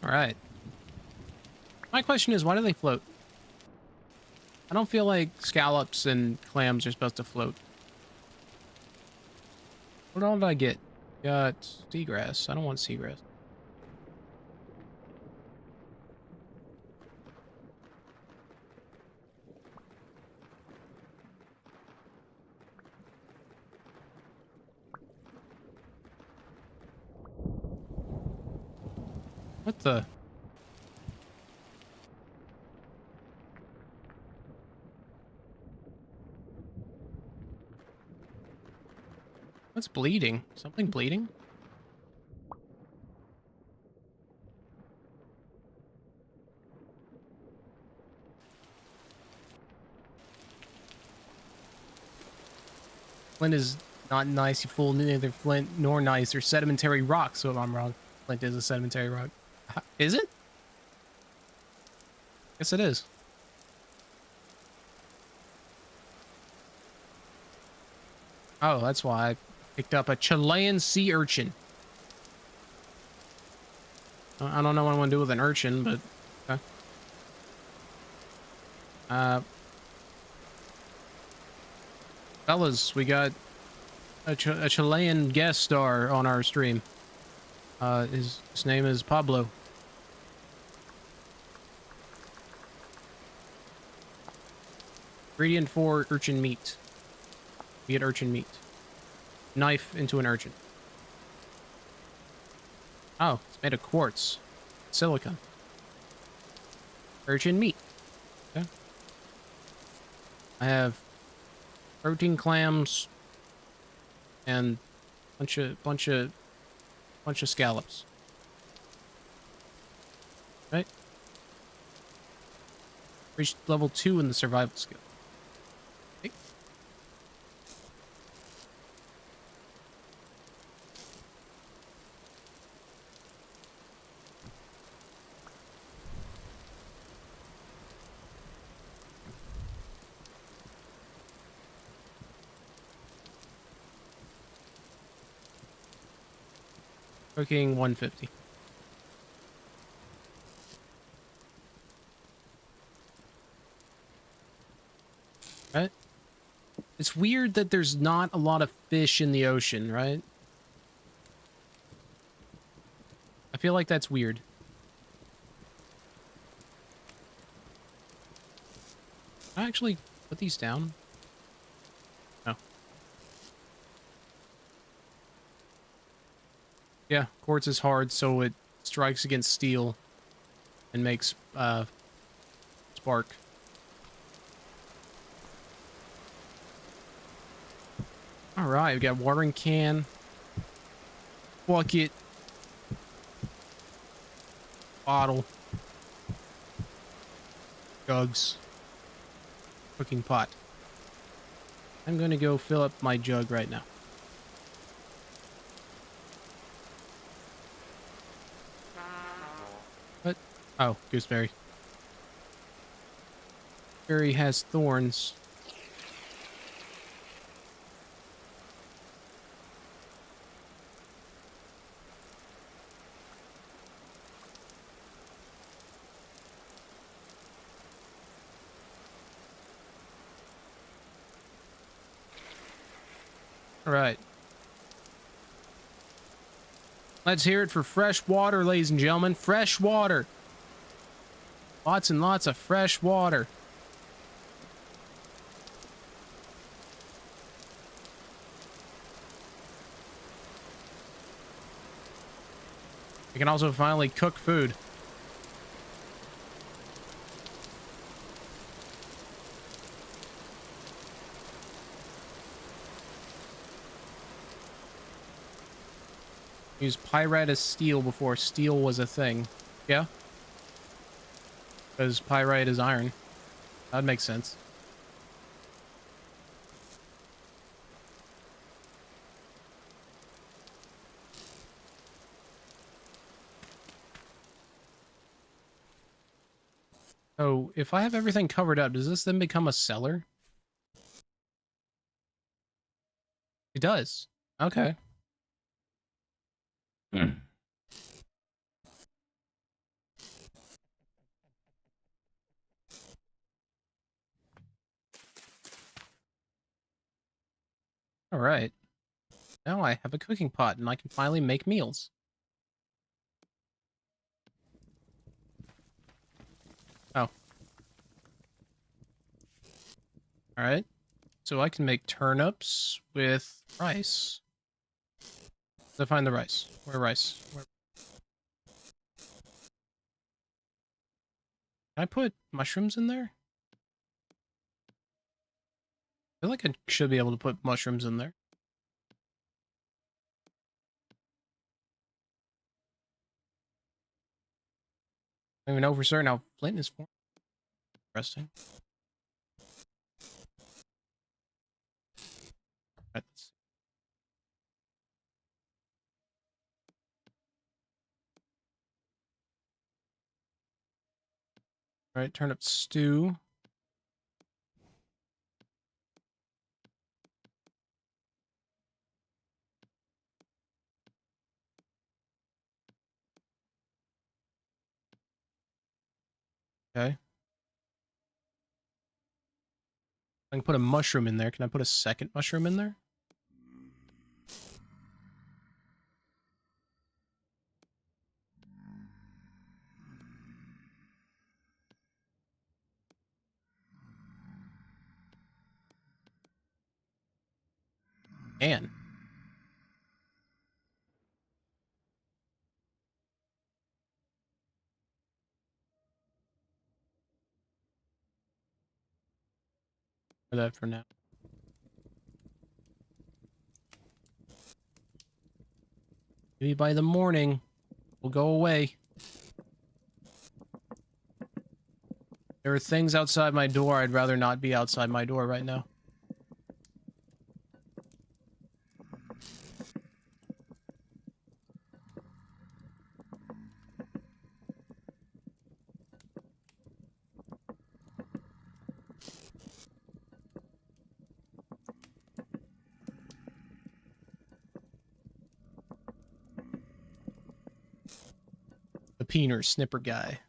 All right. My question is, why do they float? I don't feel like scallops and clams are supposed to float. What all did I get? Got seagrass. I don't want seagrass. What the? What's bleeding? Something bleeding? Flint is not nice, you fool. Neither flint nor nice. They're sedimentary rocks, so if I'm wrong. Flint is a sedimentary rock. Is it? Yes, it is. Oh, that's why I picked up a Chilean sea urchin. I don't know what I want to do with an urchin, but okay. Fellas, we got a Chilean guest star on our stream. His name is Pablo. Ingredient for urchin meat. We get urchin meat. Knife into an urchin. Oh, it's made of quartz. Silicon. Urchin meat. Okay. I have protein clams and bunch of scallops. Right? Reached level 2 in the survival skill. Okay. Cooking 150. Right? It's weird that there's not a lot of fish in the ocean, right? I feel like that's weird. Can I actually put these down? No. Yeah, quartz is hard, so it strikes against steel and makes spark. All right, we got watering can, bucket, bottle, jugs, cooking pot. I'm gonna go fill up my jug right now. What? Oh, gooseberry. Berry has thorns. All right. Let's hear it for fresh water, ladies and gentlemen. Fresh water. Lots and lots of fresh water. We can also finally cook food. Use pyrite as steel before steel was a thing. Yeah? Because pyrite is iron. That'd make sense. So, if I have everything covered up, does this then become a cellar? It does. Okay. Alright. Now I have a cooking pot and I can finally make meals. Oh. Alright. So I can make turnips with rice. Let's find the rice. Where rice? Where... Can I put mushrooms in there? I feel like I should be able to put mushrooms in there. I don't even know for certain how flint is formed. Interesting. Right, let's see. All right, turnip stew. Okay. I can put a mushroom in there. Can I put a second mushroom in there? And for that for now. Maybe by the morning, we'll go away. There are things outside my door. I'd rather not be outside my door right now. The peener snipper guy.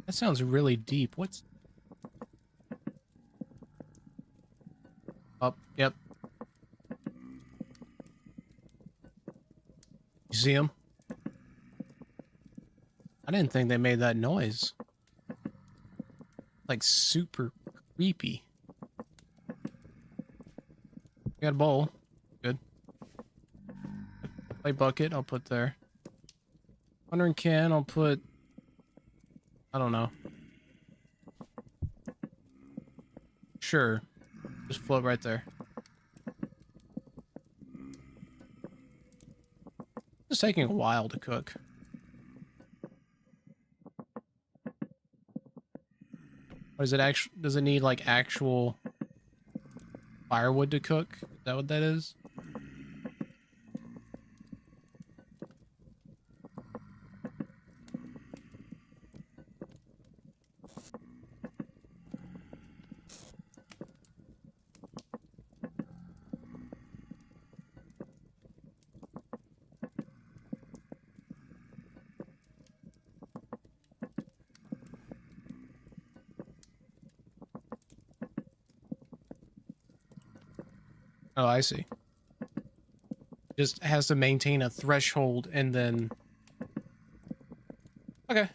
That sounds really deep. What's up? Yep. You see him? I didn't think they made that noise. Like super creepy. Got a bowl. Good. Play bucket, I'll put there. Watering can, I'll put... I don't know. Sure. Just float right there. It's taking a while to cook. Or is it actually, does it need like actual firewood to cook? Is that what that is? Oh, I see. Just has to maintain a threshold and then... Okay.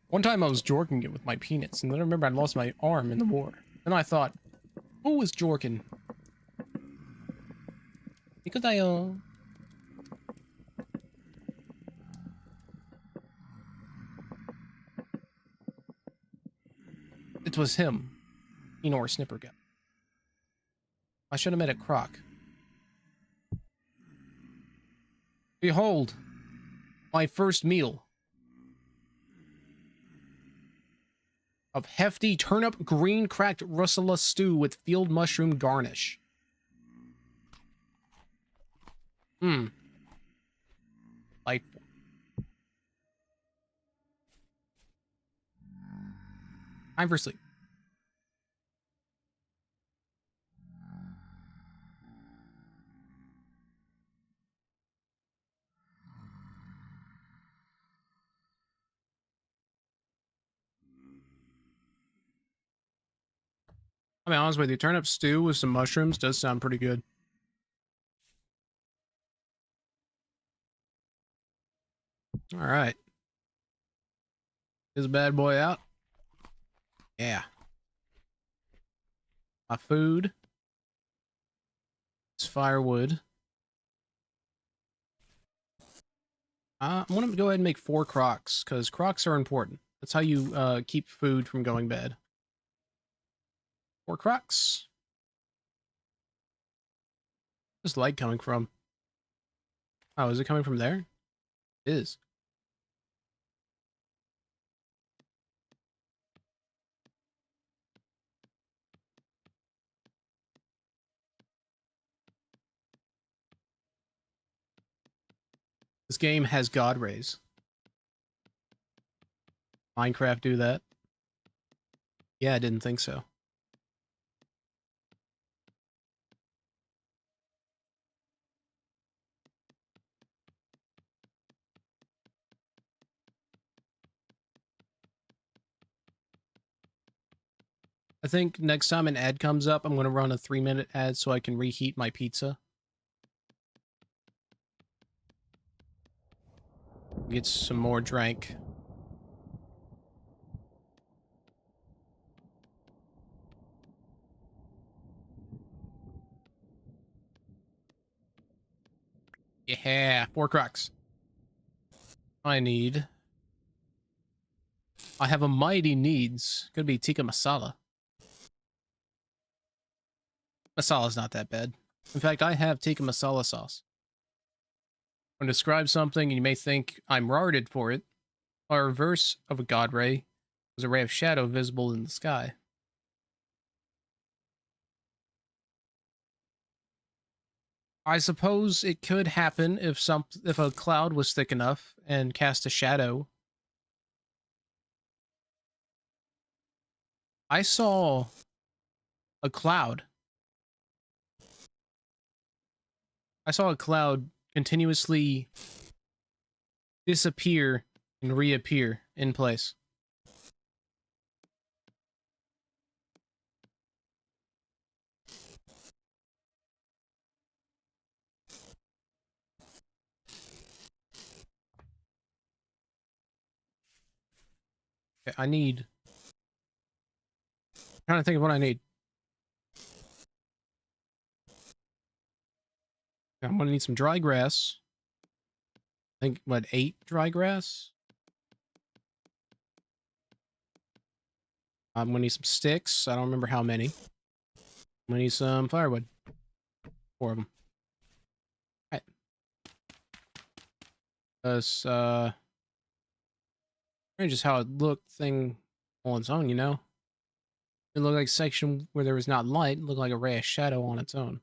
One time I was jorking it with my peanuts, and then I remember I lost my arm in the war. And I thought, who was jorking? Because it was him. Or snipper guy. I should have met at Croc. Behold, my first meal of hefty turnip green cracked russet stew with field mushroom garnish. Like, Time for sleep. I'll be honest with you, turnip stew with some mushrooms does sound pretty good. All right. Is a bad boy out? Yeah. My food. It's firewood. I'm gonna go ahead and make 4 crocs, because crocs are important. That's how you keep food from going bad. 4 crocs. Where's light coming from? Oh, is it coming from there? It is. This game has God rays. Minecraft do that? Yeah, I didn't think so. I think next time an ad comes up, I'm going to run a 3-minute ad so I can reheat my pizza. Get some more drink. Yeah, 4 crocs. I have a mighty needs. Could be tikka masala. Masala's not that bad. In fact, I have tikka masala sauce. When I describe something, and you may think I'm retarded for it. Our reverse of a god ray was a ray of shadow visible in the sky. I suppose it could happen if a cloud was thick enough and cast a shadow. I saw a cloud. I saw a cloud continuously disappear and reappear in place. Okay, I'm trying to think of what I need. I'm gonna need some dry grass. I think, what, 8 dry grass? I'm gonna need some sticks. I don't remember how many. I'm gonna need some firewood. 4 of them. Alright. Strange is how it looked thing on its own, you know? It looked like a section where there was not light. It looked like a ray of shadow on its own.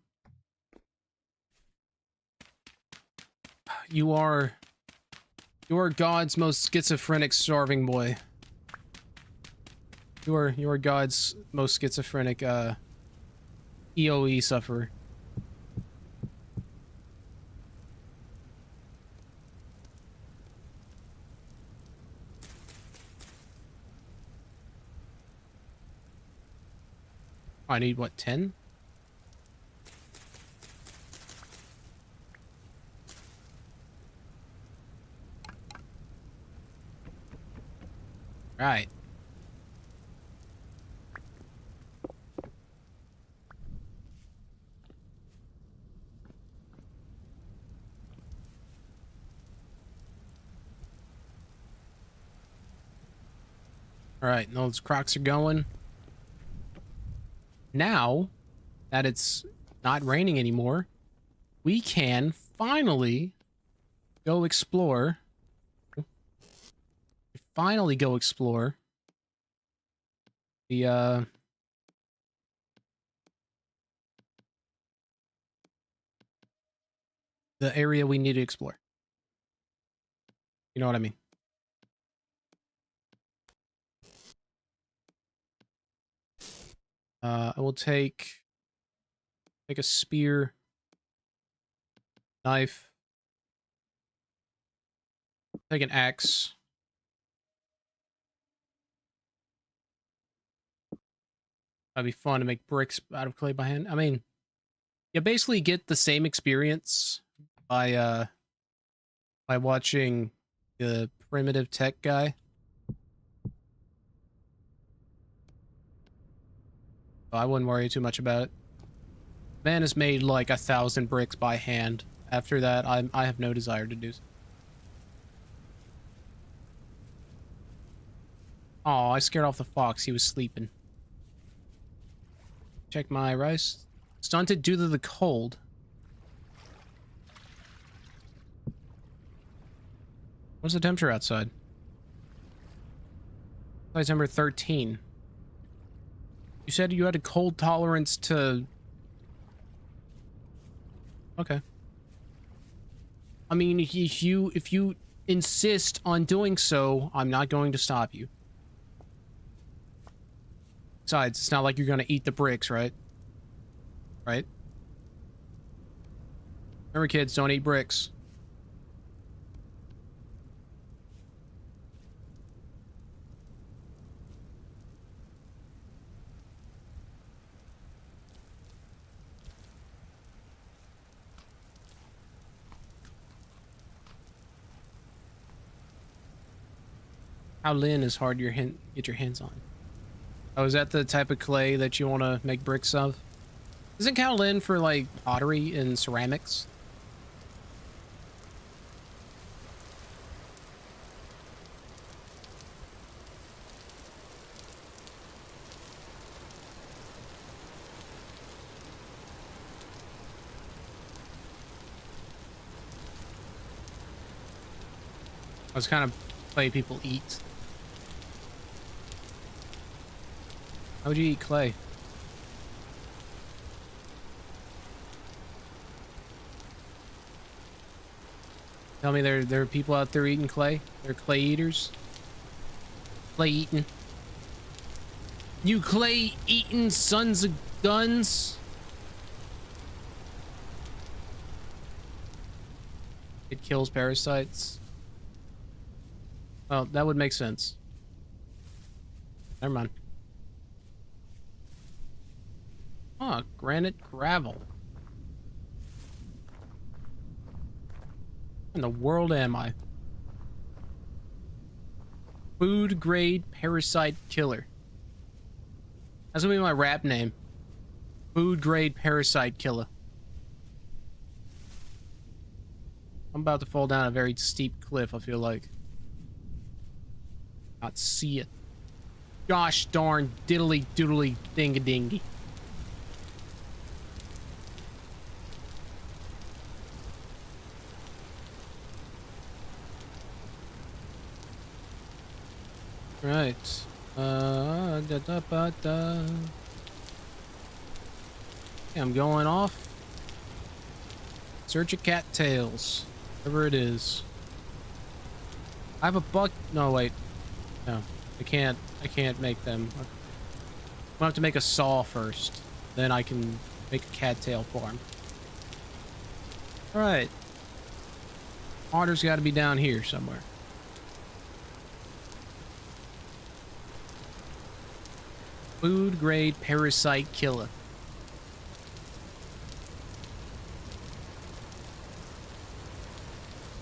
You are God's most schizophrenic starving boy. You are God's most schizophrenic EOE sufferer. I need what, 10? Right. Alright, those crocs are going. Now that it's not raining anymore, we can finally go explore. Finally go explore the area we need to explore. You know what I mean? I will take a spear, knife, take an axe. That'd be fun to make bricks out of clay by hand. I mean, you basically get the same experience by watching the primitive tech guy. So I wouldn't worry too much about it. Man has made like 1,000 bricks by hand. After that, I have no desire to do so. Oh, I scared off the fox. He was sleeping. Check my rice. Stunted due to the cold. What's the temperature outside? Outside number 13. You said you had a cold tolerance to... Okay. I mean, if you insist on doing so, I'm not going to stop you. Besides, it's not like you're gonna eat the bricks, right? Right? Remember, kids, don't eat bricks. How Lin is hard to get your hands on. Oh, is that the type of clay that you want to make bricks of? Isn't Kaolin for, like, pottery and ceramics? That's kind of clay people eat. How would you eat clay? Tell me there are people out there eating clay? They're clay eaters? Clay eating. You clay eating sons of guns? It kills parasites. Well, that would make sense. Never mind. Ah, granite gravel. What in the world am I? Food grade parasite killer. That's gonna be my rap name. Food grade parasite killer. I'm about to fall down a very steep cliff, I feel like. Not see it. Gosh darn diddly doodly dingy. Right. Okay, I'm going off. Search of cattails. Whatever it is. I have a buck. No, wait. No. I can't make them. I'm gonna have to make a saw first. Then I can make a cattail farm. Alright. Water's gotta be down here somewhere. Food grade parasite killer.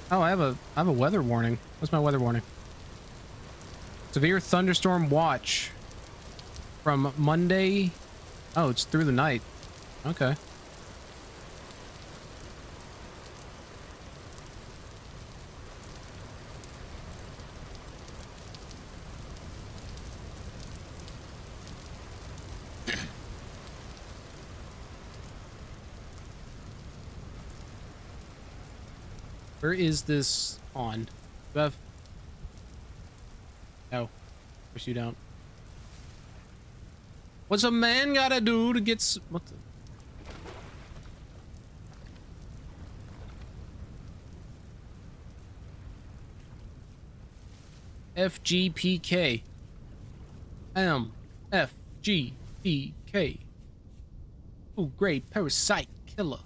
Oh, I have a weather warning. What's my weather warning? Severe thunderstorm watch from Monday. Oh, it's through the night. Okay. Where is this on? Beth? No. Of course you don't. What's a man gotta do to get what the... FGPK. FGPK. Okay. Oh, great. Parasite killer.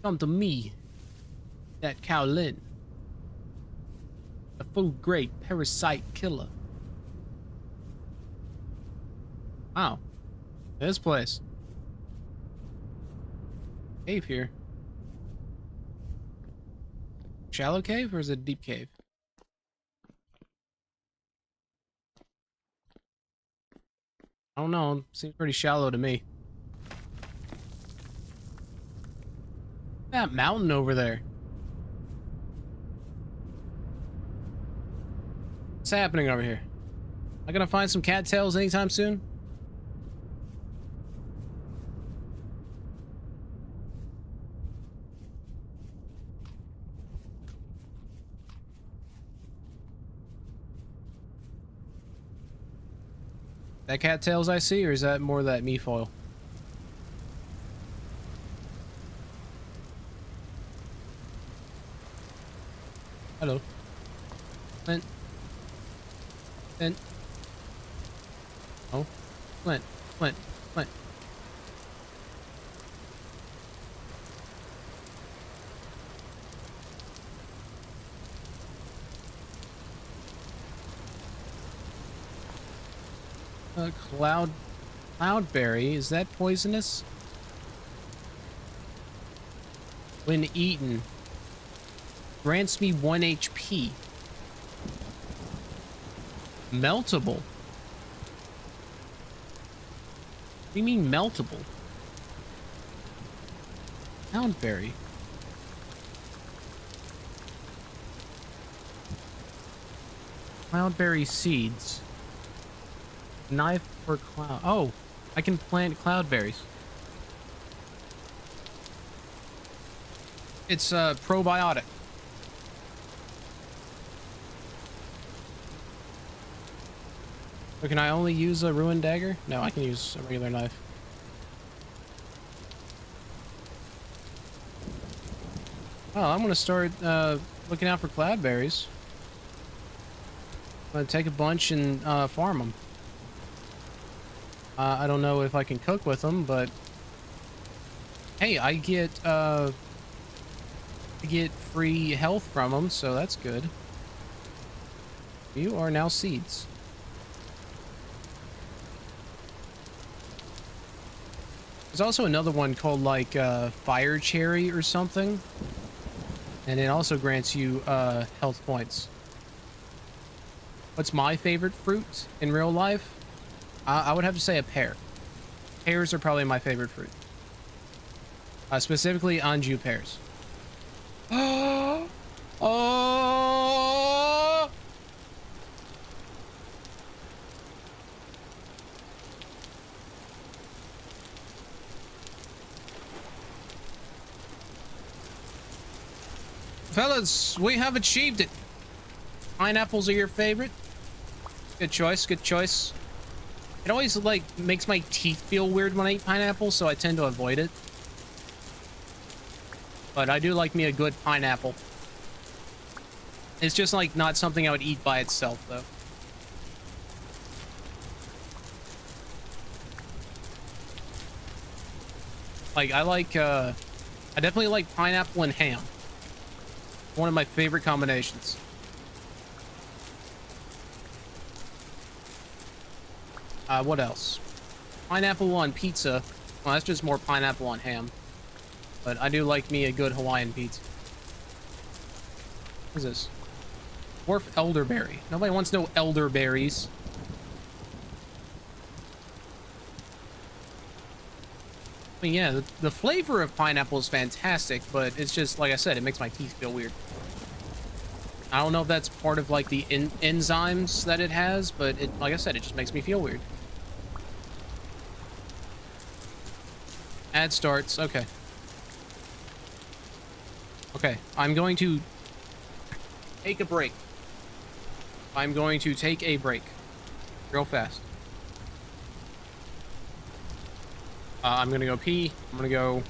Come to me. That Kowlin. A food grade parasite killer. Wow. This place. Cave here. Shallow cave or is it a deep cave? I don't know. Seems pretty shallow to me. That mountain over there. What's happening over here? Am I gonna find some cattails anytime soon? That cattails I see, or is that more that mefoil? Hello. Flint. Flint. Oh. Flint. Flint. Flint. Cloudberry, is that poisonous? When eaten, grants me 1 HP. Meltable? What do you mean meltable? Cloudberry. Cloudberry seeds. Knife for cloud. Oh, I can plant cloudberries. It's probiotic. So can I only use a ruined dagger? No, I can use a regular knife. Oh, I'm gonna start looking out for cloudberries. I'm gonna take a bunch and farm them. I don't know if I can cook with them, but hey, I get free health from them, so that's good. You are now seeds. There's also another one called like fire cherry or something, and it also grants you health points. What's my favorite fruit in real life? I would have to say a pear. Pears are probably my favorite fruit. Specifically Anjou pears. Oh! Fellas, we have achieved it. Pineapples are your favorite? Good choice, good choice. It always, like, makes my teeth feel weird when I eat pineapple, so I tend to avoid it. But I do like me a good pineapple. It's just, like, not something I would eat by itself, though. Like, I definitely like pineapple and ham. One of my favorite combinations. What else? Pineapple on pizza. Well, that's just more pineapple on ham. But I do like me a good Hawaiian pizza. What is this? Dwarf elderberry. Nobody wants no elderberries. I mean, yeah, the flavor of pineapple is fantastic, but it's just, like I said, it makes my teeth feel weird. I don't know if that's part of, like, the enzymes that it has, but like I said, it just makes me feel weird. Ad starts. Okay. Okay, I'm going to take a break. I'm going to take a break. Real fast. I'm gonna go pee. I'm gonna go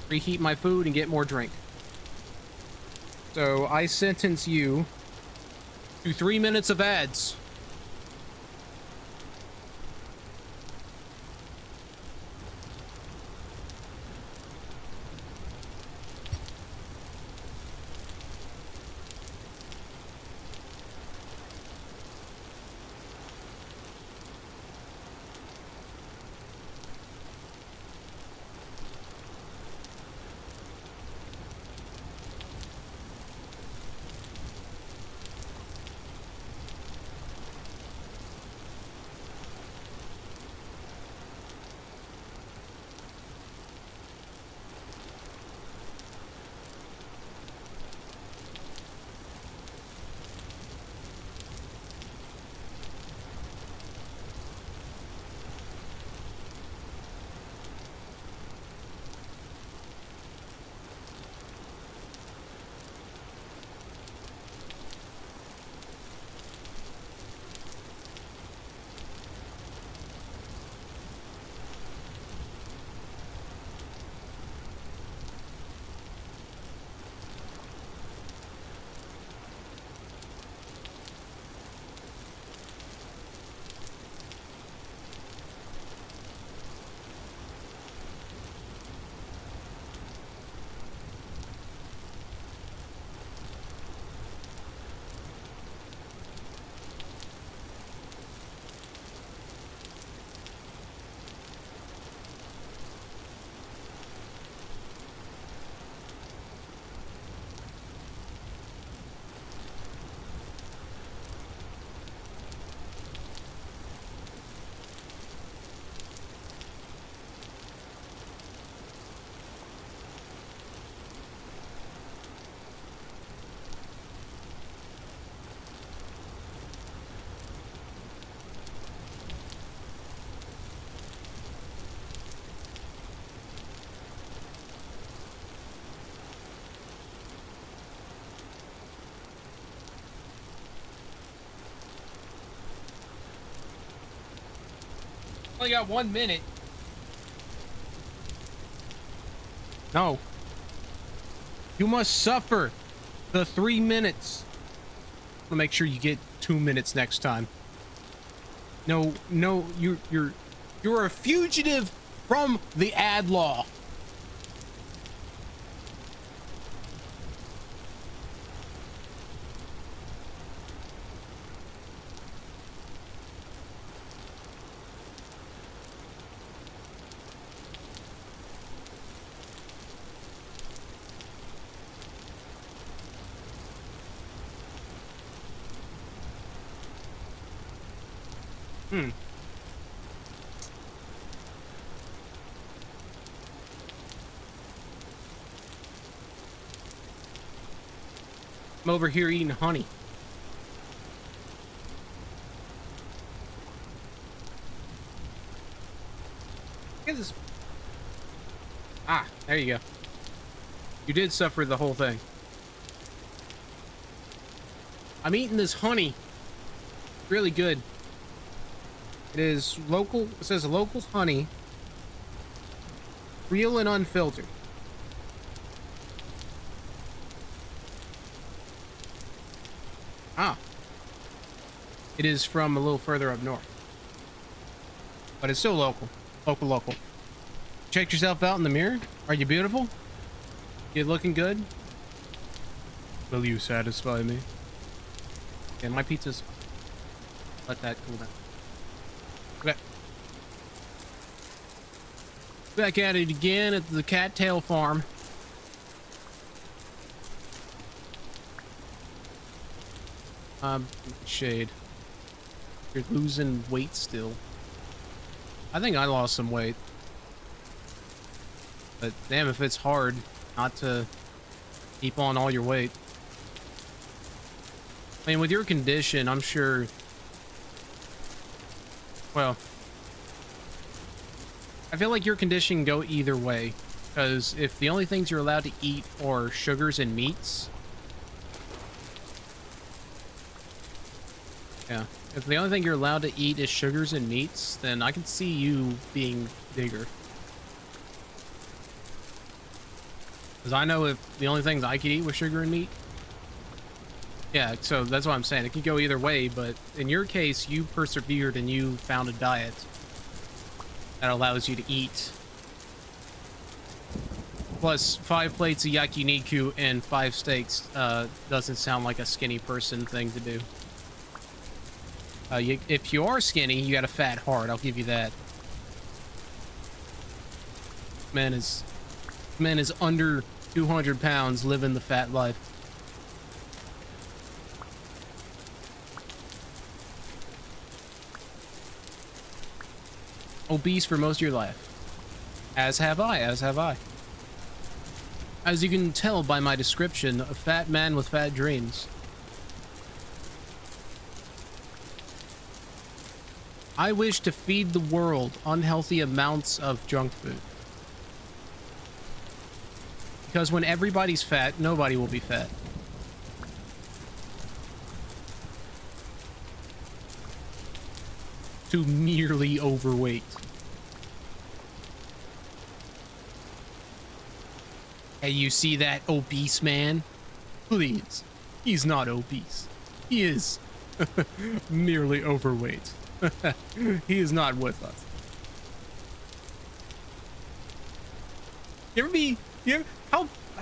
reheat my food and get more drink. So I sentence you to 3 minutes of ads. Only got 1 minute. No. You must suffer the 3 minutes. I'll make sure you get 2 minutes next time. No, you're a fugitive from the ad law. I'm over here eating honey. Look at this. Ah, there you go. You did suffer the whole thing. I'm eating this honey. Really good. It is local. It says local honey. Real and unfiltered. Ah. It is from a little further up north. But it's still local. Local. Check yourself out in the mirror. Are you beautiful? You looking good? Will you satisfy me? Yeah, my pizza's... Let that cool down. Okay. Back at it again at the Cattail Farm. Shade. You're losing weight still. I think I lost some weight. But damn, if it's hard not to keep on all your weight. I mean, with your condition, I'm sure... Well... I feel like your condition can go either way. Because if the only things you're allowed to eat are sugars and meats... Yeah. If the only thing you're allowed to eat is sugars and meats, then I can see you being bigger. Because I know if the only things I could eat was sugar and meat. Yeah, so that's what I'm saying. It could go either way, but in your case, you persevered and you found a diet that allows you to eat. Plus, 5 plates of yakiniku and 5 steaks doesn't sound like a skinny person thing to do. If you are skinny, you got a fat heart. I'll give you that. Man is under 200 pounds, living the fat life. Obese for most of your life. As have I. As you can tell by my description, a fat man with fat dreams. I wish to feed the world unhealthy amounts of junk food. Because when everybody's fat, nobody will be fat. To merely overweight. Hey, you see that obese man? Please. He's not obese. He is merely overweight. He is not with us.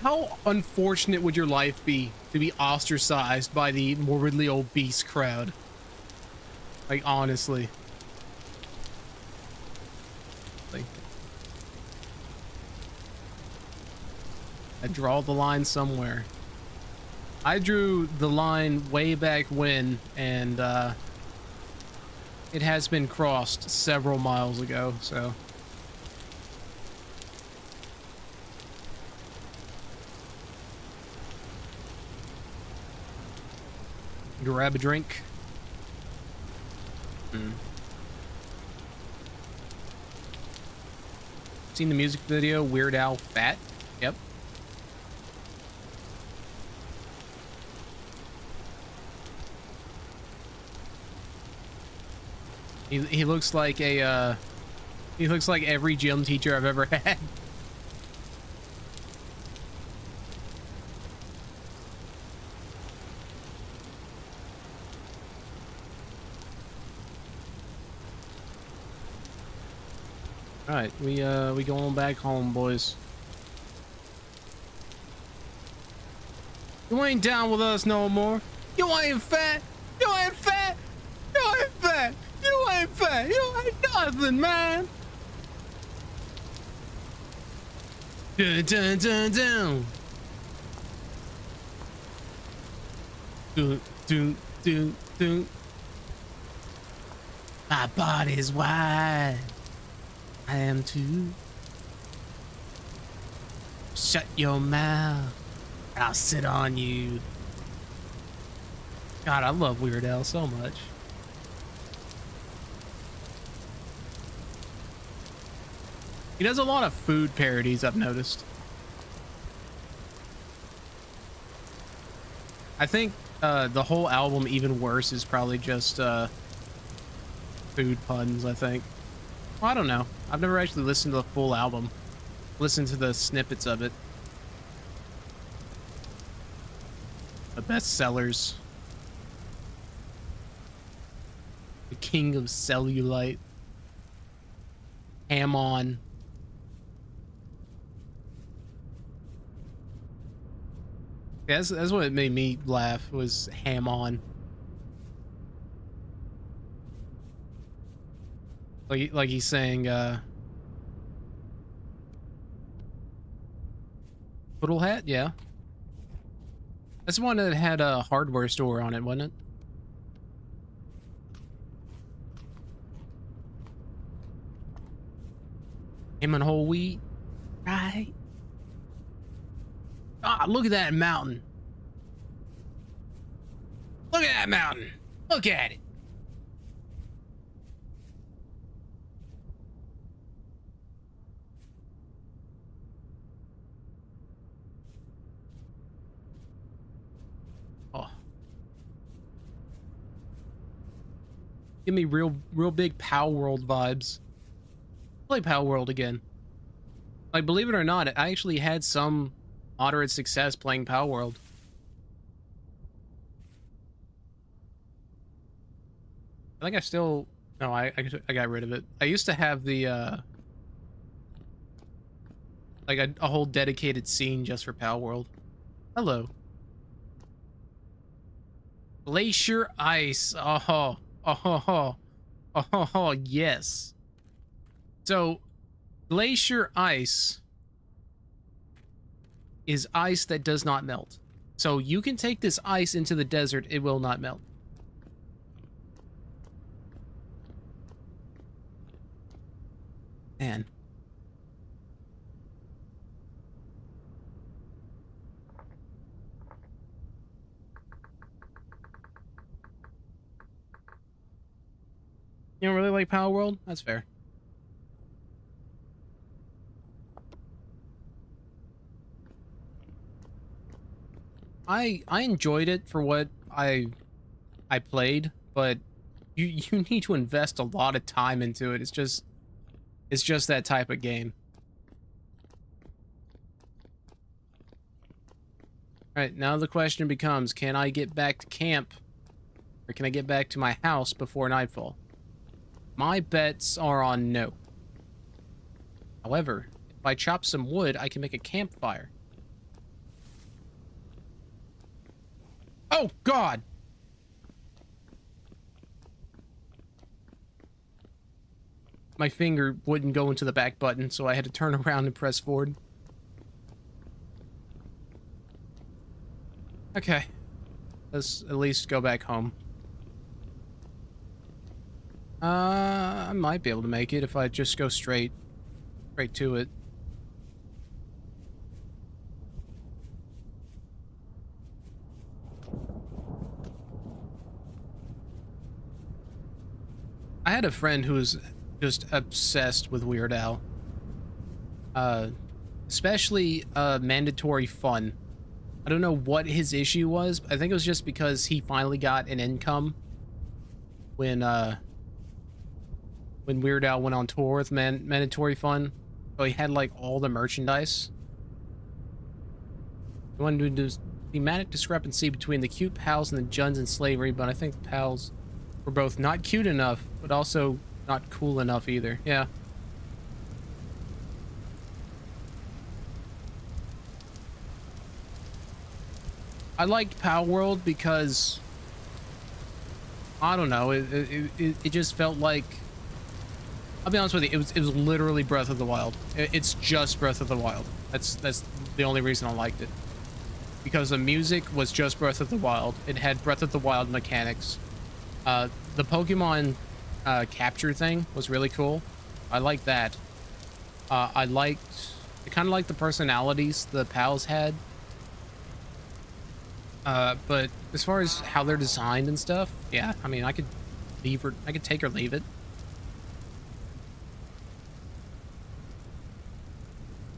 How unfortunate would your life be to be ostracized by the morbidly obese crowd? Like, honestly. Like, I draw the line somewhere. I drew the line way back when, and it has been crossed several miles ago, so. Grab a drink. Seen the music video, Weird Al Fat? Yep. He looks like a He looks like every gym teacher I've ever had. All right, we going back home, boys. You ain't down with us no more. You ain't fat. You ain't fat. You ain't fat. You ain't fat. You ain't nothing, man. Dun dun dun dun. Dun dun dun dun. My body's wide. I am too. Shut your mouth. I'll sit on you. God, I love Weird Al so much. He does a lot of food parodies, I've noticed. I think the whole album, Even Worse, is probably just food puns, I think. Well, I don't know. I've never actually listened to the full album. Listened to the snippets of it. The best sellers. The king of cellulite. Ham on. Yeah, that's what made me laugh, was ham on. Like he's saying, Poodle Hat? Yeah. That's the one that had a hardware store on it, wasn't it? Him and whole wheat. Right. Ah, look at that mountain. Look at that mountain. Look at it. Oh. Give me real big Power World vibes. Play Power World again. Like, believe it or not, I actually had some moderate success playing Power World. I think I still... No, I got rid of it. I used to have the, like a whole dedicated scene just for Power World. Hello. Glacier Ice. Oh, oh, yes. So, Glacier Ice is ice that does not melt. So you can take this ice into the desert, it will not melt. Man. You don't really like Power World? That's fair. I enjoyed it for what I played, but you need to invest a lot of time into it. It's just that type of game. All right, now the question becomes, can I get back to camp, or can I get back to my house before nightfall? My bets are on no. However, if I chop some wood, I can make a campfire. Oh, God! My finger wouldn't go into the back button, so I had to turn around and press forward. Okay. Let's at least go back home. I might be able to make it if I just go straight to it. I had a friend who was just obsessed with Weird Al. Especially mandatory fun. I don't know what his issue was. I think it was just because he finally got an income when when Weird Al went on tour with Mandatory Fun. So he had like all the merchandise. I wanted to do thematic discrepancy between the cute pals and the Juns in slavery, but I think the pals were both not cute enough, but also not cool enough either. Yeah. I liked Pal World because I don't know, it just felt like, I'll be honest with you, it was literally Breath of the Wild. It's just Breath of the Wild. That's the only reason I liked it. Because the music was just Breath of the Wild. It had Breath of the Wild mechanics. The Pokemon capture thing was really cool. I liked that. I kind of liked the personalities the pals had. But as far as how they're designed and stuff, yeah, I mean, I could take or leave it.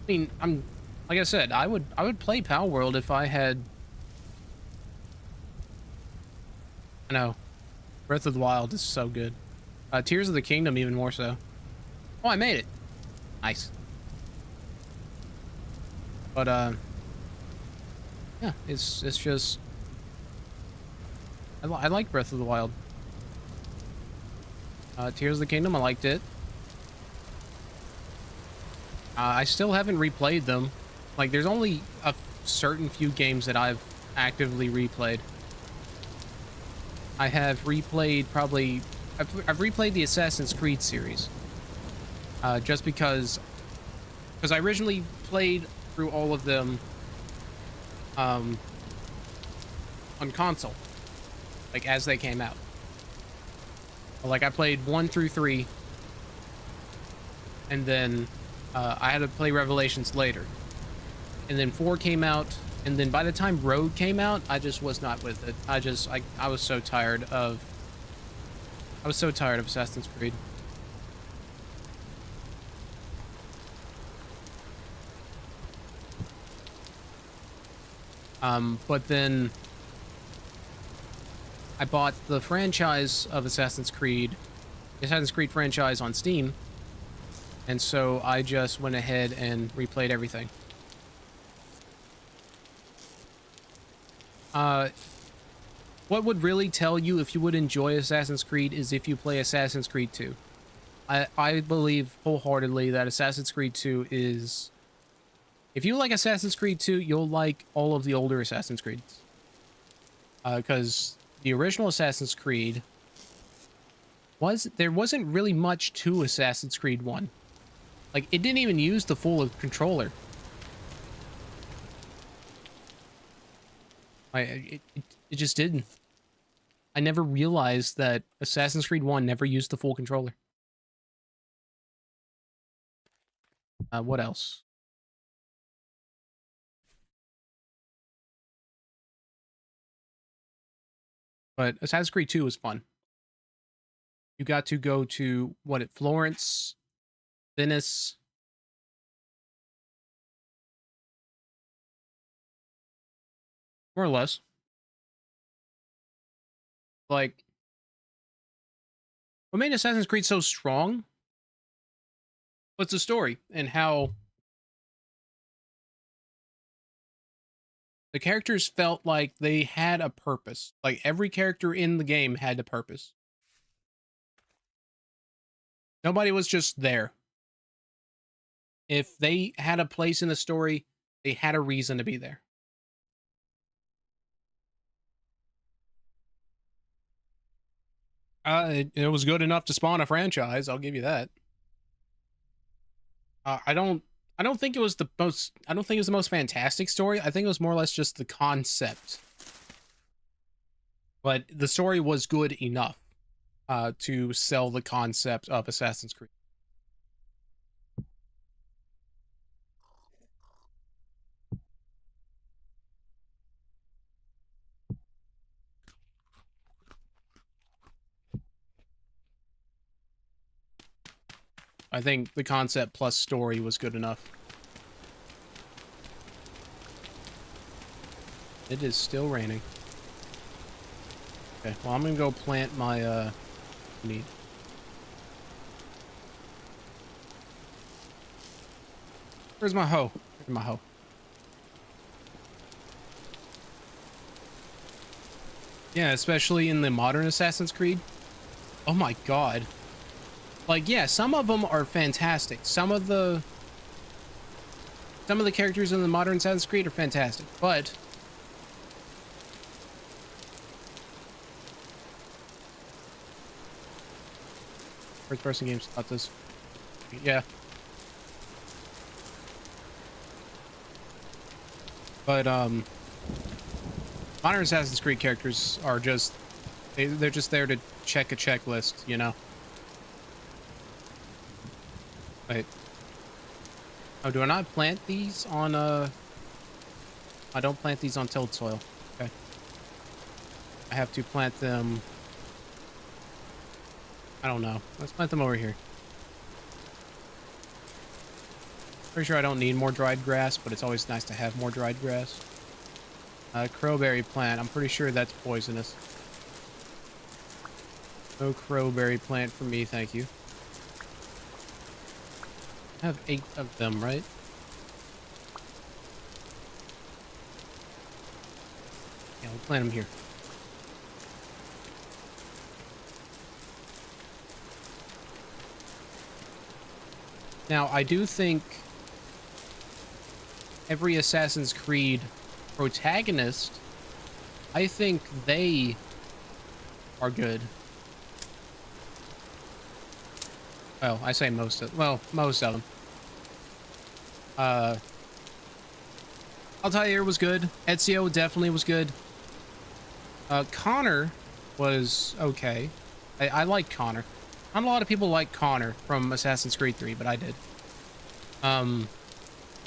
I mean, like I said, I would play Pal World if I had, I know, Breath of the Wild is so good. Tears of the Kingdom even more so. Oh, I made it. Nice. But yeah, it's just I like Breath of the Wild. Tears of the Kingdom, I liked it. I still haven't replayed them. Like, there's only a certain few games that I've actively replayed. I have replayed probably... I've replayed the Assassin's Creed series. Just because I originally played through all of them on console. Like, as they came out. Like, I played 1 through 3. And then... I had to play Revelations later, and then 4 came out, and then by the time Road came out, I just was not with it. I was so tired of Assassin's Creed. But then I bought the franchise of Assassin's Creed franchise on Steam. And so I just went ahead and replayed everything. What would really tell you if you would enjoy Assassin's Creed is if you play Assassin's Creed 2. I believe wholeheartedly that Assassin's Creed 2 is... If you like Assassin's Creed 2, you'll like all of the older Assassin's Creeds. Because the original Assassin's Creed... There wasn't really much to Assassin's Creed 1. Like, it didn't even use the full controller. It just didn't. I never realized that Assassin's Creed 1 never used the full controller. What else? But Assassin's Creed 2 was fun. You got to go to, Florence... Venice. More or less. Like, what made Assassin's Creed so strong was the story and how the characters felt like they had a purpose. Like, every character in the game had a purpose. Nobody was just there. If they had a place in the story, they had a reason to be there. It was good enough to spawn a franchise, I'll give you that. I don't think it was the most fantastic story. I think it was more or less just the concept. But the story was good enough to sell the concept of Assassin's Creed. I think the concept plus story was good enough. It is still raining. Okay, well, I'm gonna go plant my meat. Where's my hoe? Where's my hoe? Yeah, especially in the modern Assassin's Creed. Oh my god. Like, yeah, some of them are fantastic. Some of the characters in the modern Assassin's Creed are fantastic, but first person games about this. Yeah. But modern Assassin's Creed characters are just they're just there to check a checklist, you know. Wait. Oh, do I not plant these on I don't plant these on tilled soil. Okay. I have to plant them. I don't know. Let's plant them over here. Pretty sure I don't need more dried grass, but it's always nice to have more dried grass. Crowberry plant. I'm pretty sure that's poisonous. No crowberry plant for me, thank you. I have 8 of them, right? Yeah, we'll plant them here. Now, I do think every Assassin's Creed protagonist, I think they are good. Well, I say most of them. Altair was good. Ezio definitely was good. Connor was okay. I like Connor. Not a lot of people like Connor from Assassin's Creed 3, but I did. What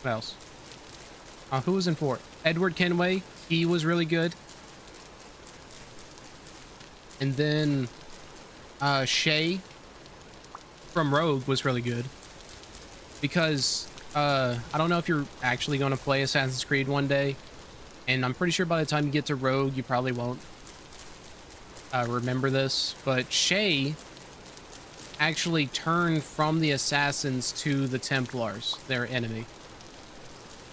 else? Who was in 4? Edward Kenway. He was really good. And then Shay from Rogue was really good. Because I don't know if you're actually going to play Assassin's Creed one day, and I'm pretty sure by the time you get to Rogue, you probably won't remember this, but Shay actually turned from the Assassins to the Templars, their enemy,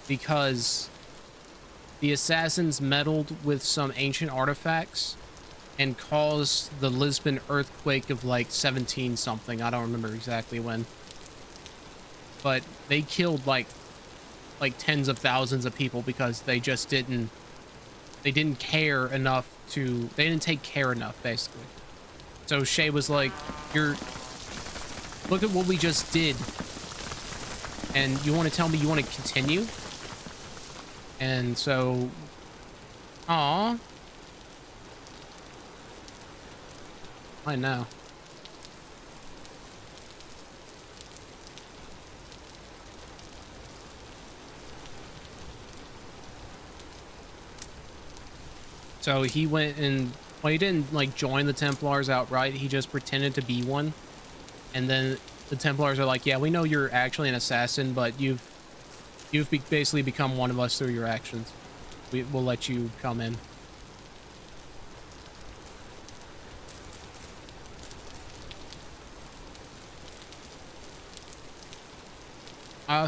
because the Assassins meddled with some ancient artifacts and caused the Lisbon earthquake of like 17 something. I don't remember exactly when. But they killed like tens of thousands of people because they just didn't care enough to, they didn't take care enough, basically. So Shay was like, look at what we just did, and you want to tell me you want to continue? And so, aw, I know. So he went and, well, he didn't like join the Templars outright. He just pretended to be one. And then the Templars are like, yeah, we know you're actually an assassin, but you've basically become one of us through your actions. We'll let you come in.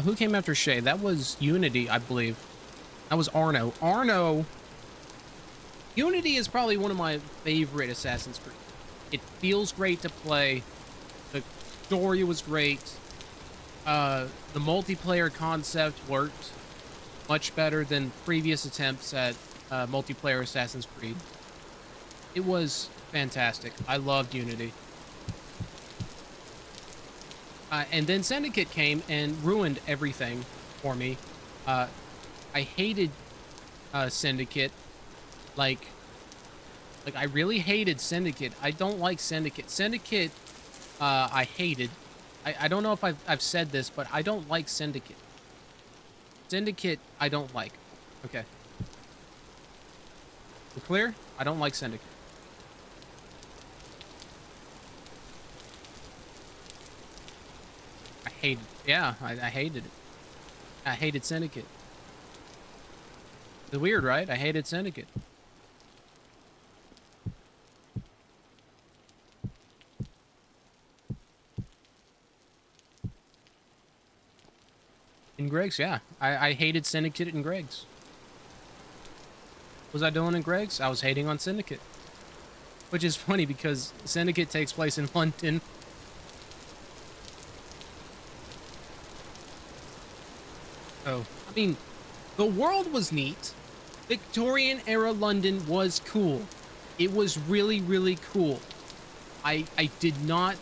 Who came after Shay? That was Unity, I believe. That was Arno. Arno! Unity is probably one of my favorite Assassin's Creed. It feels great to play. The story was great. The multiplayer concept worked much better than previous attempts at multiplayer Assassin's Creed. It was fantastic. I loved Unity. And then Syndicate came and ruined everything for me. I hated Syndicate. Like I really hated Syndicate. I don't like Syndicate. Syndicate, I hated. I don't know if I've said this, but I don't like Syndicate. Syndicate, I don't like. Okay. We're clear? I don't like Syndicate. I hated, yeah, I hated it. I hated Syndicate. It's weird, right? I hated Syndicate. In Greg's, yeah. I hated Syndicate in Greg's. What was I doing in Greg's? I was hating on Syndicate. Which is funny because Syndicate takes place in London. Oh, I mean, the world was neat. Victorian era London was cool. It was really, really cool. I did not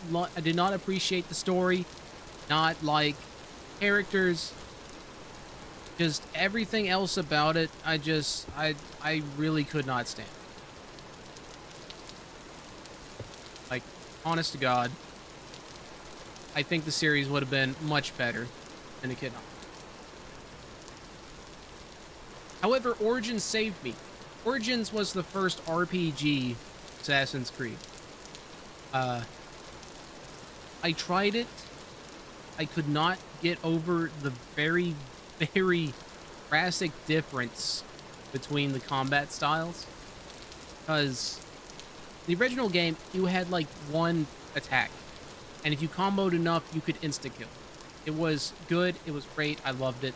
appreciate the story, not like characters, just everything else about it. I really could not stand. Like, honest to God, I think the series would have been much better than a kid. However, Origins saved me. Origins was the first RPG Assassin's Creed. I tried it. I could not get over the very, very drastic difference between the combat styles. Because the original game, you had like one attack. And if you comboed enough, you could insta-kill. It was good. It was great. I loved it.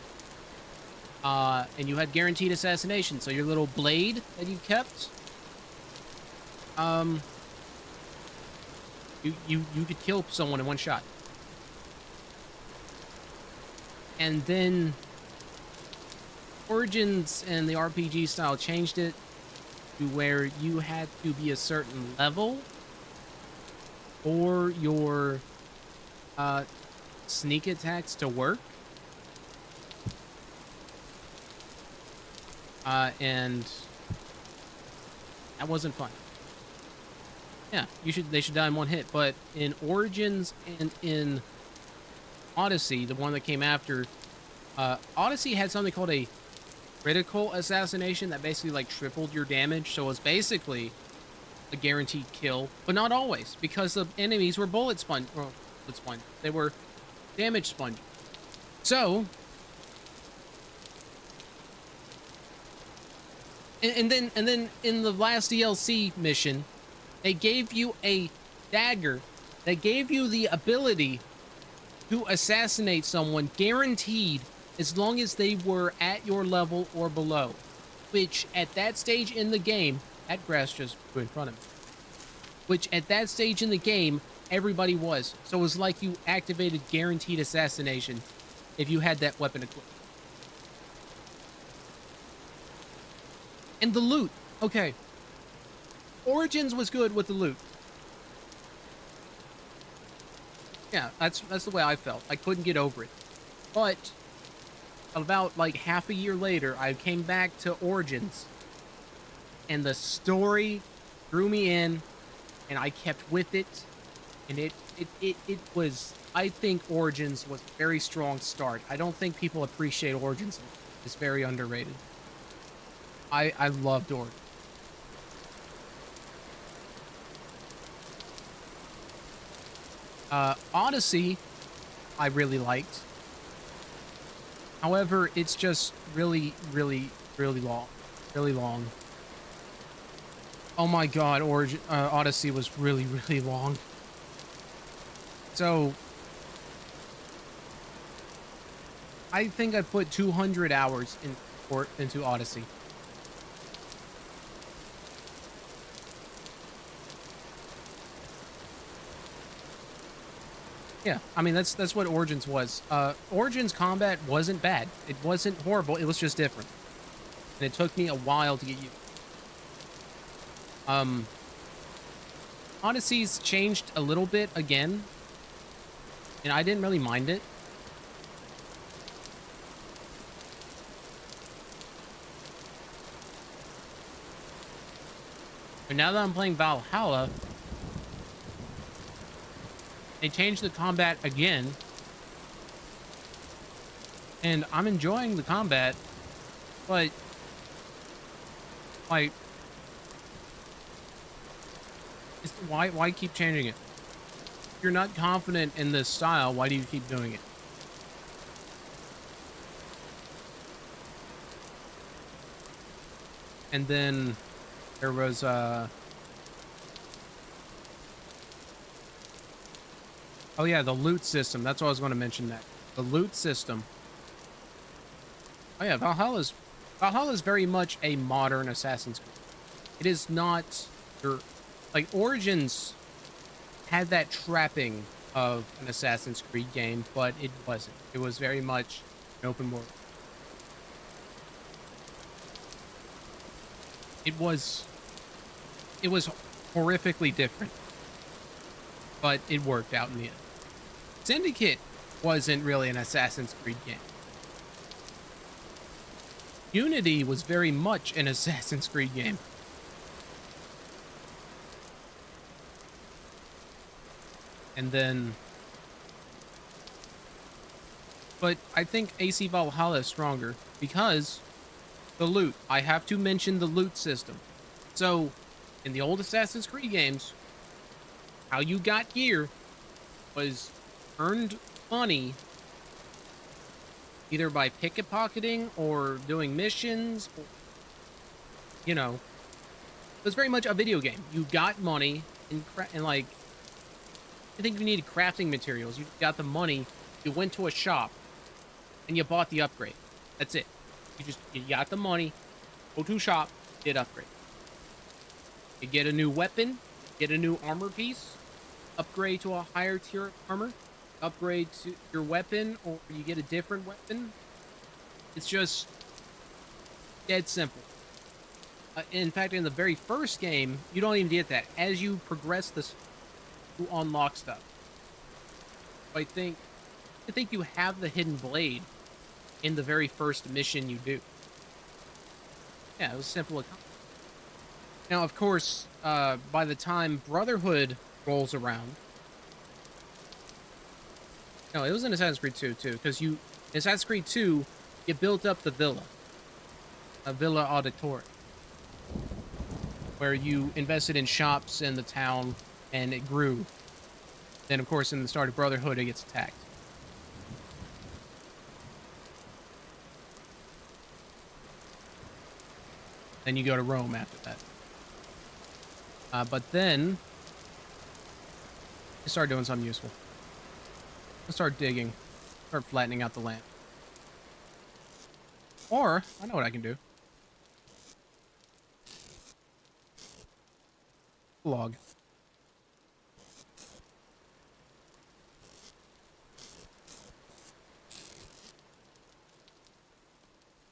And you had guaranteed assassination. So your little blade that you kept, you could kill someone in one shot. And then Origins and the RPG style changed it to where you had to be a certain level for your sneak attacks to work. And that wasn't fun. Yeah, they should die in one hit. But in Origins and in Odyssey, the one that came after, Odyssey had something called a critical assassination that basically like tripled your damage. So it was basically a guaranteed kill, but not always, because the enemies were bullet sponge. They were damage sponge. So, and then in the last DLC mission, they gave you a dagger that gave you the ability to assassinate someone guaranteed as long as they were at your level or below, which at that stage in the game, that grass just grew in front of me, which at that stage in the game, everybody was. So it was like you activated guaranteed assassination if you had that weapon equipped. And the loot. Okay. Origins was good with the loot. Yeah, that's the way I felt. I couldn't get over it. But about like half a year later, I came back to Origins, and the story drew me in, and I kept with it, and it was, I think Origins was a very strong start. I don't think people appreciate Origins. It's very underrated. I loved Origins. Odyssey, I really liked. However, it's just really, really, really long. Really long. Oh my god, Odyssey was really, really long. So, I think I put 200 hours into Odyssey. Yeah, I mean, that's what Origins was. Origins combat wasn't bad. It wasn't horrible. It was just different. And it took me a while to get used. Odyssey's changed a little bit again. And I didn't really mind it. And now that I'm playing Valhalla, they changed the combat again, and I'm enjoying the combat, but like, why keep changing it? If you're not confident in this style, why do you keep doing it? And then there was oh yeah, the loot system. That's what I was going to mention next. The loot system Oh yeah, Valhalla's very much a modern Assassin's Creed. It is not your like Origins had that trapping of an Assassin's Creed game, but it wasn't. It was very much an open world. It was horrifically different, but it worked out in the end. Syndicate wasn't really an Assassin's Creed game. Unity was very much an Assassin's Creed game. And then... But I think AC Valhalla is stronger because the loot. I have to mention the loot system. So, in the old Assassin's Creed games, how you got gear was earned money either by pickpocketing or doing missions. Or, you know, it was very much a video game. You got money and like, I think you needed crafting materials. You got the money, you went to a shop, and you bought the upgrade. That's it. You got the money, go to shop, get upgrade. You get a new weapon, get a new armor piece, upgrade to a higher tier of armor, upgrade to your weapon, or you get a different weapon. It's just dead simple. In fact, in the very first game, you don't even get that. As you progress this, you unlock stuff. I think you have the hidden blade in the very first mission you do. Yeah, it was simple. Now, of course, by the time Brotherhood rolls around... No, it was in Assassin's Creed 2, too, because in Assassin's Creed 2, you built up the villa. A Villa Auditore. Where you invested in shops in the town, and it grew. Then, of course, in the start of Brotherhood, it gets attacked. Then you go to Rome after that. But then... I start doing something useful. I start digging. Start flattening out the land. Or, I know what I can do. Log.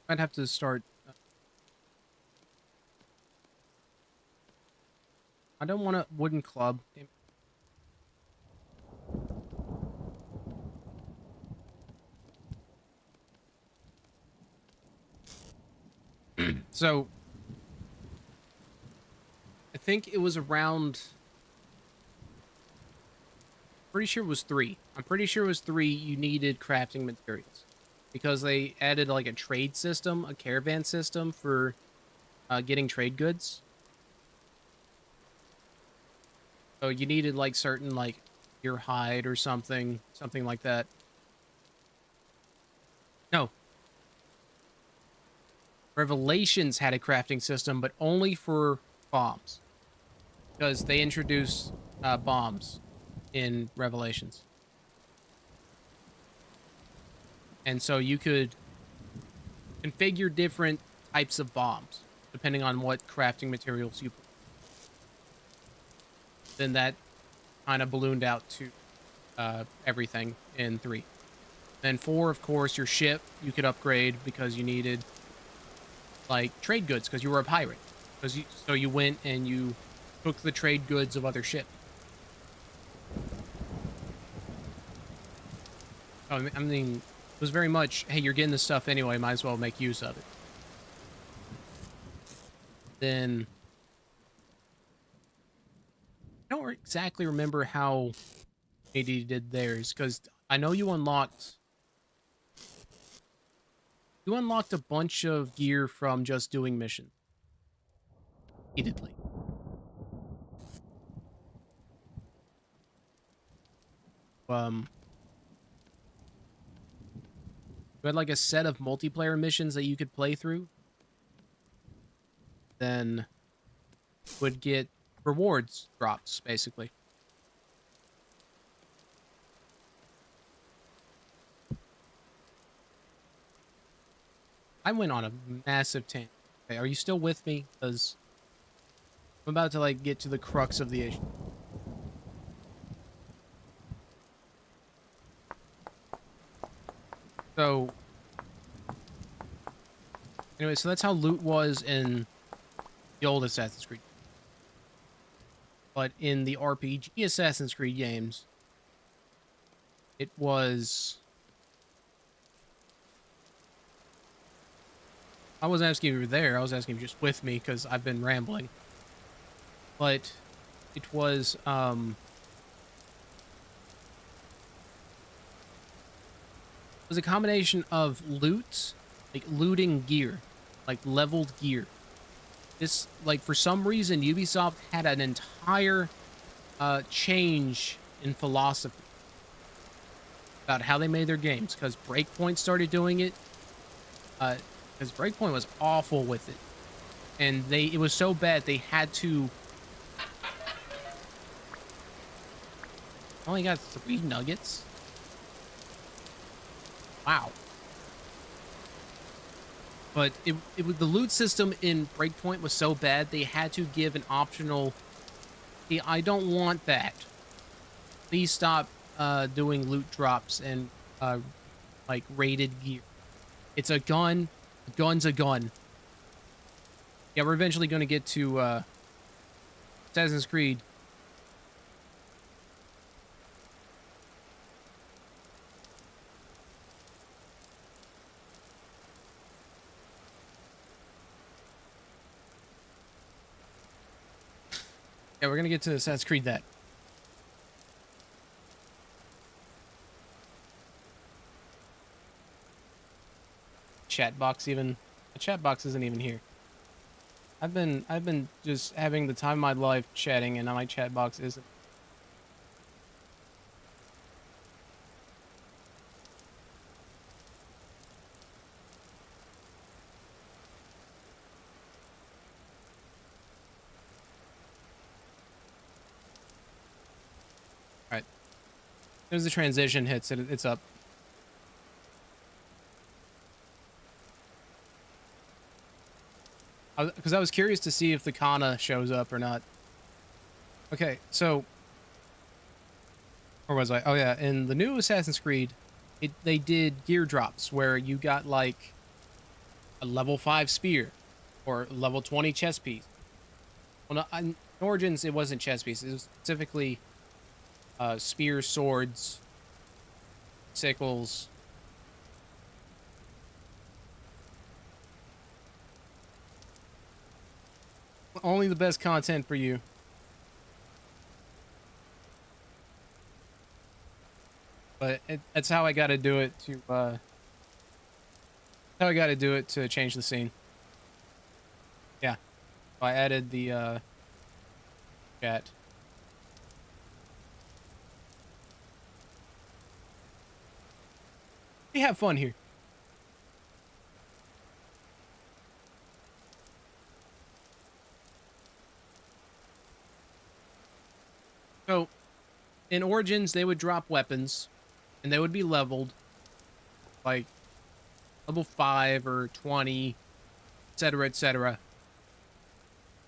I'd have to start... I don't want a wooden club. So, I think it was around... Pretty sure it was 3. I'm pretty sure it was 3 you needed crafting materials. Because they added like a trade system, a caravan system for getting trade goods. So you needed like certain like your hide or something like that. No. Revelations had a crafting system, but only for bombs. Because they introduced bombs in Revelations. And so you could configure different types of bombs, depending on what crafting materials you put. Then that kind of ballooned out to everything in 3. Then 4, of course, your ship you could upgrade because you needed like trade goods because you were a pirate. So you went and you took the trade goods of other ships. I mean, it was very much, hey, you're getting this stuff anyway, might as well make use of it. Then I don't exactly remember how AD did theirs, because I know you unlocked a bunch of gear from just doing missions. Repeatedly. You had like a set of multiplayer missions that you could play through. Then would get rewards drops, basically. I went on a massive tangent. Okay, are you still with me? Because I'm about to like get to the crux of the issue. So anyway, so that's how loot was in the old Assassin's Creed. But in the RPG Assassin's Creed games, it was... I wasn't asking if you were there, I was asking if you were just with me, because I've been rambling. But it was, it was a combination of loot, like looting gear, like leveled gear. This, like, for some reason, Ubisoft had an entire change in philosophy about how they made their games, because Breakpoint started doing it. Because Breakpoint was awful with it, and it was so bad they had to... Only got 3 nuggets. Wow. But it was, the loot system in Breakpoint was so bad they had to give an optional... Hey, I don't want that. Please stop doing loot drops and like rated gear. It's a gun. A gun's a gun. Yeah, we're eventually going to get to Assassin's Creed. Yeah, we're going to get to Assassin's Creed that. Chat box even... The chat box isn't even here. I've been just having the time of my life chatting, and now my chat box isn't. Alright. As soon as the transition hits, it's up. Because I was curious to see if the Kana shows up or not. Okay, so... Where was I? Oh yeah, in the new Assassin's Creed, they did gear drops where you got like a level 5 spear or level 20 chest piece. Well, no, in Origins, it wasn't chest pieces. It was specifically spears, swords, sickles... Only the best content for you. But that's how I got to do it to how I got to do it to change the scene. Yeah. I added the chat. We have fun here. So, in Origins, they would drop weapons, and they would be leveled, like, level 5 or 20, etc., etc.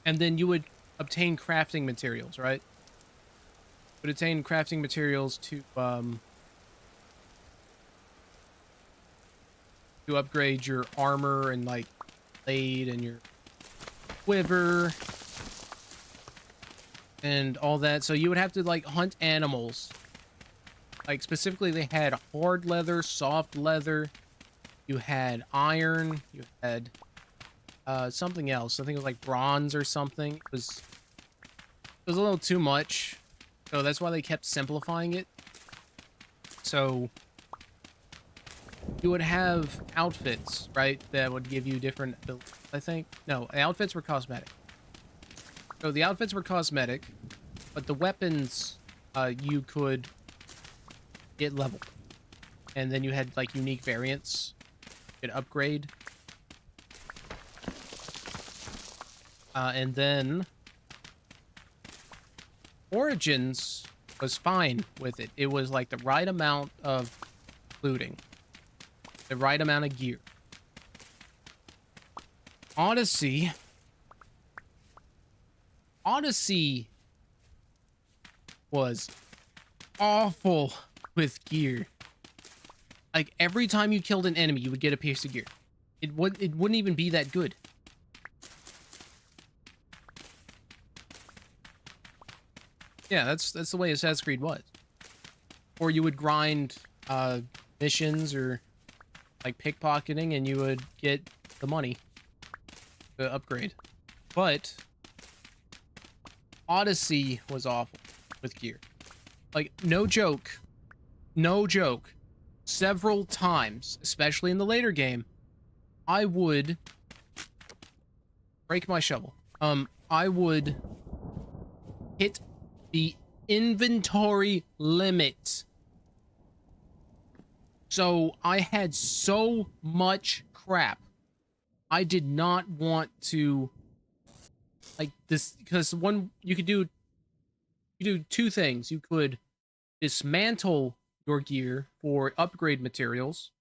And then you would obtain crafting materials, right? You would obtain crafting materials to upgrade your armor and, like, blade and your quiver... and all that. So you would have to like hunt animals. Like specifically they had hard leather, soft leather, you had iron, you had something else. I think it was like bronze or something. It was a little too much. So that's why they kept simplifying it. So you would have outfits, right? That would give you different abilities, I think. No, the outfits were cosmetic. So the outfits were cosmetic, but the weapons you could get level. And then you had like unique variants you could upgrade. And then Origins was fine with it. It was like the right amount of looting. The right amount of gear. Odyssey was awful with gear. Like every time you killed an enemy, you would get a piece of gear. It wouldn't even be that good. Yeah, that's the way Assassin's Creed was. Or you would grind missions or like pickpocketing and you would get the money to upgrade. But Odyssey was awful with gear. Like, no joke. Several times, especially in the later game, I would break my shovel. I would hit the inventory limit. So I had so much crap. I did not want to like this, because you could do two things. You could dismantle your gear for upgrade materials,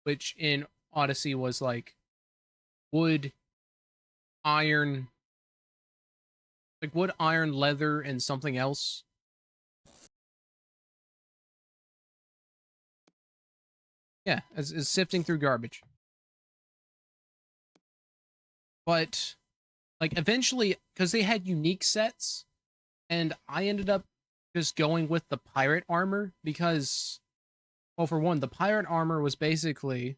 which in Odyssey was like wood, iron, leather, and something else. Yeah, as sifting through garbage. But like eventually, because they had unique sets, and I ended up just going with the pirate armor because, well, for one, the pirate armor was basically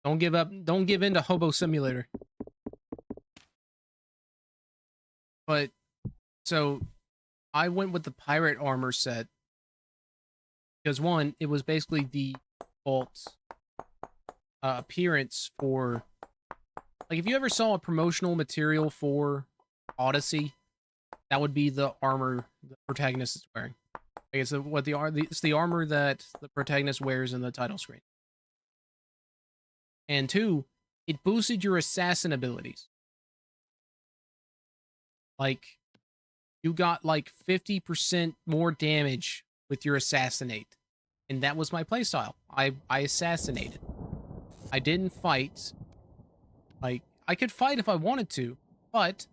don't give in to Hobo Simulator. But so I went with the pirate armor set because one, it was basically the default appearance for, like, if you ever saw a promotional material for Odyssey, that would be the armor the protagonist is wearing. Like, it's the armor that the protagonist wears in the title screen. And two, it boosted your assassin abilities. Like, you got like 50% more damage with your assassinate. And that was my playstyle. I assassinated. I didn't fight. Like, I could fight if I wanted to, but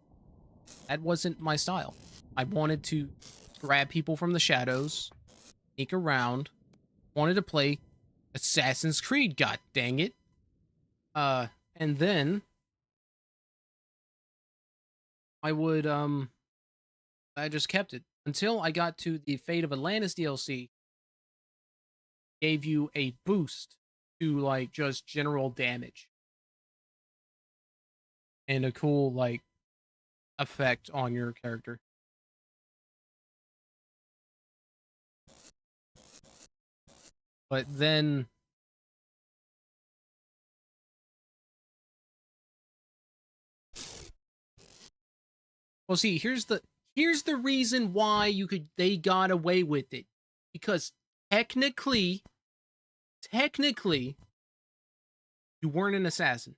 that wasn't my style. I wanted to grab people from the shadows, sneak around, wanted to play Assassin's Creed, god dang it. And then I would, I just kept it until I got to the Fate of Atlantis DLC. Gave you a boost to like just general damage and a cool like effect on your character. But then well, see, here's the reason why they got away with it. Because technically you weren't an assassin.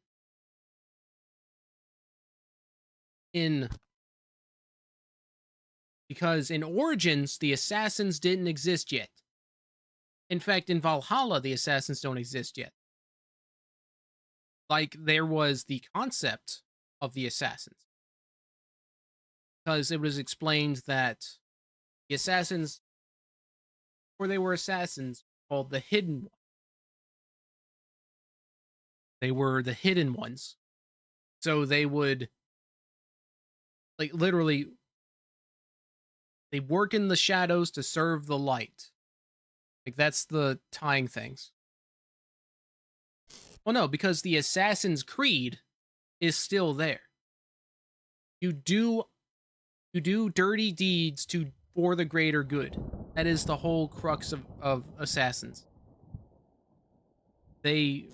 Because in Origins, the assassins didn't exist yet. In fact, in Valhalla, the assassins don't exist yet. Like, there was the concept of the assassins. Because it was explained that the assassins, before they were assassins, called the hidden ones. They were the hidden ones. So they would, like, literally, they work in the shadows to serve the light. Like, that's the tying things. Well, no, because the Assassin's Creed is still there. You do dirty deeds for the greater good. That is the whole crux of Assassins. They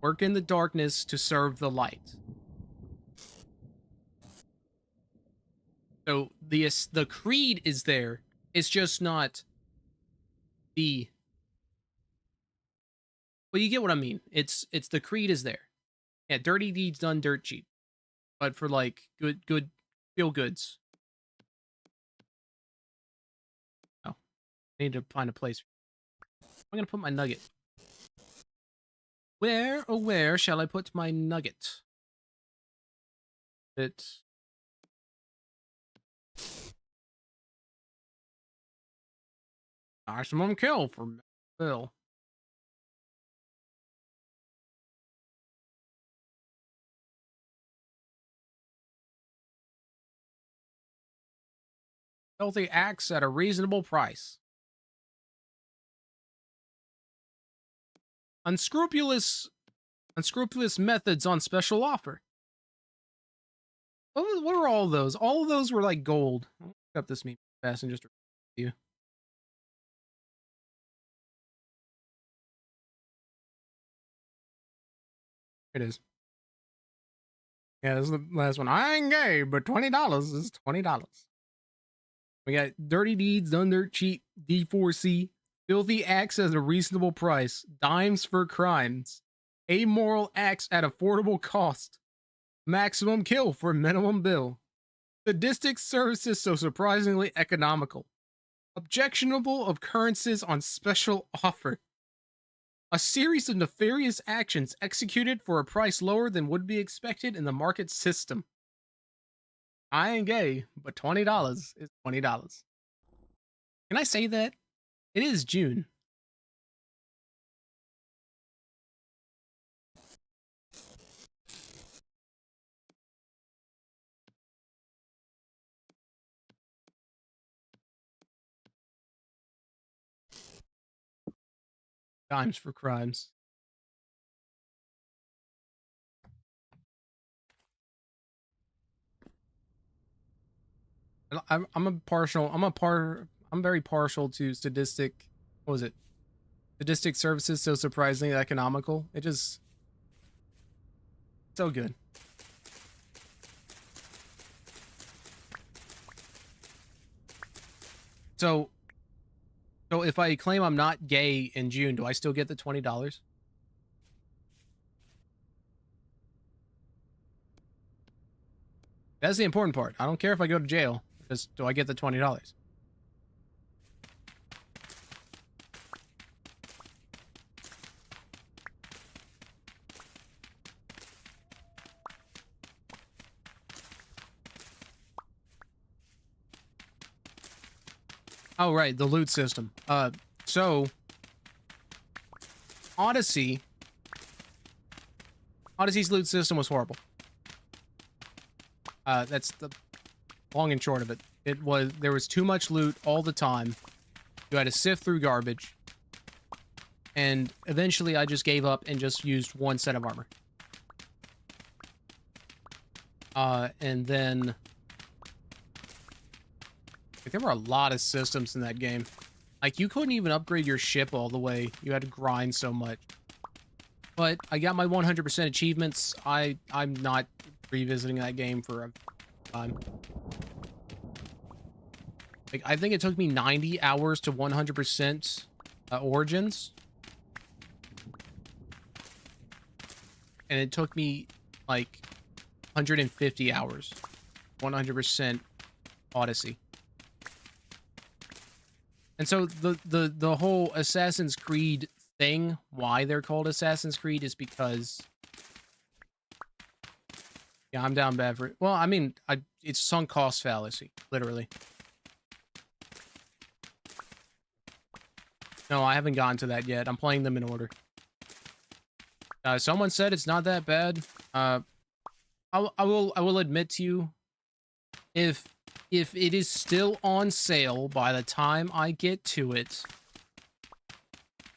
work in the darkness to serve the light. So the creed is there. It's just not the... Well, you get what I mean. It's the creed is there. Yeah, dirty deeds done dirt cheap. But for like good feel goods. I need to find a place. I'm gonna put my nugget. Where, oh where shall I put my nugget? It's maximum kill for Bill. Healthy axe at a reasonable price. Unscrupulous methods on special offer. What were all those? All of those were like gold. I'll look up this meme fast and just review. It is. Yeah, this is the last one. I ain't gay, but $20 is $20. We got Dirty Deeds, Done Dirt Cheap, D4C, Filthy Axe at a reasonable price, Dimes for Crimes, Amoral Axe at affordable cost, Maximum Kill for minimum bill, Sadistic Services so surprisingly economical, Objectionable Occurrences on special offer, a series of nefarious actions executed for a price lower than would be expected in the market system. I ain't gay, but $20 is $20. Can I say that? It is June. Dimes for Crimes. I'm very partial to sadistic. What was it? Sadistic Services so surprisingly economical. It just so good. So if I claim I'm not gay in June, do I still get the $20? That's the important part. I don't care if I go to jail. Just do I get the $20? Oh, right, the loot system. So Odyssey's loot system was horrible. That's the long and short of it. There was too much loot all the time. You had to sift through garbage. And eventually I just gave up and just used one set of armor. And then like, there were a lot of systems in that game. Like, you couldn't even upgrade your ship all the way. You had to grind so much. But I got my 100% achievements. I'm not revisiting that game for a time. Like, I think it took me 90 hours to 100% Origins. And it took me, like, 150 hours. 100% Odyssey. And so the whole Assassin's Creed thing, why they're called Assassin's Creed, is because... Yeah, I'm down bad for it. Well, I mean, it's sunk cost fallacy, literally. No, I haven't gotten to that yet. I'm playing them in order. Someone said it's not that bad. I will admit to you, if it is still on sale by the time I get to it,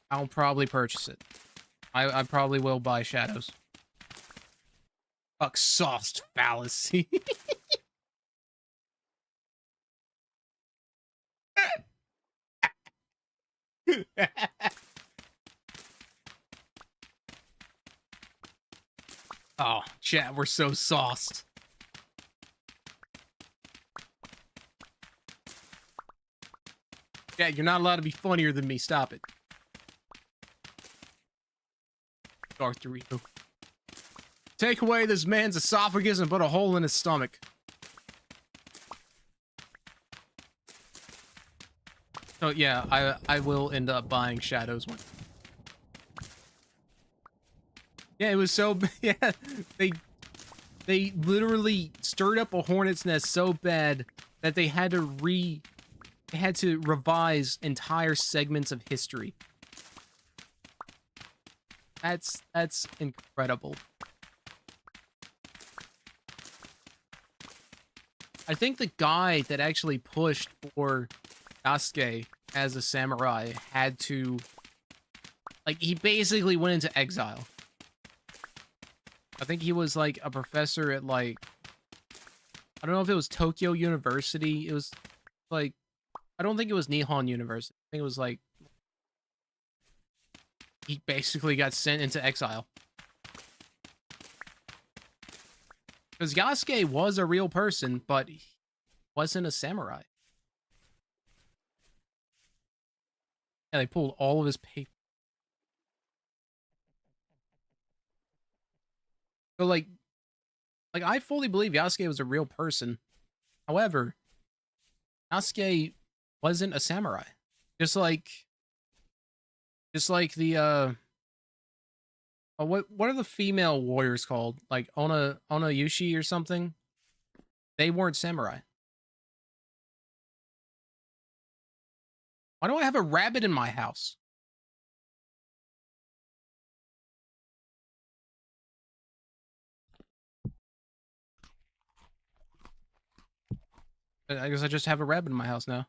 I'll probably purchase it. I probably will buy Shadows. Fuck sauced fallacy. Oh, chat, we're so sauced. Yeah, you're not allowed to be funnier than me. Stop it. Darth Dorito. Take away this man's esophagus and put a hole in his stomach. So yeah, I will end up buying Shadows one. Yeah, it was so yeah, they literally stirred up a hornet's nest so bad that they had to revise entire segments of history. That's incredible. I think the guy that actually pushed for Yasuke as a samurai had to, like, he basically went into exile. I think he was like a professor at, like, I don't know if it was Tokyo University. It was like, I don't think it was Nihon University. I think it was like, he basically got sent into exile. Because Yasuke was a real person, but he wasn't a samurai. Yeah, they pulled all of his paper. So, like I fully believe Yasuke was a real person. However, Yasuke wasn't a samurai. Just like the what are the female warriors called? Like Ona Yushi or something? They weren't samurai. Why do I have a rabbit in my house? I guess I just have a rabbit in my house now.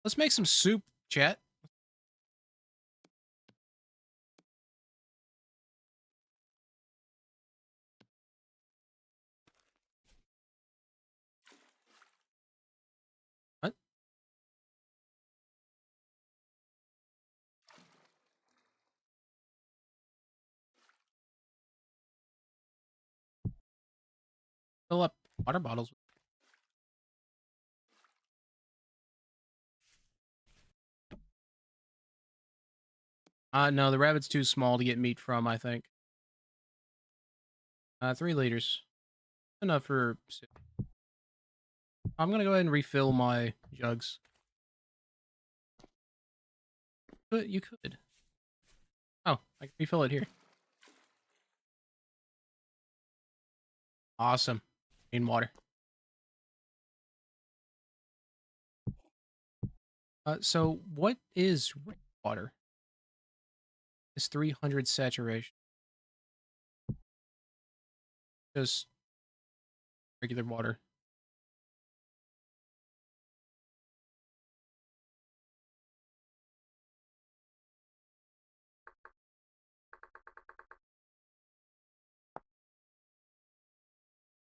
Let's make some soup, chat. What? Fill up water bottles. No, the rabbit's too small to get meat from, I think. 3 liters. Enough for soup. I'm gonna go ahead and refill my jugs. But you could. Oh, I can refill it here. Awesome. Clean water. So what is rainwater? It's 300 saturation. Just regular water.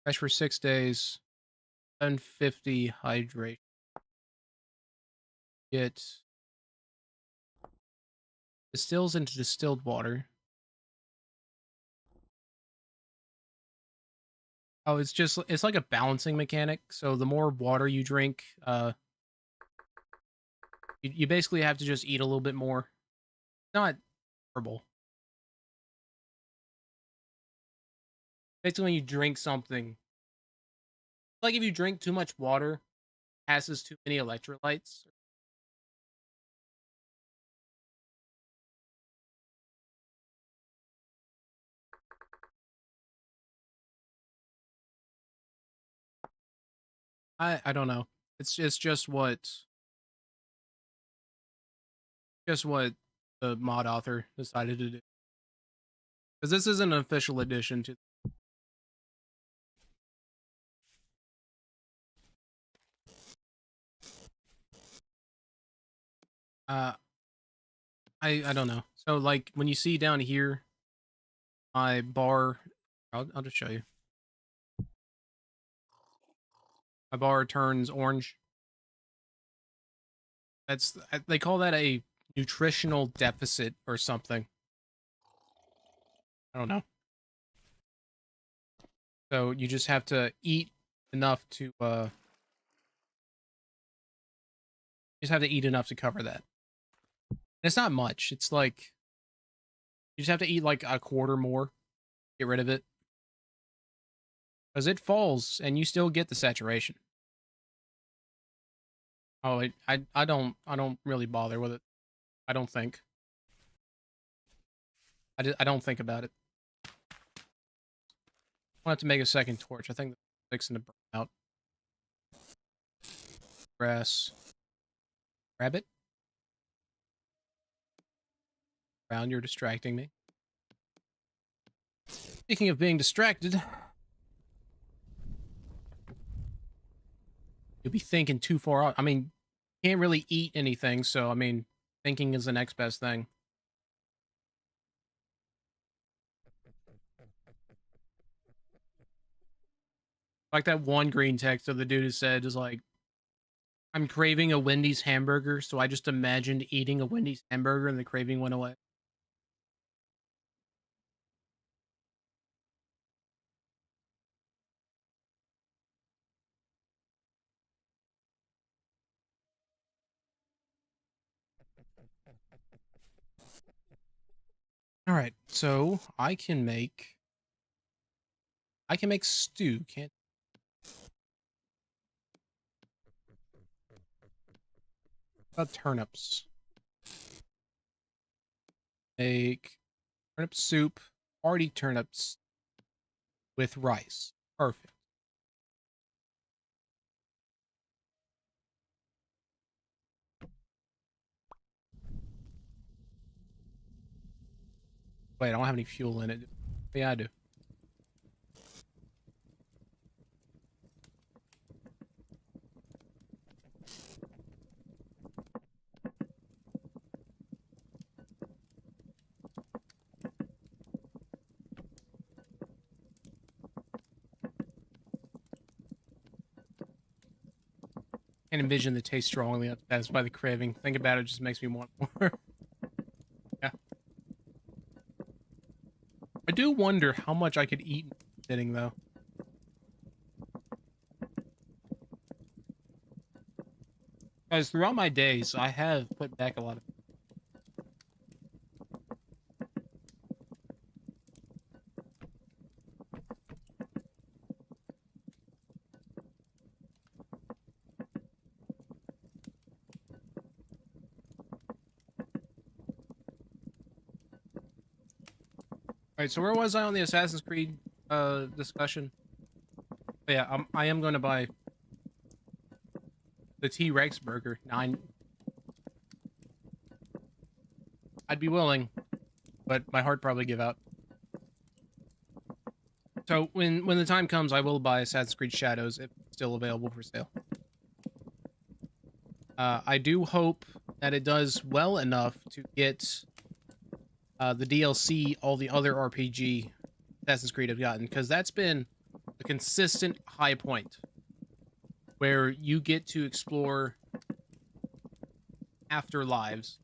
Fresh for 6 days. 750 hydrate. It distills into distilled water. Oh, it's like a balancing mechanic. So the more water you drink, you basically have to just eat a little bit more. Not horrible. Basically, when you drink something, like if you drink too much water, passes too many electrolytes. I don't know. It's just what the mod author decided to do. Because this isn't an official addition to. I don't know. So like when you see down here, my bar, I'll just show you. My bar turns orange. They call that a nutritional deficit or something. I don't know. So you just have to eat enough to you just have to eat enough to cover that. And it's not much. It's like you just have to eat like a quarter more, get rid of it. Because it falls and you still get the saturation. Oh, I don't really bother with it. I don't think. I don't think about it. I'll have to make a second torch. I think that's fixing to burn out. Grass. Rabbit? Brown, you're distracting me. Speaking of being distracted, you'll be thinking too far out. I mean, you can't really eat anything, so I mean, thinking is the next best thing. Like that one green text of the dude who said is like, I'm craving a Wendy's hamburger, so I just imagined eating a Wendy's hamburger and the craving went away. All right, so I can make stew, can't about turnips. Make turnip soup, hearty turnips with rice. Perfect. Wait, I don't have any fuel in it. Yeah, I do. Can't envision the taste strongly. That's by the craving. Think about it, it just makes me want more. Yeah. I do wonder how much I could eat sitting though. Because throughout my days, I have put back a lot of. Alright, so where was I on the Assassin's Creed discussion? Oh, yeah, I am going to buy the T-Rex burger. I'd be willing, but my heart probably give out. So when the time comes, I will buy Assassin's Creed Shadows if it's still available for sale. I do hope that it does well enough to get the DLC all the other RPG Assassin's Creed have gotten, because that's been a consistent high point where you get to explore afterlives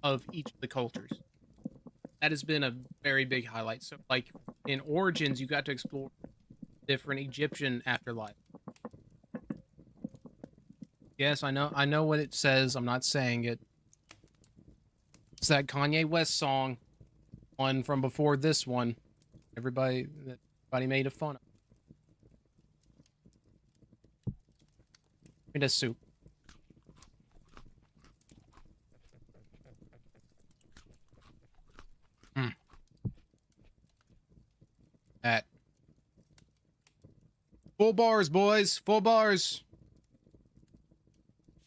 of each of the cultures. That has been a very big highlight. So, like, in Origins, you got to explore different Egyptian afterlife. Yes, I know what it says. I'm not saying it. It's that Kanye West song, one from before this one. Everybody made a fun of. Give me the soup. That. Full bars, boys. Full bars.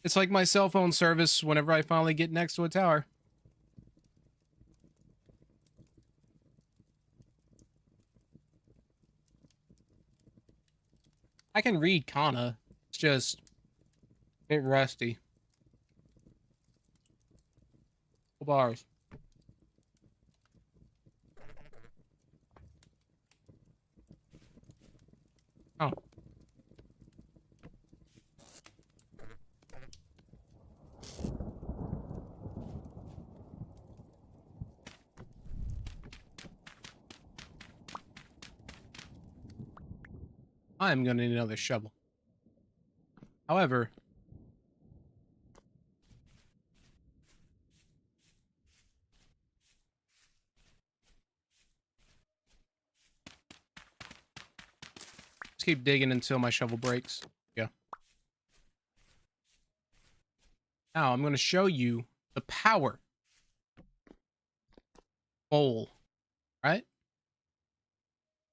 It's like my cell phone service whenever I finally get next to a tower. I can read Kana. It's just a bit rusty. Full bars. Oh. I'm gonna need another shovel. However, just keep digging until my shovel breaks. Yeah. Now I'm going to show you the power bowl, right?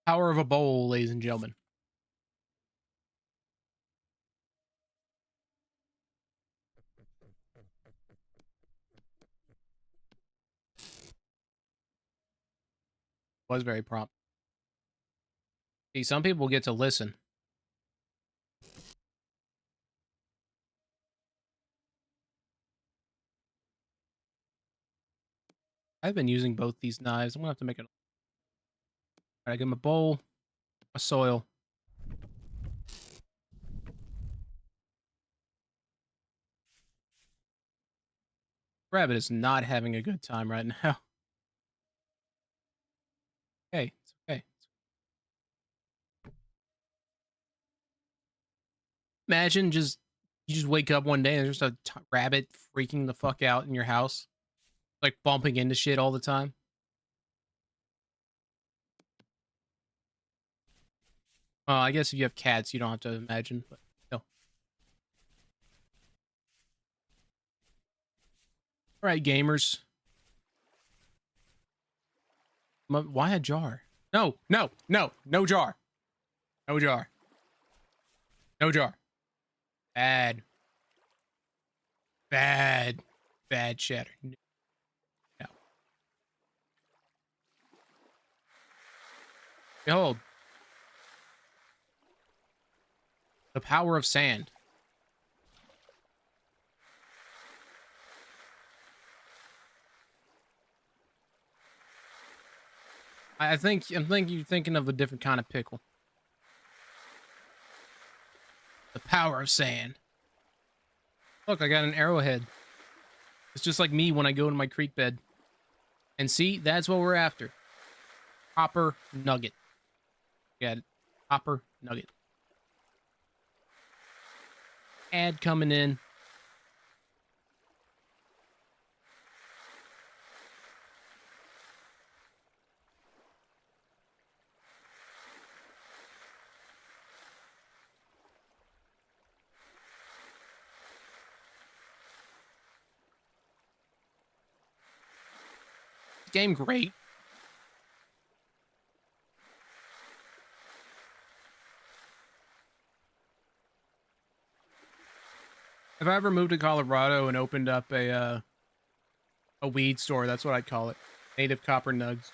Power of a bowl, ladies and gentlemen. Was very prompt. See, some people get to listen. I've been using both these knives. I'm gonna have to make it. All right, give him a bowl, a soil. Rabbit is not having a good time right now. Hey, it's okay. Imagine you just wake up one day and there's a rabbit freaking the fuck out in your house, like bumping into shit all the time. Well, I guess if you have cats, you don't have to imagine, but no. All right, gamers. Why a jar? No, no, no, no jar. No jar. No jar. Bad. Bad. Bad shatter. No. Behold. The power of sand. I'm thinking you're thinking of a different kind of pickle. The power of sand. Look, I got an arrowhead. It's just like me when I go to my creek bed. And see, that's what we're after. Copper nugget. Got it. Copper nugget. Ad coming in. Game great. If I ever moved to Colorado and opened up a weed store, that's what I'd call it. Native copper nugs.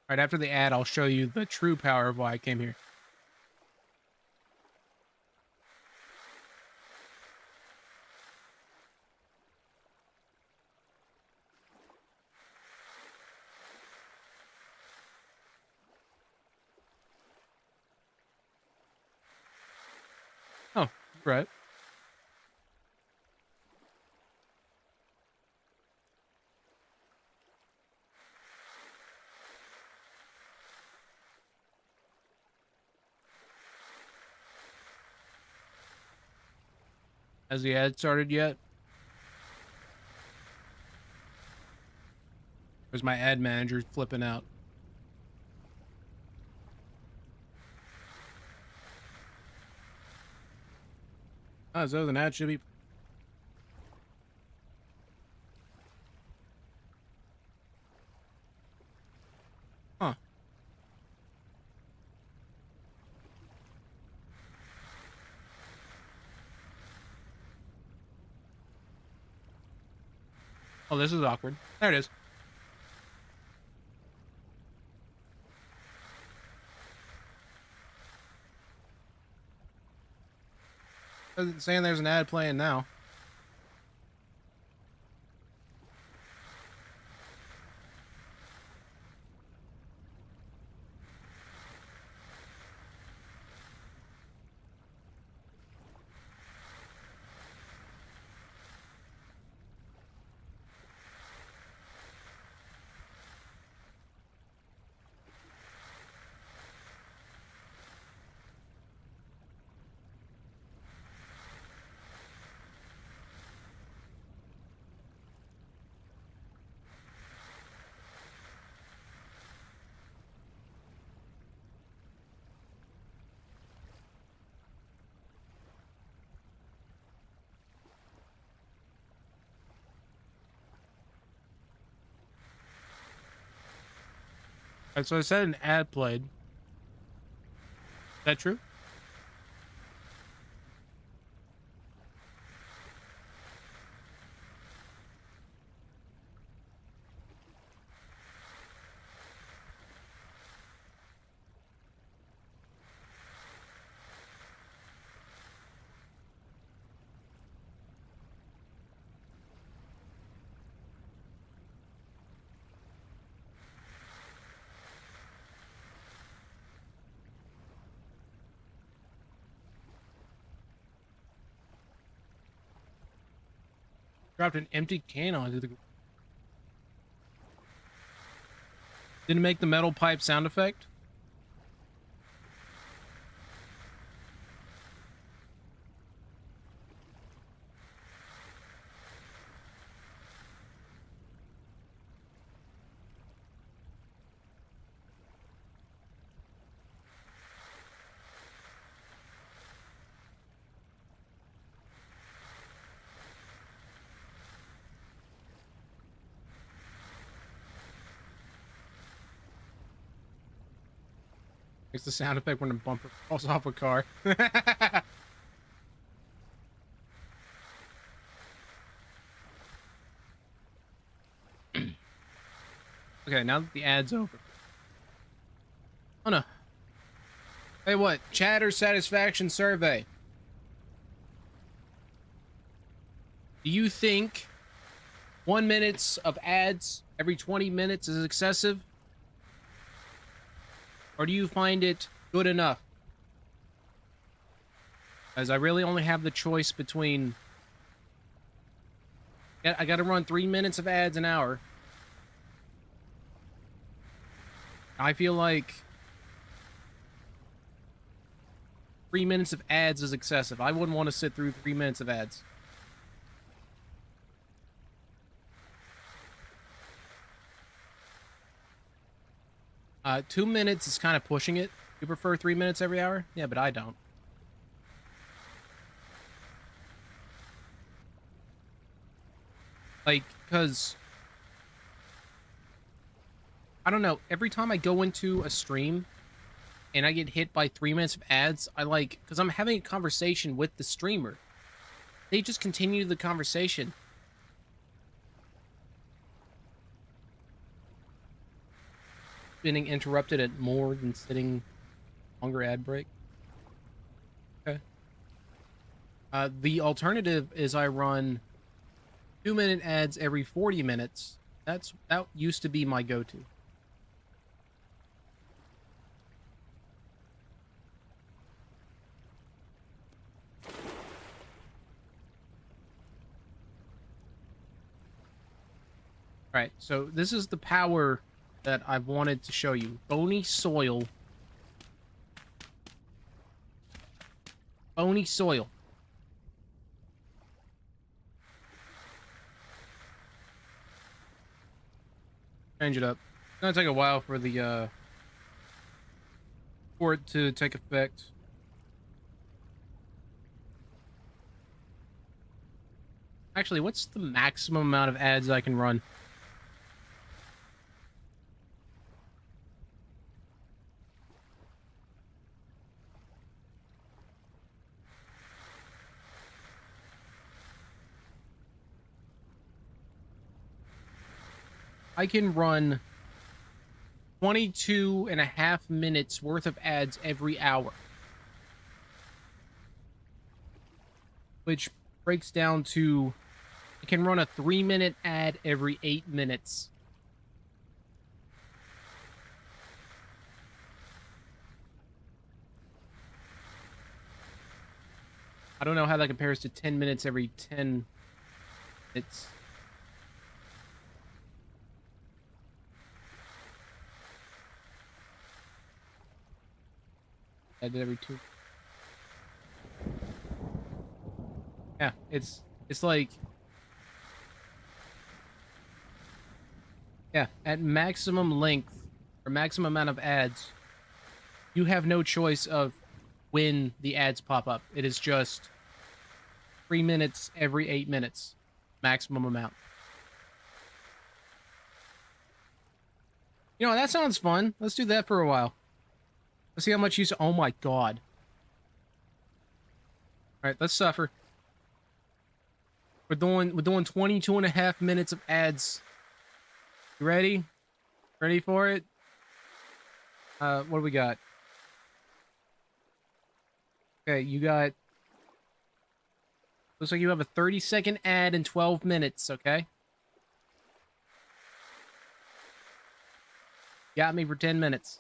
Right after the ad, I'll show you the true power of why I came here. Oh, right. Has the ad started yet? Where's my ad manager flipping out? Oh, so the ad should be. Huh. Oh, this is awkward. There it is. Saying there's an ad playing now. Alright, so I said an ad played. Is that true? Dropped an empty can onto the... Didn't make the metal pipe sound effect? Makes the sound effect when a bumper falls off a car. Okay, now that the ad's over. Oh no. Hey, what? Chatter satisfaction survey. Do you think 1 minute of ads every 20 minutes is excessive? Or do you find it good enough? As I really only have the choice between... I gotta run 3 minutes of ads an hour. I feel like 3 minutes of ads is excessive. I wouldn't want to sit through 3 minutes of ads. 2 minutes is kind of pushing it. You prefer 3 minutes every hour? Yeah, but I don't. Like, because... I don't know. Every time I go into a stream and I get hit by 3 minutes of ads, I like... Because I'm having a conversation with the streamer. They just continue the conversation. Getting interrupted at more than sitting longer ad break. Okay. The alternative is I run 2 minute ads every 40 minutes. That used to be my go-to. Alright, so this is the power that I've wanted to show you. Bony soil. Bony soil. Change it up. It's gonna take a while for the for it to take effect. Actually, what's the maximum amount of ads I can run? I can run 22.5 minutes worth of ads every hour. Which breaks down to, I can run a 3 minute ad every 8 minutes. I don't know how that compares to 10 minutes every 10 minutes. I did every 2. Yeah, it's like, yeah, at maximum length or maximum amount of ads, you have no choice of when the ads pop up. It is just 3 minutes every 8 minutes, maximum amount. You know, that sounds fun. Let's do that for a while. Let's see how much you... Oh my god. Alright, let's suffer. We're doing 22 and a half minutes of ads. You ready? Ready for it? What do we got? Okay, you got... Looks like you have a 30-second ad in 12 minutes, okay? Got me for 10 minutes.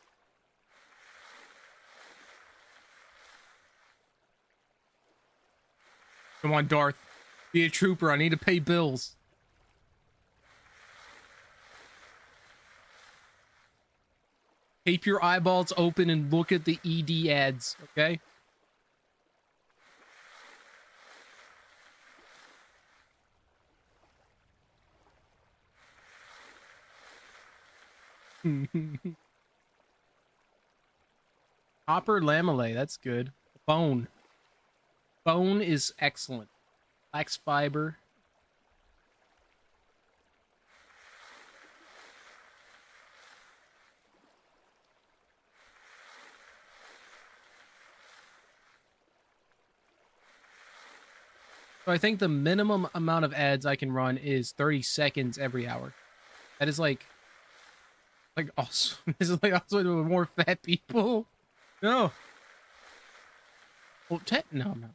Come on, Darth. Be a trooper. I need to pay bills. Keep your eyeballs open and look at the ED ads, okay? Copper lamellate, that's good. Bone. Bone is excellent. Flax fiber. So I think the minimum amount of ads I can run is 30 seconds every hour. That is like also this is like also with more fat people. No. Well, no, I'm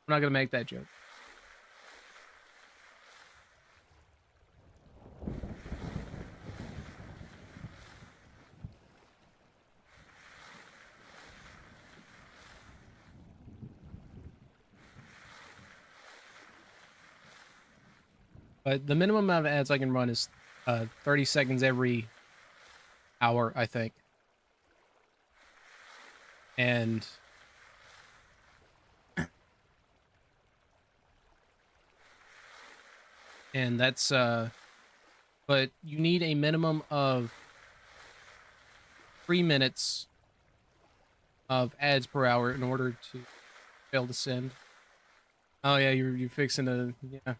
not gonna make that joke. But the minimum amount of ads I can run is 30 seconds every hour, I think. And that's but you need a minimum of 3 minutes of ads per hour in order to fail to send. Oh yeah, you're fixing to, yeah.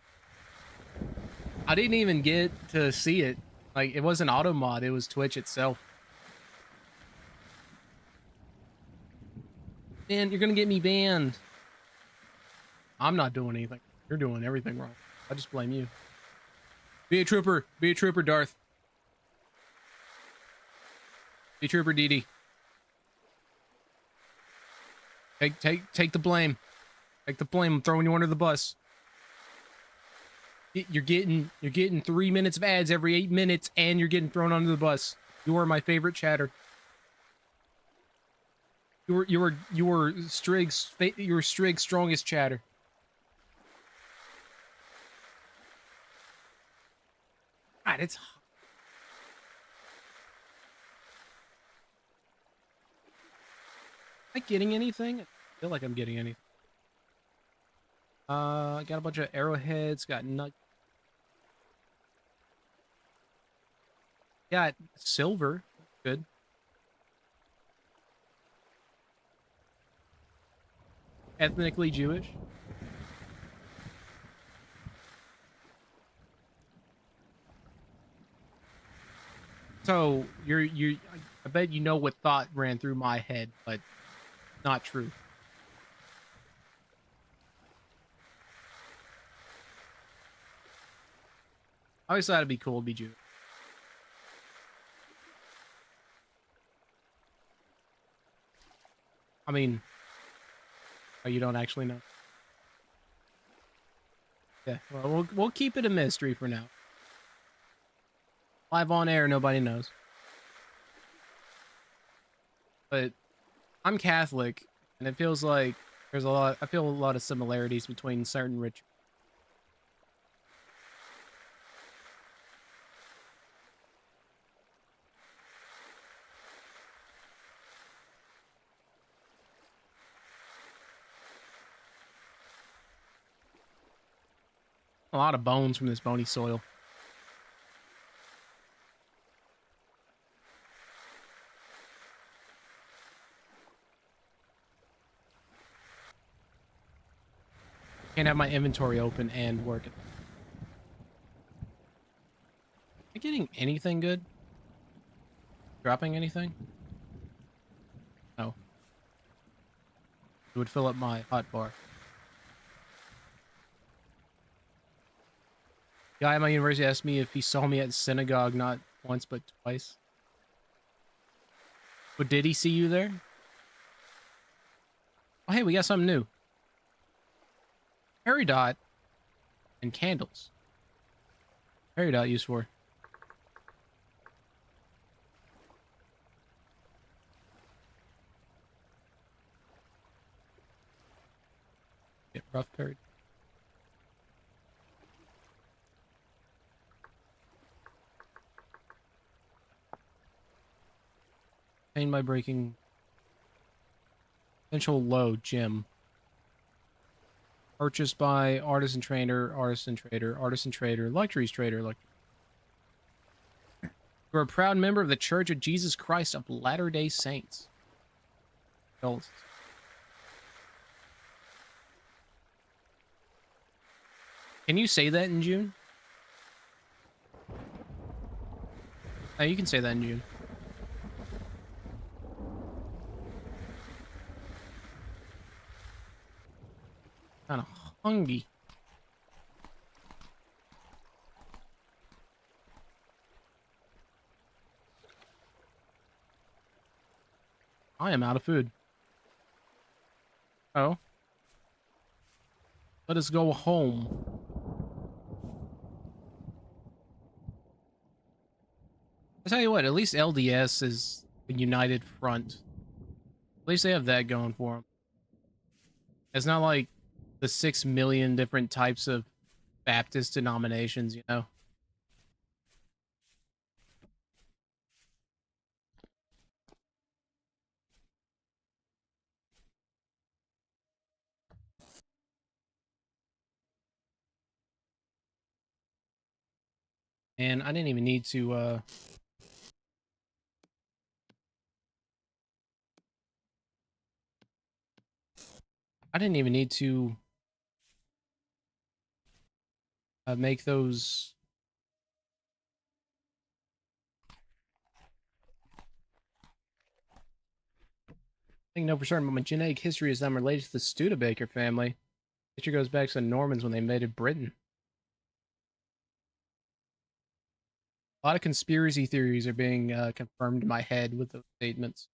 I didn't even get to see it. Like, it wasn't auto mod, it was Twitch itself. Man, you're gonna get me banned. I'm not doing anything. You're doing everything wrong. I just blame you. Be a trooper. Be a trooper, Darth. Be a trooper, Dee Dee. Take the blame. Take the blame. I'm throwing you under the bus. You're getting 3 minutes of ads every 8 minutes, and you're getting thrown under the bus. You are my favorite chatter. You were Strig's strongest chatter. God, it's hot. Am I getting anything? I feel like I'm getting anything. I got a bunch of arrowheads, got nut. Got silver. Good. Ethnically Jewish. So I bet you know what thought ran through my head, but not true. I always thought it'd be cool to be Jewish. I mean, oh, you don't actually know? Yeah, well, we'll keep it a mystery for now. Live on air, nobody knows. But I'm Catholic, and it feels like there's I feel a lot of similarities between certain rituals. A lot of bones from this bony soil. Can't have my inventory open and work it. Am I getting getting anything good? Dropping anything? No. It would fill up my hot bar. Guy at my university asked me if he saw me at synagogue not once but twice. But did he see you there? Oh, hey, we got something new. Peridot and candles. Peridot used for. Get rough peridot. Pain by breaking. Potential low gem. Purchased by artisan trader, artisan trader, artisan trader, luxuries trader. You're a proud member of the Church of Jesus Christ of Latter-day Saints. Can you say that in June? Oh, you can say that in June. Kind of hungry. I am out of food. Oh. Let us go home. I tell you what, at least LDS is a united front. At least they have that going for them. It's not like the 6 million different types of Baptist denominations, you know? And I didn't even need to, I didn't even need to make those. I think no for certain, but my genetic history is that I'm related to the Studebaker family. History goes back to the Normans when they invaded Britain. A lot of conspiracy theories are being confirmed in my head with those statements.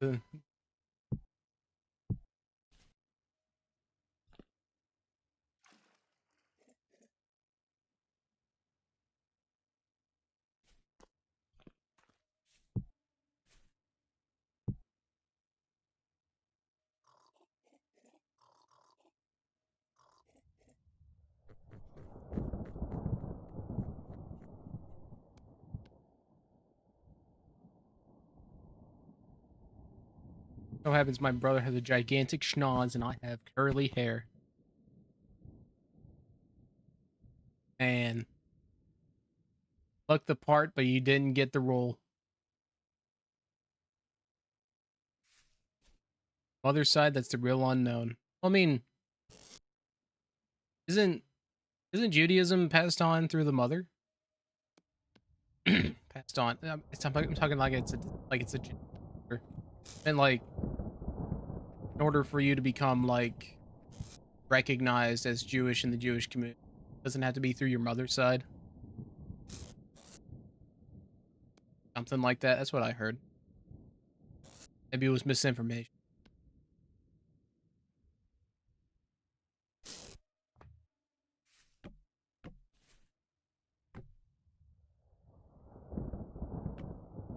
Uh, so happens my brother has a gigantic schnoz and I have curly hair. And look the part, but you didn't get the role. Mother's side, that's the real unknown. I mean, isn't Judaism passed on through the mother? Passed on. I'm talking like it's a and like in order for you to become like recognized as Jewish in the Jewish community, it doesn't have to be through your mother's side. Something like that. That's what I heard. Maybe it was misinformation.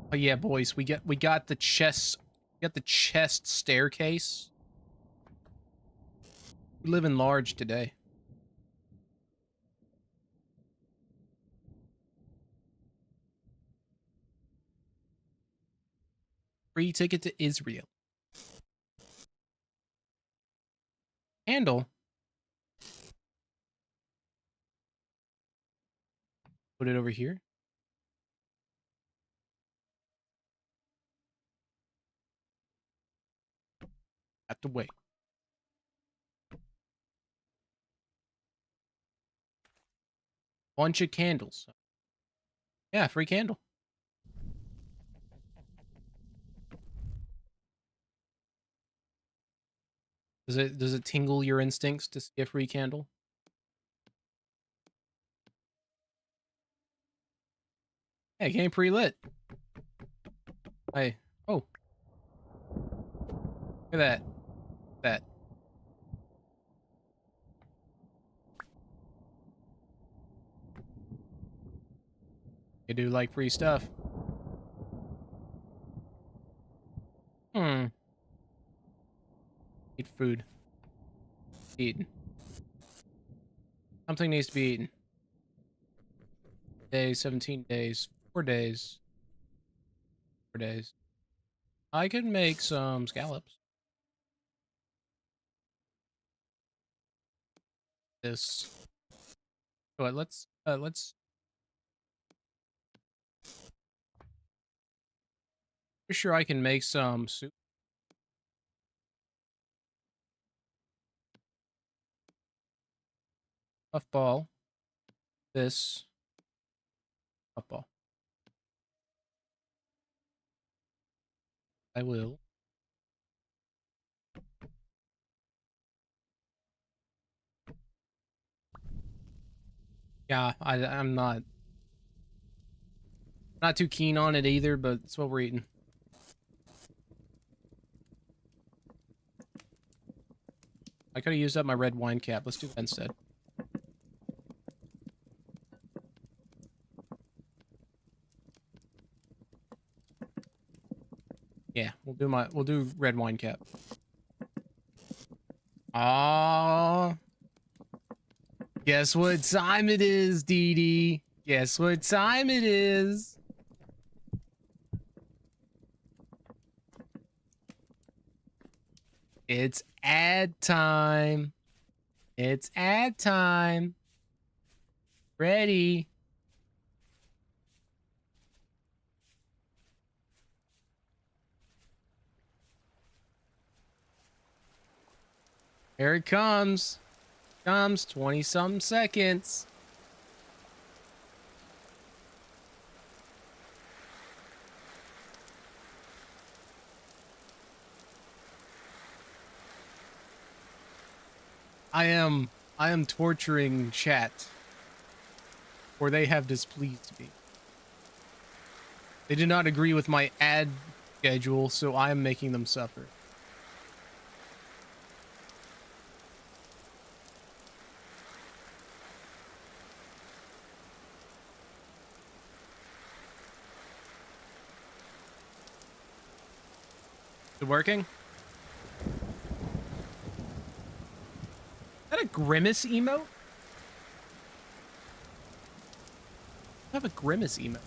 Oh yeah, boys, we got the chest staircase. We live in large today. Free ticket to Israel. Handle. Put it over here. Have to wait. Bunch of candles. Yeah, free candle. Does it tingle your instincts to see a free candle? Hey, game pre-lit. Hey, oh. Look at that. That. You do like free stuff. Eat food. Eaten. Something needs to be eaten. Days, 17 days, 4 days. 4 days. I could make some scallops. This. But let's for sure I can make some soup. Puffball. This. Puffball. I will. Yeah, I'm not too keen on it either, but it's what we're eating. I could have used up my red wine cap. Let's do that instead. Yeah, we'll do red wine cap. Ah, guess what time it is, Dee Dee? Guess what time it is? It's ad time. It's ad time. Ready. Here it comes. 20-something seconds. I am torturing chat, or they have displeased me. They did not agree with my ad schedule, so I am making them suffer. Is it working? Is that a grimace emote? I have a grimace emote.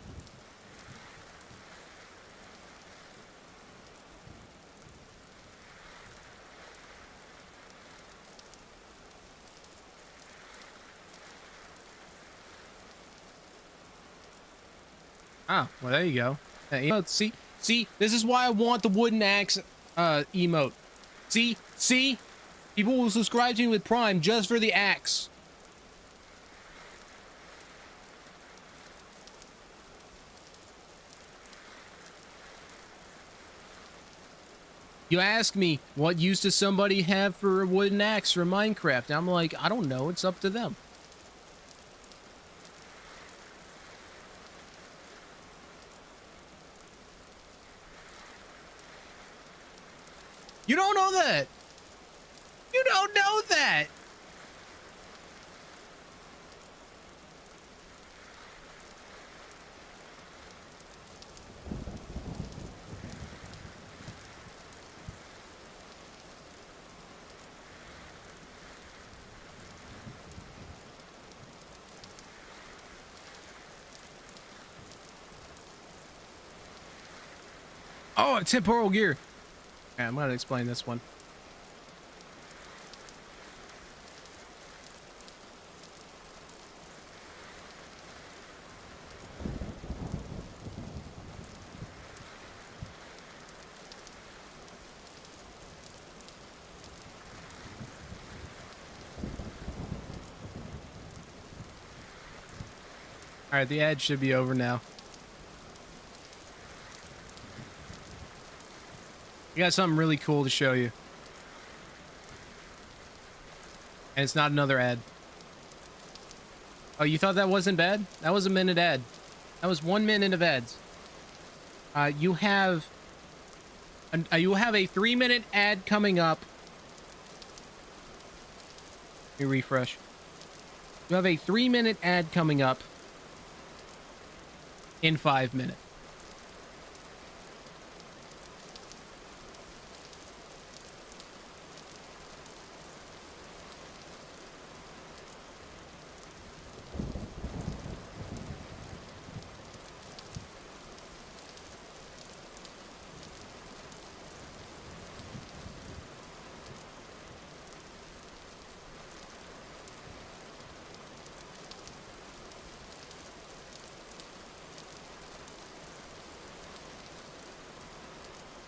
Ah, well, there you go. Emote, see, this is why I want the wooden axe emote. See? People will subscribe to me with Prime just for the axe. You ask me, what use does somebody have for a wooden axe for Minecraft? And I'm like, I don't know, it's up to them. You don't know that! You don't know that! Oh, a temporal gear. Okay, I'm gonna explain this one. All right, the ad should be over now. I got something really cool to show you. And it's not another ad. Oh, you thought that wasn't bad? That was a minute ad. That was 1 minute of ads. You have a 3-minute ad coming up. Let me refresh. You have a 3-minute ad coming up in 5 minutes.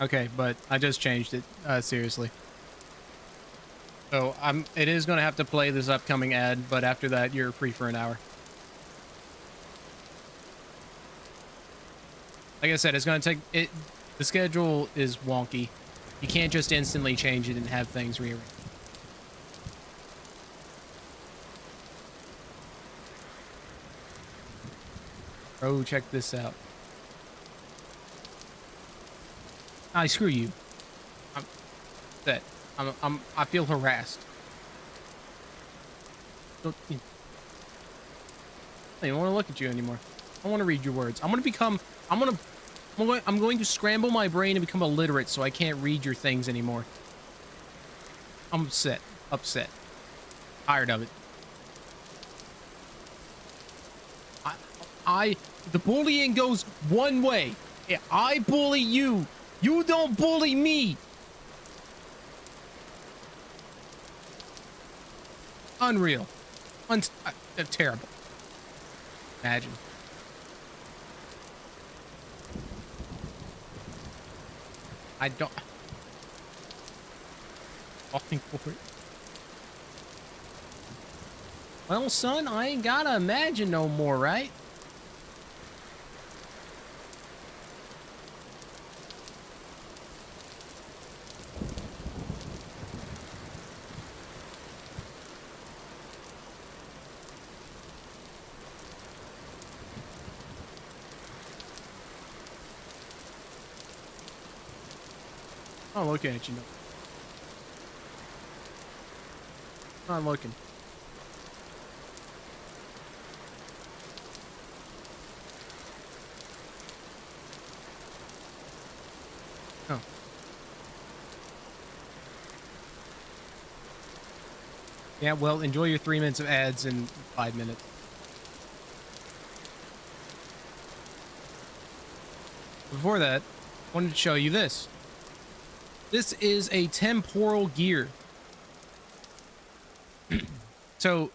Okay, but I just changed it, seriously. So it is going to have to play this upcoming ad, but after that, you're free for an hour. Like I said, it's going to take it. The schedule is wonky. You can't just instantly change it and have things rearranged. Oh, check this out. I screw you. I feel harassed. I don't want to look at you anymore. I don't want to read your words. I'm going to scramble my brain and become illiterate so I can't read your things anymore. I'm upset. Tired of it. The bullying goes one way. I bully you. You don't bully me. Unreal. Terrible. Imagine. I don't. Falling for it. Well, son, I ain't gotta imagine no more, right? I'm looking at you. I'm looking. Oh. Yeah, well, enjoy your 3 minutes of ads in 5 minutes. Before that, I wanted to show you this. This is a temporal gear. So,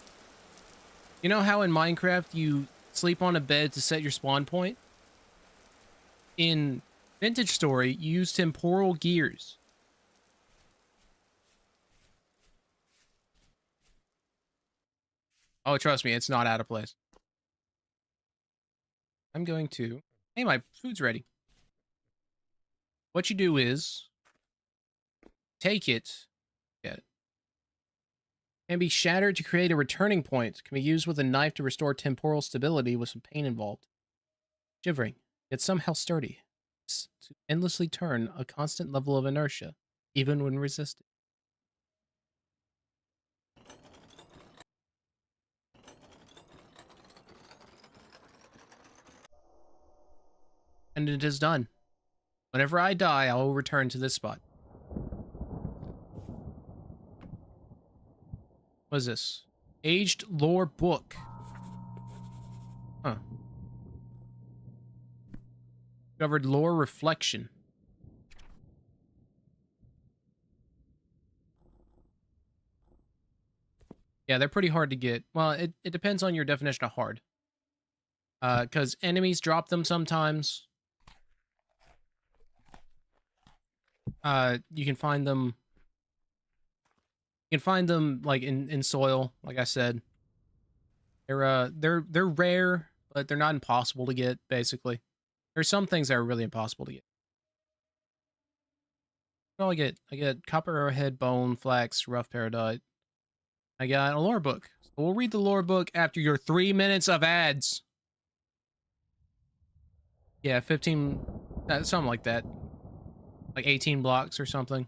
you know how in Minecraft you sleep on a bed to set your spawn point? In Vintage Story, you use temporal gears. Oh, trust me, it's not out of place. I'm going to... Hey, my food's ready. What you do is... take it. Get it. Can be shattered to create a returning point. Can be used with a knife to restore temporal stability with some pain involved. Shivering, yet somehow sturdy. To endlessly turn a constant level of inertia, even when resisted. And it is done. Whenever I die, I will return to this spot. What is this? Aged lore book. Huh. Discovered lore reflection. Yeah, they're pretty hard to get. Well, it depends on your definition of hard. Because enemies drop them sometimes. You can find them. You can find them like in soil, like I said. They're rare, but they're not impossible to get, basically. There's some things that are really impossible to get. Well, I get copper arrowhead, bone, flax, rough peridot. I got a lore book. So we'll read the lore book after your 3 minutes of ads. Yeah, 15, something like that. Like 18 blocks or something.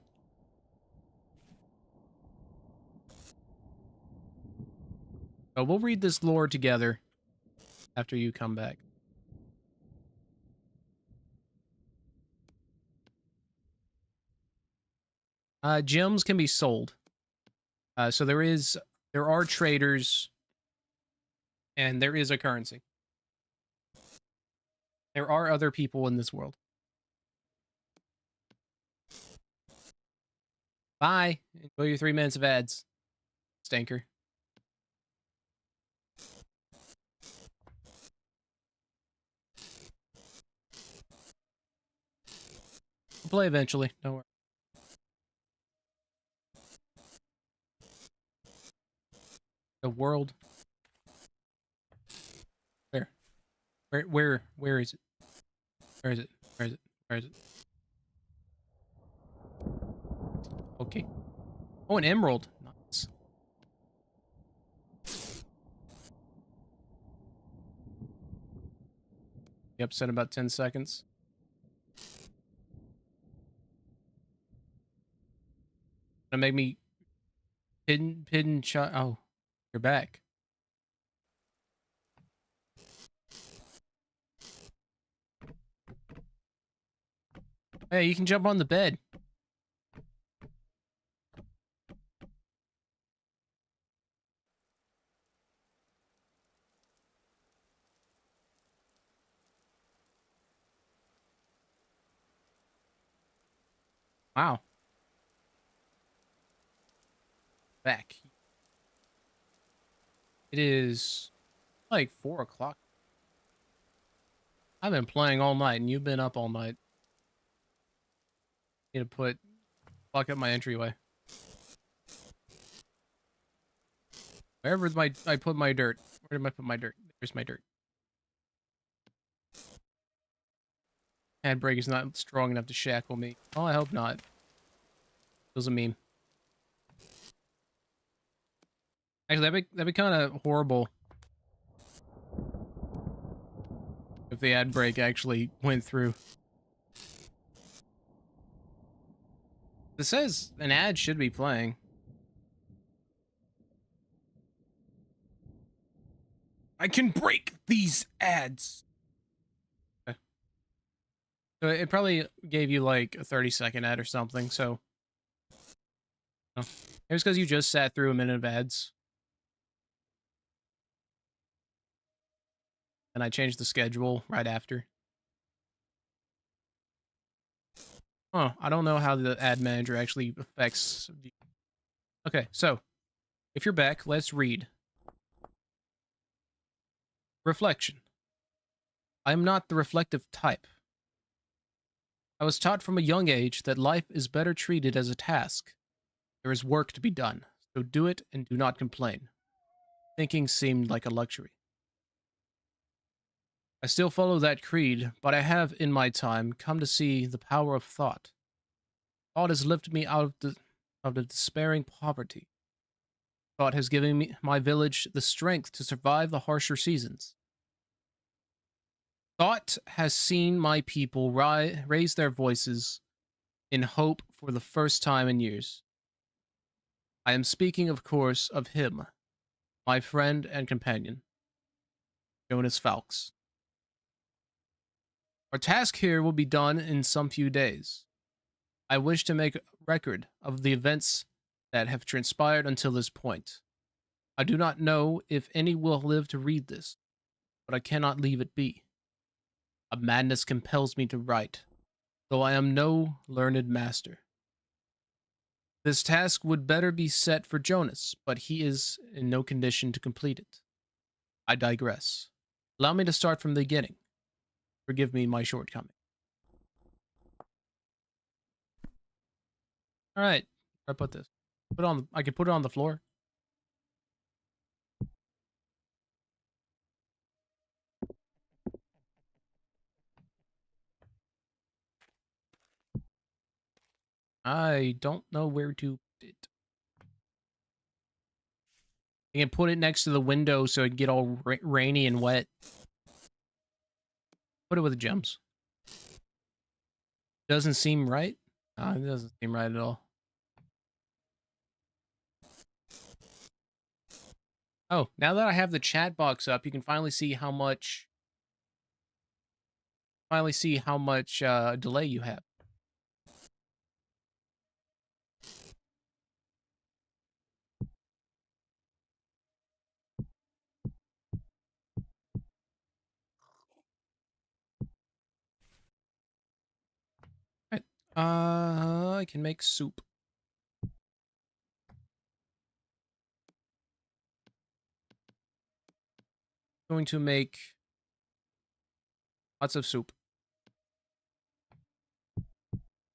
So we'll read this lore together after you come back. Gems can be sold. So there are traders, and there is a currency. There are other people in this world. Bye. Enjoy your 3 minutes of ads, stinker. We'll play eventually. Don't worry. The world. Where is it? Where is it? Where is it? Where is it? Okay. Oh, an emerald. Nice. Be upset in about 10 seconds. Gonna make me hidden shot. Oh, you're back. Hey, you can jump on the bed. Wow. Back. It is like 4 o'clock. I've been playing all night and you've been up all night. Need to block up my entryway. Wherever I put my dirt. Where did I put my dirt? There's my dirt. Handbrake is not strong enough to shackle me. Oh, I hope not. Feels a meme. Actually, that'd be kind of horrible if the ad break actually went through. It says an ad should be playing. I can break these ads. Okay. So it probably gave you like a 30-second ad or something, so. Oh. It was because you just sat through a minute of ads. And I changed the schedule right after. Oh, I don't know how the ad manager actually affects. Okay, so if you're back, let's read. Reflection. I am not the reflective type. I was taught from a young age that life is better treated as a task. There is work to be done, so do it and do not complain. Thinking seemed like a luxury. I still follow that creed, but I have, in my time, come to see the power of thought. Thought has lifted me out of the despairing poverty. Thought has given my village the strength to survive the harsher seasons. Thought has seen my people raise their voices in hope for the first time in years. I am speaking, of course, of him, my friend and companion, Jonas Falks. Our task here will be done in some few days. I wish to make record of the events that have transpired until this point. I do not know if any will live to read this, but I cannot leave it be. A madness compels me to write, though I am no learned master. This task would better be set for Jonas, but he is in no condition to complete it. I digress. Allow me to start from the beginning. Forgive me my shortcoming. All right, where I put this? I can put it on the floor. I don't know where to put it. I can put it next to the window so it can get all rainy and wet. Put it with the gems. Doesn't seem right. It doesn't seem right at all. Oh, now that I have the chat box up, you can finally see how much delay you have. Right. I can make soup. Going to make lots of soup.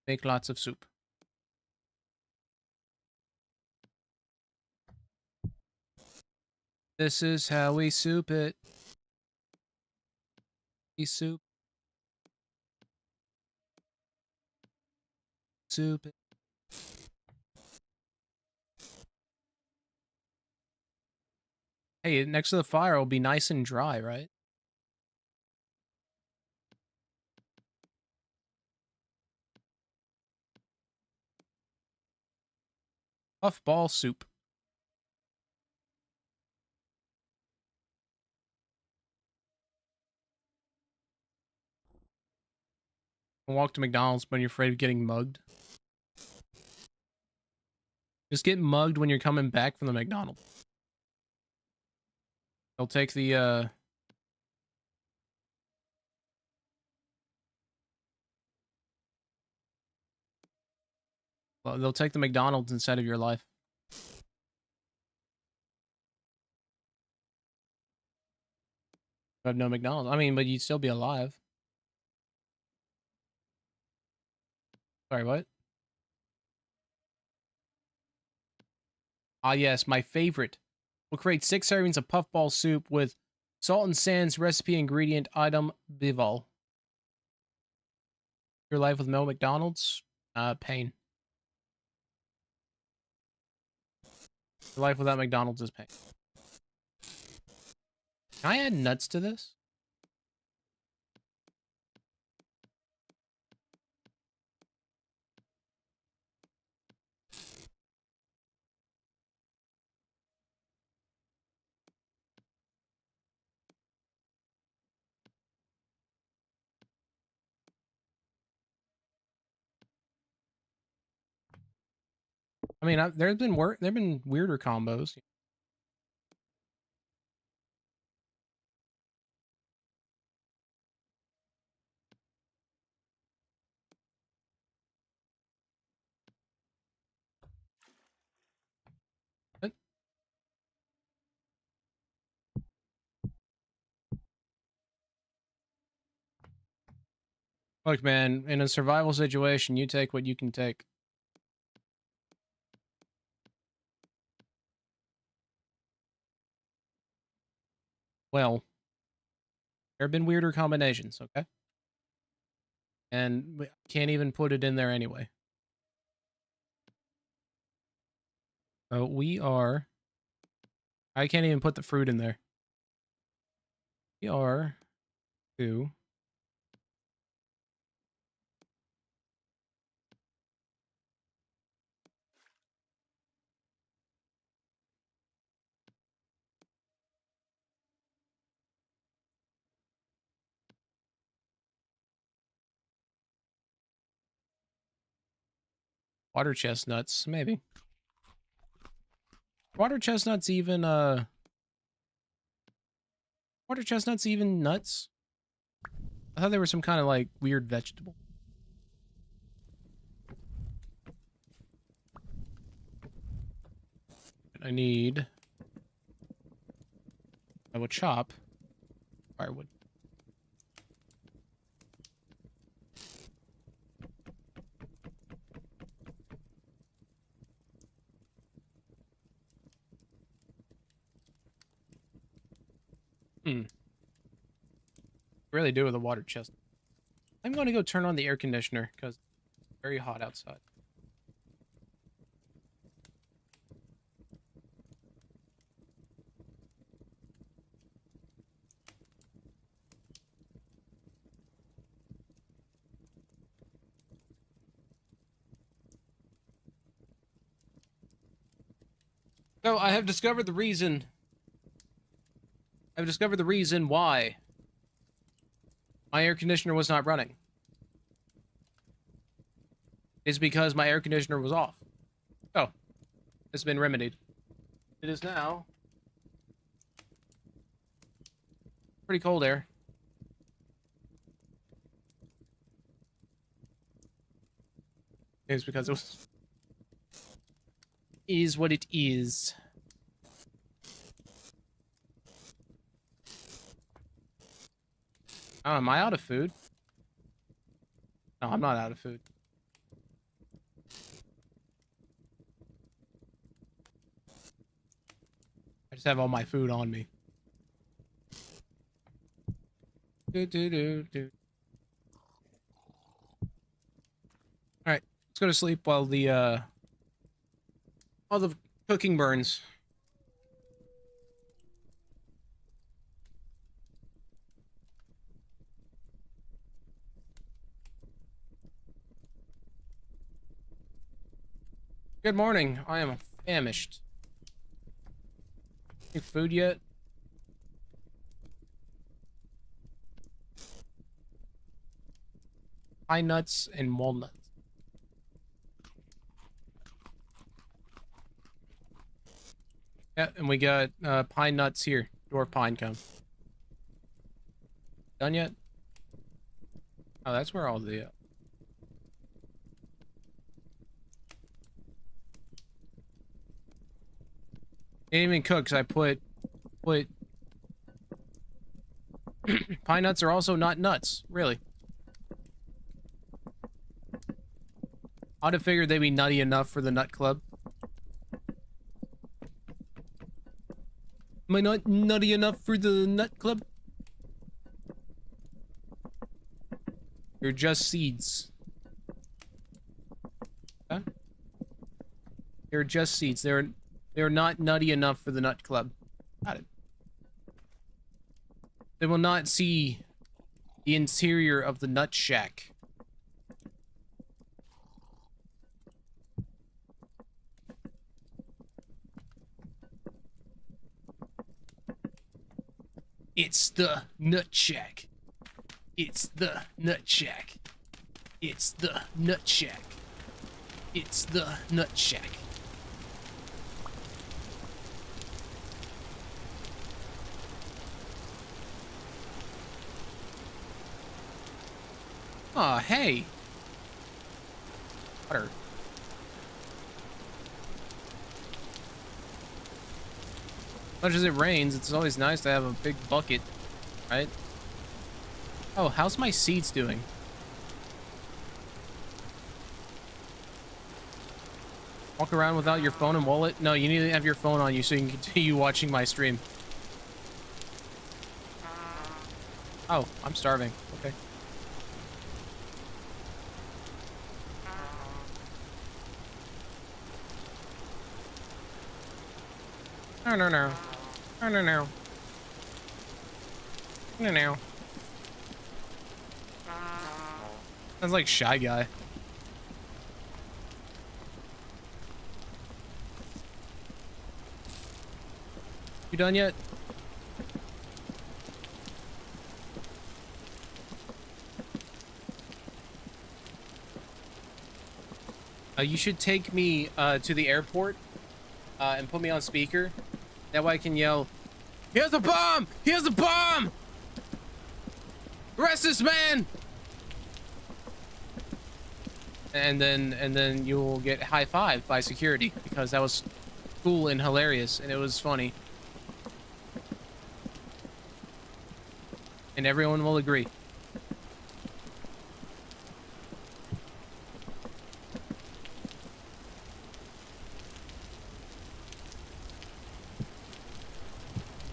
Make lots of soup. This is how we soup it. We soup. Soup it. Hey, next to the fire will be nice and dry, right? Puffball soup. Walk to McDonald's when you're afraid of getting mugged. Just get mugged when you're coming back from the McDonald's. They'll take the, well, they'll take the McDonald's instead of your life. You have no McDonald's. I mean, but you'd still be alive. Sorry, what? Ah, yes, my favorite. We'll create 6 servings of puffball soup with salt and sands recipe ingredient item bival. Your life with no McDonald's? Pain. Your life without McDonald's is pain. Can I add nuts to this? I mean, there've been weirder combos. But, look, man, in a survival situation, you take what you can take. Well, there have been weirder combinations, okay? And we can't even put it in there anyway. So I can't even put the fruit in there. We are to water chestnuts, maybe. Water chestnuts even nuts? I thought they were some kind of like weird vegetable. I need I will chop firewood. Really do with a water chest. I'm going to go turn on the air conditioner because it's very hot outside. So I have discovered the reason. I've discovered the reason why my air conditioner was not running. It's because my air conditioner was off. Oh, it's been remedied. It is now pretty cold air. It's because it was... Is what it is. Oh, am I out of food? No, I'm not out of food. I just have all my food on me. Do. Alright, let's go to sleep while the cooking burns. Good morning. I am famished. Any food yet? Pine nuts and walnuts. Yeah, and we got pine nuts here. Dwarf pine cone. Done yet? Oh, that's where all the... Didn't even cook, because I put... Pine nuts are also not nuts, really. I'd have figured they'd be nutty enough for the nut club. Am I not nutty enough for the nut club? They're just seeds. Huh? They're just seeds. They're not nutty enough for the nut club. Got it. They will not see the interior of the nut shack. It's the nut shack. It's the nut shack. It's the nut shack. It's the nut shack. Aw, hey. Water. As much as it rains, it's always nice to have a big bucket, right? Oh, how's my seeds doing? Walk around without your phone and wallet? No, you need to have your phone on you so you can continue watching my stream. Oh, I'm starving. Okay. No. No. Sounds like Shy Guy. You done yet? You should take me to the airport and put me on speaker. That way I can yell, "Here's a bomb! Here's a bomb! Arrest this man!" And then you'll get high-fived by security because that was cool and hilarious and it was funny. And everyone will agree.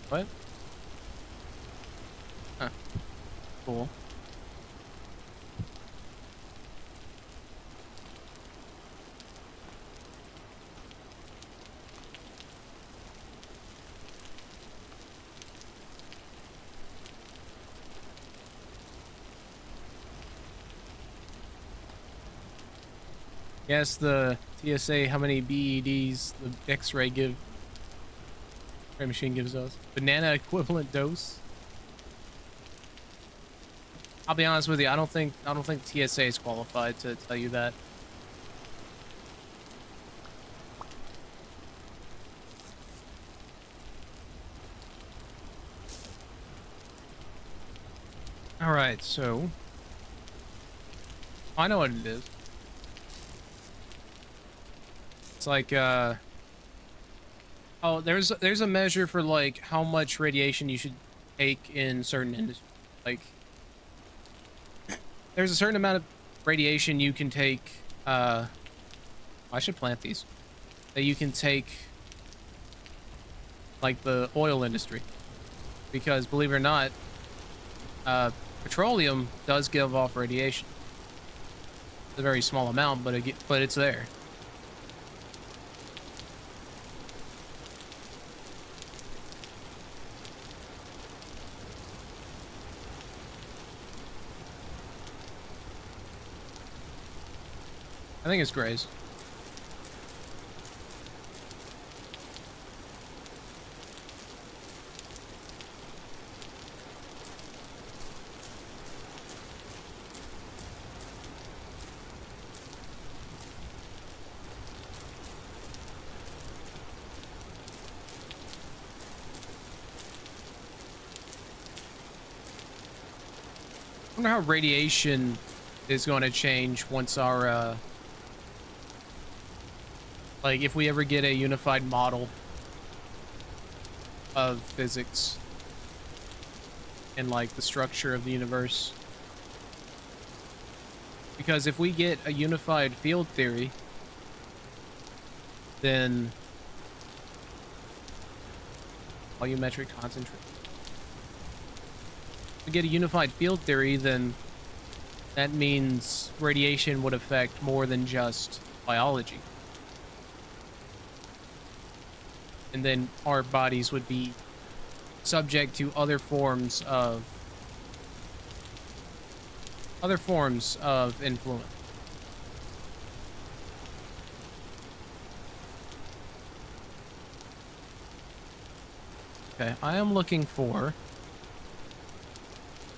What? Huh. Cool. Yes, the TSA, how many BEDs the X-ray give. Spray machine gives us banana equivalent dose. I'll be honest with you, I don't think TSA is qualified to tell you that. All right, so I know what it is. It's like oh, there's a measure for like how much radiation you should take in certain industries. Like there's a certain amount of radiation you can take. I should plant these. That you can take, like the oil industry, because believe it or not, petroleum does give off radiation. It's a very small amount, but it's there. I think it's grays. I wonder how radiation is going to change once our like if we ever get a unified model of physics and like the structure of the universe. Because if we get a unified field theory, then volumetric concentration. If we get a unified field theory, then that means radiation would affect more than just biology. And then our bodies would be subject to other forms of influence. Okay, I am looking for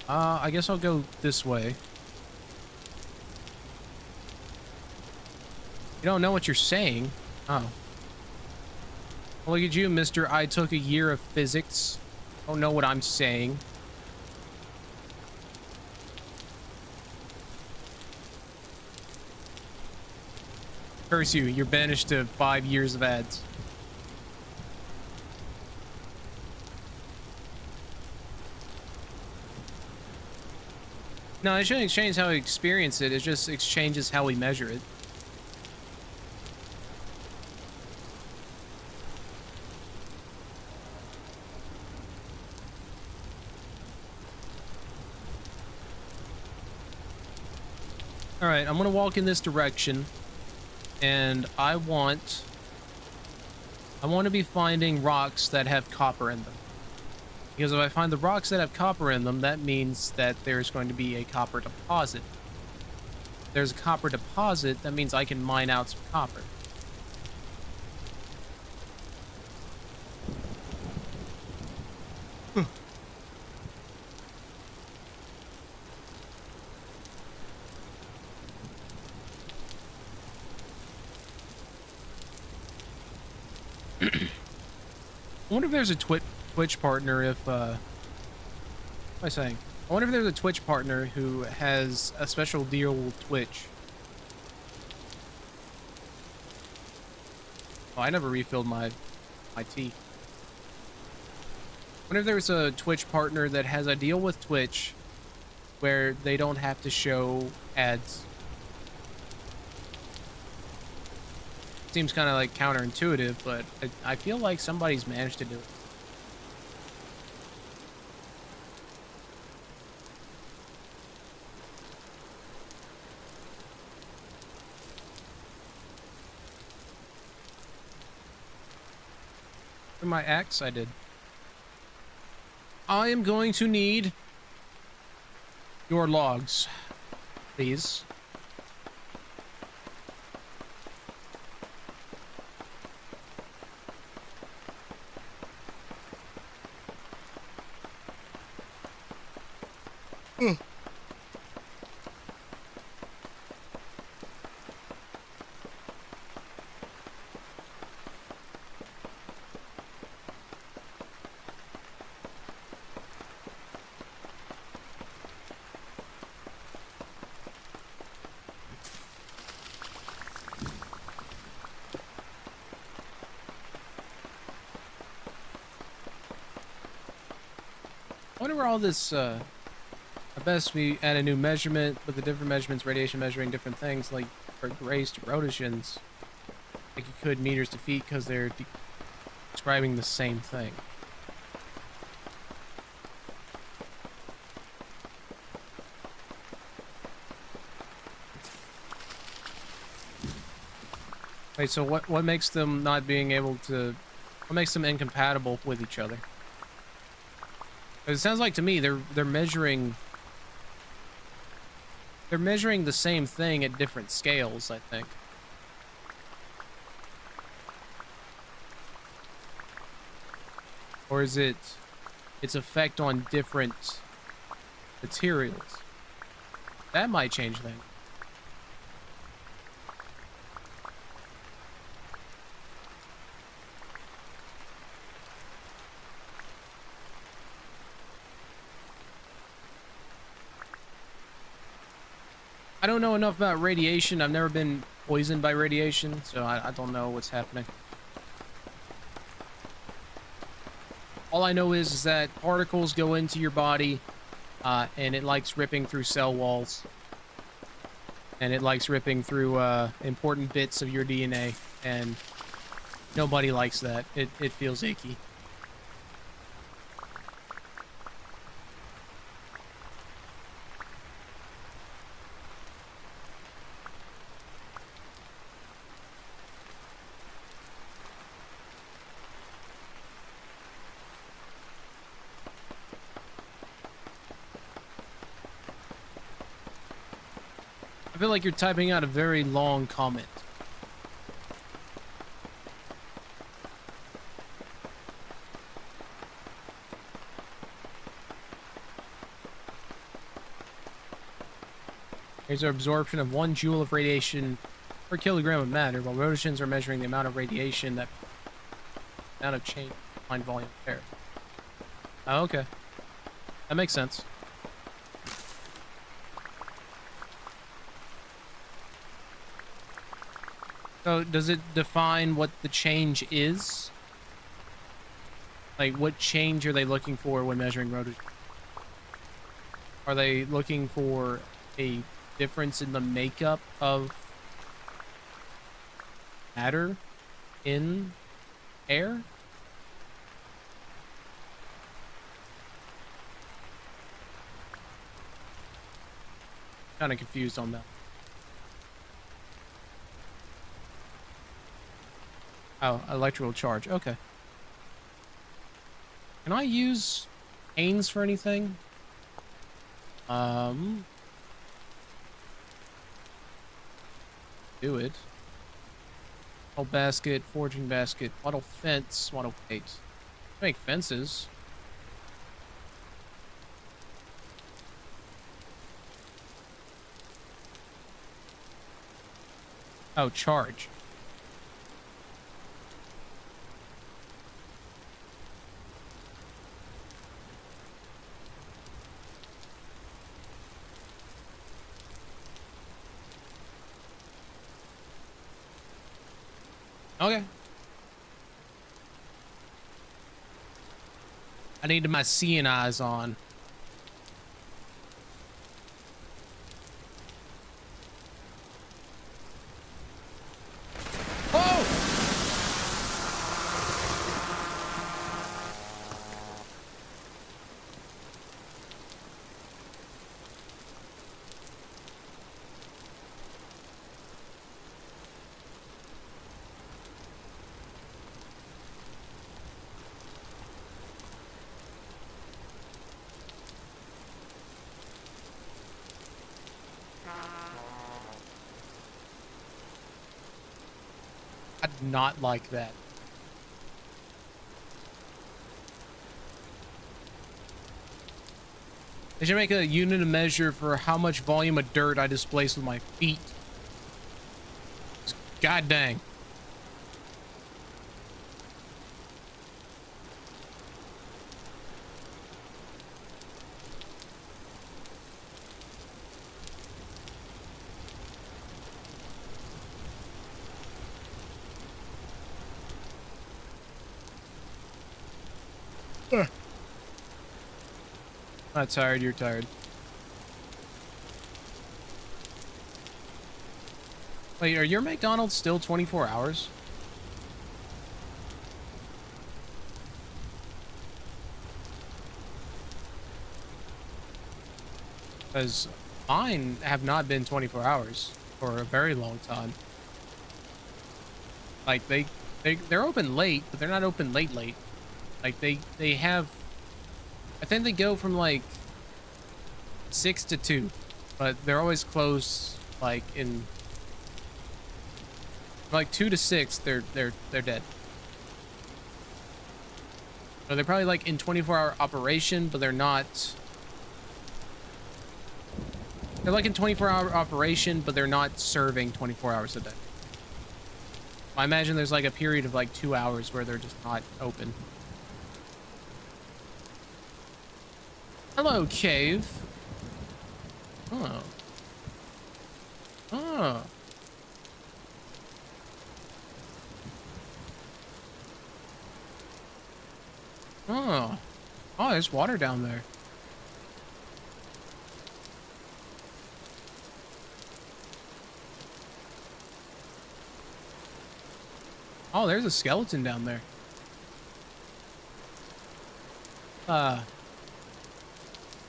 I guess I'll go this way. You don't know what you're saying? Oh. Well, look at you, mister. I took a year of physics. Don't know what I'm saying. Curse you. You're banished to 5 years of ads. No, it shouldn't exchange how we experience it. It just exchanges how we measure it. All right, I'm gonna walk in this direction, and I want to be finding rocks that have copper in them. Because if I find the rocks that have copper in them, that means that there's going to be a copper deposit. If there's a copper deposit, that means I can mine out some copper. I wonder if there's a Twitch partner if, what am I saying? I wonder if there's a Twitch partner who has a special deal with Twitch. Oh, I never refilled my tea. I wonder if there's a Twitch partner that has a deal with Twitch where they don't have to show ads. Seems kind of like counterintuitive, but I feel like somebody's managed to do it. For my axe, I did. I am going to need your logs, please. I wonder where all this, I best we add a new measurement with the different measurements, radiation measuring different things, like for grays to rotations, like you could meters to feet, because they're describing the same thing. Wait, so what makes them not being able to, what makes them incompatible with each other? It sounds like to me they're measuring the same thing at different scales, I think. Or is it its effect on different materials? That might change things. I don't know enough about radiation. I've never been poisoned by radiation, so I don't know what's happening. All I know is that particles go into your body, and it likes ripping through cell walls. And it likes ripping through important bits of your DNA, and nobody likes that. It feels icky. I feel like you're typing out a very long comment. Here's our absorption of 1 joule of radiation per kilogram of matter, while rotations are measuring the amount of radiation that amount of change in fine volume of air. Oh, okay. That makes sense. So, does it define what the change is? Like, what change are they looking for when measuring rotation? Are they looking for a difference in the makeup of matter in air? Kind of confused on that. Oh, electrical charge. Okay. Can I use panes for anything? Do it. Metal basket, forging basket, wattle fence, wattle plate. Make fences. Oh, charge. Okay. I need my seeing eyes on. Oh! I did not like that. They should make a unit of measure for how much volume of dirt I displace with my feet. God dang. I'm not tired, you're tired. Wait, are your McDonald's still 24 hours? Because mine have not been 24 hours for a very long time. Like, they're open late, but they're not open late. Like, they have... I think they go from, like, 6 to 2. But they're always closed, like, in... Like, 2 to 6, they're dead. So they're probably, like, in 24-hour operation, but they're not... They're, like, in 24-hour operation, but they're not serving 24 hours a day. I imagine there's, like, a period of, like, 2 hours where they're just not open. Hello, cave. Oh. Oh. Oh. Oh, there's water down there. Oh, there's a skeleton down there.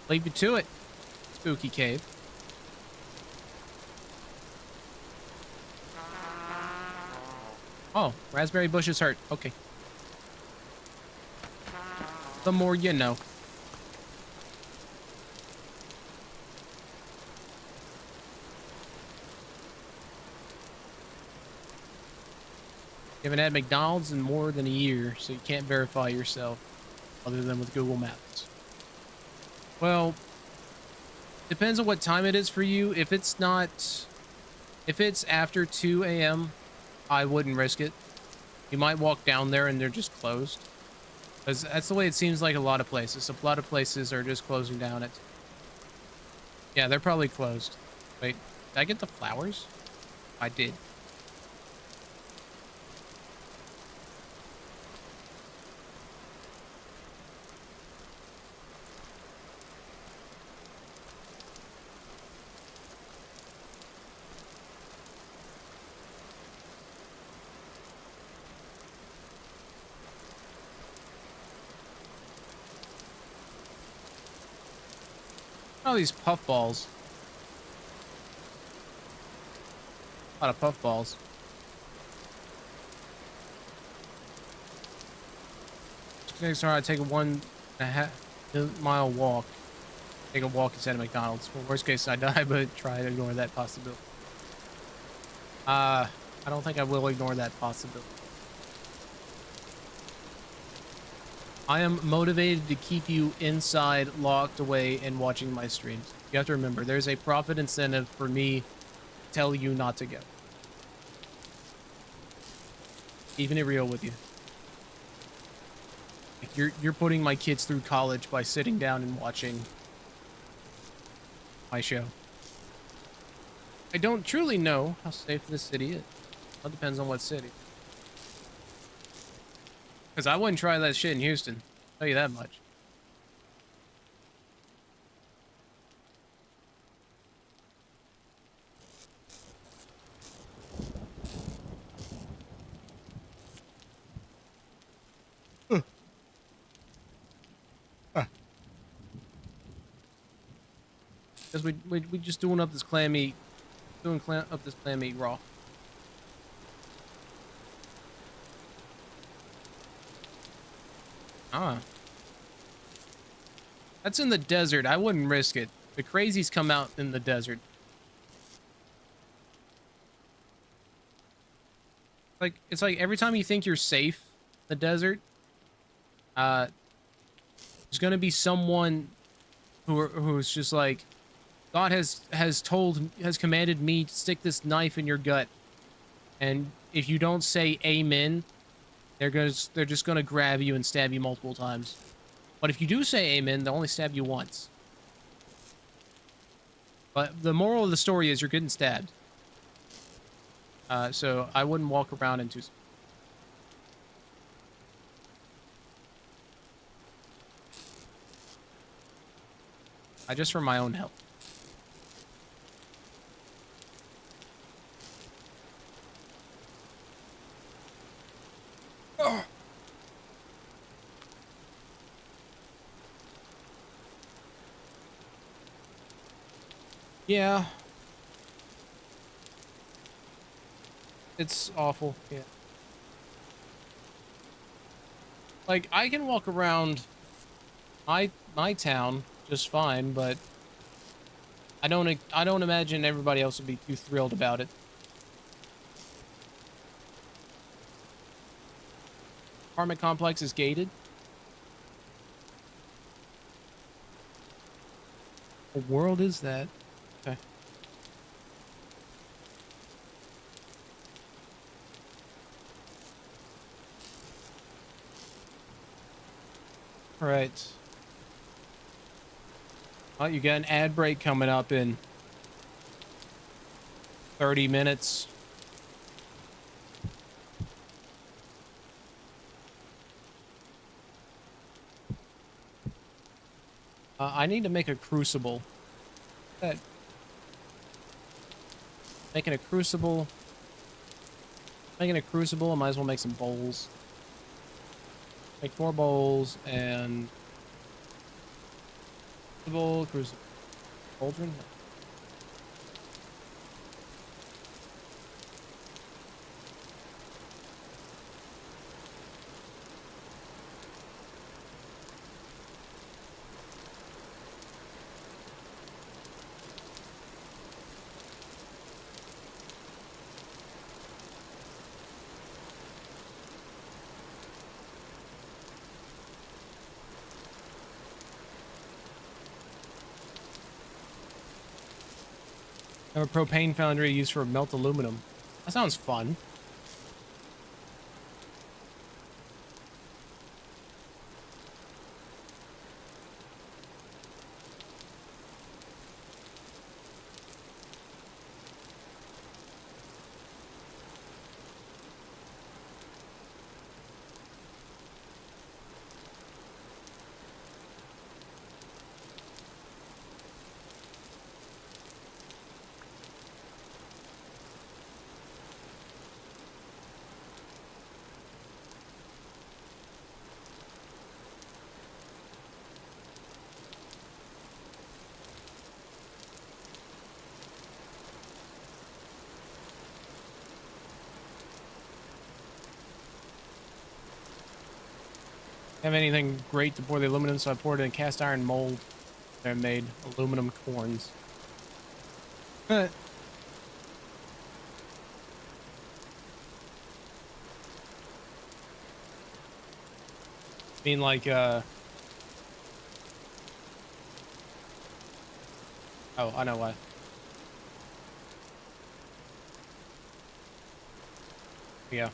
Leave you to it. Spooky cave. Oh, raspberry bushes hurt. Okay. The more you know. You haven't had McDonald's in more than a year, so you can't verify yourself other than with Google Maps. Well, depends on what time it is for you. If it's after 2 a.m., I wouldn't risk it. You might walk down there and they're just closed. Because that's the way it seems like a lot of places. A lot of places are just closing down at... Yeah, they're probably closed. Wait, did I get the flowers? I did. Oh, these puffballs. A lot of puffballs. Next time I take a 1.5 mile walk. Take a walk instead of McDonald's. Well, worst case I die, but try to ignore that possibility. I don't think I will ignore that possibility. I am motivated to keep you inside, locked away, and watching my streams. You have to remember, there's a profit incentive for me to tell you not to go. Keeping it real with you. Like you're putting my kids through college by sitting down and watching my show. I don't truly know how safe this city is. It depends on what city. Because I wouldn't try that shit in Houston. I'll tell you that much. Because we just doing up this clam meat. Up this clam meat raw. Ah. That's in the desert. I wouldn't risk it. The crazies come out in the desert. It's like every time you think you're safe in the desert, there's gonna be someone who's just like, God has commanded me to stick this knife in your gut, and if you don't say amen, they're just gonna grab you and stab you multiple times. But if you do say amen, they'll only stab you once. But the moral of the story is you're getting stabbed. So I wouldn't walk around into. Just for my own health. Oh. Yeah. It's awful, yeah. Like, I can walk around my town just fine, but I don't imagine everybody else would be too thrilled about it. Apartment complex is gated. What world is that? Okay. All right. Oh, you got an ad break coming up in 30 minutes. I need to make a crucible. Making a crucible. Making a crucible, I might as well make some bowls. Make 4 bowls and crucible, cauldron. Have a propane foundry used for melt aluminum. That sounds fun. Have anything great to pour the aluminum, so I poured it in a cast iron mold. I made aluminum corns. I mean, like, oh, I know why. Yeah.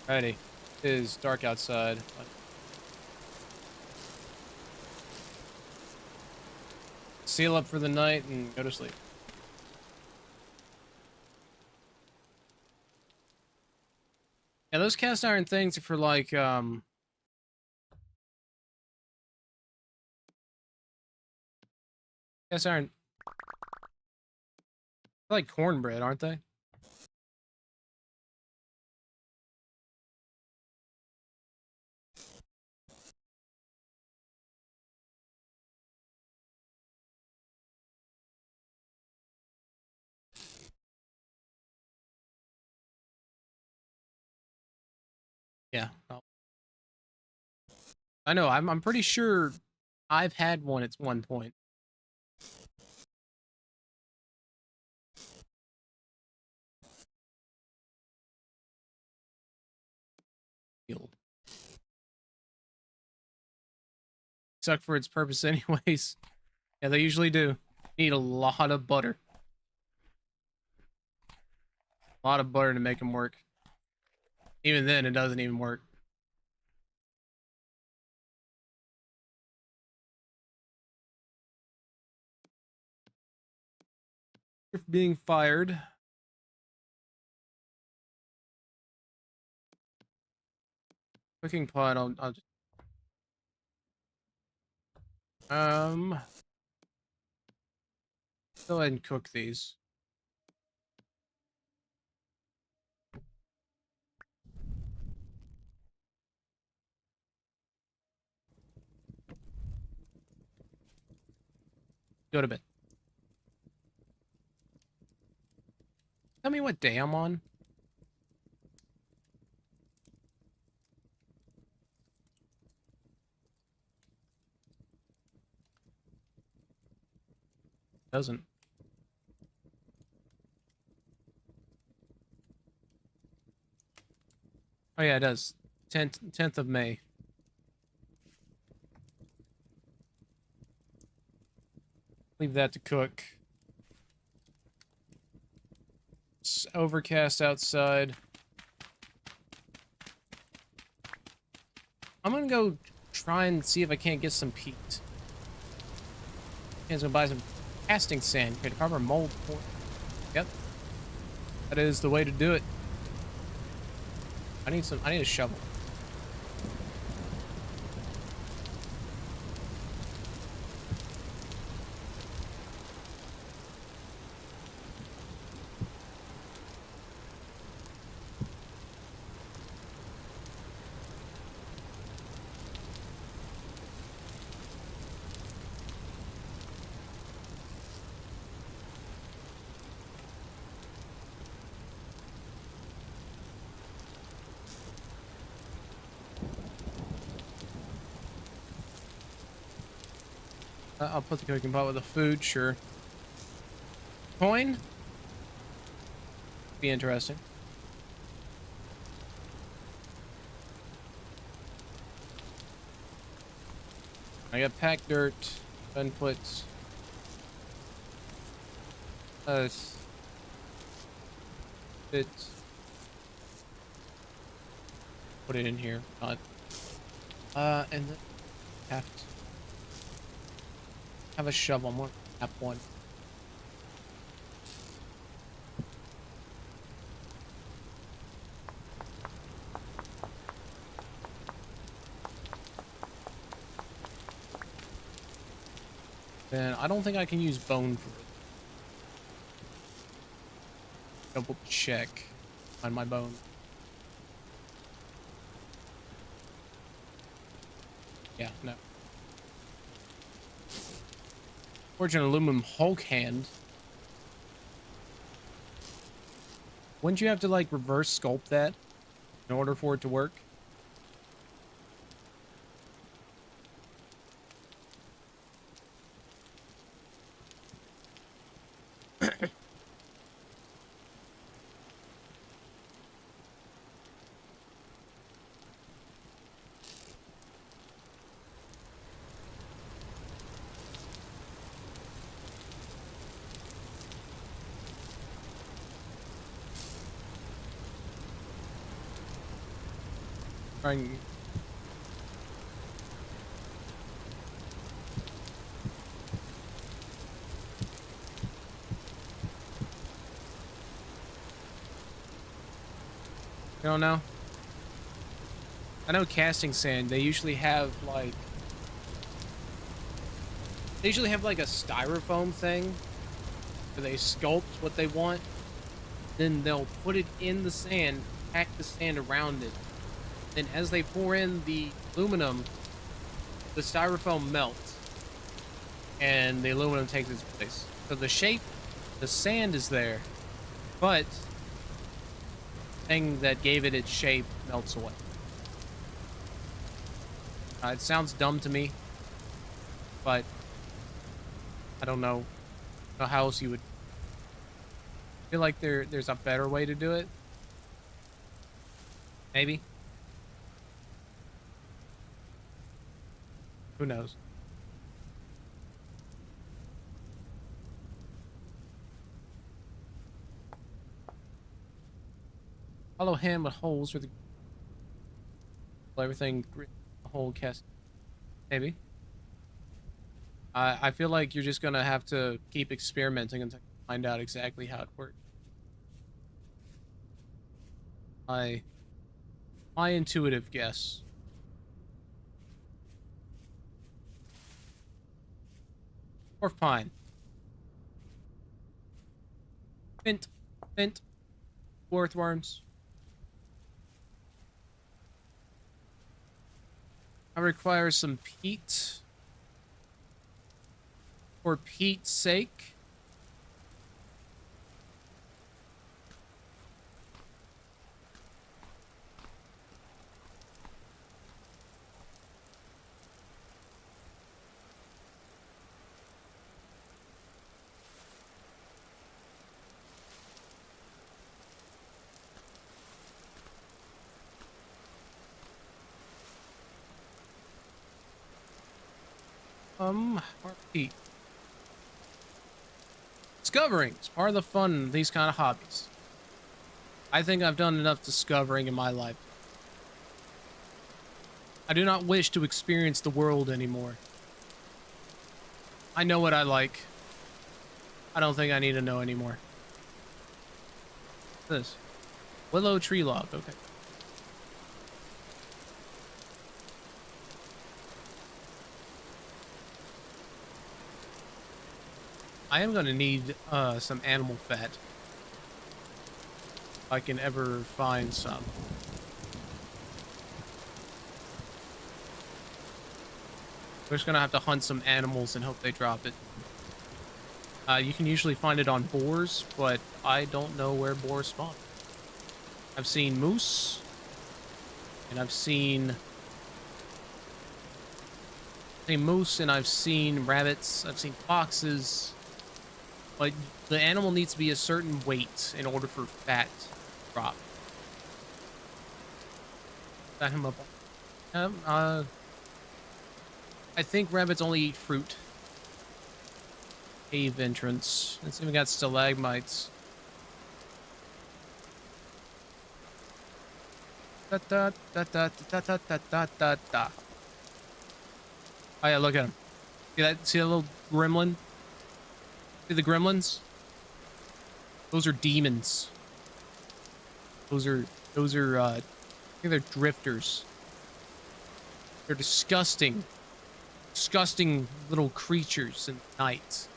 Alrighty. It is dark outside. Seal up for the night and go to sleep. Yeah, those cast iron things are for like, cast iron, they're like cornbread, aren't they? Yeah. I know, I'm pretty sure I've had one at one point. suck for its purpose anyways. Yeah, they usually do. Need a lot of butter. A lot of butter to make them work. Even then, it doesn't even work. You're being fired. Cooking pot, I'll just... Go ahead and cook these. Go to bed. Tell me what day I'm on. Doesn't. Oh yeah, it does. 10th of May. Leave that to cook. It's overcast outside. I'm gonna go try and see if I can't get some peat. I'm gonna buy some casting sand, create a copper mold for. Yep. That is the way to do it. I need a shovel. I'll put the cooking pot with the food, sure. Coin? Be interesting. I got packed dirt, inputs. It. Put it in here. Not. And then have to have a shovel. I'm gonna have one. Then I don't think I can use bone for it. Double check on my bone. Yeah, no. Forge an aluminum Hulk hand. Wouldn't you have to like reverse sculpt that in order for it to work? Trying. You don't know? I know casting sand, they usually have like a styrofoam thing where they sculpt what they want. Then they'll put it in the sand, pack the sand around it. Then as they pour in the aluminum, the styrofoam melts and the aluminum takes its place. So the shape, the sand is there, but the thing that gave it its shape melts away. It sounds dumb to me, but I don't know how else you would. I feel like there's a better way to do it. Maybe. Who knows? Follow hand with holes where the everything whole cast. Maybe. I feel like you're just gonna have to keep experimenting until you find out exactly how it works. My intuitive guess. Or fine. Mint, earthworms. I require some peat. For Pete's sake. Or Pete. Discovering is part of the fun of these kind of hobbies. I think I've done enough discovering in my life. I do not wish to experience the world anymore. I know what I like. I don't think I need to know anymore. What's this? Willow tree log, okay. I am gonna need some animal fat. If I can ever find some. We're just gonna have to hunt some animals and hope they drop it. You can usually find it on boars, but I don't know where boars spawn. I've seen moose, and I've seen moose, and I've seen rabbits, I've seen foxes, but the animal needs to be a certain weight in order for fat to drop. Got him up. I think rabbits only eat fruit. Cave entrance. It's even got stalagmites. Da da da da da da da da da da. Oh yeah, look at him. See that? See that little gremlin? See the gremlins? Those are demons. Those are I think they're drifters. They're disgusting little creatures in the night.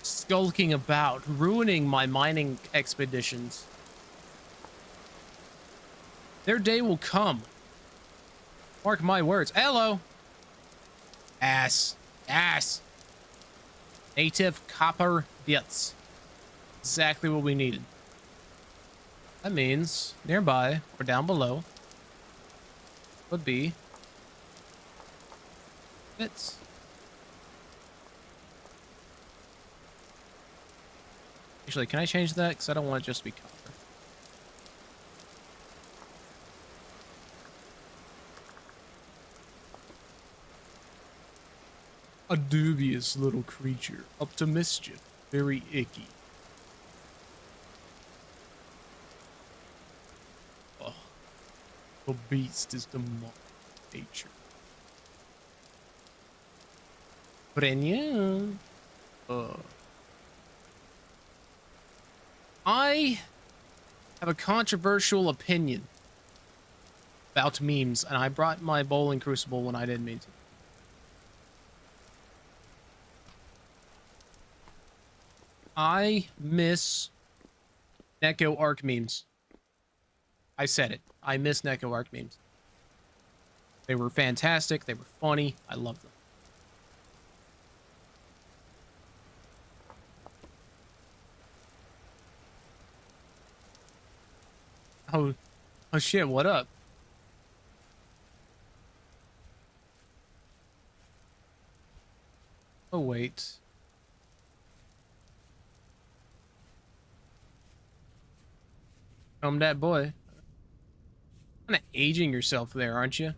Skulking about, ruining my mining expeditions. Their day will come. Mark my words. Hello. Ass. Native copper bits. Exactly what we needed. That means nearby or down below would be bits. Actually, can I change that? Because I don't want it just to be copper. A dubious little creature, up to mischief, very icky. Oh, the beast is the mock nature. Brenya. I have a controversial opinion about memes, and I brought my bowling crucible when I didn't mean to. I miss Neko Arc memes. I said it. I miss Neko Arc memes. They were fantastic. They were funny. I loved them. Oh shit, what up? Oh wait. That boy. Kind of aging yourself there, aren't you?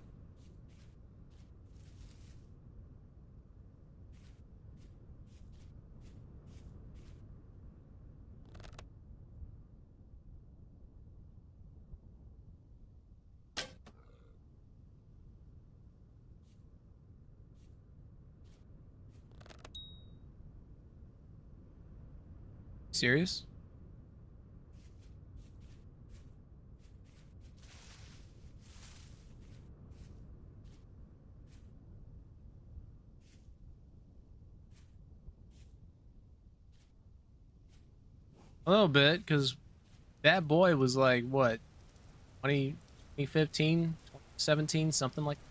serious? A little bit, because that boy was like, what, 2015, 2017, something like that.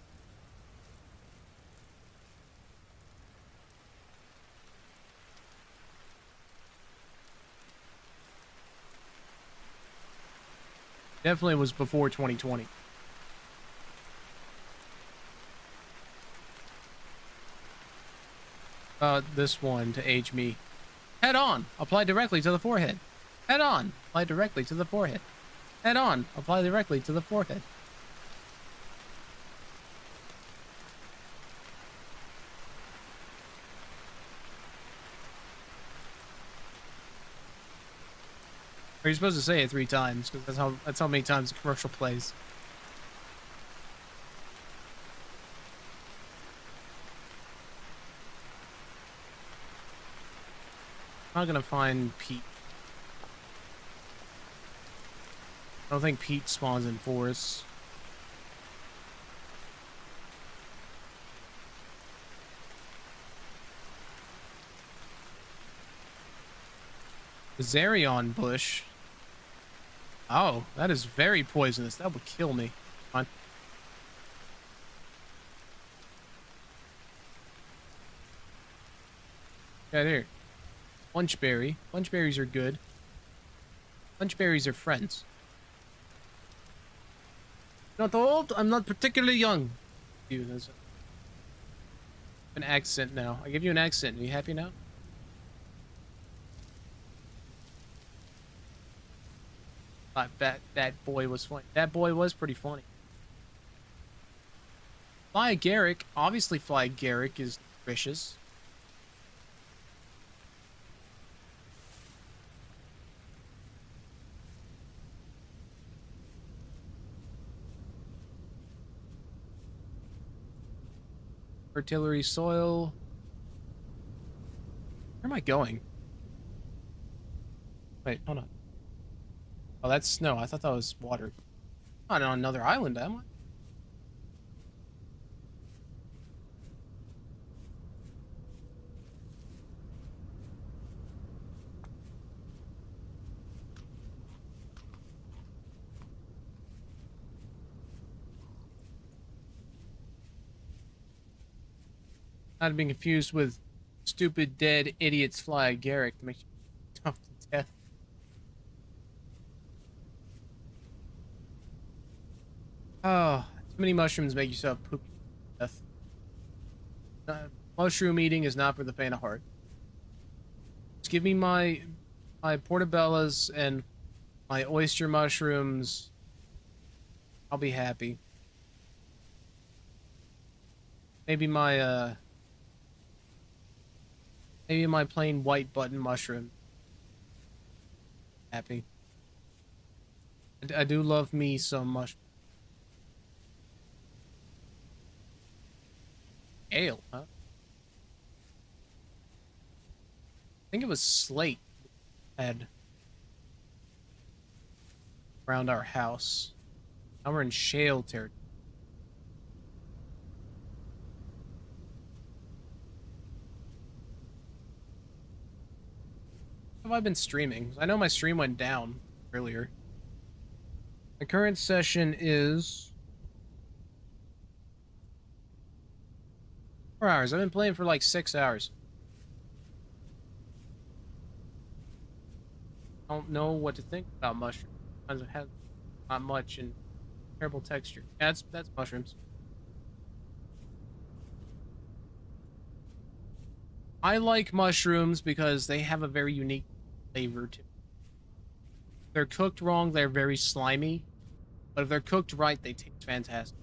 Definitely was before 2020. This one to age me. Head on, apply directly to the forehead. Head on, apply directly to the forehead. Head on, apply directly to the forehead. Or you're supposed to say it 3 times, because that's how many times the commercial plays. I'm not gonna find Pete. I don't think Pete spawns in forests. Zarion bush. Oh, that is very poisonous. That would kill me. Come on. Right here. Punchberry. Punchberries are good. Punchberries are friends. Not old. I'm not particularly young. You, there's an accent now. I give you an accent. Are you happy now? That boy was funny. That boy was pretty funny. Fly Garrick. Obviously, Fly Garrick is vicious. Artillery soil. Where am I going? Wait, hold on. Oh, that's snow. I thought that was water. I'm not on another island, am I? Not being confused with stupid dead idiots fly Garrick to make you tough to death. Oh, too many mushrooms make yourself poop to death. Mushroom eating is not for the faint of heart. Just give me my portobellas and my oyster mushrooms. I'll be happy. Maybe my plain white button mushroom. Happy. I do love me some mushroom. Ale, huh? I think it was slate had around our house. Now we're in shale territory. Have I been streaming? I know my stream went down earlier. The current session is 4 hours. I've been playing for like 6 hours. I don't know what to think about mushrooms. It has not much and terrible texture. Yeah, that's mushrooms. I like mushrooms because they have a very unique flavor to them. If they're cooked wrong, they're very slimy. But if they're cooked right, they taste fantastic.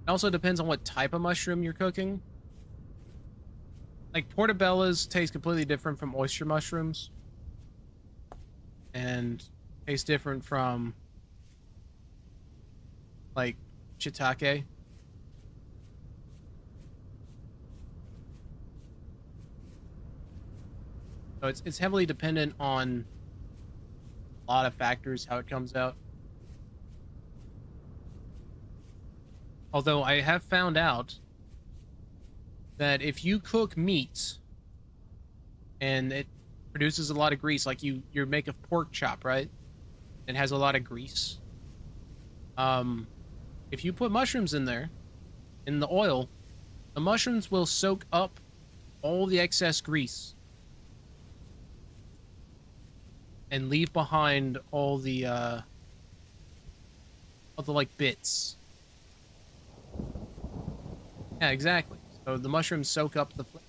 It also depends on what type of mushroom you're cooking. Like, portobellas taste completely different from oyster mushrooms. And taste different from, like, shiitake. So it's heavily dependent on a lot of factors how it comes out. Although I have found out that if you cook meat and it produces a lot of grease, like you make a pork chop, right? It has a lot of grease. If you put mushrooms in there, in the oil, the mushrooms will soak up all the excess grease and leave behind all the like bits. Yeah, exactly. So the mushrooms soak up the flavor.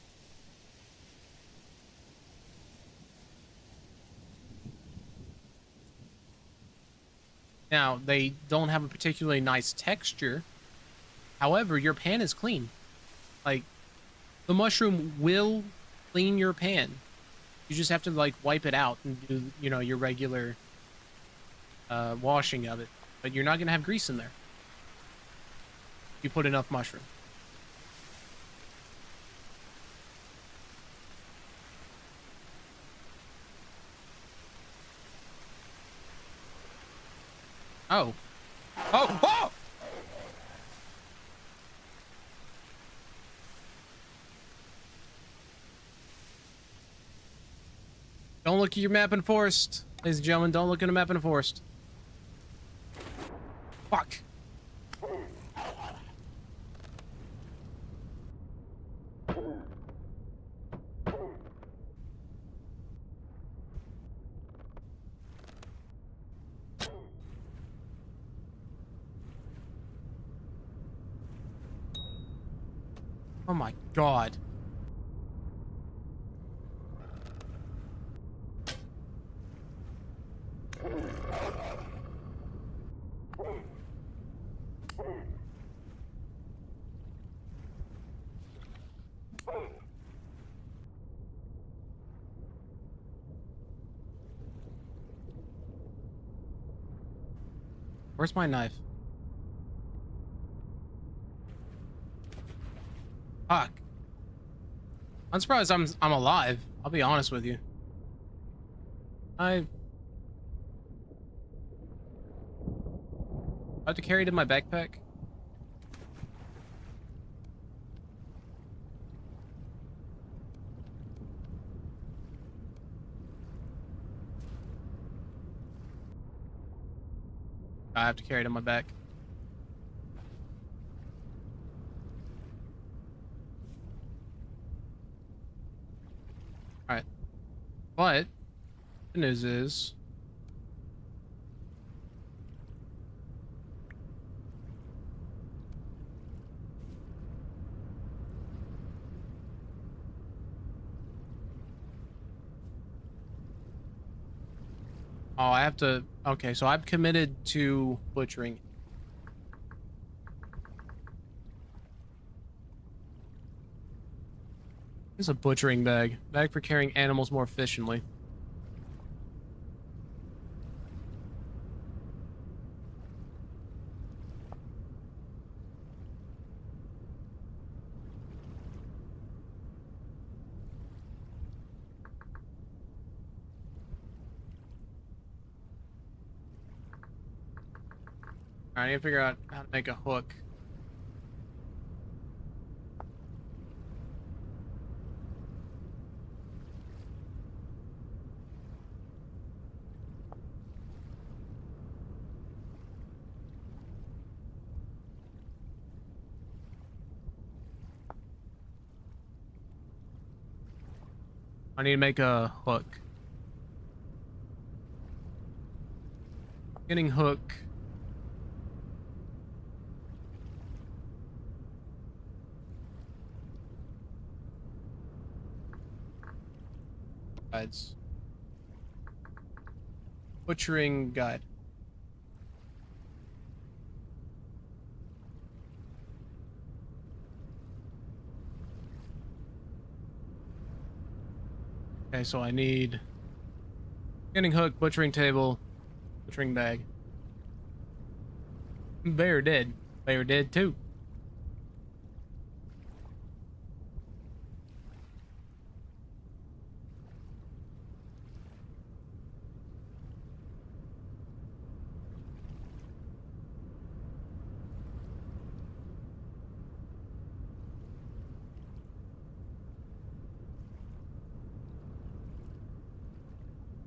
Now, they don't have a particularly nice texture. However, your pan is clean. Like, the mushroom will clean your pan. You just have to, like, wipe it out and do, you know, your regular washing of it. But you're not going to have grease in there. You put enough mushroom. Oh. Oh! Oh! Don't look at your map in forest. Ladies and gentlemen, don't look at a map in forest. Fuck. Oh my god. Where's my knife? Fuck. I'm surprised I'm alive. I'll be honest with you. I have to carry it in my backpack. I have to carry it in my back. Alright. But the news is oh, I have to okay, so I'm committed to butchering. It's a butchering bag. Bag for carrying animals more efficiently. Alright, I need to figure out how to make a hook. I need to make a hook. Getting hook. Guides. Butchering guide. Okay, so I need skinning hook, butchering table, butchering bag. Bear dead. Bear dead too.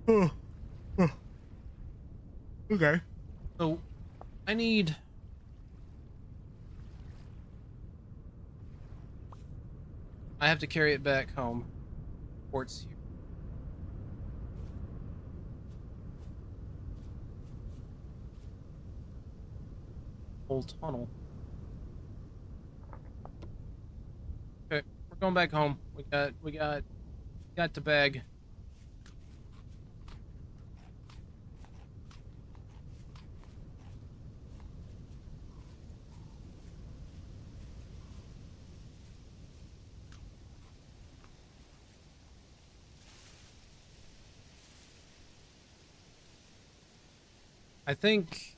Okay. So, I need... I have to carry it back home. Port's here. Old tunnel. Okay, we're going back home. We got the bag. I think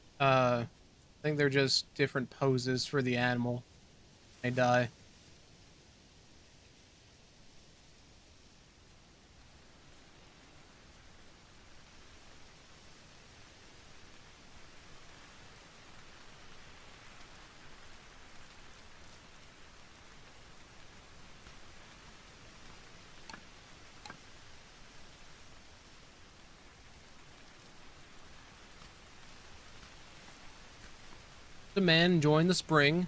they're just different poses for the animal. They die. The man enjoying the spring,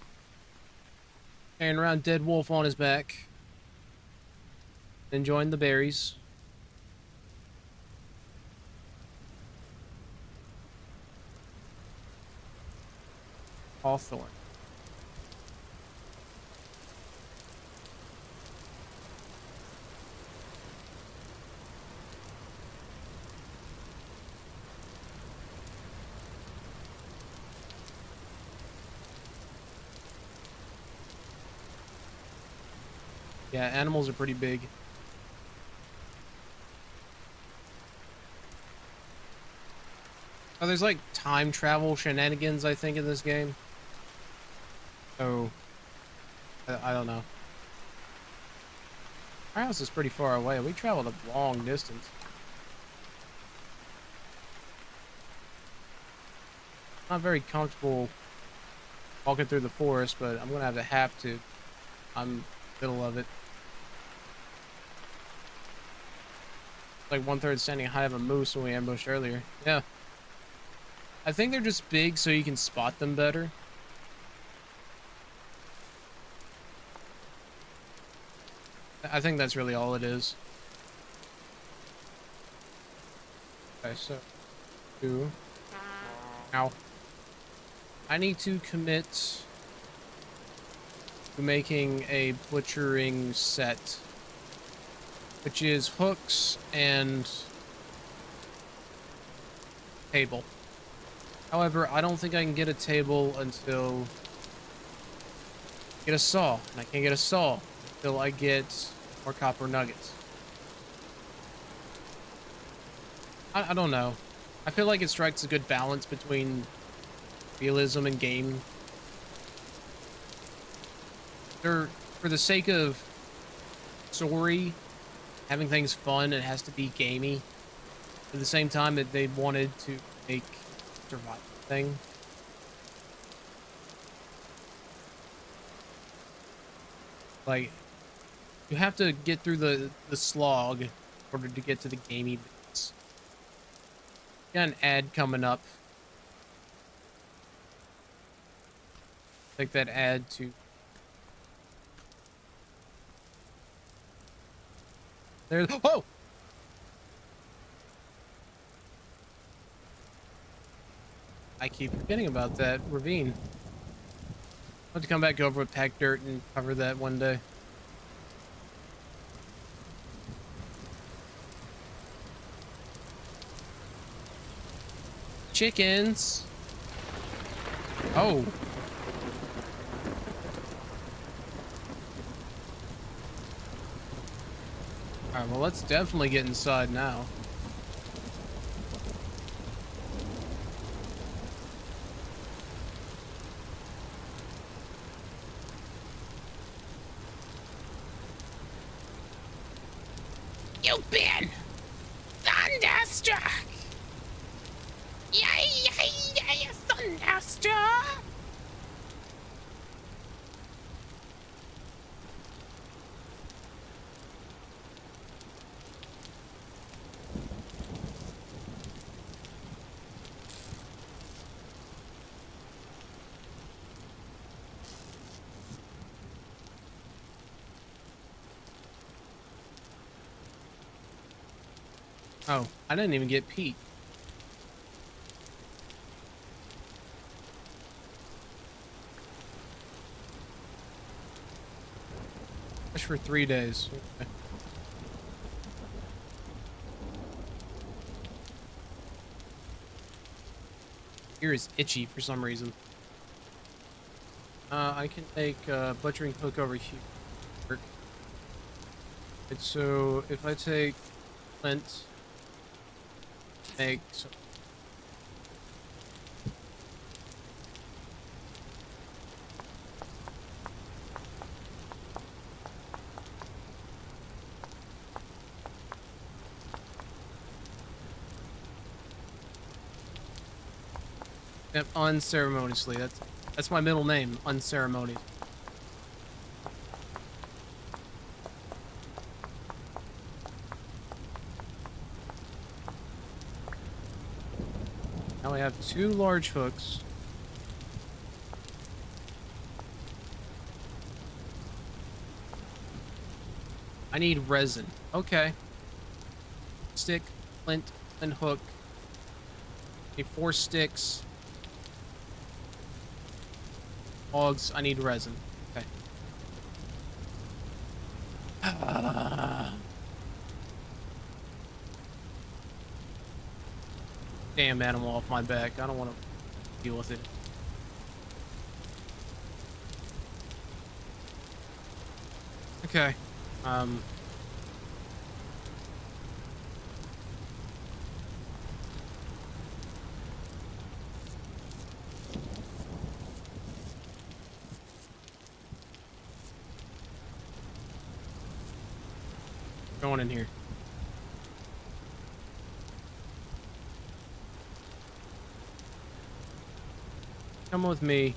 carrying around dead wolf on his back, enjoying the berries. Hawthorne. Yeah, animals are pretty big. Oh, there's like time travel shenanigans, I think, in this game. So, I don't know. Our house is pretty far away. We traveled a long distance. Not very comfortable walking through the forest, but I'm gonna have to. I'm middle of it. Like 1/3 standing high of a moose when we ambushed earlier. Yeah. I think they're just big so you can spot them better. I think that's really all it is. Okay, so... Ow. I need to commit to making a butchering set, which is hooks and table. However, I don't think I can get a table until get a saw, and I can't get a saw until I get more copper nuggets. I don't know. I feel like it strikes a good balance between realism and game. For the sake of story, having things fun, it has to be gamey. At the same time that they wanted to make survival thing. Like, you have to get through the slog in order to get to the gamey bits. Got an ad coming up. Take that ad to... There. Whoa! I keep forgetting about that ravine. I'll have to come back over with packed dirt and cover that one day. Chickens. Oh. Alright, well, let's definitely get inside now. You've been thunderstruck! Yay, yay, yay, thunderstruck! Oh, I didn't even get Pete. Just for 3 days. Okay. Ear is itchy for some reason. I can make butchering hook over here. And so if I take flint, make some. Yep, unceremoniously. That's my middle name, unceremonious. Now I have 2 large hooks. I need resin. Okay. Stick, flint, and hook. Need 4 sticks. Logs, I need resin. Okay. Damn animal off my back. I don't want to deal with it. Okay. Going in here. Come with me.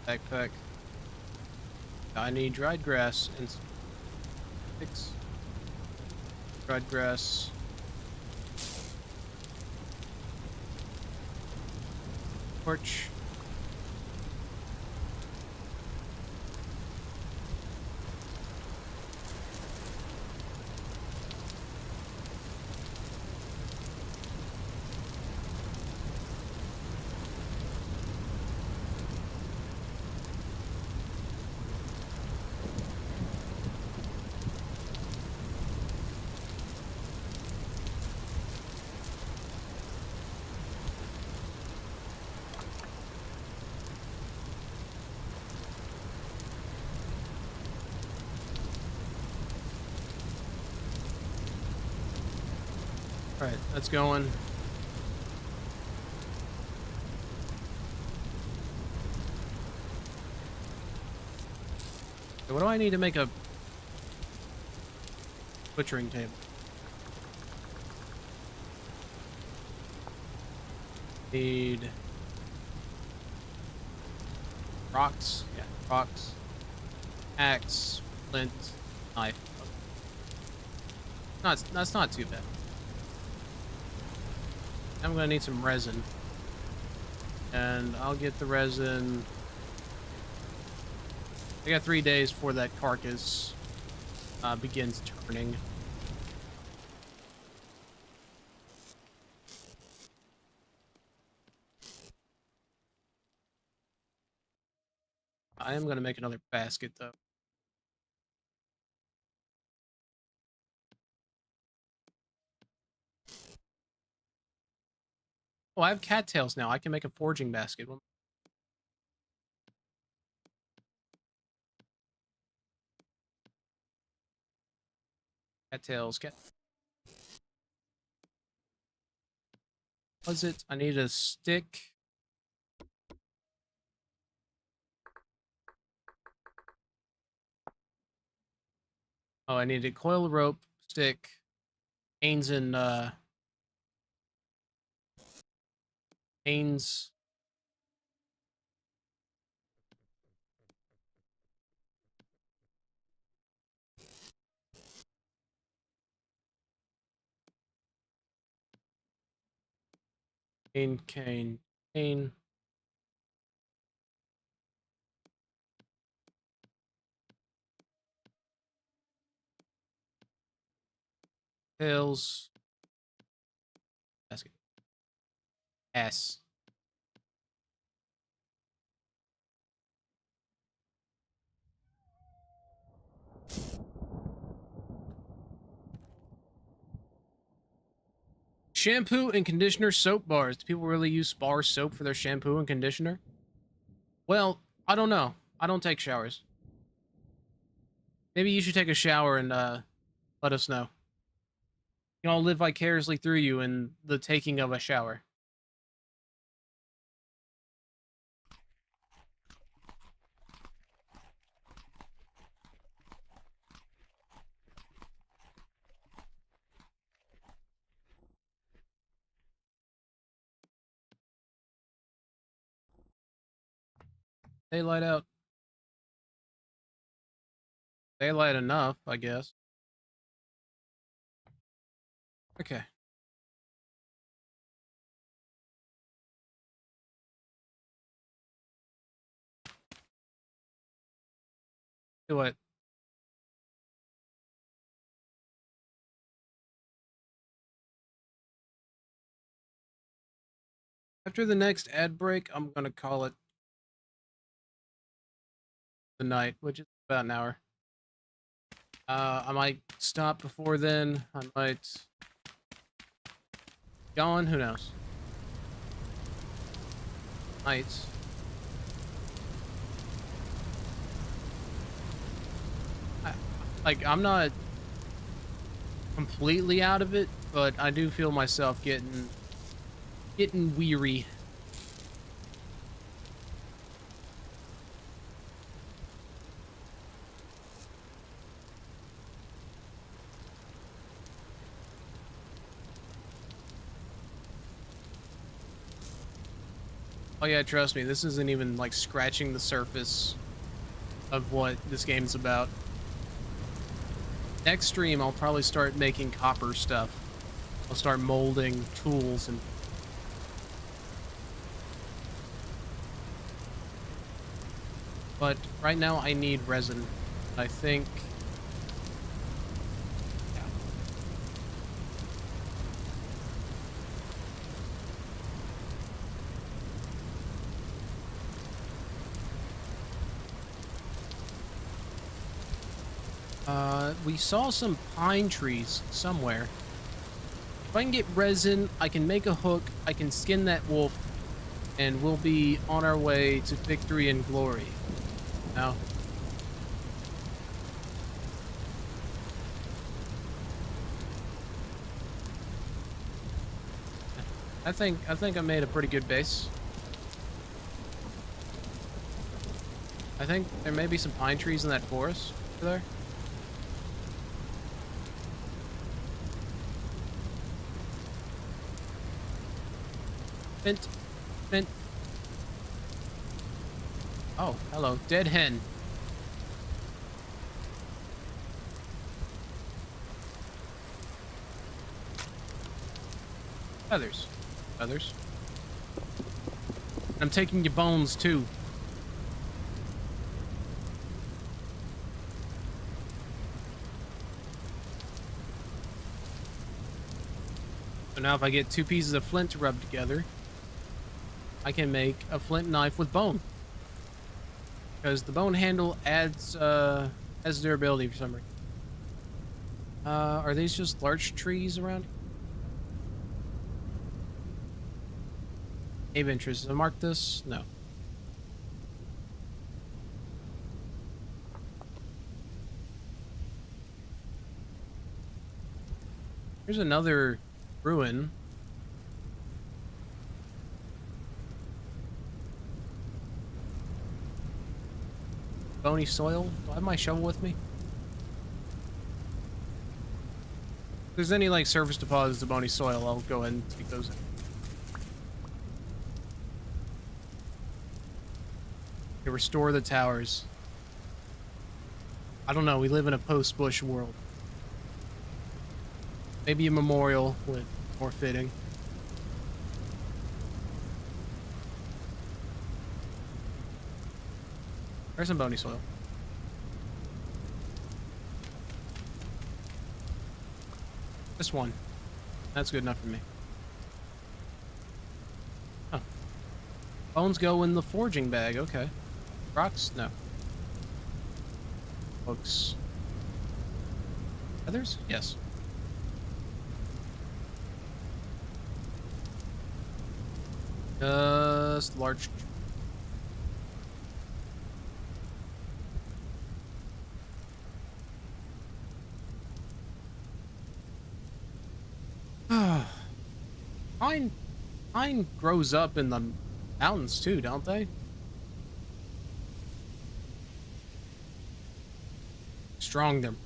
Backpack. I need dried grass and sticks. Dried grass. Torch. Alright, that's going. So what do I need to make a butchering table? Need rocks. Yeah, rocks. Axe, flint, knife. That's not too bad. I'm gonna need some resin. And I'll get the resin. I got 3 days before that carcass begins turning. I am gonna make another basket though. Oh, I have cattails now. I can make a forging basket. Cattails. Was it? I need a stick. Oh, I need a coil rope, stick, canes and canes. Cane. Tails. Basket. S. Shampoo and conditioner soap bars. Do people really use bar soap for their shampoo and conditioner? Well, I don't know. I don't take showers. Maybe you should take a shower and let us know. You know, I'll live vicariously through you in the taking of a shower. Daylight out. Daylight enough, I guess. Okay. Do it. After the next ad break, I'm gonna call it the night, which is about an hour. I might stop before then. I might go on. Who knows? Might. I'm not completely out of it, but I do feel myself getting weary. Oh yeah, trust me, this isn't even like scratching the surface of what this game's about. Next stream, I'll probably start making copper stuff. I'll start molding tools and... But right now I need resin. I think... we saw some pine trees somewhere. If I can get resin, I can make a hook, I can skin that wolf, and we'll be on our way to victory and glory. Now, I think I made a pretty good base. I think there may be some pine trees in that forest over there. Mint. Oh, hello. Dead hen. Feathers. I'm taking your bones, too. So now if I get 2 pieces of flint to rub together, I can make a flint knife with bone. Because the bone handle adds durability for some reason. Are these just large trees around? Cave entrance. Did I mark this? No. Here's another ruin. Bony soil. Do I have my shovel with me? If there's any like surface deposits of bony soil, I'll go ahead and take those in. To restore the towers. I don't know, we live in a post-Bush world. Maybe a memorial would be more fitting. There's some bony soil. Just one. That's good enough for me. Oh. Bones go in the forging bag. Okay. Rocks? No. Hooks. Feathers? Yes. Just large. Pine grows up in the mountains too, don't they? Strong them.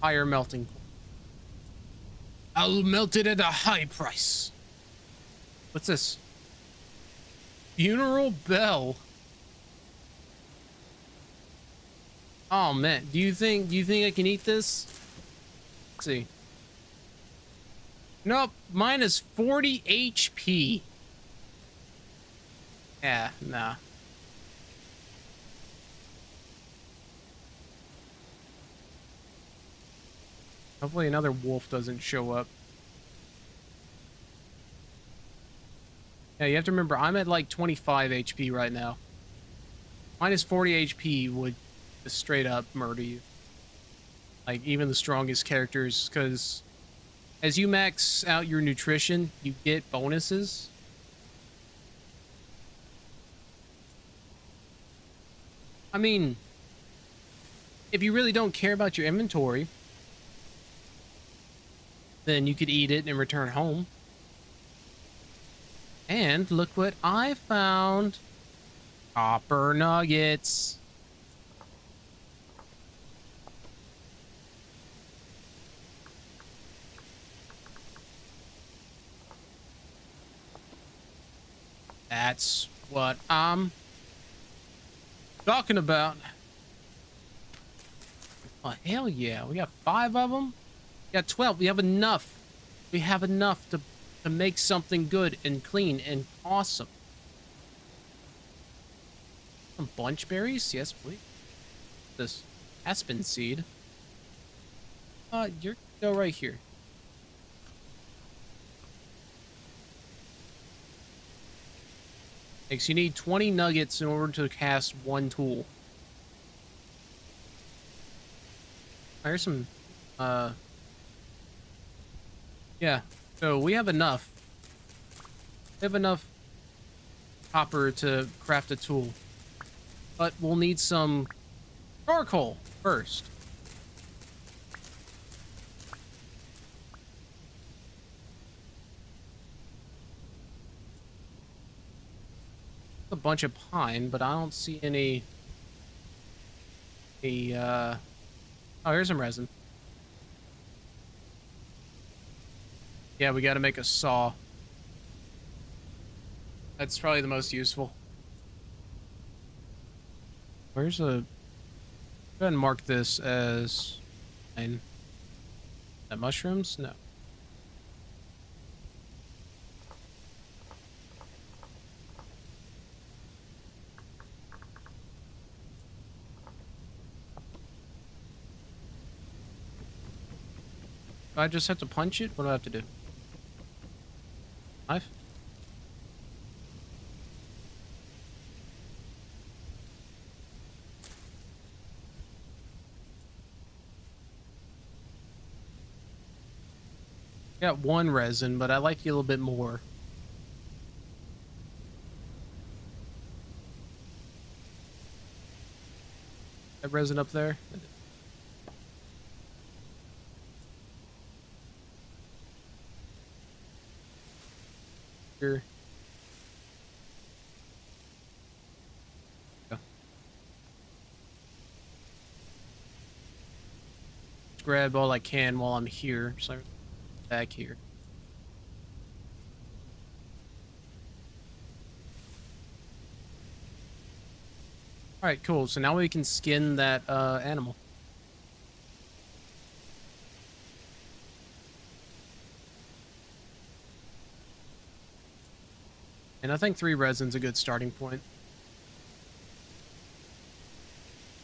Higher melting point. I'll melt it at a high price. What's this? Funeral bell. Oh man, do you think I can eat this? Let's see. Nope, mine is 40 HP. Yeah, nah. Hopefully another wolf doesn't show up. Yeah, you have to remember, I'm at like 25 HP right now. Minus 40 HP would just straight up murder you. Like, even the strongest characters, because as you max out your nutrition, you get bonuses. I mean, if you really don't care about your inventory, then you could eat it and return home. And look what I found. Copper nuggets. That's what I'm talking about. Oh, hell yeah. We got 5 of them. We got 12. We have enough. We have enough to make something good and clean and awesome. Some bunch berries? Yes, please. This aspen seed. You're go right here. Thanks. You need 20 nuggets in order to cast 1 tool. Here's some, yeah. So we have enough. We have enough copper to craft a tool. But we'll need some charcoal first. A bunch of pine, but I don't see any. Oh, here's some resin. Yeah, we got to make a saw. That's probably the most useful. Where's a? Go ahead and mark this as. Pine. That mushrooms? No. I just have to punch it? What do I have to do? Knife? Got 1 resin, but I like you a little bit more. That resin up there? Here. Go. Just grab all I can while I'm here. Just like back here. Alright, cool. So now we can skin that animal. And I think 3 resin's a good starting point.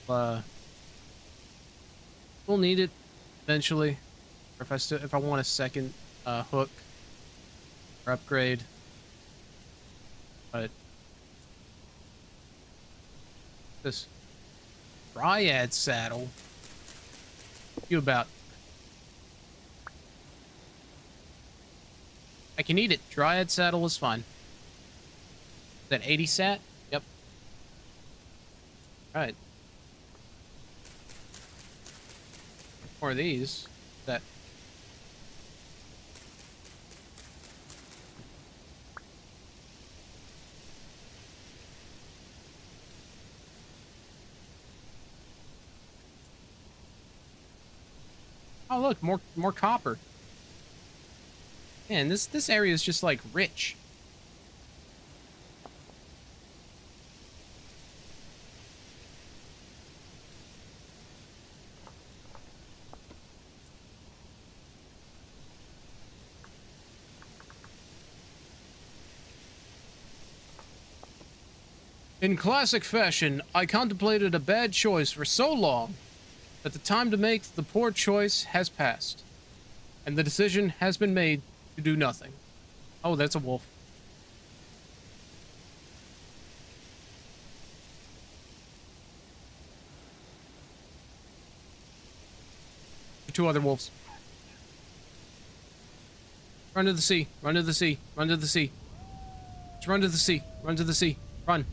We'll need it eventually. Or if I want a second hook or upgrade. But this Dryad saddle. You about? I can eat it. Dryad saddle is fine. Is that 80 sat? Yep. Alright. More of these. That. Oh look, more copper. Man, this area is just like rich. In classic fashion, I contemplated a bad choice for so long that the time to make the poor choice has passed, and the decision has been made to do nothing. Oh, that's a wolf. Two other wolves. Run to the sea. Run to the sea. Run to the sea. Just run to the sea. Run to the sea. Run.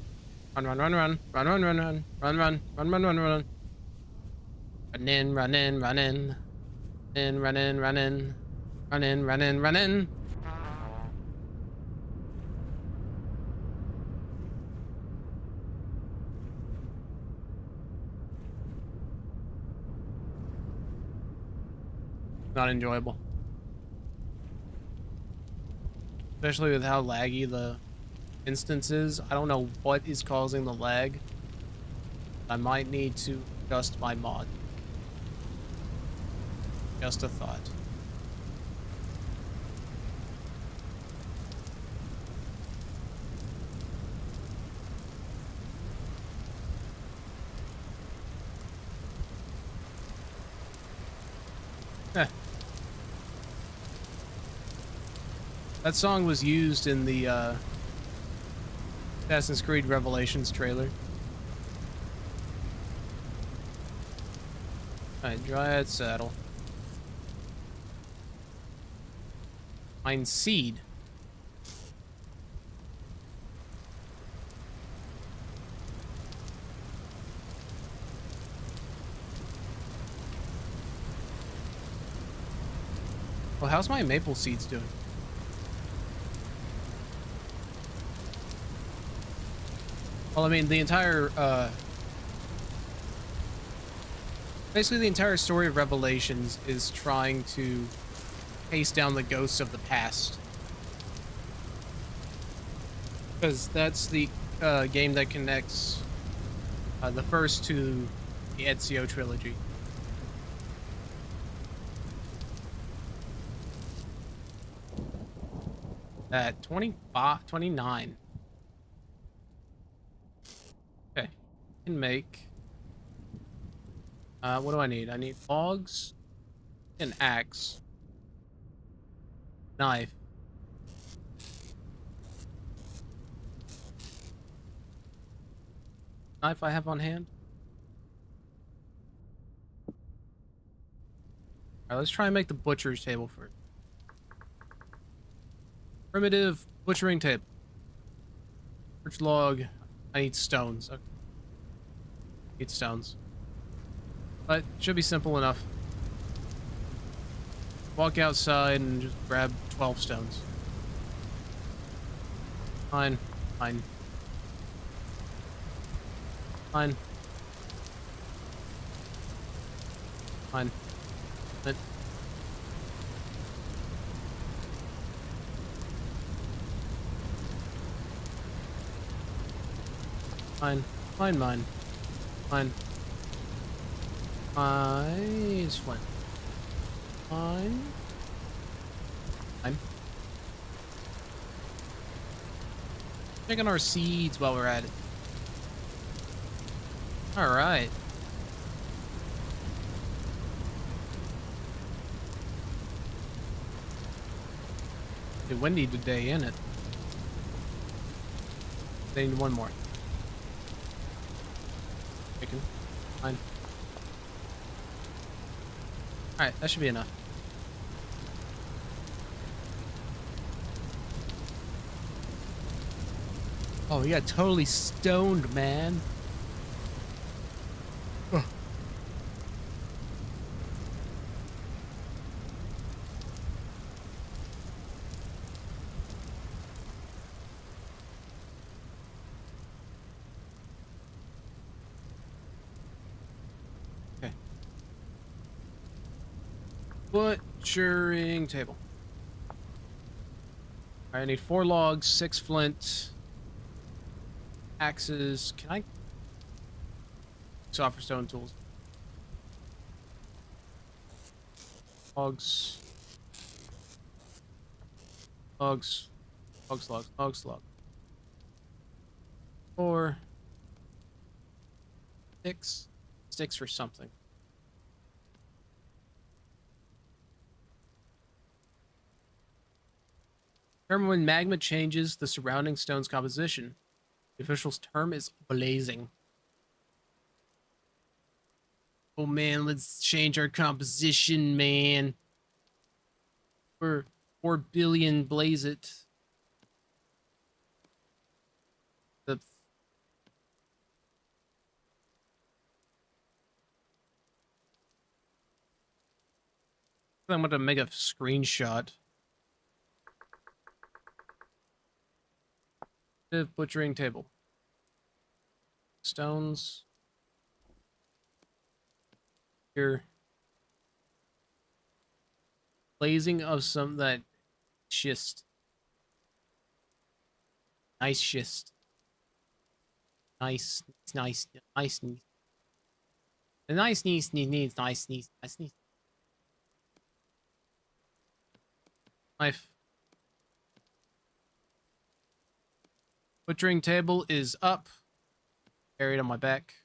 Run, run, run, run. Run, run, run, run. Run, run. Run, run, run, run. Run in, run in, run in. In, run in, run in. Run in, run in, run in. Not enjoyable. Especially with how laggy the instance is. I don't know what is causing the lag. I might need to adjust my mod. Just a thought. Heh. That song was used in the Assassin's Creed Revelations trailer. Alright, Dryad saddle. Mine seed. Well, how's my maple seeds doing? Well, I mean, the entire, basically the entire story of Revelations is trying to chase down the ghosts of the past. Because that's the game that connects the first to the Ezio trilogy. At 29. Okay, can make. What do I need? I need logs, an axe, knife, I have on hand. Alright, let's try and make the butcher's table first. Primitive butchering table. Birch log. I need stones. Okay. Need stones. But should be simple enough. Walk outside and just grab 12 stones. Fine. Fine. Fine. Fine. But fine. Fine, mine. Fine. It's fine. Fine. Fine. Checking our seeds while we're at it. Alright. It's windy today, isn't it? They need one more. Chicken. Fine. Alright, that should be enough. Oh, we got totally stoned, man. Ugh. Okay. Butchering table. All right, I need 4 logs, 6 flint, axes. Can I offer stone tools? Logs. Logs. Logs, logs, logs, logs. 4. 6. Sticks for something. Determine when magma changes the surrounding stone's composition. The official's term is blazing. Oh man, let's change our composition, man. We're 4 billion blaze it. The I'm gonna make a screenshot. The butchering table. Stones. Here. Blazing of some that schist. Nice schist. Nice, nice, nice, nice. The nice needs nice. Knife. Butchering table is up. Carried on my back.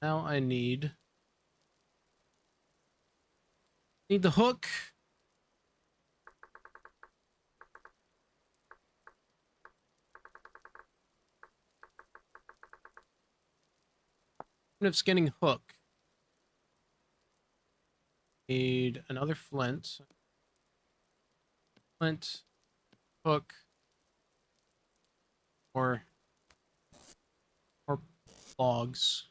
Now I need the hook. Of skinning hook. Need another flint. Flint, hook, or logs.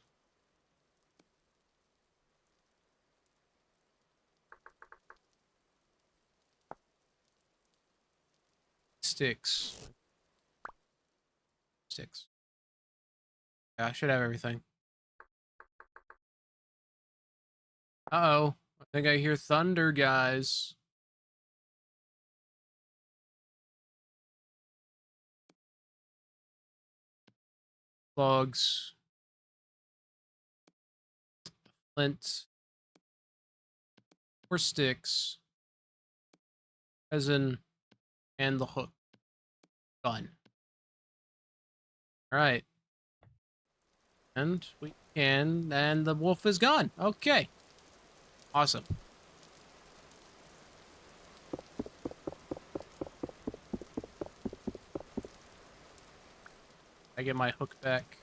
Sticks. Yeah, I should have everything. Uh-oh. I think I hear thunder, guys. Logs. Flint. 4 sticks. Resin. And the hook. Done. Alright. And we can... And the wolf is gone. Okay. Awesome. I get my hook back.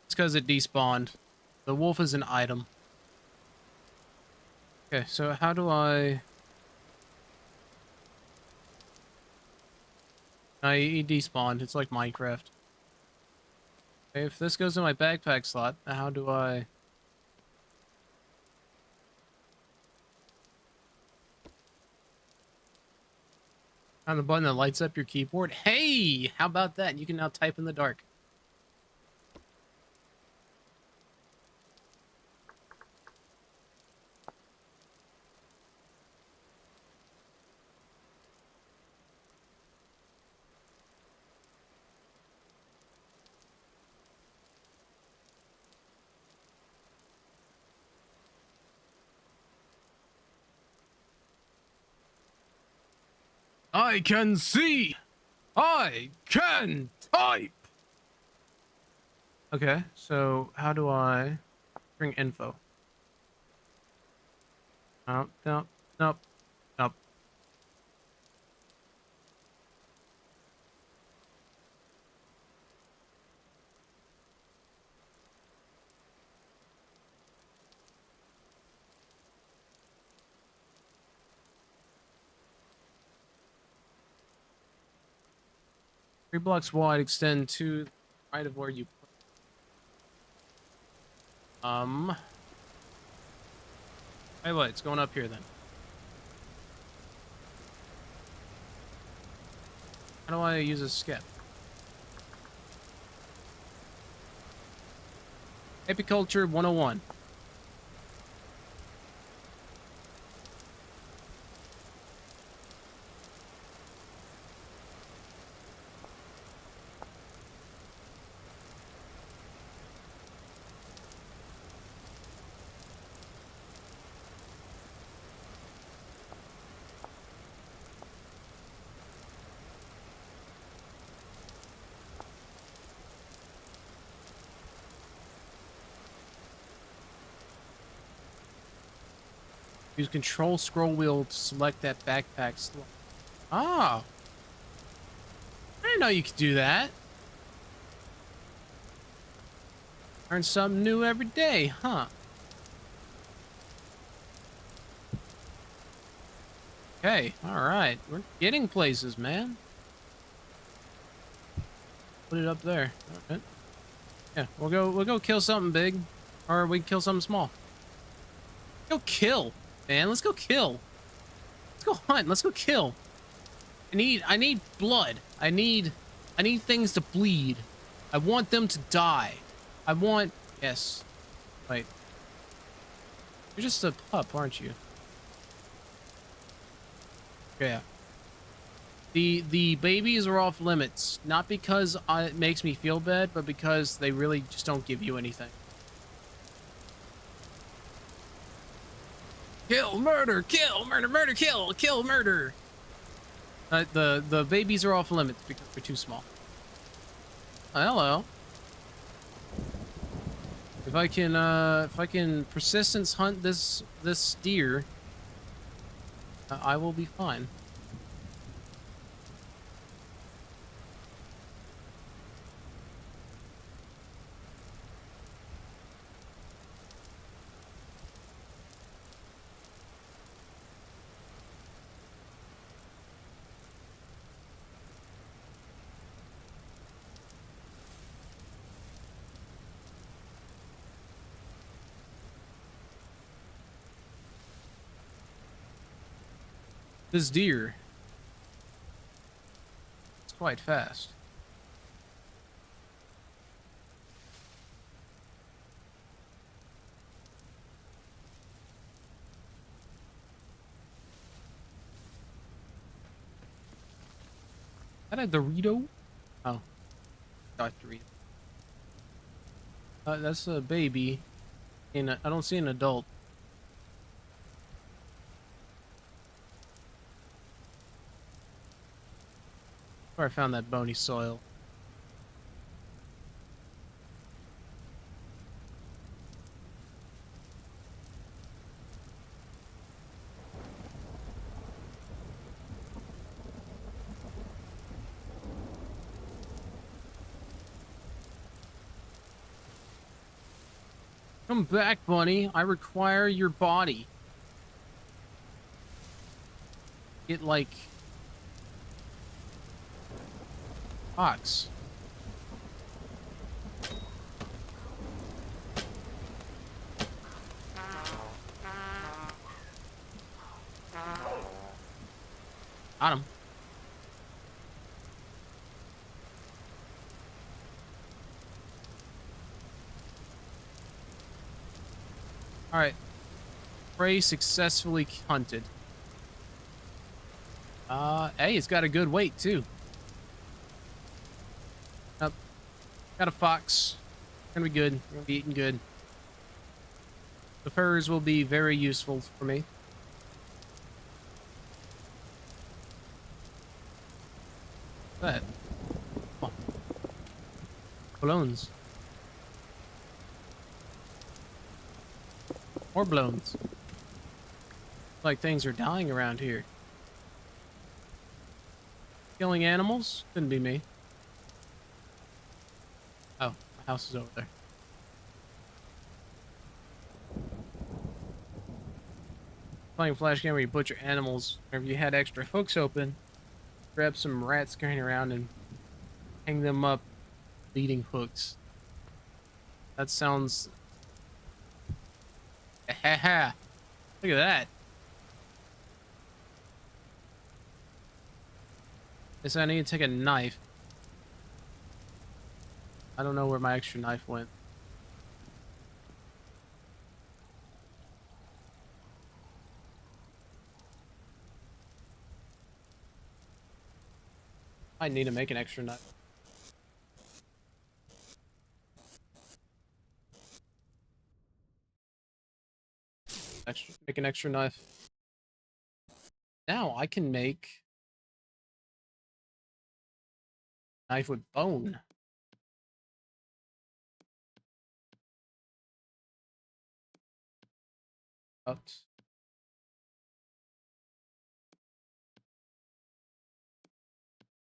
It's because it despawned. The wolf is an item. Okay, so how do I... he despawned. It's like Minecraft. Okay, if this goes in my backpack slot, how do I... On the button that lights up your keyboard? Hey! How about that? You can now type in the dark. I can see. I can type. Okay, so how do I bring info? Nope, nope, nope, nope. 3 blocks wide, extend to the right of where you put. Hey, what? It's going up here then. How do I use a skip? Apiculture 101. Use control scroll wheel to select that backpack slot. Oh. I didn't know you could do that. Learn something new every day, huh? Okay, alright. We're getting places, man. Put it up there. Alright. Yeah, we'll go kill something big. Or we can kill something small. Go kill, man. Let's go kill. Let's go hunt. Let's go kill. I need blood. I need things to bleed. I want them to die. I want, yes. Wait. You're just a pup, aren't you? Yeah. The babies are off limits, not because it makes me feel bad, but because they really just don't give you anything. Kill, murder, kill, murder, murder, kill, murder. The babies are off limits because they're too small. Oh, hello. If I can persistence hunt this deer, I will be fine. This deer, it's quite fast. Is that a Dorito? Oh, not Dorito. That's a baby. I don't see an adult. Where I found that bony soil. Come back, bunny. I require your body. Get like fox. Got him. All right. Prey successfully hunted. Hey, it's got a good weight too. Got a fox. Gonna be good. Gonna be eating good. The furs will be very useful for me. Balloons. More balloons. Like things are dying around here. Killing animals? Couldn't be me. Oh, my house is over there. Playing flash game where you butcher animals. Whenever you had extra hooks open, grab some rats carrying around and hang them up, leading hooks. That sounds. Haha! Look at that. Guess I need to take a knife. I don't know where my extra knife went. I need to make an extra knife. Make an extra knife. Now I can make knife with bone. Oops.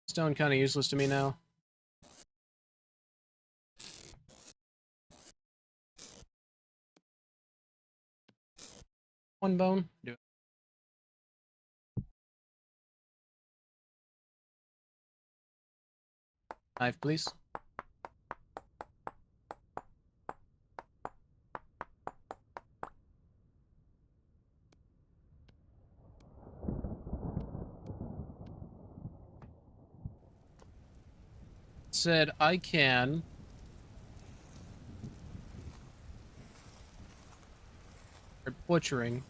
Stone kind of useless to me now. One bone. Do it. Knife, please. Said I can start butchering.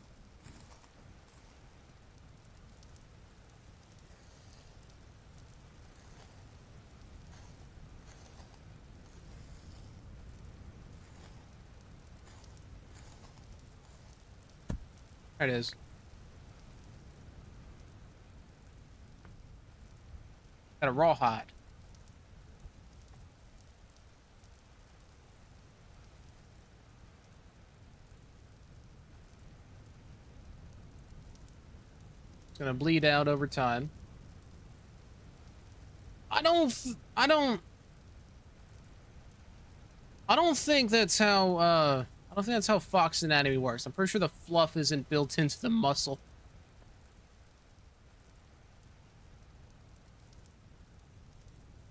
There it is. Got a rawhide. It's gonna bleed out over time. I don't think that's how I don't think that's how fox anatomy works. I'm pretty sure the fluff isn't built into the muscle.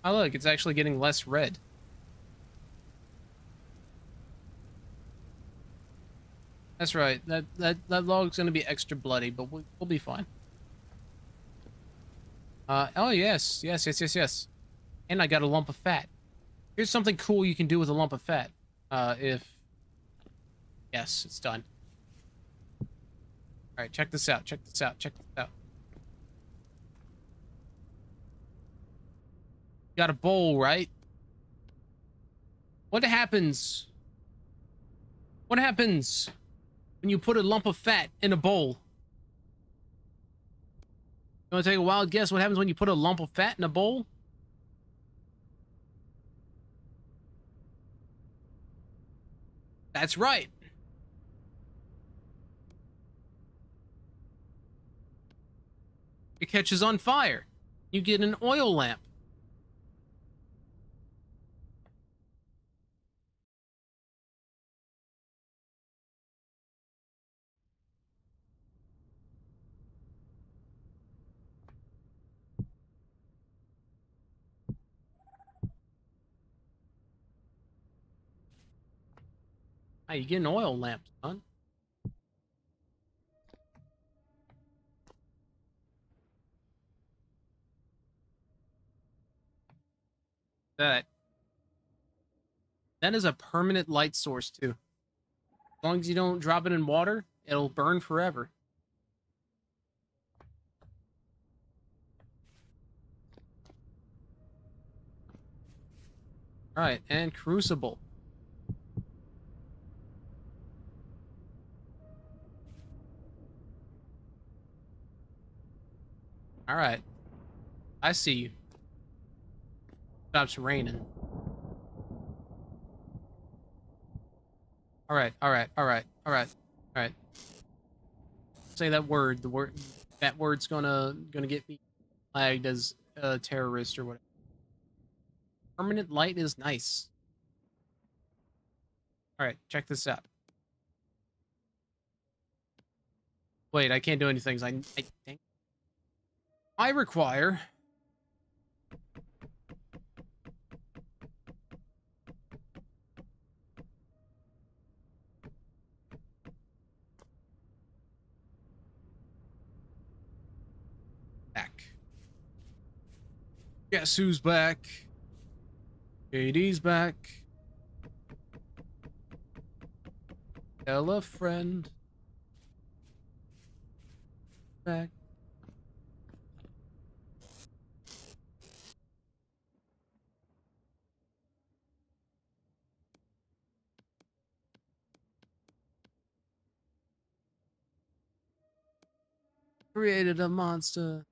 Oh look, it's actually getting less red. That's right. That log's gonna be extra bloody, but we'll be fine. Oh yes. And I got a lump of fat. Here's something cool you can do with a lump of fat. Yes, it's done. Alright, check this out. Check this out. Got a bowl, right? What happens when you put a lump of fat in a bowl? You want to take a wild guess what happens when you put a lump of fat in a bowl? That's right. It catches on fire. You get an oil lamp. Ah, you get an oil lamp, son. That is a permanent light source too. As long as you don't drop it in water, it'll burn forever. All right, and crucible. All right, I see you. Stops raining. All right, all right, all right, all right, all right. Say that word. The word. That word's gonna get me flagged as a terrorist or whatever. Permanent light is nice. All right, check this out. Wait, I can't do anything. Dang. I require back. Guess who's back? JD's back. Tell a friend. Back. Created a monster.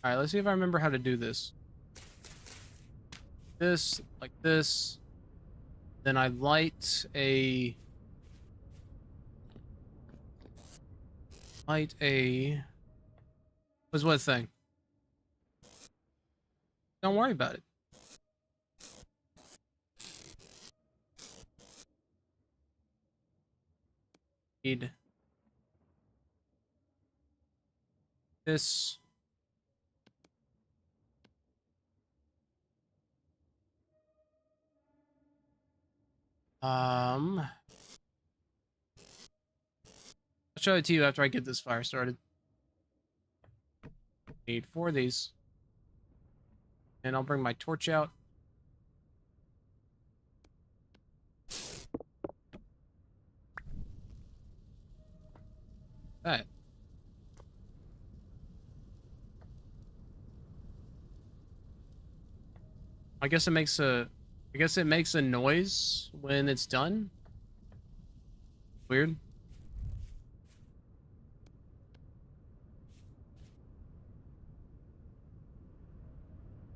Alright, let's see if I remember how to do this. This, like this. Then I light a... What's what thing? Don't worry about it. Need this. I'll show it to you after I get this fire started. Need 4 of these. And I'll bring my torch out. That. I guess it makes a noise when it's done. Weird.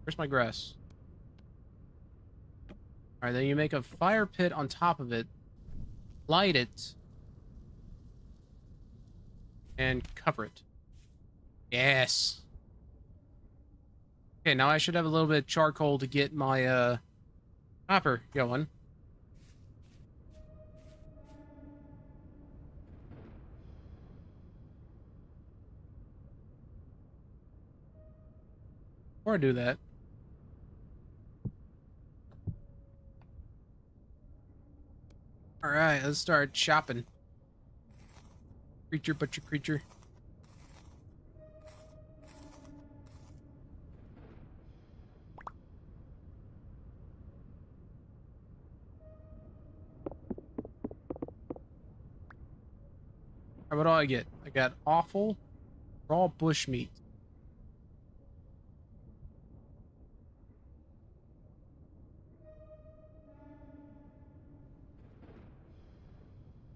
Where's my grass? Alright, then you make a fire pit on top of it. Light it. And cover it. Yes. Okay, now I should have a little bit of charcoal to get my copper going. Before I do that, all right, let's start chopping. Creature, butcher, creature. All right, what do I get? I got awful raw bush meat.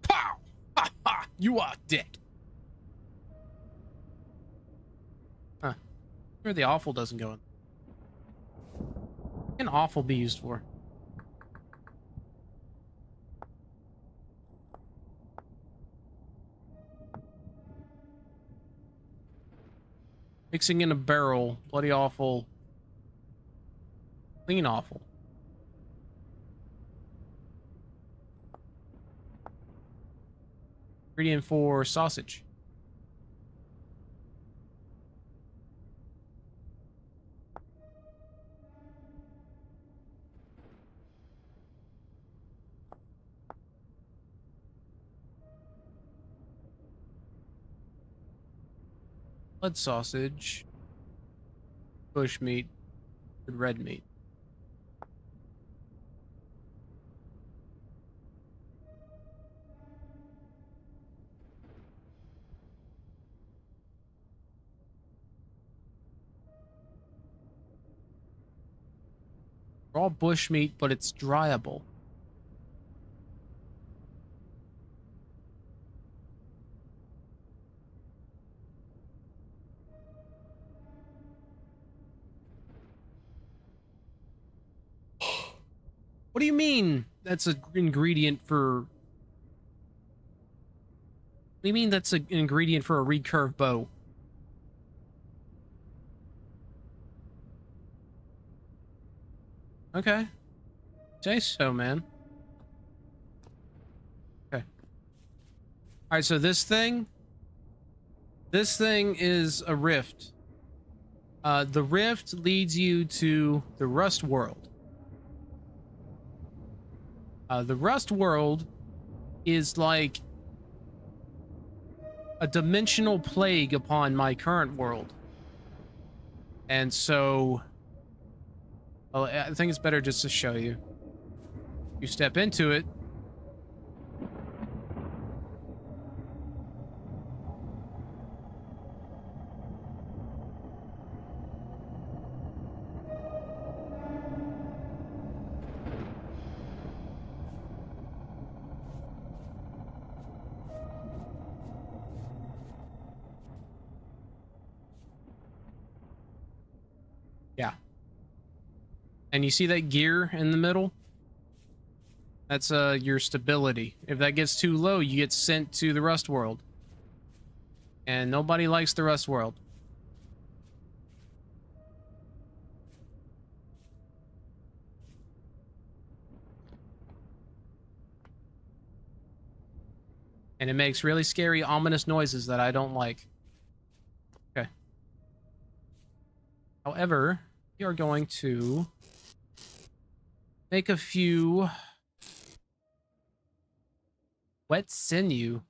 Pow! Ha ha! You are dead. Huh. Where the awful doesn't go in. What can awful be used for? Mixing in a barrel. Bloody awful. Clean awful. Ingredient for sausage. Blood sausage. Bush meat. Red meat. Raw bush meat, but it's dryable. What do you mean that's an ingredient for... What do you mean that's an ingredient for a recurve bow? Okay. Say so, man. Okay. Alright, so this thing is a rift. The rift leads you to the Rust world. The Rust world is like a dimensional plague upon my current world. And so, well, I think it's better just to show you. You step into it. Yeah. And you see that gear in the middle? That's your stability. If that gets too low, you get sent to the Rust world. And nobody likes the Rust world. And it makes really scary, ominous noises that I don't like. Okay. However, we are going to make a few wet sinew.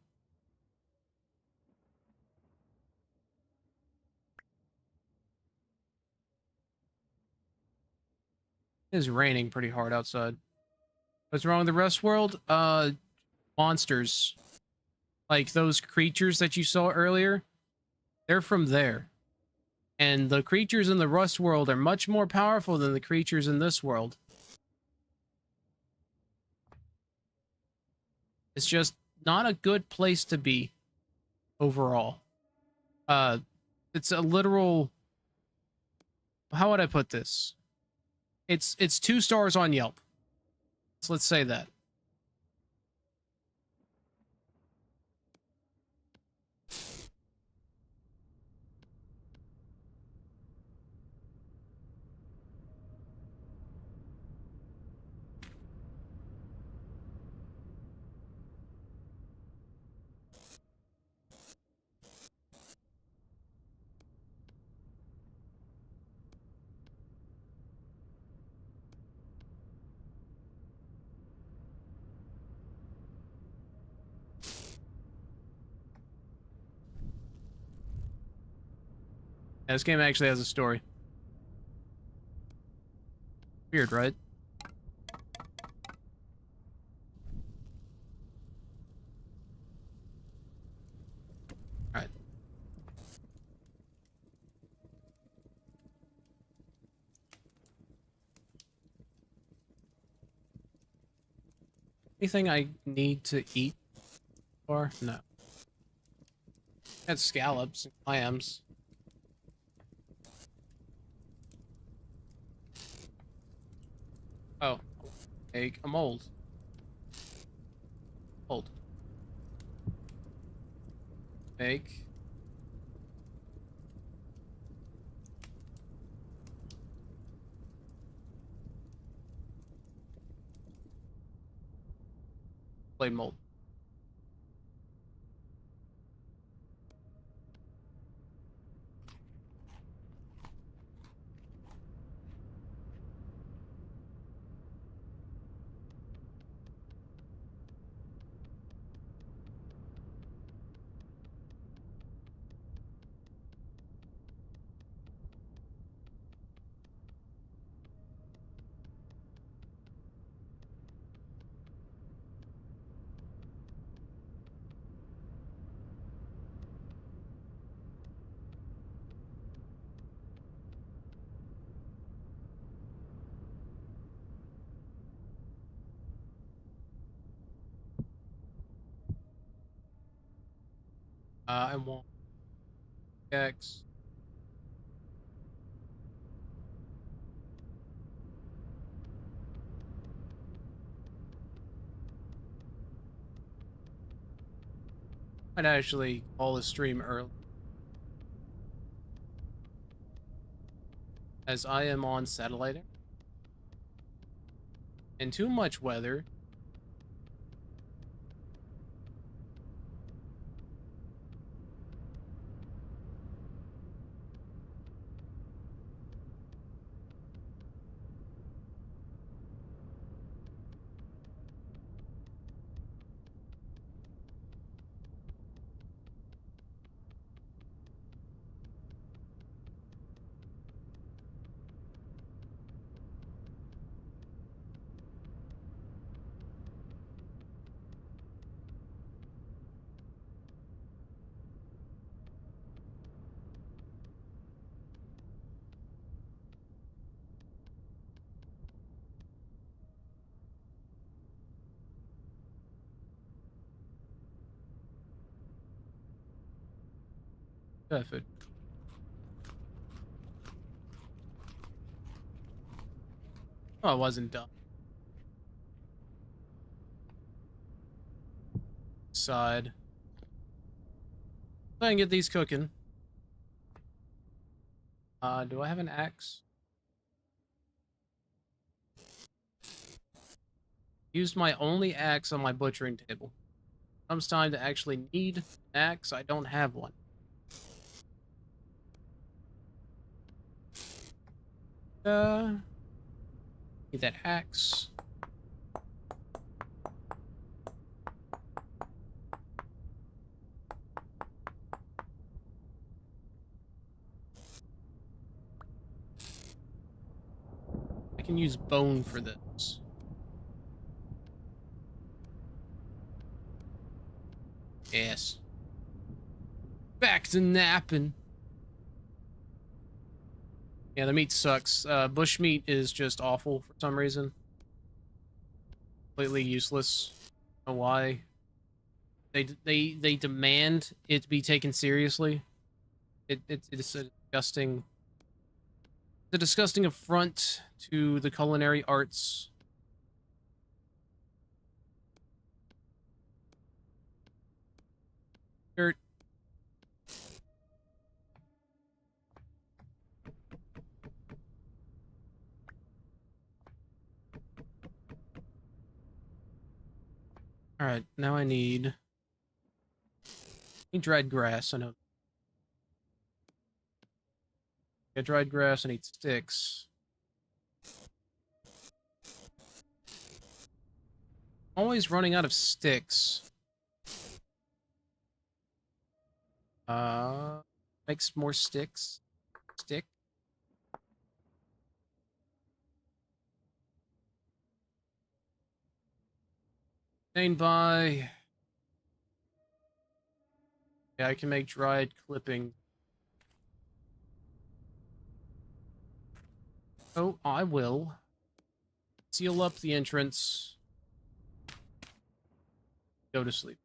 It is raining pretty hard outside. What's wrong with the Rust world? Monsters. Like those creatures that you saw earlier, they're from there. And the creatures in the Rust world are much more powerful than the creatures in this world. It's just not a good place to be overall. It's a literal... How would I put this? It's 2 stars on Yelp. So let's say that. Yeah, this game actually has a story. Weird, right? Alright. Anything I need to eat? Or no? Got scallops and clams. Oh, egg, a mold. Mold. Egg. Play mold. I want X. Might actually call the stream early, as I am on satellite and too much weather. Perfect. Oh, I wasn't done. Side. Try and get these cooking. Do I have an axe? Used my only axe on my butchering table. Comes time to actually need an axe. I don't have one. Need that axe. I can use bone for this. Yes. Back to napping. Yeah, the meat sucks. Bush meat is just awful for some reason. Completely useless. I don't know why. They demand it to be taken seriously. It's a disgusting affront to the culinary arts. Dirt. All right, now I need dried grass. I know. I dried grass. I need sticks. Always running out of sticks. Makes more sticks. Stick. Obtained by. Yeah, I can make dried clipping. Oh, I will. Seal up the entrance. Go to sleep.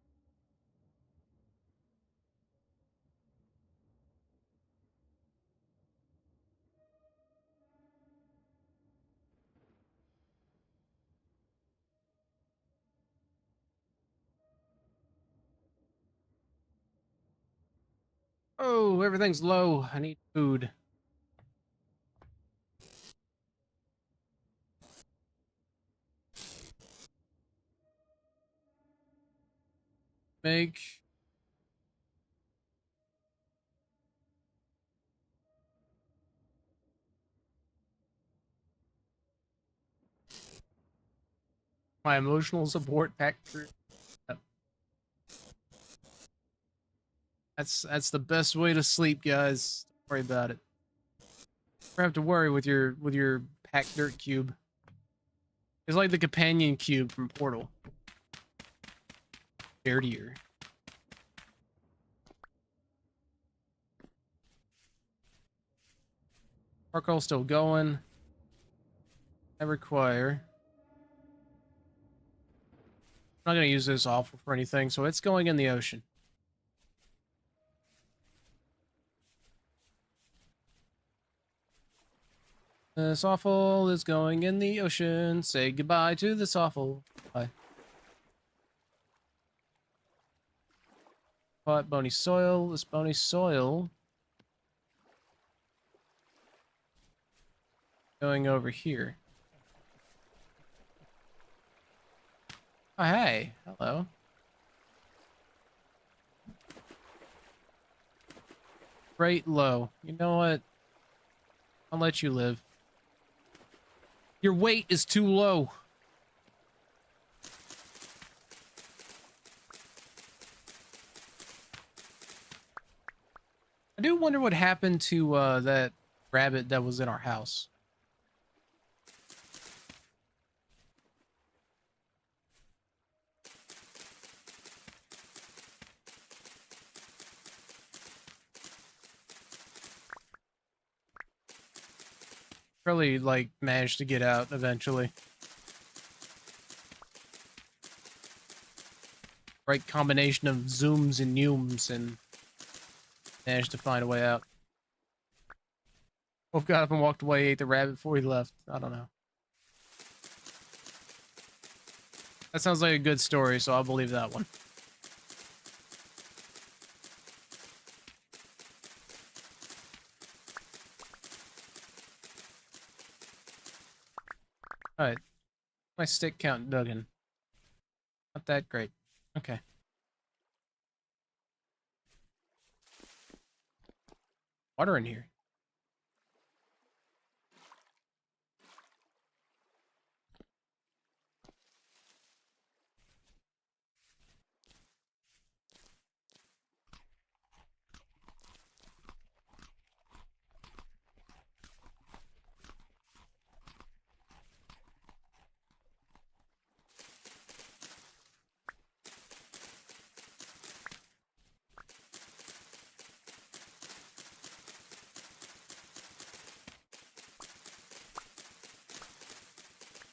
Oh, everything's low. I need food. Make my emotional support pack through. Yep. That's the best way to sleep, guys. Don't worry about it. Never have to worry with your packed dirt cube. It's like the companion cube from Portal. Dirtier. Charcoal's still going. I require. I'm not gonna use this offal for anything, so it's going in the ocean. This offal is going in the ocean. Say goodbye to this offal. Bye. Pot, bony soil. This bony soil going over here. Oh, hey. Hello. Right low. You know what? I'll let you live. Your weight is too low. I do wonder what happened to that rabbit that was in our house. Probably like managed to get out eventually. Right combination of zooms and neumes and managed to find a way out. Wolf got up and walked away, ate the rabbit before he left. I don't know. That sounds like a good story, so I'll believe that one. Alright. My stick count, Duggan. Not that great. Okay. Water in here.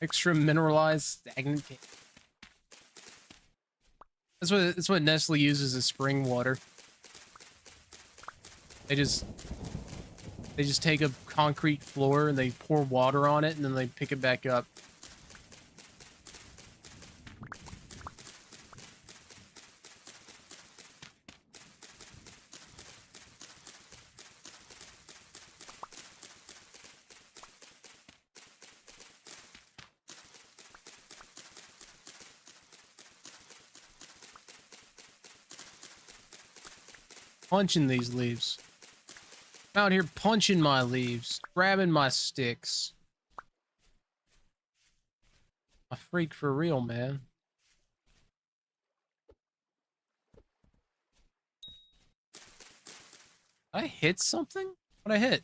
Extra mineralized stagnant cave. That's what Nestle uses as spring water. They just take a concrete floor and they pour water on it and then they pick it back up. Punching these leaves. I'm out here punching my leaves, grabbing my sticks. A freak for real, man. Did I hit something? What'd I hit?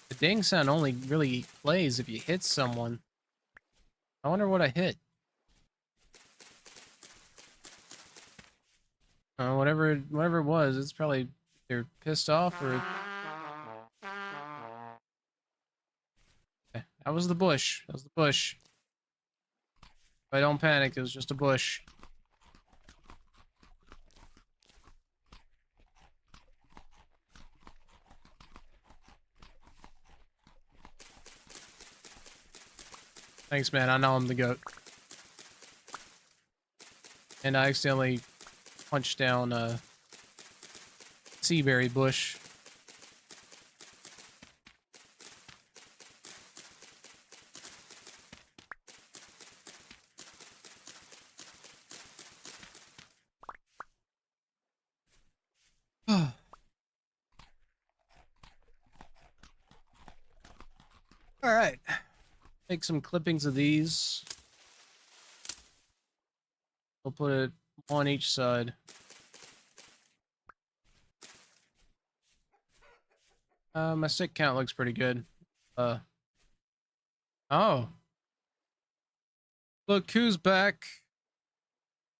The ding sound only really plays if you hit someone. I wonder what I hit. Whatever it was, it's probably they're pissed off or... Okay, that was the bush. That was the bush. But don't panic, it was just a bush. Thanks, man. I know I'm the goat. And I accidentally punched down a seaberry bush. All right. Take some clippings of these. We'll put it on each side. My stick count looks pretty good. Oh. Look who's back.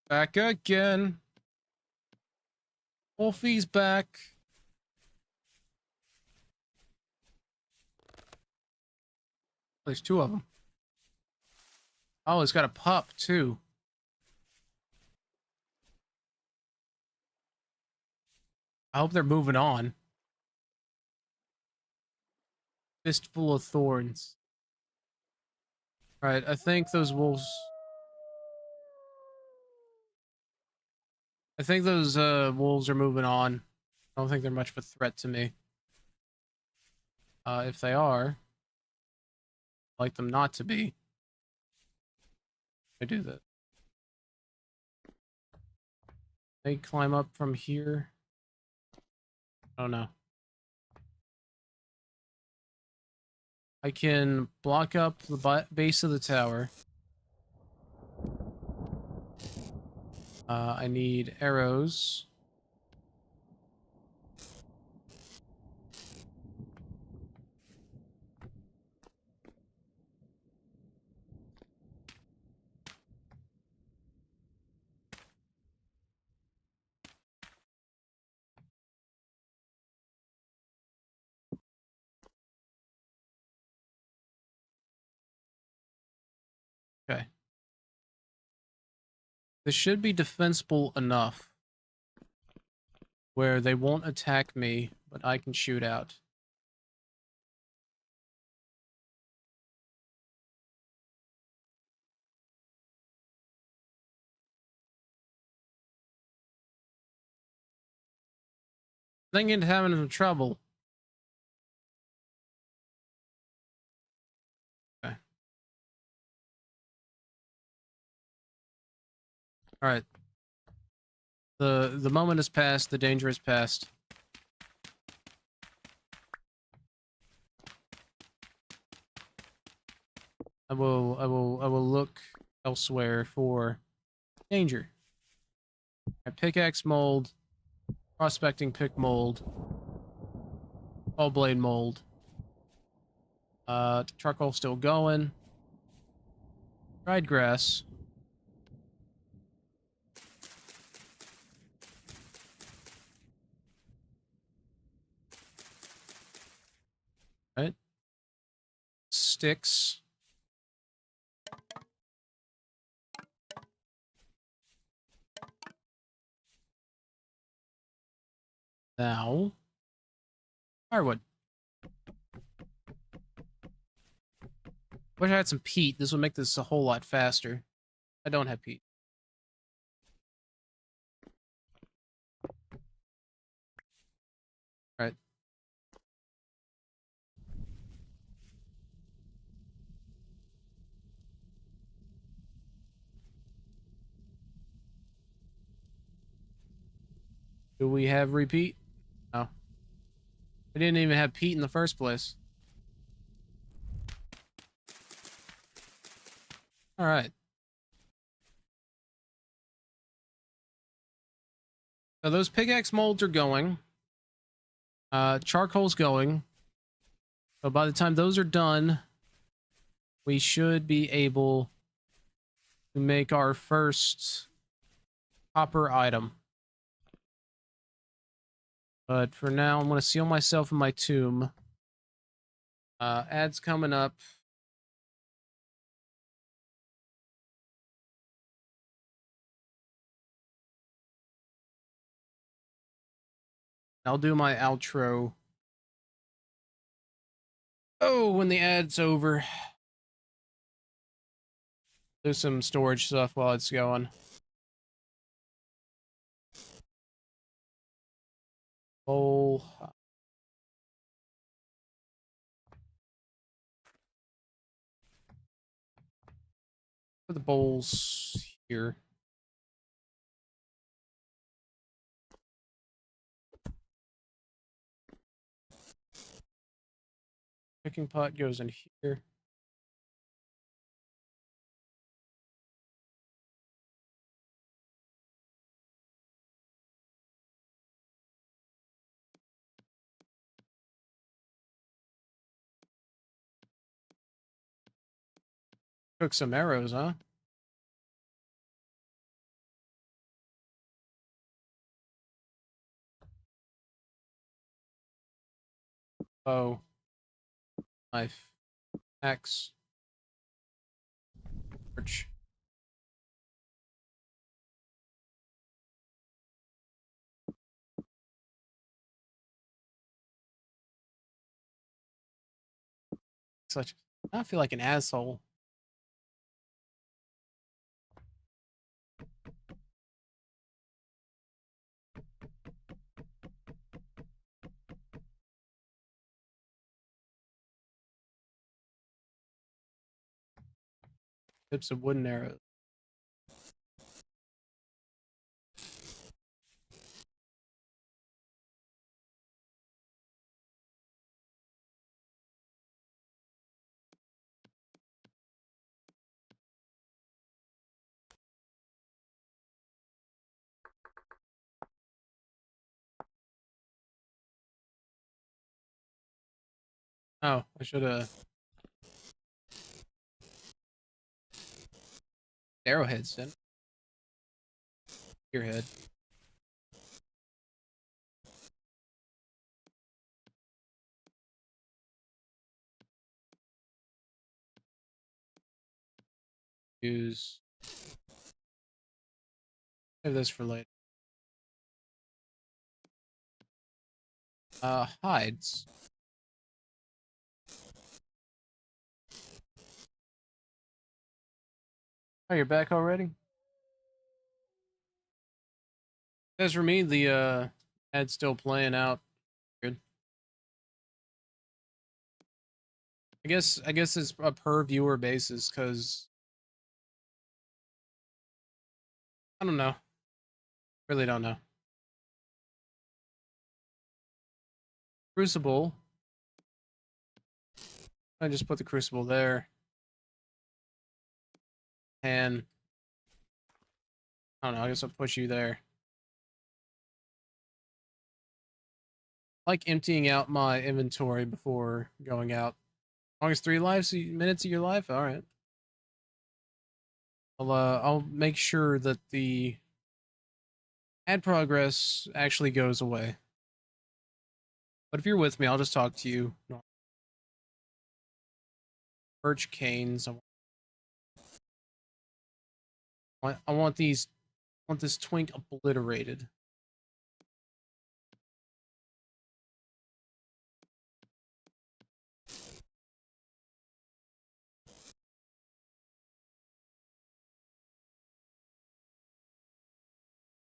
Back again. Wolfie's back. There's two of them. Oh, it's got a pup too. I hope they're moving on. Fistful of thorns. Right, I think those wolves. I think those wolves are moving on. I don't think they're much of a threat to me. If they are, I'd like them not to be. I do that. They climb up from here. Oh no. I can block up the base of the tower. I need arrows. Okay. This should be defensible enough where they won't attack me, but I can shoot out. Thinking of having some trouble. Okay. All right. The moment has passed. The danger has passed. I will look elsewhere for danger. I pickaxe mold, prospecting pick mold, all blade mold. Charcoal still going. Dried grass. Right. Sticks. Now, firewood. Wish I had some peat. This would make this a whole lot faster. I don't have peat. All right. Do we have repeat? No. We didn't even have peat in the first place. All right. So those pickaxe molds are going. Charcoal's going. So by the time those are done, we should be able to make our first copper item. But for now, I'm going to seal myself in my tomb. Ads coming up. I'll do my outro. Oh, when the ad's over. Do some storage stuff while it's going. Bowl. Put the bowls here. Cooking pot goes in here. Cook some arrows, huh? Oh. Knife. Axe. Torch. I feel like an asshole. Tips of wooden arrows. Oh, I should have arrowheads then. Spearhead. Use. Save this for later. Hides. Oh, you're back already? As for me, the ad's still playing out. Good. I guess it's a per viewer basis, because I don't know. Really don't know. Crucible. I just put the crucible there. And I don't know, I guess I'll push you there. I like emptying out my inventory before going out. As long as 3 minutes of your life, all right. I'll make sure that the ad progress actually goes away. But if you're with me, I'll just talk to you. Birch canes. I want this twink obliterated.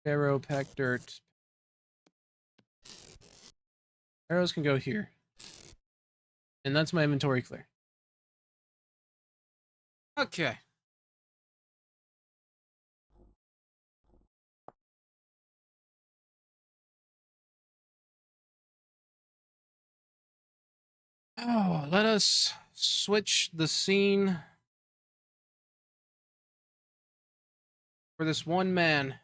Arrow, pack dirt. Arrows can go here. And that's my inventory clear. Okay. Oh, let us switch the scene for this one man.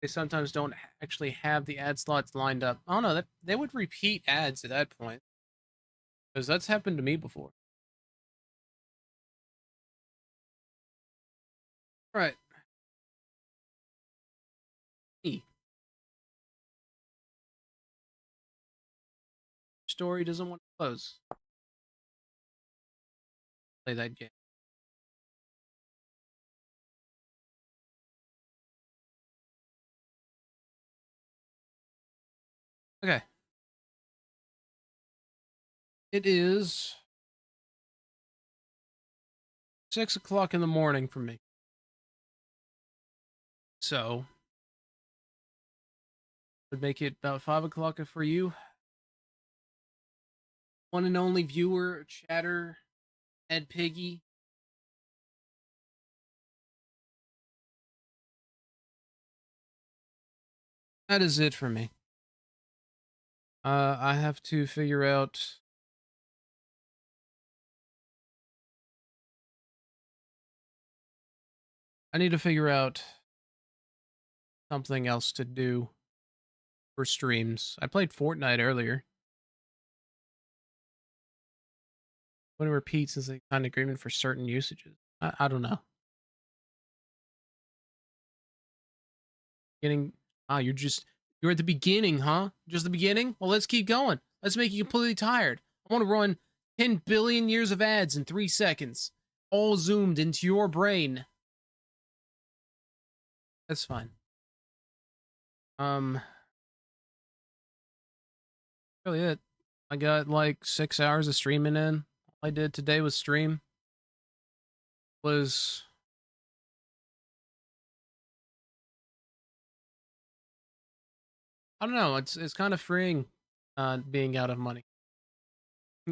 They sometimes don't actually have the ad slots lined up. I don't know, that they would repeat ads at that point, because that's happened to me before. All right. E. Story doesn't want to close. Play that game. Okay. It is 6 o'clock in the morning for me. So, would make it about 5 o'clock for you. One and only viewer, chatter, Ed Piggy. That is it for me. I have to figure out. I need to figure out something else to do for streams. I played Fortnite earlier. When it repeats as a kind of agreement for certain usages. I don't know. Getting you're at the beginning, huh? Just the beginning? Well, let's keep going. Let's make you completely tired. I want to run 10 billion years of ads in 3 seconds, all zoomed into your brain. That's fine. Really it. I got like 6 hours of streaming in. All I did today was stream. Was I don't know, it's kind of freeing being out of money.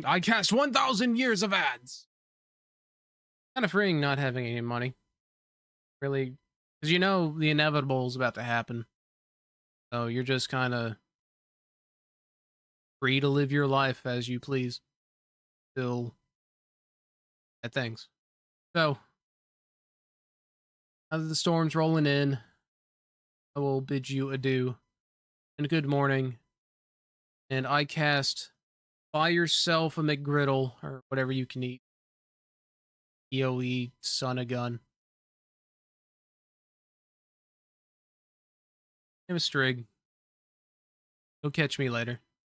I cast 1,000 years of ads. Kind of freeing not having any money. Really, because you know the inevitable is about to happen. So you're just kind of free to live your life as you please. Still at things. So, now that the storm's rolling in, I will bid you adieu and a good morning. And I cast Buy Yourself a McGriddle or whatever you can eat. EOE, son of gun. Name is Strig. You'll catch me later.